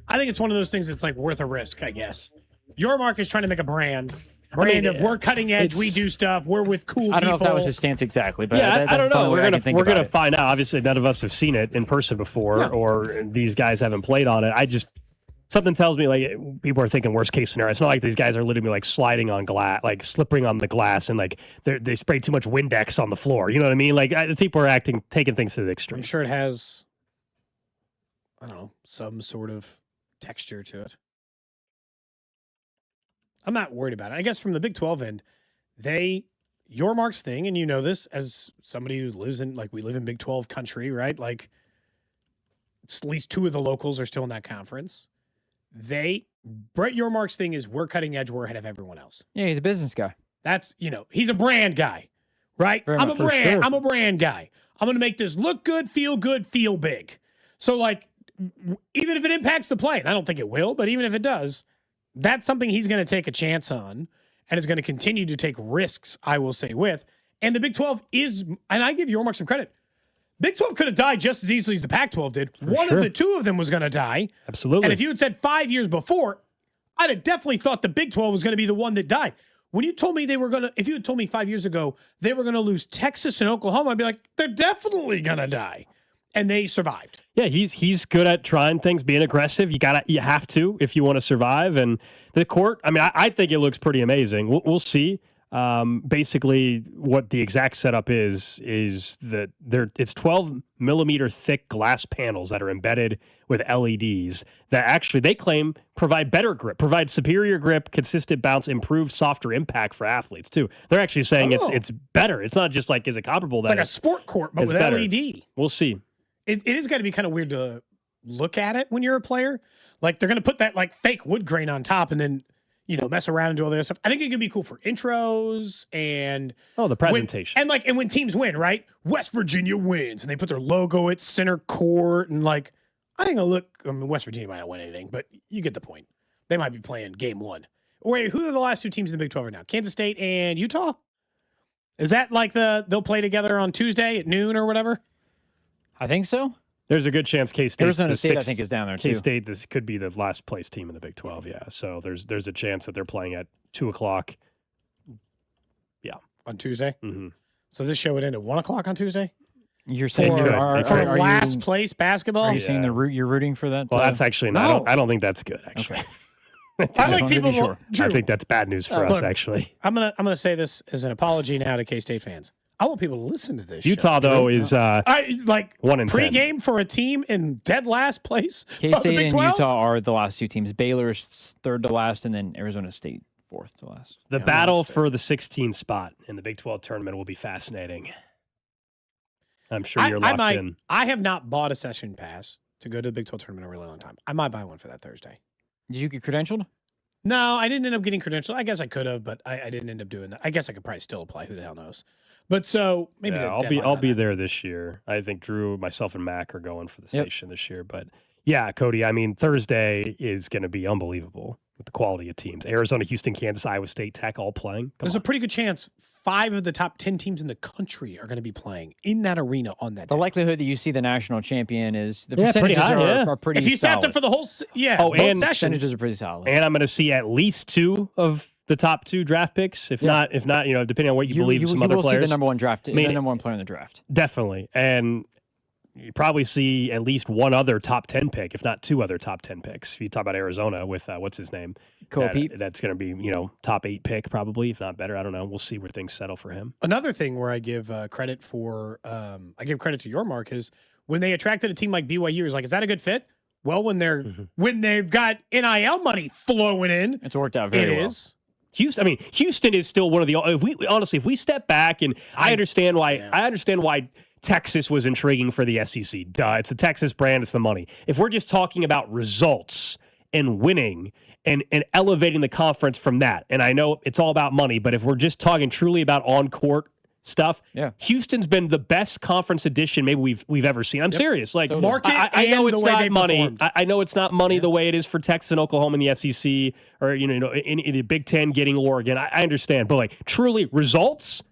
I think it's one of those things that's like worth a risk, I guess. Your mark is trying to make a brand of we're cutting edge, we do stuff, we're with cool people. I don't know if that was his stance exactly, but I don't know. We're gonna find out. Obviously, none of us have seen it in person before, or these guys haven't played on it. Something tells me like people are thinking worst case scenario. It's not like these guys are literally like sliding on glass, like slipping on the glass, and like they spray too much Windex on the floor. You know what I mean? Like people are taking things to the extreme. I'm sure it has, I don't know, some sort of texture to it. I'm not worried about it. I guess from the Big 12 end, your marks thing, and you know this as somebody who lives in, like, we live in Big 12 country, right? Like, at least 2 of the locals are still in that conference. Brett Yormark's thing is we're cutting edge, we're ahead of everyone else. Yeah, he's a business guy. That's, he's a brand guy, right? I'm a brand guy. I'm going to make this look good, feel big. So, like, even if it impacts the play, and I don't think it will, but even if it does, that's something he's going to take a chance on and is going to continue to take risks, I will say, with. And the Big 12 is, and I give Yormark some credit, Big 12 could have died just as easily as the Pac-12 did. One of the 2 of them was going to die. Absolutely. And if you had said 5 years before, I'd have definitely thought the Big 12 was going to be the one that died. When you told me if you had told me 5 years ago they were going to lose Texas and Oklahoma, I'd be like, they're definitely going to die. And they survived. Yeah, he's good at trying things, being aggressive. You have to if you want to survive. And the court, I mean, I think it looks pretty amazing. We'll see. Basically, what the exact setup is that it's 12 millimeter thick glass panels that are embedded with LEDs that actually they claim provide better grip, provide superior grip, consistent bounce, improved softer impact for athletes too. They're actually saying it's better. It's not just like is it comparable? It's like a sport court, but with better. LED. We'll see. It is got to be kind of weird to look at it when you're a player. Like they're going to put that like fake wood grain on top and then mess around and do all this stuff. I think it could be cool for intros and the presentation. And when teams win, right? West Virginia wins and they put their logo at center court and like I think West Virginia might not win anything, but you get the point. They might be playing game 1. Wait, who are the last 2 teams in the Big 12 right now? Kansas State and Utah? Is that like they'll play together on Tuesday at noon or whatever? I think so. There's a good chance K-State. Arizona State, I think, is down there too. K-State, this could be the last place team in the Big 12. Yeah, so there's a chance that they're playing at 2:00. Yeah, on Tuesday. Mm-hmm. So this show would end at 1:00 on Tuesday. You're saying for last place basketball. Are you saying you're rooting for that? Well, that's actually not. I don't think that's good. Actually, I like people. Sure. I think that's bad news for us. Actually, I'm gonna say this as an apology now to K-State fans. I want people to listen to this. Utah, though, is 1 in 10. Pre-game for a team in dead last place. K-State and Utah are the last 2 teams. Baylor's 3rd to last, and then Arizona State 4th to last. The battle for the 16th spot in the Big 12 tournament will be fascinating. I'm sure you're locked in. I have not bought a session pass to go to the Big 12 tournament in a really long time. I might buy one for that Thursday. Did you get credentialed? No, I didn't end up getting credentialed. I guess I could have, but I didn't end up doing that. I guess I could probably still apply. Who the hell knows? But so maybe I'll be there this year. I think Drew, myself, and Mac are going for the station this year. But yeah, Cody, I mean Thursday is going to be unbelievable with the quality of teams. Arizona, Houston, Kansas, Iowa State, Tech all playing. There's a pretty good chance 5 of the top 10 teams in the country are going to be playing in that arena on that day. The likelihood that you see the national champion is the percentages are pretty. If you sat there for the whole and percentages are pretty solid. And I'm going to see at least 2 of the top 2 draft picks, if not, depending on what you believe some other players. You will see the number 1 draft, the number 1 player in the draft. Definitely. And you probably see at least 1 other top 10 pick, if not 2 other top 10 picks. If you talk about Arizona with, what's his name? That's going to be, top 8 pick probably, if not better. I don't know. We'll see where things settle for him. Another thing where I give credit for, I give credit to your mark is when they attracted a team like BYU, is is that a good fit? Well, when they've got NIL money flowing in, it's worked out very well. It is. Houston is still one of the. If we step back, and I understand why Texas was intriguing for the SEC. Duh, it's a Texas brand, it's the money. If we're just talking about results and winning and elevating the conference from that, and I know it's all about money, but if we're just talking truly about on court stuff, Houston's been the best conference addition maybe we've ever seen. I'm serious. Like market, I know it's not money. Performed. I know it's not money the way it is for Texas and Oklahoma in the SEC or in the Big Ten getting Oregon. I understand, but like truly results.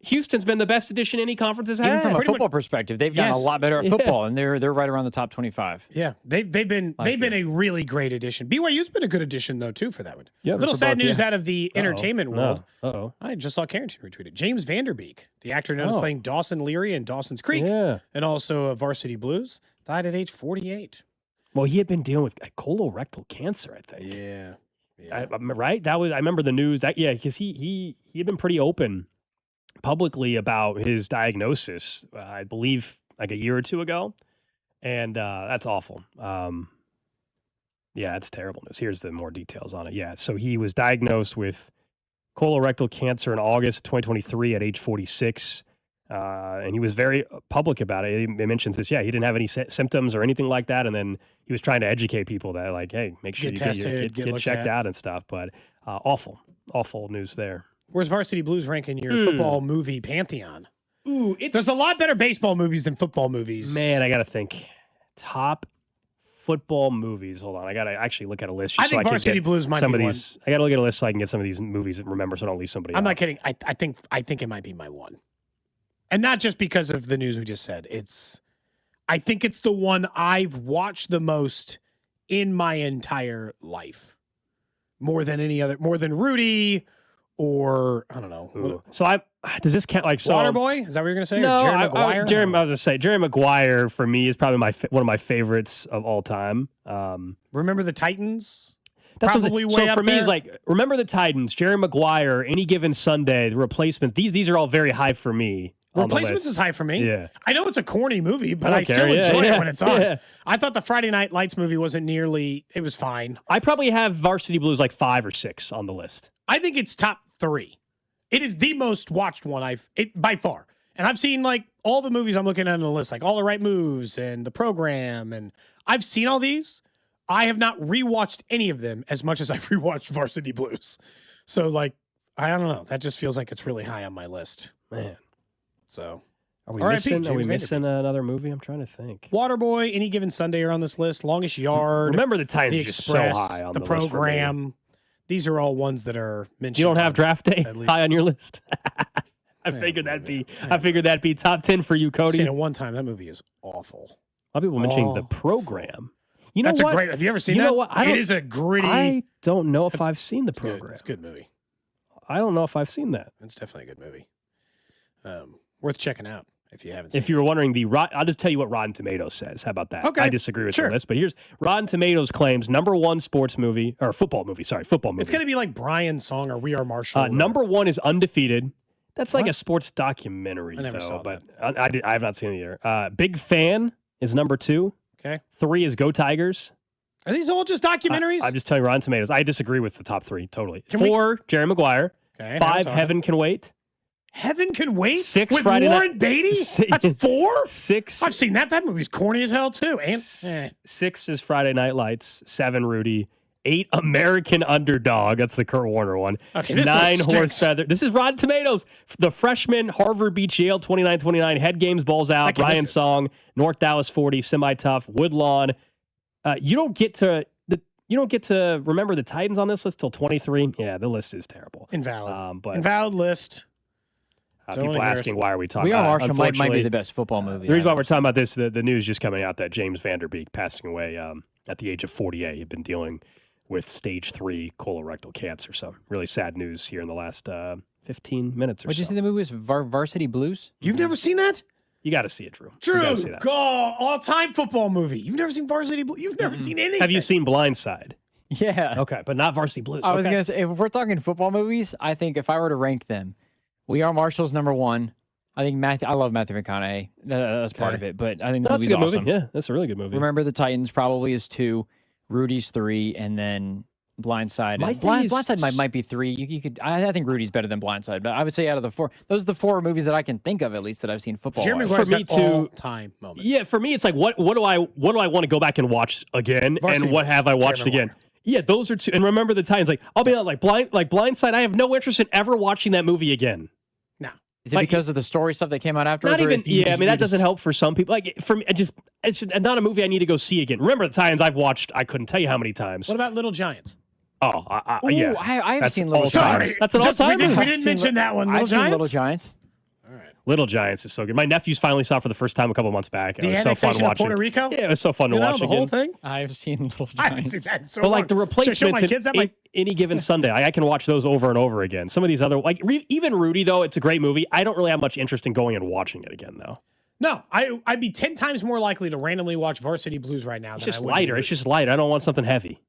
Houston's been the best addition any conference has had. Even from a football perspective, they've gotten a lot better at football, and they're right around the top 25. Yeah, they've been a really great addition. BYU's been a good addition though too for that one. Yep. Little sad news out of the entertainment world. Uh-oh. I just saw Carrington retweet it. James Vanderbeek, the actor known as playing Dawson Leary in Dawson's Creek, and also Varsity Blues, died at age 48. Well, he had been dealing with colorectal cancer, I think. Yeah. Right. I remember the news because he had been pretty open publicly about his diagnosis, I believe like a year or 2 ago. And that's awful. It's terrible news. Here's the more details on it. Yeah. So he was diagnosed with colorectal cancer in August 2023 at age 46. And he was very public about it. He mentions this. Yeah, he didn't have any symptoms or anything like that. And then he was trying to educate people that like, hey, make sure you get checked out and stuff. But awful news there. Where's Varsity Blues rank in your football movie pantheon? Ooh, there's a lot better baseball movies than football movies. Man, I got to think. Top football movies. Hold on. I got to actually look at a list. I think Varsity Blues might be one. I got to look at a list so I can get some of these movies and remember so I don't leave somebody out. I'm not kidding. I think it might be my one. And not just because of the news we just said. I think it's the one I've watched the most in my entire life. More than Rudy or I don't know. Ooh. So does this count like Waterboy? Is that what you're going to say? No, Jerry Maguire? I was going to say Jerry Maguire for me is probably one of my favorites of all time. Remember the Titans? That's probably way so up for me, there. it's like, remember the Titans, Jerry Maguire, Any Given Sunday, the replacement. These are all very high for me. Replacements is high for me. Yeah. I know it's a corny movie, but I I don't still care. enjoy Yeah, it when it's on. yeah. I thought the Friday Night Lights movie wasn't nearly, it was fine. I probably have Varsity Blues like 5 or 6 on the list. I think it's top 3. It is the most watched one by far. And I've seen like all the movies I'm looking at on the list, like All the Right Moves and The Program. And I've seen all these. I have not rewatched any of them as much as I've rewatched Varsity Blues. So like, I don't know. That just feels like it's really high on my list. Man. So. Are we missing another movie? I'm trying to think. Waterboy, Any Given Sunday are on this list. Longest Yard. Remember the Titans The are just Express, so high on the the list for me. Program. These are all ones that are mentioned. You don't have Draft Day at least. high on your list? I figured that'd be top 10 for you, Cody. I've seen it one time. That movie is awful. A lot of people mentioning The Program. You know That's what? a great. Have you ever seen that? You know what? It is a gritty. I don't know if I've seen The Program. It's a good movie. I don't know if I've seen that. It's definitely a good movie. Worth checking out if you haven't seen it. If you were wondering, I'll just tell you what Rotten Tomatoes says. How about that? Okay. I disagree with Sure. the list, but here's Rotten Tomatoes claims number 1 football movie. Football movie. It's going to be like Brian's song or We Are Marshall. Number 1 is Undefeated. That's like What? a sports documentary, I never though, saw but I have not seen it either. Big Fan is number 2. Okay. 3 is Go Tigers. Are these all just documentaries? I'm just telling you, Rotten Tomatoes. I disagree with the top 3 totally. Can 4, Jerry Maguire. Okay, 5, Heaven Can Wait. Heaven Can Wait? 6, With Friday Warren Night. Beatty? That's 4? 6. I've seen that. That movie's corny as hell, too. And 6 is Friday Night Lights. 7, Rudy. 8, American Underdog. That's the Kurt Warner one. Okay, this 9, list Horse stinks. Feather. This is Rotten Tomatoes. The Freshman, Harvard beats Yale 29-29. Head Games, Balls Out. Okay, Ryan that's good. Song. North Dallas 40. Semi-Tough. Woodlawn. You don't get to remember the Titans on this list till 23. Yeah, the list is terrible. Invalid. But Invalid list. people asking why are we talking We Are about Marshall might be unfortunately, the best football movie. The reason why we're talking about this, the news just coming out that James Vanderbeek passing away at the age of 48. He'd been dealing with stage 3 colorectal cancer. So really sad news here in the last 15 minutes or Did you see the movie was Varsity Blues? You've never seen that? You got to see it, Drew. You Drew, gotta see that. all-time football movie. You've never seen Varsity Blues? You've never seen anything. Have you seen Blindside? Yeah. Okay, but not Varsity Blues. I was Okay. going to say, if we're talking football movies, I think if I were to rank them, We Are Marshall's number 1. I think I love Matthew McConaughey. That's part of it, but I think the That's a movie's good awesome. movie. Yeah, that's a really good movie. Remember the Titans probably is 2, Rudy's 3, and then Blindside. My And thing is- Blindside might be 3. You could. I think Rudy's better than Blindside, but I would say out of the 4, those are the 4 movies that I can think of at least that I've seen football. Jeremy For Maguire's me got too- all-time moments. Yeah, for me, it's like what do I want to go back and watch again, Varsity and what Blues, have I watched Jeremy again? Yeah, those are 2. And remember the Titans. Like I'll be like Blindside. I have no interest in ever watching that movie again. No. Is it because of the story stuff that came out after? Not even. Yeah, I mean that doesn't help for some people. Like for me, it's not a movie I need to go see again. Remember the Titans I've watched. I couldn't tell you how many times. What about Little Giants? Oh, Ooh, yeah. I haven't That's seen Little all-time. Giants. That's an Just- all-time we movie. didn't mention that one. Little I've seen Giants? Little Giants. Little Giants is so good. My nephews finally saw it for the first time a couple months back. And The it was so fun annexation of watching. Puerto Rico? Yeah, it was so fun to You know, watch the again. whole thing? I've seen Little I haven't Giants. seen that in so But long. like the Should I replacements, show my kids that? any given Sunday, I can watch those over and over again. Some of these other, like even Rudy, though, it's a great movie. I don't really have much interest in going and watching it again, though. No, I'd be 10 times more likely to randomly watch Varsity Blues right now. It's than just I would lighter. Rudy. It's just lighter. I don't want something heavy.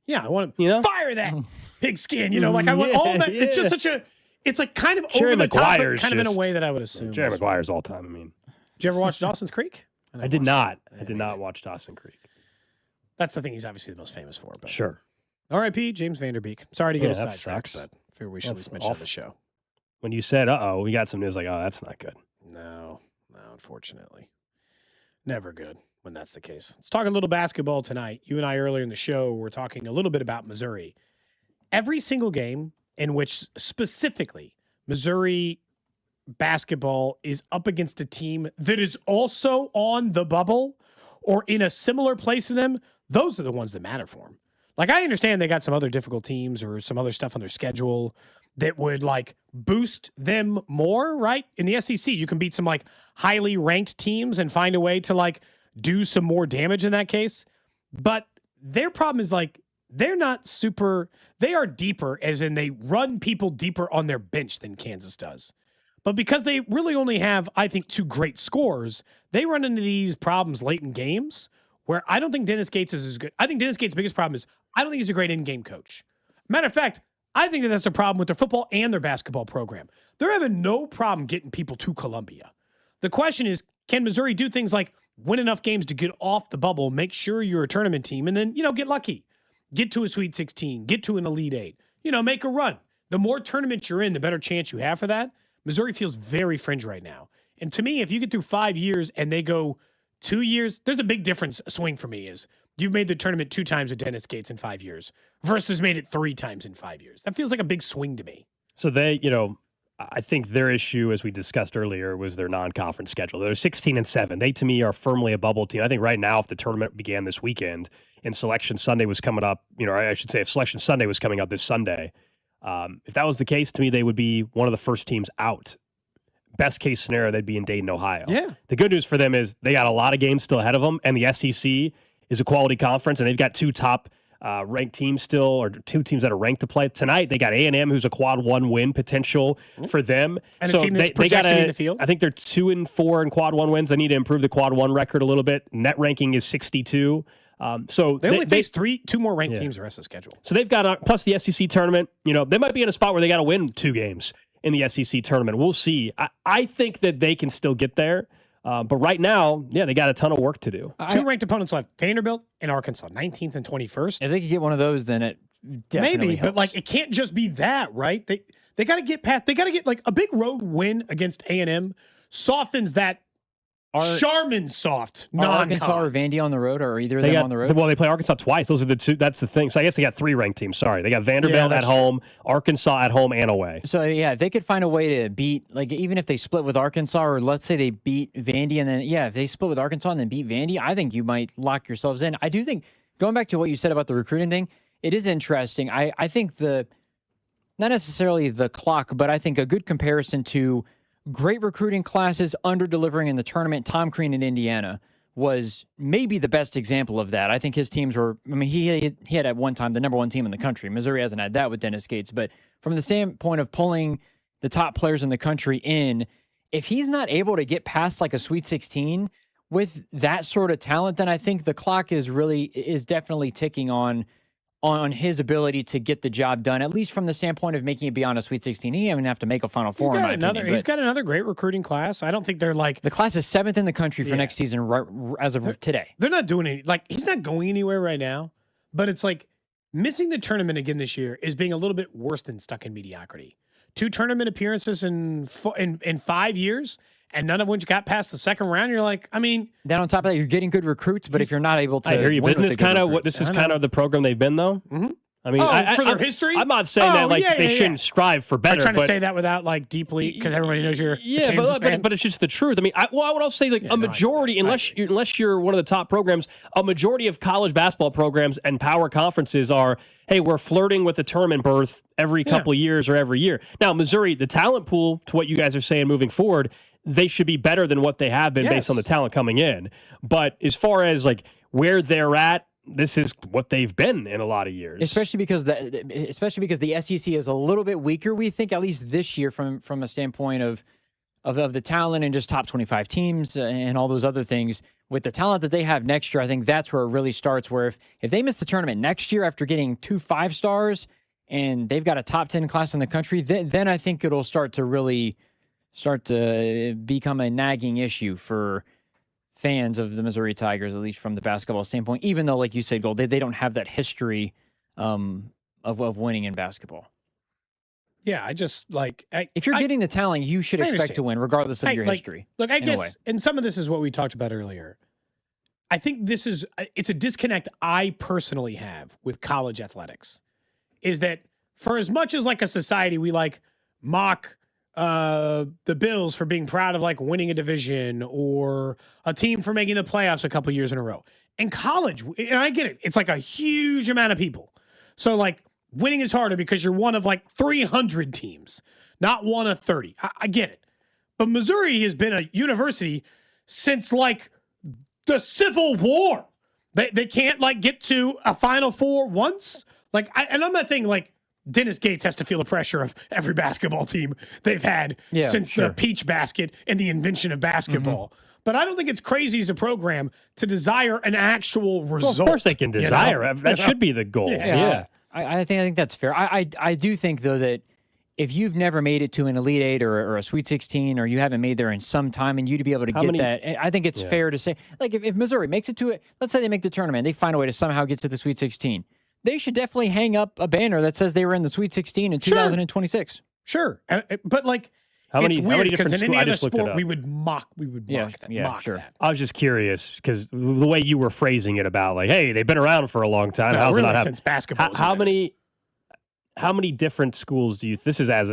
Yeah, I want to You know? fire that pig skin. You know, like I want all that. It's just such a. It's like kind of Jerry over the top, but Maguire's kind of in a just- way that I would assume. Jerry Maguire's all time. I mean, Did you ever watch Dawson's Creek? I did not. I did not watch Dawson Creek. That's the thing he's obviously the most famous for. But Sure. R.I.P. James Vanderbeek. Sorry to get us that sidetracked, sucks. but I figure we should at That's least mention it on awful. the show. When you said, we got some news, like, oh, that's not good. No, unfortunately. Never good when that's the case. Let's talk a little basketball tonight. You and I earlier in the show were talking a little bit about Missouri. Every single game in which specifically Missouri basketball is up against a team that is also on the bubble or in a similar place to them, those are the ones that matter for them. Like, I understand they got some other difficult teams or some other stuff on their schedule that would like boost them more, right? In the SEC, you can beat some like highly ranked teams and find a way to like do some more damage in that case. But their problem is like, they're not super, they are deeper as in they run people deeper on their bench than Kansas does. But because they really only have, I think, 2 great scores, they run into these problems late in games where I don't think Dennis Gates is as good. I think Dennis Gates' biggest problem is I don't think he's a great in-game coach. Matter of fact, I think that's a problem with their football and their basketball program. They're having no problem getting people to Columbia. The question is, can Missouri do things like win enough games to get off the bubble, make sure you're a tournament team, and then, get lucky. Get to a Sweet 16, get to an Elite 8, make a run. The more tournaments you're in, the better chance you have for that. Missouri feels very fringe right now. And to me, if you get through 5 years and they go 2 years, there's a big difference. A swing for me is you've made the tournament 2 times with Dennis Gates in 5 years versus made it 3 times in 5 years. That feels like a big swing to me. So they, I think their issue, as we discussed earlier, was their non-conference schedule. They're 16-7. They, to me, are firmly a bubble team. I think right now, if the tournament began this weekend and Selection Sunday was coming up, I should say if Selection Sunday was coming up this Sunday, if that was the case, to me, they would be one of the first teams out. Best case scenario, they'd be in Dayton, Ohio. Yeah. The good news for them is they got a lot of games still ahead of them, and the SEC is a quality conference, and they've got 2 top ranked teams still, or 2 teams that are ranked to play tonight. They got A&M, who's a quad 1 win potential for them. And so a team that's projected in the field. I think they're 2-4 in quad 1 wins. They need to improve the quad 1 record a little bit. Net ranking is 62. So they only face 2 more ranked teams the rest of the schedule. So they've got plus the SEC tournament. They might be in a spot where they got to win 2 games in the SEC tournament. We'll see. I think that they can still get there. But right now, they got a ton of work to do. 2 ranked opponents left: Vanderbilt and Arkansas, 19th and 21st. If they could get one of those, then it definitely maybe. helps. But it can't just be that, right? They got to get past. They got to get a big road win against A&M softens that. Charmin soft. Are Arkansas or Vandy on the road, or either of them on the road? Well, they play Arkansas twice. Those are the 2. That's the thing. So I guess they got 3 ranked teams. Sorry, they got Vanderbilt at home, Arkansas at home, and away. So if they could find a way to beat, even if they split with Arkansas, or let's say they beat Vandy, and then if they split with Arkansas and then beat Vandy, I think you might lock yourselves in. I do think, going back to what you said about the recruiting thing, it is interesting. I think not necessarily the clock, but I think a good comparison to great recruiting classes under-delivering in the tournament. Tom Crean in Indiana was maybe the best example of that. I think his teams were, he had at one time the number 1 team in the country. Missouri hasn't had that with Dennis Gates. But from the standpoint of pulling the top players in the country in, if he's not able to get past a Sweet 16 with that sort of talent, then I think the clock is definitely ticking on his ability to get the job done, at least from the standpoint of making it beyond a Sweet 16. He didn't even have to make a Final Four, in my opinion. He's got another great recruiting class. I don't think they're The class is 7th in the country for next season as of today. They're not doing any... he's not going anywhere right now, but it's missing the tournament again this year is being a little bit worse than stuck in mediocrity. 2 tournament appearances in 5 years, and none of which got past the second round. You're then on top of that, you're getting good recruits, but if you're not able to, I hear you. This is kind of the program they've been, though. Mm-hmm. I mean, for their history, I'm not saying that they shouldn't strive for better. I'm trying to say that without deeply, because everybody knows you're but it's just the truth. I mean, I would also say a majority, unless you're one of the top programs, a majority of college basketball programs and power conferences are, hey, we're flirting with a tournament berth every couple of years or every year. Now, Missouri, the talent pool, to what you guys are saying moving forward, they should be better than what they have been based on the talent coming in. But as far as where they're at, this is what they've been in a lot of years. Especially because the SEC is a little bit weaker, we think, at least this year from a standpoint of the talent and just top 25 teams and all those other things. With the talent that they have next year, I think that's where it really starts, where if they miss the tournament next year after getting 2 5-stars and they've got a top 10 class in the country, then I think it'll start to become a nagging issue for fans of the Missouri Tigers, at least from the basketball standpoint, even though, like you said, Gold, they don't have that history of winning in basketball. Yeah, if you're getting the talent, you should expect to win, regardless of your history. Look, I guess, and some of this is what we talked about earlier. I think it's a disconnect I personally have with college athletics, is that for as much as a society we mock the Bills for being proud of winning a division, or a team for making the playoffs a couple years in a row. In college, and I get it, it's a huge amount of people. So winning is harder because you're one of 300 teams, not one of 30. I get it. But Missouri has been a university since the Civil War. They can't get to a Final Four once. And I'm not saying Dennis Gates has to feel the pressure of every basketball team they've had since the Peach Basket and the invention of basketball. But I don't think it's crazy as a program to desire an actual result. Well, of course they can desire it. That should be the goal. Yeah. I think that's fair. I do think, though, that if you've never made it to an Elite Eight or a Sweet 16, or you haven't made there in some time, and you to be able to that, I think it's fair to say, like, if Missouri makes it to it, let's say they make the tournament, they find a way to somehow get to the Sweet 16. They should definitely hang up a banner that says they were in the Sweet 16 in 2026 Sure. But, like, how many different because in any I other just looked it sport, up. we would mock that. Mock that. I was just curious because the way you were phrasing it about, like, hey, they've been around for a long time. No, How's really, it not since basketball. How many different schools do you? This is a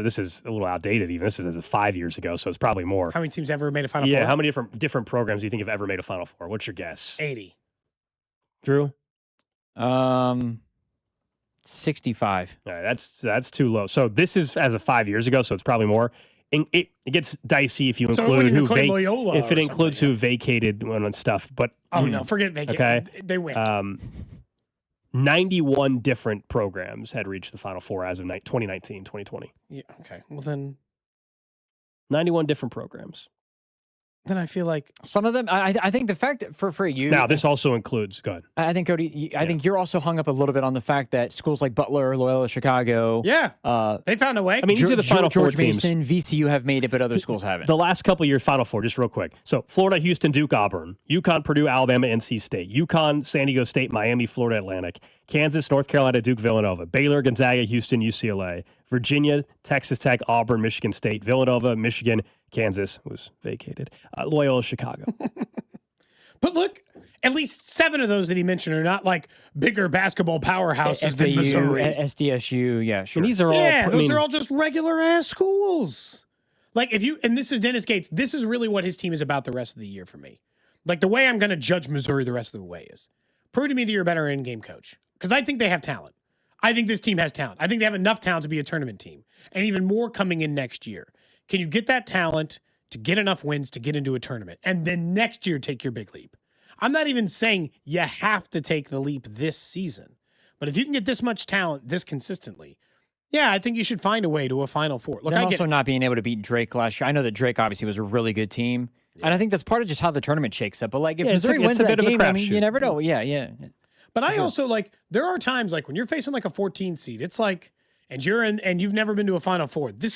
little outdated. Even this is as of 5 years ago, so it's probably more. How many teams ever made a Final Four? Yeah, how many different programs do you think have ever made a Final Four? What's your guess? 80. Drew? 65. All right, that's too low. So this is as of 5 years ago, so it's probably more. It gets dicey if you include if it includes who vacated and stuff. But no, forget vacated. Okay, they went. 91 different programs had reached the Final Four as of 2019, 2020. Yeah. Okay. Well, then 91 different programs. Then I feel like some of them. I think the fact that for you now this also includes. Go ahead. I think Cody. I think you're also hung up a little bit on the fact that schools like Butler, Loyola, Chicago. They found a way. I mean, these are the Final Four George teams. Mason, VCU have made it, but other schools haven't. The last couple of years, Final Four, just real quick. So Florida, Houston, Duke, Auburn, UConn, Purdue, Alabama, NC State, UConn, San Diego State, Miami, Florida Atlantic, Kansas, North Carolina, Duke, Villanova, Baylor, Gonzaga, Houston, UCLA, Virginia, Texas Tech, Auburn, Michigan State, Villanova, Michigan, Kansas was vacated, Loyola, Chicago. But look, at least 7 of those that he mentioned are not like bigger basketball powerhouses than Missouri. SDSU, yeah, sure. And these are all, those are all just regular ass schools. Like and this is Dennis Gates. This is really what his team is about the rest of the year for me. Like the way I'm going to judge Missouri the rest of the way is prove to me that you're a better in-game coach because I think they have talent. I think this team has talent. I think they have enough talent to be a tournament team, and even more coming in next year. Can you get that talent to get enough wins to get into a tournament, and then next year take your big leap? I'm not even saying you have to take the leap this season, but if you can get this much talent this consistently, I think you should find a way to a Final Four. Look, I also not being able to beat Drake last year. I know that Drake obviously was a really good team, and I think that's part of just how the tournament shakes up. But like if Missouri wins that game, I mean, you never know. Yeah. But I also there are times like when you're facing like a 14 seed, it's like, and you've never been to a Final Four. This